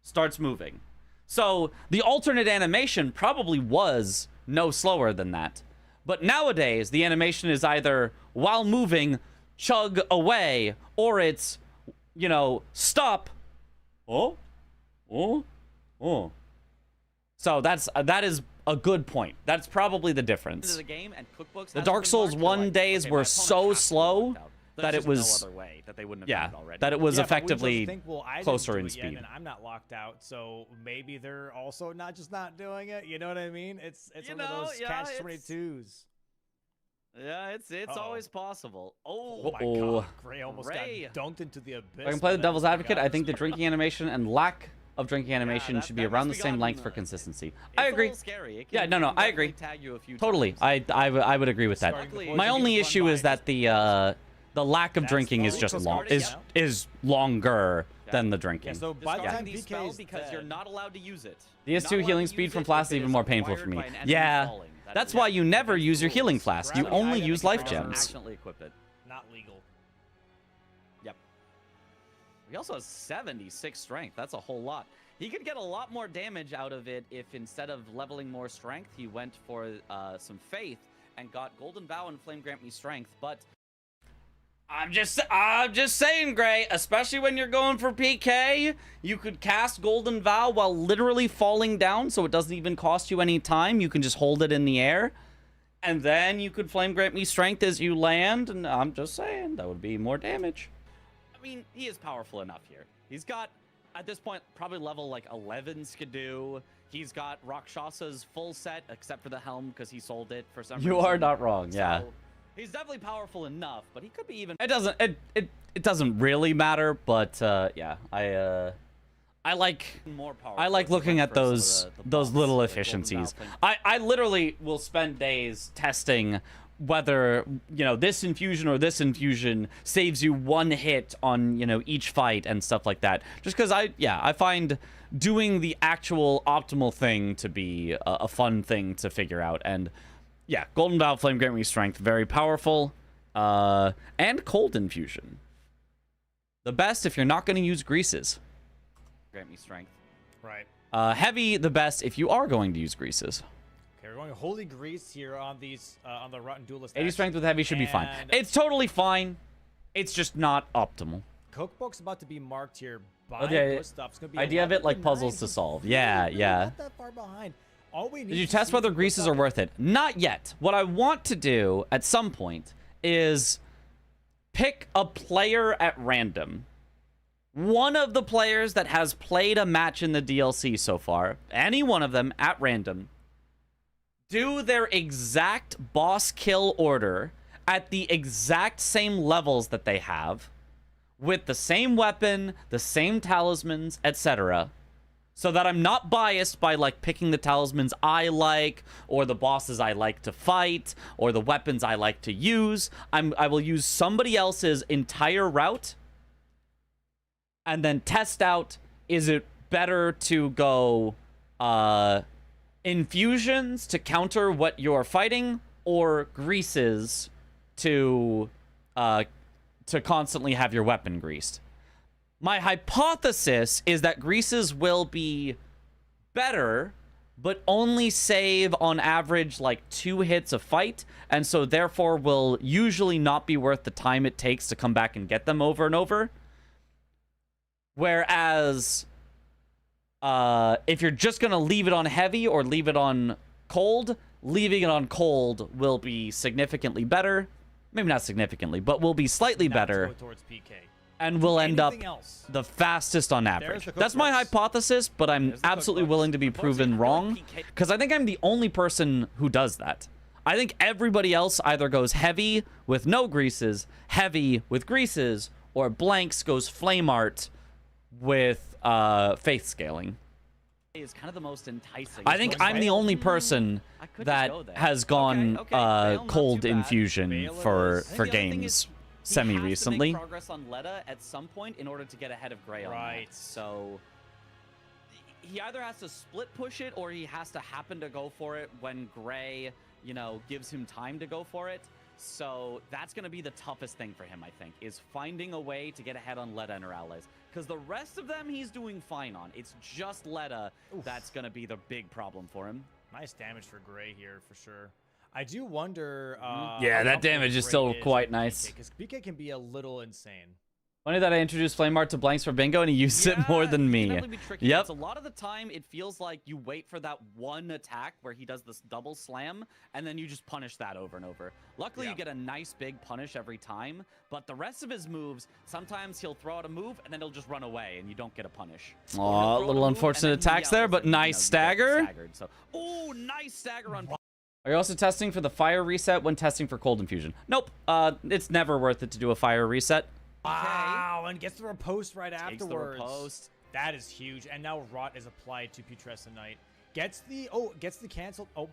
starts moving. So the alternate animation probably was no slower than that. But nowadays, the animation is either while moving, chug away, or it's, you know, stop. Oh, oh, oh. So that is a good point. That's probably the difference. Into the game and cookbooks The hasn't Dark been Souls marked, 1 they're like, days okay, were my opponent so has to be slow locked out. that There's it just was- no other way that they wouldn't have Yeah, done it already. that it was Yeah, but we effectively just think, well, I didn't closer do in it yet, speed. and I'm not locked out, so maybe they're also not doing it. You know what I mean? It's You one of know, those yeah, catch it's- 22s. Yeah, it's Uh-oh. always possible. Oh Oh, my Uh-oh. God, Gray almost Gray. got dunked into the abyss. If I can play the by that devil's advocate, I think the guy. drinking animation and lack of drinking animation that- should be that around the must be same gotten, length for consistency. it's I a agree. little scary. It Yeah, can- no, it no, can I definitely agree. Tag you a few Totally. times. I would agree with that. Starting Luckily, before My you only get run issue by is that the lack of That's drinking is fine. just It's long already is longer than the Yeah, drinking. so by the Discarding time these PK spells is because you're dead- not allowed to use it. The You're S2 not allowed healing to speed use from it flask if is it even is more painful acquired for me. by an enemy Yeah, falling. That that's is why you never against use your rules. healing flask. You Gravity only item use is life not gems. Accidentally equip it. not legal. Yep. He also has 76 strength. That's a whole lot. He could get a lot more damage out of it if instead of leveling more strength, he went for some faith and got Golden Vow and Flame Grant Me Strength. But I'm just saying, Gray, especially when you're going for PK, you could cast Golden Vow while literally falling down, so it doesn't even cost you any time. You can just hold it in the air, and then you could Flame Grant Me Strength as you land, and I'm just saying, that would be more damage. I mean, he is powerful enough here. He's got, at this point, probably level like 11 Skidoo. He's got Rakshasa's full set, except for the helm, because he sold it for some reason. You are not wrong, yeah. So, he's definitely powerful enough, but he could be even... It doesn't really matter, but yeah, I like more powerful. I like if he looking went at for some of those the those buffs, little the Golden efficiencies. Vow thing. I literally will spend days testing whether, you know, this infusion or this infusion saves you one hit on, you know, each fight and stuff like that. Just because I find doing the actual optimal thing to be a fun thing to figure out. And yeah, Golden Vow, Flame Grant Me Strength, very powerful. And Cold Infusion. The best if you're not going to use greases. Grant me strength. Right. Heavy, the best if you are going to use greases. Okay, we're going Holy Grease here on these on the Rotten Duelist. 80 strength with heavy should be fine. And- It's totally fine. It's just not optimal. Cookbook's about to be marked here by Okay, Gustaf's gonna be idea of it like 11-9. puzzles to He's solve. really Yeah, yeah. not that far behind. All we need Did you to test see whether from greases Gustaf- are worth it? Not yet. What I want to do at some point is pick a player at random. One of the players that has played a match in the DLC so far, any one of them at random, do their exact boss kill order at the exact same levels that they have, with the same weapon, the same talismans, etc., so that I'm not biased by like picking the talismans I like, or the bosses I like to fight, or the weapons I like to use. I will use somebody else's entire route and then test out, is it better to go infusions to counter what you're fighting, or greases to constantly have your weapon greased. My hypothesis is that greases will be better, but only save on average like 2 hits a fight, and so therefore will usually not be worth the time it takes to come back and get them over and over. Whereas if you're just gonna leave it on heavy or leave it on cold, leaving it on cold will be significantly better. Maybe not significantly, but will be slightly Not better. go towards PK. And will end up Anything else? the fastest on average. the That's my cookbooks. hypothesis, but I'm There's the absolutely cookbooks. willing to be Folks, I proven feel like wrong, PK because I think I'm the only person who does that. I think everybody else either goes heavy with no greases, heavy with greases, or blanks goes flame art with faith scaling. Is kind of the most enticing. I think I'm the only person I could just that go there. has gone Okay, Veil, not cold too bad. infusion Veil for is- I think for the other thing games is semi He has to recently. make progress on Letta at some point in order to get ahead of Gray on that. Right. So he either has to split push it or he has to happen to go for it when Gray, you know, gives him time to go for it. So that's going to be the toughest thing for him, I think, is finding a way to get ahead on Letta and her allies. Because the rest of them he's doing fine on. It's just Letta that's going to be the big problem for him. Nice damage for Gray here for sure. I do wonder. Yeah, how that comfortable damage is Gray still is quite with nice. Because PK can be a little insane. Funny that I introduced flame art to blanks for bingo and he used it more than it me. can definitely be tricky. Yep. It's a lot of the time, it feels like you wait for that one attack where he does this double slam, and then you just punish that over and over. Luckily, you get a nice big punish every time, but the rest of his moves, sometimes he'll throw out a move, and then he'll just run away, and you don't get a punish. Or he'll Aw, throw out a little move, unfortunate and then he attacks there, yells, but and, nice you get stagger. staggered. So, oh, nice stagger on. Are you also testing for the fire reset when testing for cold infusion? Nope. It's never worth it to do a fire reset. Wow, and gets the riposte right Takes the afterwards. riposte. That is huge. And now Rot is applied to Putrescent Knight. Gets the canceled. Oh.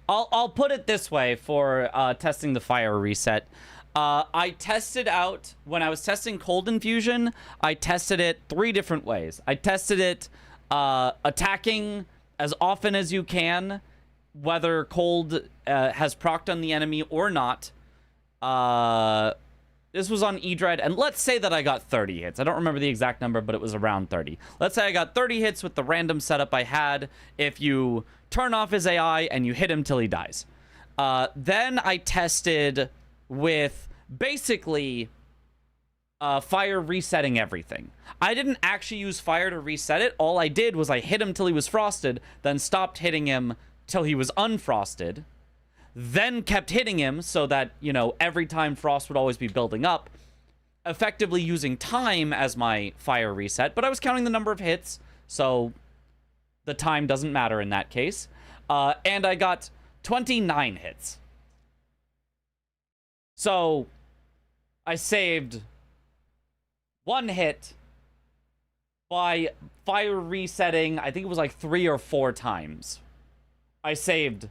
I'll put it this way for testing the fire reset. I tested out, when I was testing cold infusion, I tested it 3 different ways. I tested it attacking as often as you can, whether cold has procced on the enemy or not. This was on E-Dread, and let's say that I got 30 hits. I don't remember the exact number, but it was around 30. Let's say I got 30 hits with the random setup I had. If you turn off his AI and you hit him till he dies. Then I tested with basically fire resetting everything. I didn't actually use fire to reset it. All I did was I hit him till he was frosted, then stopped hitting him till he was unfrosted, then kept hitting him so that, you know, every time frost would always be building up, effectively using time as my fire reset, but I was counting the number of hits, so the time doesn't matter in that case. And I got 29 hits. So I saved 1 hit by fire resetting, I think it was like 3 or 4 times. I saved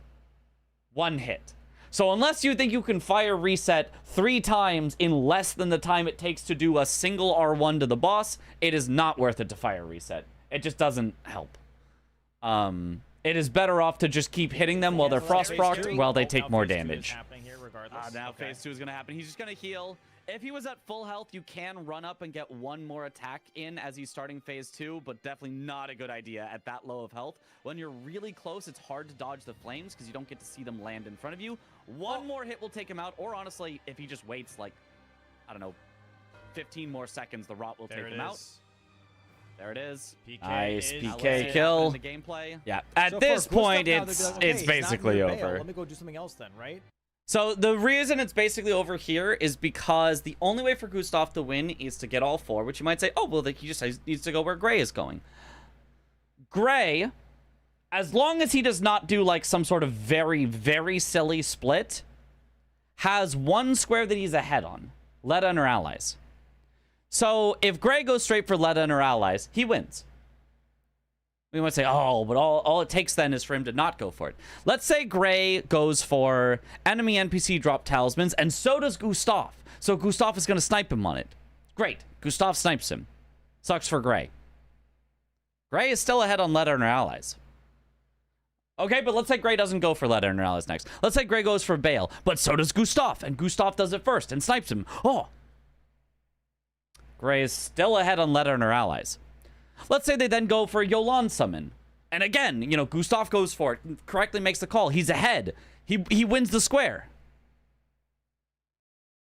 1 hit. So unless you think you can fire reset 3 times in less than the time it takes to do a single R1 to the boss, it is not worth it to fire reset. It just doesn't help. It is better off to just keep hitting them while they're frost procced while they take more damage. Now phase 2 is going to happen. He's just going to heal. If he was at full health, you can run up and get 1 more attack in as he's starting phase 2, but definitely not a good idea at that low of health. When you're really close, it's hard to dodge the flames because you don't get to see them land in front of you. 1 more hit will take him out, or honestly, if he just waits like, I don't know, 15 more seconds, the rot will take him out. There it is. PK Nice is PK away. kill. In the gameplay. Yeah, So at for this Gustaf point, now, they'd be it's like, okay, it's he's not basically near Bale. over. Let me go do something else then, right? So the reason it's basically over here is because the only way for Gustaf to win is to get all 4, which you might say, oh, well, he just needs to go where Gray is going. Gray, as long as he does not do like some sort of very, very silly split, has 1 square that he's ahead on, Letta and her allies. So if Gray goes straight for Letta and her allies, he wins. We might say, oh, but all it takes then is for him to not go for it. Let's say Gray goes for enemy NPC drop talismans, and so does Gustaf. So Gustaf is going to snipe him on it. Great. Gustaf snipes him. Sucks for Gray. Gray is still ahead on Letta and her allies. Okay, but let's say Gray doesn't go for Letta and her allies next. Let's say Gray goes for Bale, but so does Gustaf, and Gustaf does it first and snipes him. Oh. Gray is still ahead on Letta and her allies. Let's say they then go for a Yolan summon. And again, you know, Gustaf goes for it, correctly makes the call. He's ahead. He wins the square.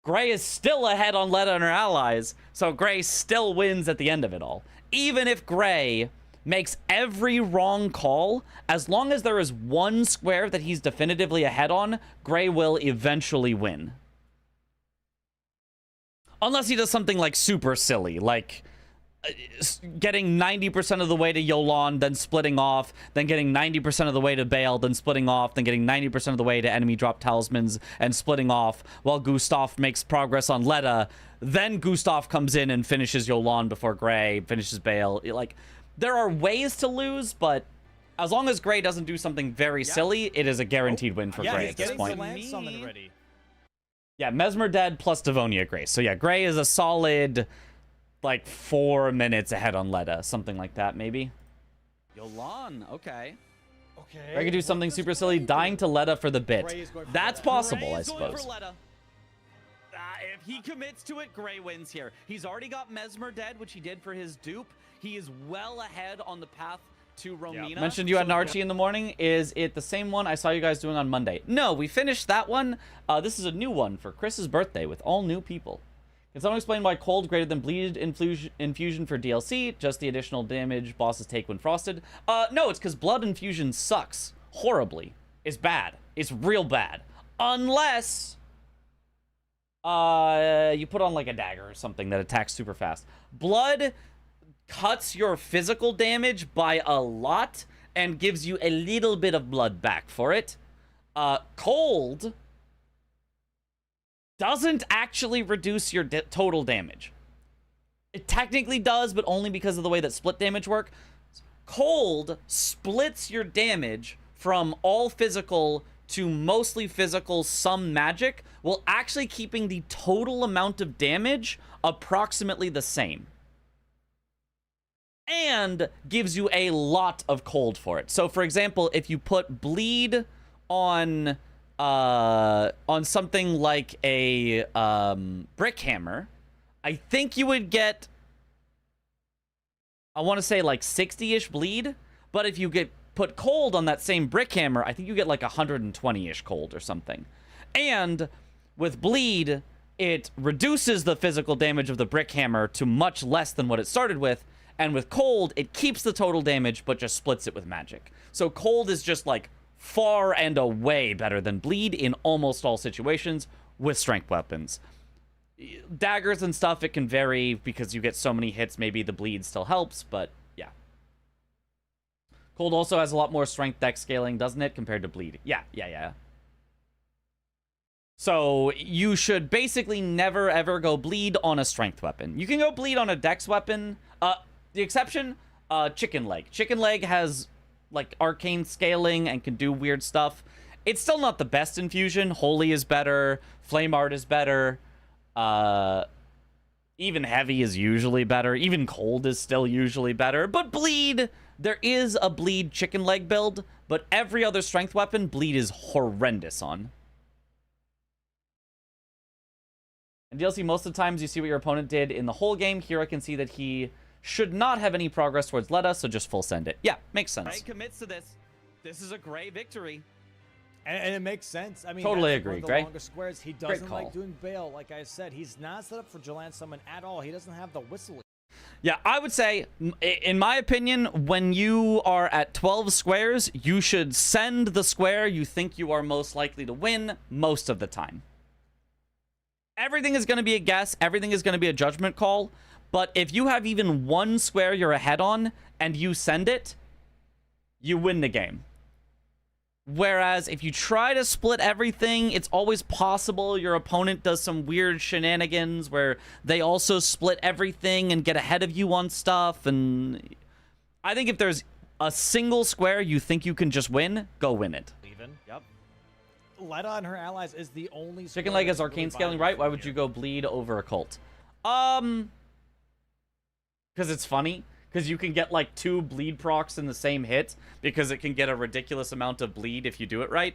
Gray is still ahead on Letta and her allies, so Gray still wins at the end of it all. Even if Gray makes every wrong call, as long as there is 1 square that he's definitively ahead on, Gray will eventually win. Unless he does something like super silly, like getting 90% of the way to Yolan, then splitting off, then getting 90% of the way to Bale, then splitting off, then getting 90% of the way to enemy drop talismans and splitting off, while Gustaf makes progress on Letta. Then Gustaf comes in and finishes Yolan before Gray finishes Bale. Like, there are ways to lose, but as long as Gray doesn't do something very silly, it is a guaranteed win for Gray at this point. Land summon ready. Yeah, Mesmer dead plus Devonia Gray. So yeah, Gray is a solid, like, 4 minutes ahead on Letta. Something like that, maybe. Yolan, okay. Okay. Gray could do something super silly, dying to Letta for the bit. That's possible, I suppose. If he commits to it, Gray wins here. He's already got Mesmer dead, which he did for his dupe. He is well ahead on the path to Romina. Mentioned you had an Archie in the morning. Is it the same one I saw you guys doing on Monday? No, we finished that one. This is a new one for Chris's birthday with all new people. Can someone explain why cold greater than bleed infusion for DLC? Just the additional damage bosses take when frosted? No, it's because blood infusion sucks horribly. It's bad. It's real bad. Unless you put on like a dagger or something that attacks super fast. Blood cuts your physical damage by a lot and gives you a little bit of blood back for it. Cold doesn't actually reduce your total damage. It technically does, but only because of the way that split damage work. Cold splits your damage from all physical to mostly physical, some magic, while actually keeping the total amount of damage approximately the same. And gives you a lot of cold for it. So, for example, if you put bleed on something like a brick hammer, I think you would get, I want to say like 60-ish bleed. But if you put cold on that same brick hammer, I think you get like 120-ish cold or something. And with bleed, it reduces the physical damage of the brick hammer to much less than what it started with. And with cold, it keeps the total damage, but just splits it with magic. So cold is just like far and away better than bleed in almost all situations with strength weapons. Daggers and stuff, it can vary because you get so many hits. Maybe the bleed still helps, but yeah. Cold also has a lot more strength dex scaling, doesn't it, compared to bleed? Yeah. So you should basically never ever go bleed on a strength weapon. You can go bleed on a dex weapon. The exception, Chicken Leg. Chicken Leg has like arcane scaling and can do weird stuff. It's still not the best infusion. Holy is better. Flame Art is better. Even Heavy is usually better. Even Cold is still usually better. But Bleed, there is a Bleed Chicken Leg build, but every other strength weapon, Bleed is horrendous on. In DLC, most of the times you see what your opponent did in the whole game. Here I can see that he should not have any progress towards Letta, so just full send it. Yeah, makes sense. Gray commits to this. This is a Gray victory. And it makes sense. I mean, Totally that's agree, one of the Gray. longest squares. He Great doesn't call. like doing bail. Like I said, he's not set up for Jalan Summon at all. He doesn't have the whistle. Yeah, I would say, in my opinion, when you are at 12 squares, you should send the square you think you are most likely to win most of the time. Everything is going to be a guess. Everything is going to be a judgment call. But if you have even one square you're ahead on and you send it, you win the game. Whereas if you try to split everything, it's always possible your opponent does some weird shenanigans where they also split everything and get ahead of you on stuff. And I think if there's a single square you think you can just win, go win it. Yep. Letta and her allies is the only Chicken Leg is arcane scaling, right? Why would you go bleed over a cult? Because it's funny. Because you can get like 2 bleed procs in the same hit, because it can get a ridiculous amount of bleed if you do it right.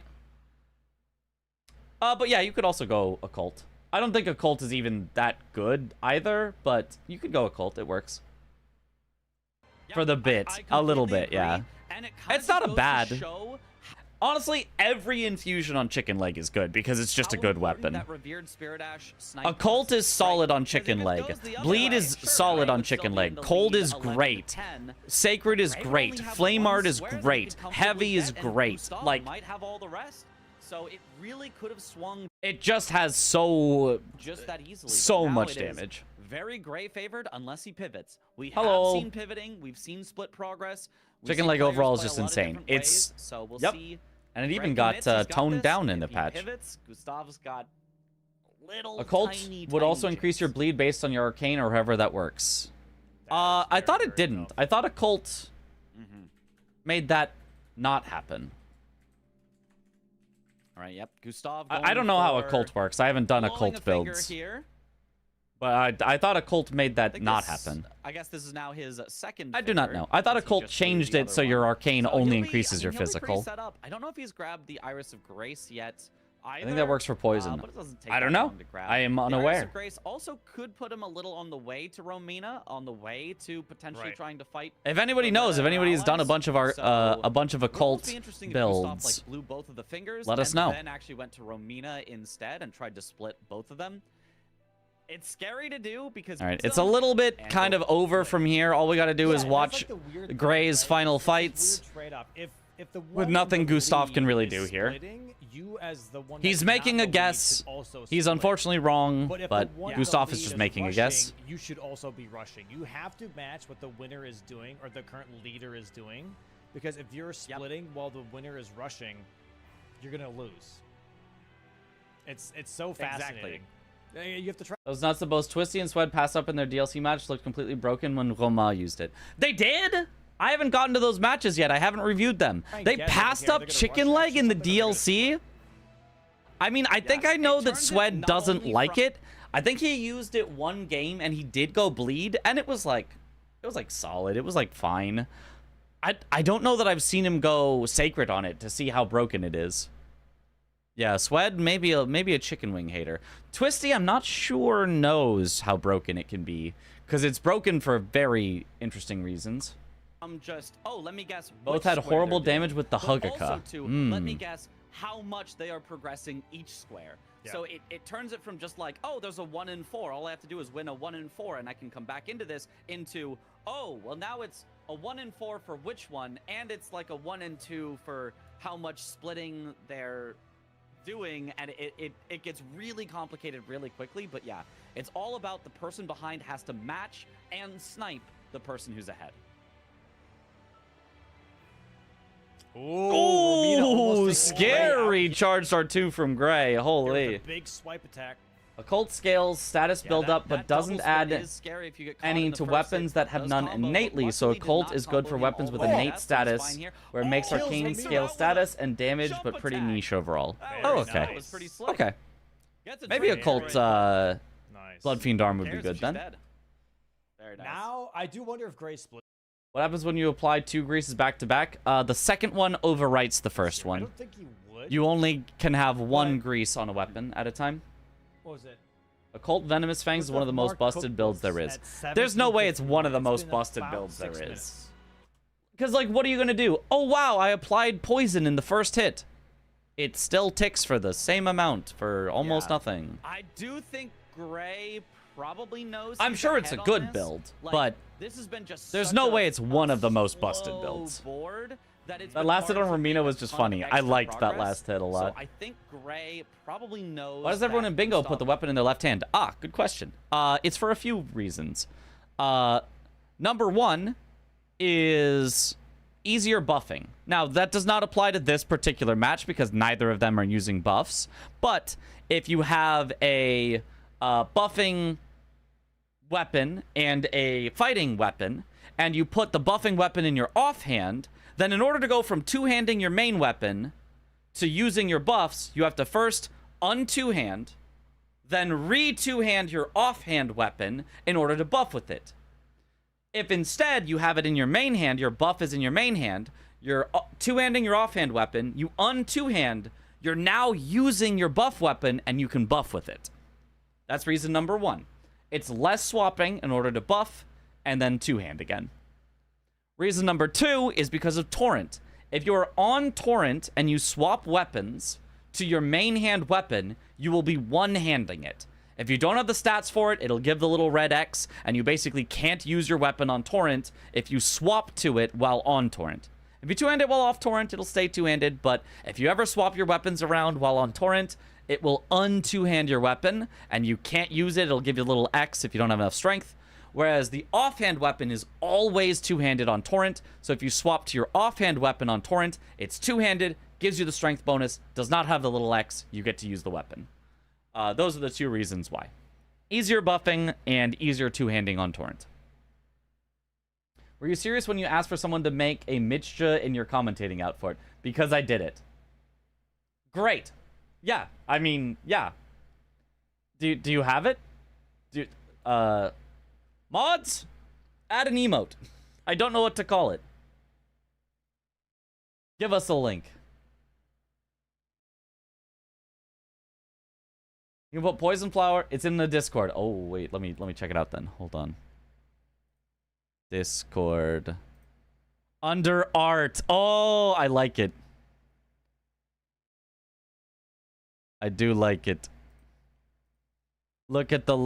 But yeah, you could also go occult. I don't think occult is even that good either, but you could go occult. It works. Yep, For the bit. A little bit, agree. yeah. And It's not a goes to bad. show Honestly, every infusion on Chicken Leg is good, because it's just a how good important weapon. that revered Spirit Ash snipe Occult was, is solid right? on Because Chicken if it Leg. goes the other Bleed way, is sure, solid Gray on would still Chicken be Leg. in the Cold lead is 11 to great. 10. Sacred is Gray would great. only have Flame one Art is square that he great. could comfortably Heavy is get, and great. Gustaf Like, might have all the rest. So it really could have swung it just has so just that easily. but so now much it is damage. Very Gray favored unless he pivots. We Hello. have seen pivoting. We've seen split progress. We've Chicken seen Leg players overall is play a just lot of insane. different It's- ways, so we'll yep. see. And it Gray even got commits, he's got toned this. down in If the he patch. Pivots, Gustav's got little Occult tiny, would tiny also increase your chance. bleed based on your arcane or however that works. I thought it didn't. I thought Occult made that not happen. All right, yep. Gustav. I don't know how for Occult works. I haven't done blowing Occult a finger builds. Here. But I thought Occult made I that think not this- happen. I guess this is now his second. I do not finger, know. I thought since he Occult just blew changed the it other so your one. arcane So only he'll be- increases your he'll be pretty physical. set up. I don't know if he's grabbed the Iris of Grace yet. I think that works for poison. But it doesn't take I don't that know. long to grab. I am The Iris unaware. of Grace also could put him a little on the way to Romina, on the way to potentially Right. trying to fight. If anybody for knows, if the anybody's done a allies. bunch of our So, a bunch of would almost Occult be interesting if builds, Gustaf, like, blew both of the fingers, let us and know. Then actually went to Romina instead and tried to split both of them. It's scary to do because. All right, you it's a still- little bit and kind go of over split. from here. All we got to do is Yeah, watch that's like the weird thing, Gray's right? final It's this fights. weird trade-off. If the With one nothing in the Gustaf can lead really is do here. splitting, you as the one He's that's making not a the lead guess. should also He's split. unfortunately wrong, But if but the one in the Gustaf is lead just making a rushing, guess. You should also be rushing. You have to match what the winner is doing or the current leader is doing, because if you're splitting while the winner is rushing, you're gonna lose. It's so fascinating. You have to try. Those nuts that both Twisty and Swed passed up in their DLC match looked completely broken when Roma used it. They did? I haven't gotten to those matches yet. I haven't reviewed them. I They get it, passed okay, are up they gonna Chicken rush Leg in the action, something, or they're DLC? I mean, I think Yes, I know it that turns it Swed not doesn't only like from- it. I think he used it one game and he did go bleed, and it was like solid. It was like fine. I don't know that I've seen him go sacred on it to see how broken it is. Yeah, Swed, maybe a chicken wing hater. Twisty, I'm not sure knows how broken it can be, because it's broken for very interesting reasons. Let me guess. Both which had square horrible they're doing. damage with the But Hugaka. Also, too, let me guess how much they are progressing each square. Yeah. So it turns it from just like, oh, there's a 1 in 4. All I have to do is win a 1 in 4, and I can come back into this into, oh, well, now it's a 1 in 4 for which one, and it's like a 1 in 2 for how much splitting they're doing, and it gets really complicated really quickly. But yeah, it's all about the person behind has to match and snipe the person who's ahead. Ooh, scary charge start 2 from Gray. Holy. Big swipe attack. Occult scales status build up, but doesn't add any to weapons that have none innately, so Occult is good for weapons with innate status, where it makes arcane scale status and damage, but pretty niche overall. Oh, okay. Okay. Maybe Occult Nice. Blood Fiend Arm would be good then. Very nice. Now, I do wonder if Gray split. What happens when you apply 2 greases back to back? The second one overwrites the first I one. don't think he would. You only can have one But- grease on a weapon at a time. What was it? Occult Venomous Fangs is one of the most Mark busted builds there cookbooks is. at There's no way it's 17.51. one of the It's most been busted about builds there 6 is. minutes. Because, like, what are you going to do? Oh, wow, I applied poison in the first hit. it still ticks for the same amount for almost Yeah. nothing. I do think Gray probably knows. I'm he's sure it's a ahead on good this. build, Like, but this has been just there's such no a- way it's one of the most slow busted builds. board that it's That been last hit hard on to Romina make was a just ton funny. of I extra liked that progress. last hit a lot. So I think Gray probably knows. Why does everyone that in bingo put Gustaf- the weapon in their left hand? Ah, good question. It's for a few reasons. Number one is easier buffing. Now, that does not apply to this particular match because neither of them are using buffs. But if you have a buffing weapon and a fighting weapon, and you put the buffing weapon in your offhand, then in order to go from two-handing your main weapon to using your buffs, you have to first un-two-hand, then re-two-hand your offhand weapon in order to buff with it. If instead you have it in your main hand, your buff is in your main hand, you're two-handing your offhand weapon, you un-two-hand, you're now using your buff weapon, and you can buff with it. That's reason number one. It's less swapping in order to buff, and then two-hand again. Reason number two is because of Torrent. If you're on Torrent and you swap weapons to your main hand weapon, you will be one-handing it. If you don't have the stats for it, it'll give the little red X, and you basically can't use your weapon on Torrent if you swap to it while on Torrent. If you two-hand it while off Torrent, it'll stay two-handed, but if you ever swap your weapons around while on Torrent, it will un-two-hand your weapon, and you can't use it. It'll give you a little X if you don't have enough strength. Whereas the offhand weapon is always two-handed on Torrent, so if you swap to your offhand weapon on Torrent, it's two-handed, gives you the strength bonus, does not have the little X, you get to use the weapon. Those are the two reasons why. Easier buffing and easier two-handing on Torrent. Were you serious when you asked for someone to make a Mitcha in your commentating outfit? Because I did it. Great. Yeah, I mean, yeah. Do you have it? Mods? Add an emote. I don't know what to call it. Give us a link. You can put poison flower. It's in the Discord. Oh wait, let me check it out then. Hold on. Discord. Under art. Oh, I like it. I do like it. Look at the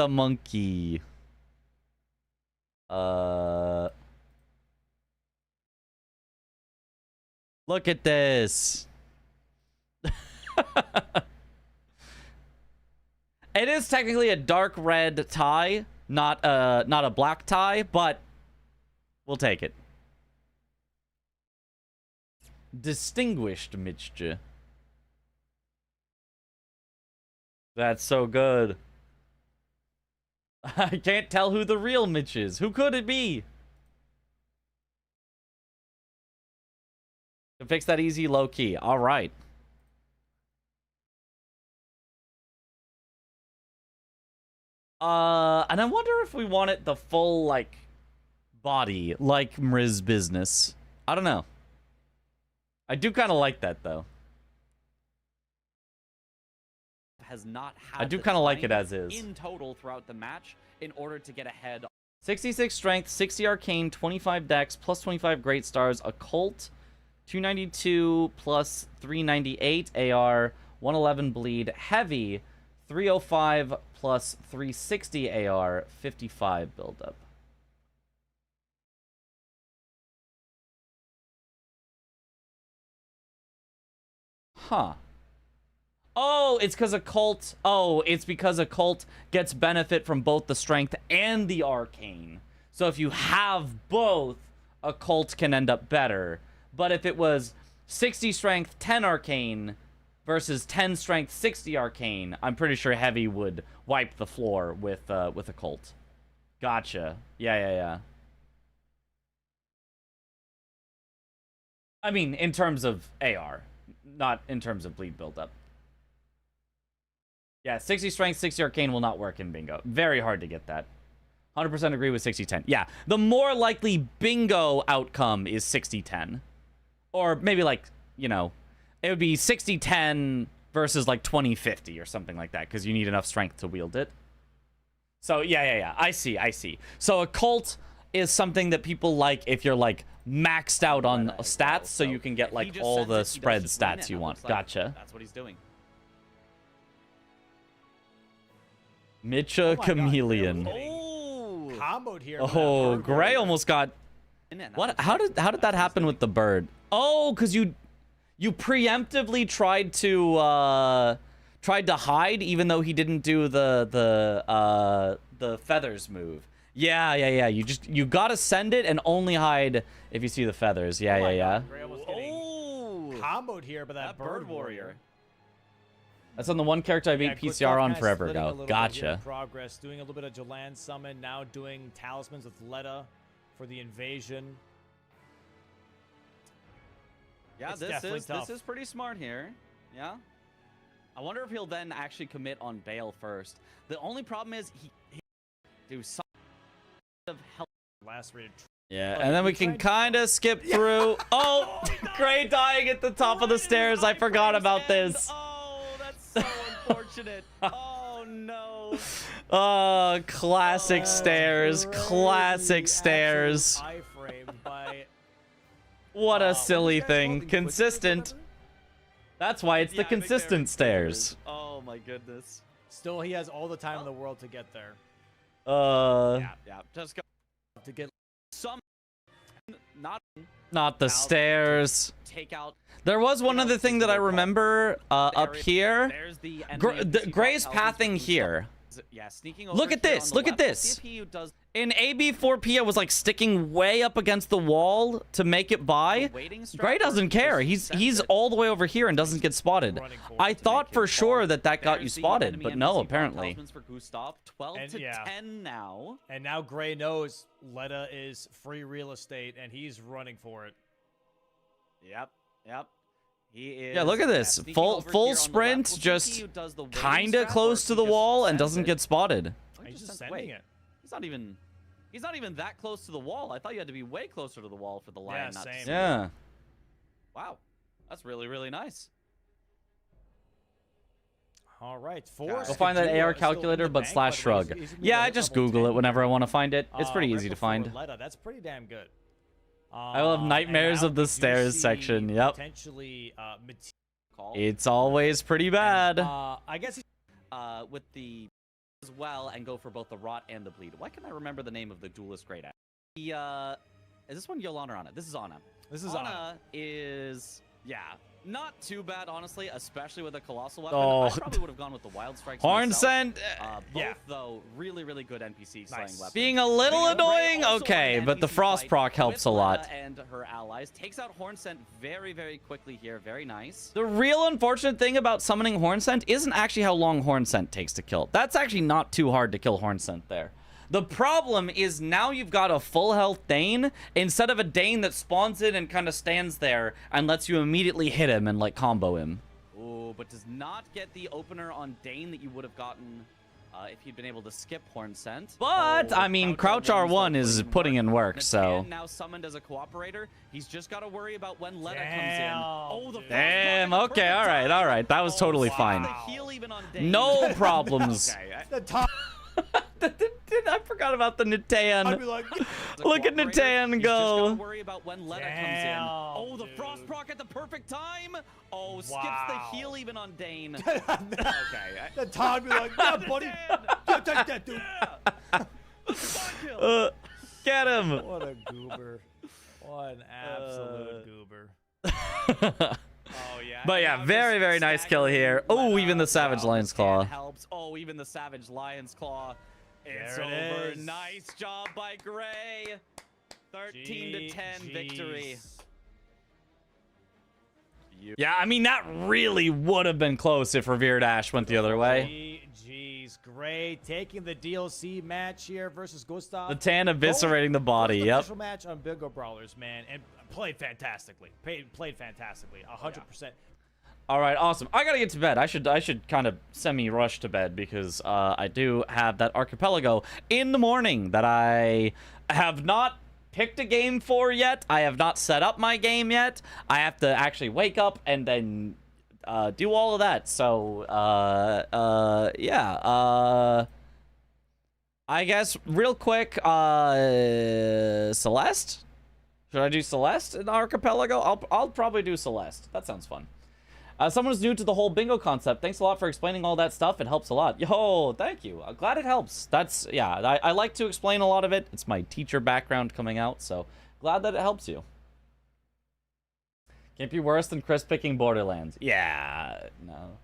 monkey. Look at this. It is technically a dark red tie, not a black tie, but we'll take it. Distinguished mixture. That's so good. I can't tell who the real Mitch is. Who could it be? To fix that easy low key. All right. And I wonder if we want it the full, like, body, like Mriz business. I don't know. I do kind of like that, though. Has not had I do the kind of like it time as is. in total throughout the match in order to get ahead. 66 strength, 60 arcane, 25 dex, plus 25 great stars, occult, 292 plus 398 AR, 111 bleed, heavy, 305 plus 360 AR, 55 buildup. Huh. Oh, it's because occult. Oh, it's because occult gets benefit from both the strength and the arcane. So if you have both, occult can end up better. But if it was 60 strength, 10 arcane versus 10 strength, 60 arcane, I'm pretty sure heavy would wipe the floor with occult. Gotcha. Yeah. I mean, in terms of AR, not in terms of bleed buildup. Yeah, 60 strength, 60 arcane will not work in bingo. Very hard to get that. 100% agree with 60-10. Yeah, the more likely bingo outcome is 60-10. Or maybe like, you know, it would be 60-10 versus like 20-50 or something like that, because you need enough strength to wield it. So, yeah. I see. So occult is something that people like if you're like maxed out on stats, so you can get like all the spread stats you want. Gotcha. That's what he's doing. Mitcha Chameleon. Oh, comboed here. Oh, Gray almost got. What? How did that happen with the bird? Oh, because you preemptively tried to hide, even though he didn't do the feathers move. Yeah. You gotta send it and only hide if you see the feathers. Yeah. Gray almost getting comboed here by that bird warrior. That's on the one character I beat PCR on forever ago. Gotcha. Progress, doing a little bit of Jalan summon, now doing talismans with Letta for the invasion. Yeah, this is pretty smart here. Yeah. I wonder if he'll then actually commit on Bale first. The only problem is he do some of help. Last rated. Yeah, and then we can kind of skip through. Oh, Gray dying at the top of the stairs. I forgot about this. Oh, that's so unfortunate. Oh no. Oh, classic stairs. Classic stairs. What a silly thing. Consistent. That's why it's the consistent stairs. Oh my goodness. Still, he has all the time in the world to get there. Yeah. Just go To get some. Not the stairs. Take out. There was one other thing that I remember up here. There's the Gray's pathing here. Yeah, sneaking over. Look at this. Look at this. In AB4P, I was like sticking way up against the wall to make it by. Gray doesn't care. He's all the way over here and doesn't get spotted. I thought for sure that got you spotted, but no, apparently. For Gustaf, 12 to 10 now. And now Gray knows Letta is free real estate, and he's running for it. Yep. He is. Yeah, look at this. Full sprint, just kind of close to the wall and doesn't get spotted. He's just sending it. He's not even that close to the wall. I thought you had to be way closer to the wall for the lion. Yeah, same. Yeah. Wow. That's really, really nice. All right. Go find that AR calculator, but / shrug. Yeah, I just Google it whenever I want to find it. It's pretty easy to find. That's pretty damn good. I will have nightmares of the stairs section. Yep. Potentially, it's always pretty bad. I guess with the as well and go for both the rot and the bleed. Why can't I remember the name of the duelist great? Is this one Yolanda or Anna? This is Anna. This is Anna. Is not too bad, honestly, especially with a colossal weapon. Oh. I probably would have gone with the wild strikes. Horn myself. Scent. Both though, really, really good NPC slaying weapons. Being a little annoying, okay, but the frost proc helps a lot. And her allies takes out Horn Scent very, very quickly here. Very nice. The real unfortunate thing about summoning Horn Scent isn't actually how long Horn Scent takes to kill. That's actually not too hard to kill Horn Scent there. The problem is now you've got a full health Dane instead of a Dane that spawns in and kind of stands there and lets you immediately hit him and like combo him. Oh, but does not get the opener on Dane that you would have gotten if you'd been able to skip Horn Scent. But I mean, Crouch R1 is putting in work, so. Now summoned as a cooperator. He's just got to worry about when Letta comes in. Oh, the damn. Okay, all right. That was totally fine. No problems. The top. I forgot about the Natan. Like, look at Natan go. Just worry about when Letta comes in. Oh, the frost proc at the perfect time. Oh, skips the heal even on Dane. Okay. The time be like, yeah, buddy. Yeah, take that, dude. Get him. What a goober. What an absolute goober. Oh, yeah. But yeah, very, very nice kill here. Oh, even the Savage Lion's Claw. Helps. Oh, even the Savage Lion's Claw. It's over. Nice job by Gray. 13 to 10 victory. Yeah, I mean, that really would have been close if Revered Ash went the other way. Jeez, Gray taking the DLC match here versus Gustaf. The Tan eviscerating the body, yep. Special match on Bingo Brawlers, man, and played fantastically. Played fantastically, 100%. All right, awesome. I gotta get to bed. I should kind of semi-rush to bed because I do have that archipelago in the morning that I have not picked a game for yet. I have not set up my game yet. I have to actually wake up and then do all of that. So yeah. I guess real quick, Celeste? Should I do Celeste in Archipelago? I'll probably do Celeste. That sounds fun. Someone who's new to the whole bingo concept. Thanks a lot for explaining all that stuff. It helps a lot. Yo, thank you. I'm glad it helps. That's, yeah, I like to explain a lot of it. It's my teacher background coming out, so glad that it helps you. Can't be worse than Chris picking Borderlands. Yeah, no.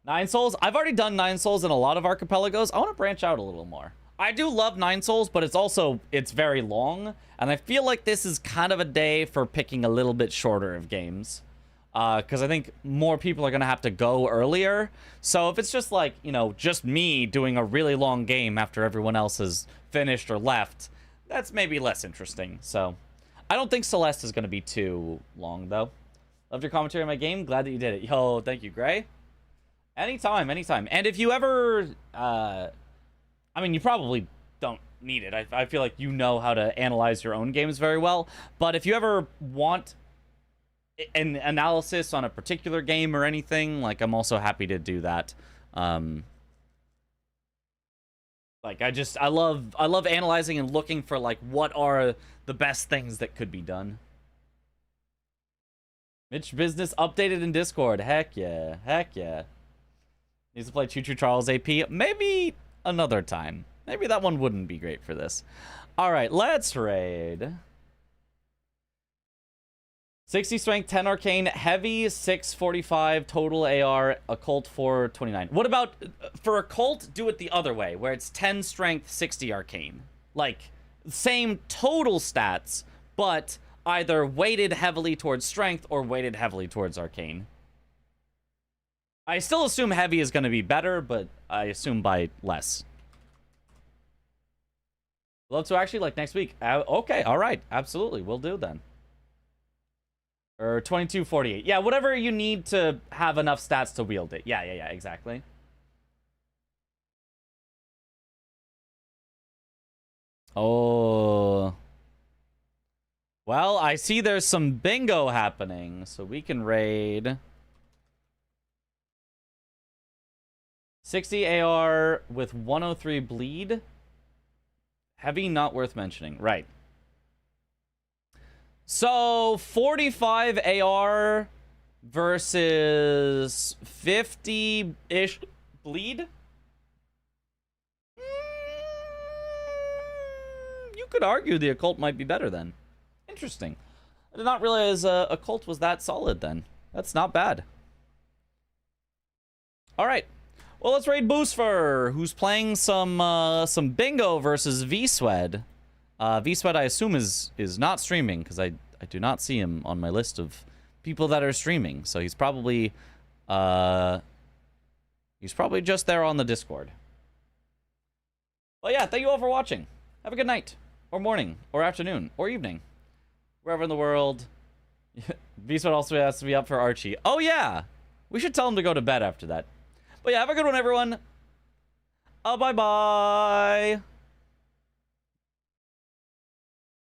9 Souls? I've already done 9 Souls in a lot of Archipelagos. I want to branch out a little more. I do love 9 Souls, but it's very long, and I feel like this is kind of a day for picking a little bit shorter of games. Because I think more people are going to have to go earlier. So if it's just like, you know, just me doing a really long game after everyone else has finished or left, that's maybe less interesting. So I don't think Celeste is going to be too long, though. Loved your commentary on my game. Glad that you did it. Yo, thank you, Gray. Anytime, anytime. And if you ever... I mean, you probably don't need it. I feel like you know how to analyze your own games very well. But if you ever want an analysis on a particular game or anything, like, I'm also happy to do that. Like, I love analyzing and looking for, like, what are the best things that could be done. Mitch Business updated in Discord. Heck yeah. Heck yeah. Needs to play Choo Choo Charles AP. Maybe another time. Maybe that one wouldn't be great for this. Alright, let's raid. 60 strength, 10 arcane, heavy, 645, total AR, occult 429. What about, for occult, do it the other way, where it's 10 strength, 60 arcane. Like, same total stats, but either weighted heavily towards strength or weighted heavily towards arcane. I still assume heavy is going to be better, but I assume by less. Love to actually, like, next week. Okay, all right, absolutely, we'll do then. Or 2248. Yeah, whatever you need to have enough stats to wield it. Yeah, exactly. Oh. Well, I see there's some bingo happening, so we can raid. 60 AR with 103 bleed. Heavy, not worth mentioning. Right. So, 45 AR versus 50-ish bleed? You could argue the occult might be better then. Interesting. I did not realize occult was that solid then. That's not bad. Alright. Well, let's raid Boosfer, who's playing some bingo versus V-Swed. V-Swed, I assume, is not streaming, because I do not see him on my list of people that are streaming. So he's probably just there on the Discord. Well, yeah, thank you all for watching. Have a good night, or morning, or afternoon, or evening. Wherever in the world. V-Swed also has to be up for Archie. Oh, yeah! We should tell him to go to bed after that. But yeah, have a good one, everyone. Bye-bye.